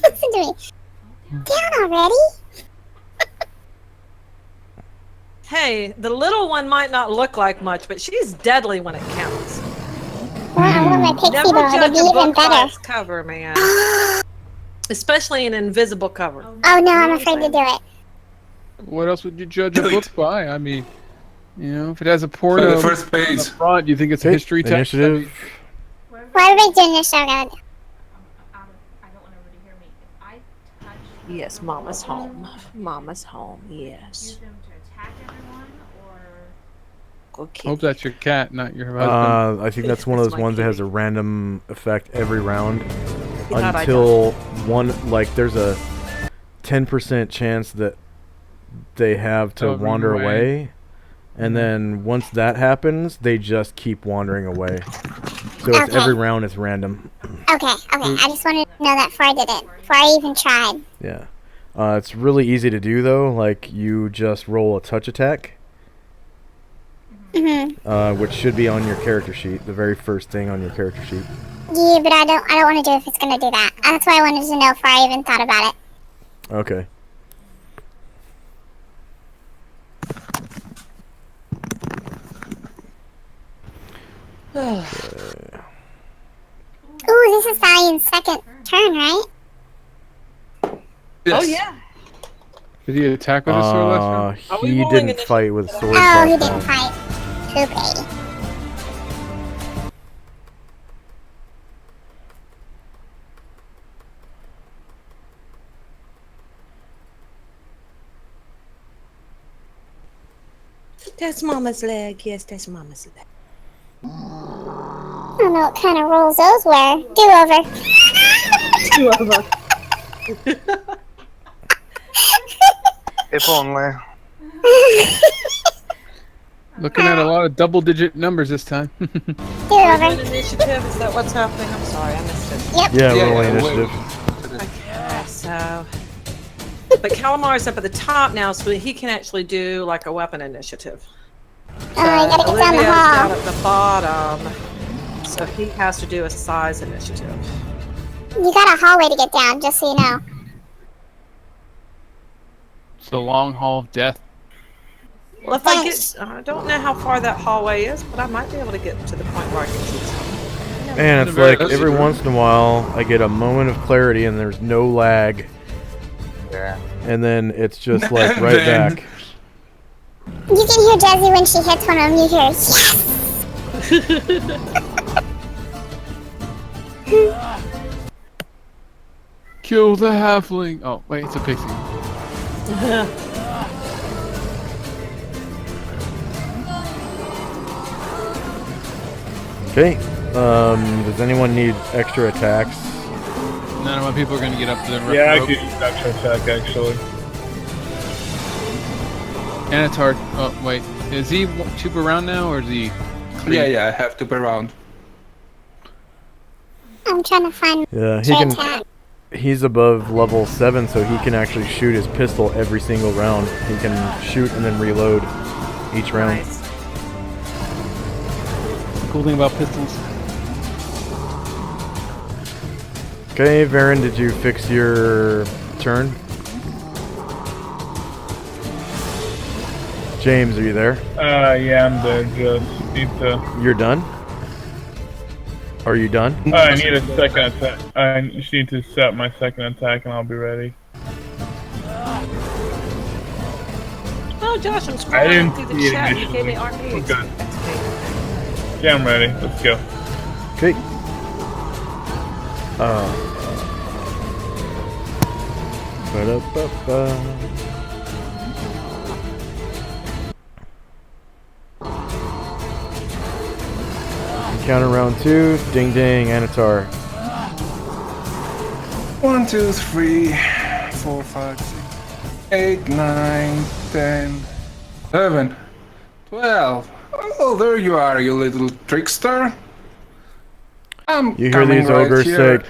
Listen to me. Down already? Hey, the little one might not look like much, but she's deadly when it counts. Well, I want my pixie Never bow to judge be a even book by better. its cover, man. Especially an invisible cover. Oh no, I'm afraid to do it. What else would you judge a book by? I mean, you know, if it has a port The on first page. the front, you think it's a Okay, history text? I initiative. mean, Why are we doing this so good? Yes, Mama's home. Mama's home, yes. Good kitty. hope that's your cat, not your husband. I think that's one of It's those my ones that has a kitty. random effect every round thought I until one, like, there's a 10% chance that they have to Over wander away. away. And then once that happens, they just keep wandering away. So it's Okay. every round is random. Okay. I just wanted to know that before I did it. Before I even tried. Yeah. It's really easy to do though. Like you just roll a touch attack, which should be on your character sheet, the very first thing on your character sheet. Yeah, but I don't want to do it if it's gonna do that. That's why I wanted to know before I even thought about it. Okay. Ooh, this is Thalian's second turn, right? Oh yeah. Did he attack with his sword last round? Are we He rolling didn't initiative? fight with swords Oh, last he didn't round. fight. Too bad. That's Mama's leg. Yes, that's Mama's leg. I don't know what kind of rolls those were. Do over. If only. Looking at a lot of double-digit numbers this time. Do Rolling over. initiative, is that what's happening? I'm sorry, I missed it. Yep. Yeah, roll yeah, initiative. Okay, so. But Calamar's up at the top now, so he can actually do like a weapon initiative. Oh, you gotta get down the Olivia's down hall. at the bottom, so he has to do a size initiative. You got a hallway to get down, just so you know. It's the long hall of death. Well, if I get, I don't know how far that hallway is, but I might be able to get to the point where I can see something. And it's like every once in a while I get a moment of clarity and there's no lag. Yeah. And then it's just like right Then- back. You can hear Jazzy when she hits one of them. You hear, yes! Kill the halfling. Oh, wait, it's a pixie. Okay. Does anyone need extra attacks? None of my people are going to get up to the Yeah, I rope. could use extra attack actually. Anatar. Oh, wait. Is he super around now, or is he... Yeah, I have to be around. I'm trying to find Yeah, he your can. attack. He's above level 7, so he can actually shoot his pistol every single round. He can shoot and then reload each round. Nice. The cool thing about pistols. Okay, Varen, did you fix your turn? James, are you there? Yeah, I'm there. Just need to. You're done? Are you done? I need a second attack. I just need to set my second attack, and I'll be ready. Oh, Josh, I'm I scrolling didn't through see the it chat. You gave me initially. arcades. Okay. That's great. Yeah, I'm ready. Let's go. Okay. Ba-da-ba-ba. Counter round 2. Ding ding, Anatar. 1, 2, 3, 4, 5, 6, 8, 9, 10, 11, 12. Oh, there you are, you little trickster. I'm You hear coming these right ogres here. say,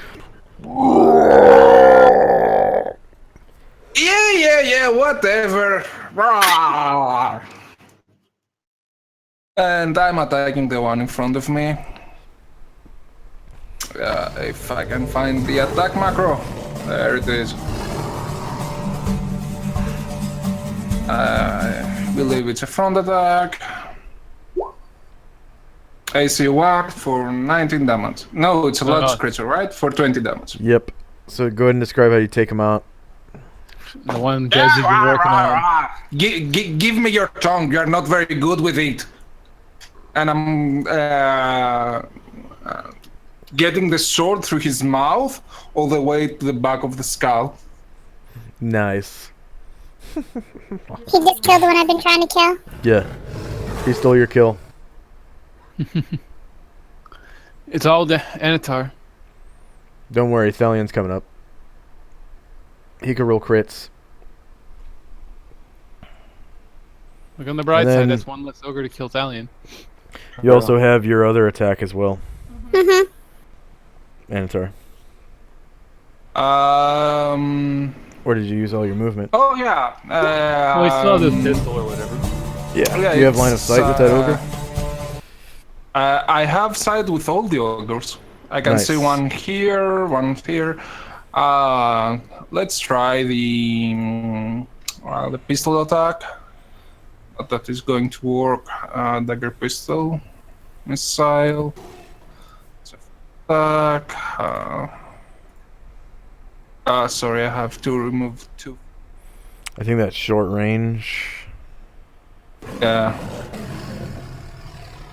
Yeah, whatever. Rawr. And I'm attacking the one in front of me. If I can find the attack macro. There it is. I believe it's a front attack. AC whack for 19 damage. No, it's a large creature, right? For 20 damage. Yep. So go ahead and describe how you take him out. The one Jazzy's been working on. Give me your tongue. You're not very good with it. And I'm getting the sword through his mouth all the way to the back of the skull. Nice. He just killed the one I've been trying to kill. Yeah. He stole your kill. It's all the Anatar. Don't worry, Thalion's coming up. He can roll crits. Look on the bright And side. then- That's one less ogre to kill Talion. You also have your other attack as well, Mm-hmm. Anatar. Or did you use all your movement? Oh yeah. Well, he still has his pistol or whatever. Yeah. Yeah, Do you have line of it's, sight with that ogre? I have sight with all the ogres. I can Nice. see one here, one here. Let's try the pistol attack. That is going to work. Dagger pistol, missile, attack. Sorry, I have to remove two. I think that's short range. Yeah.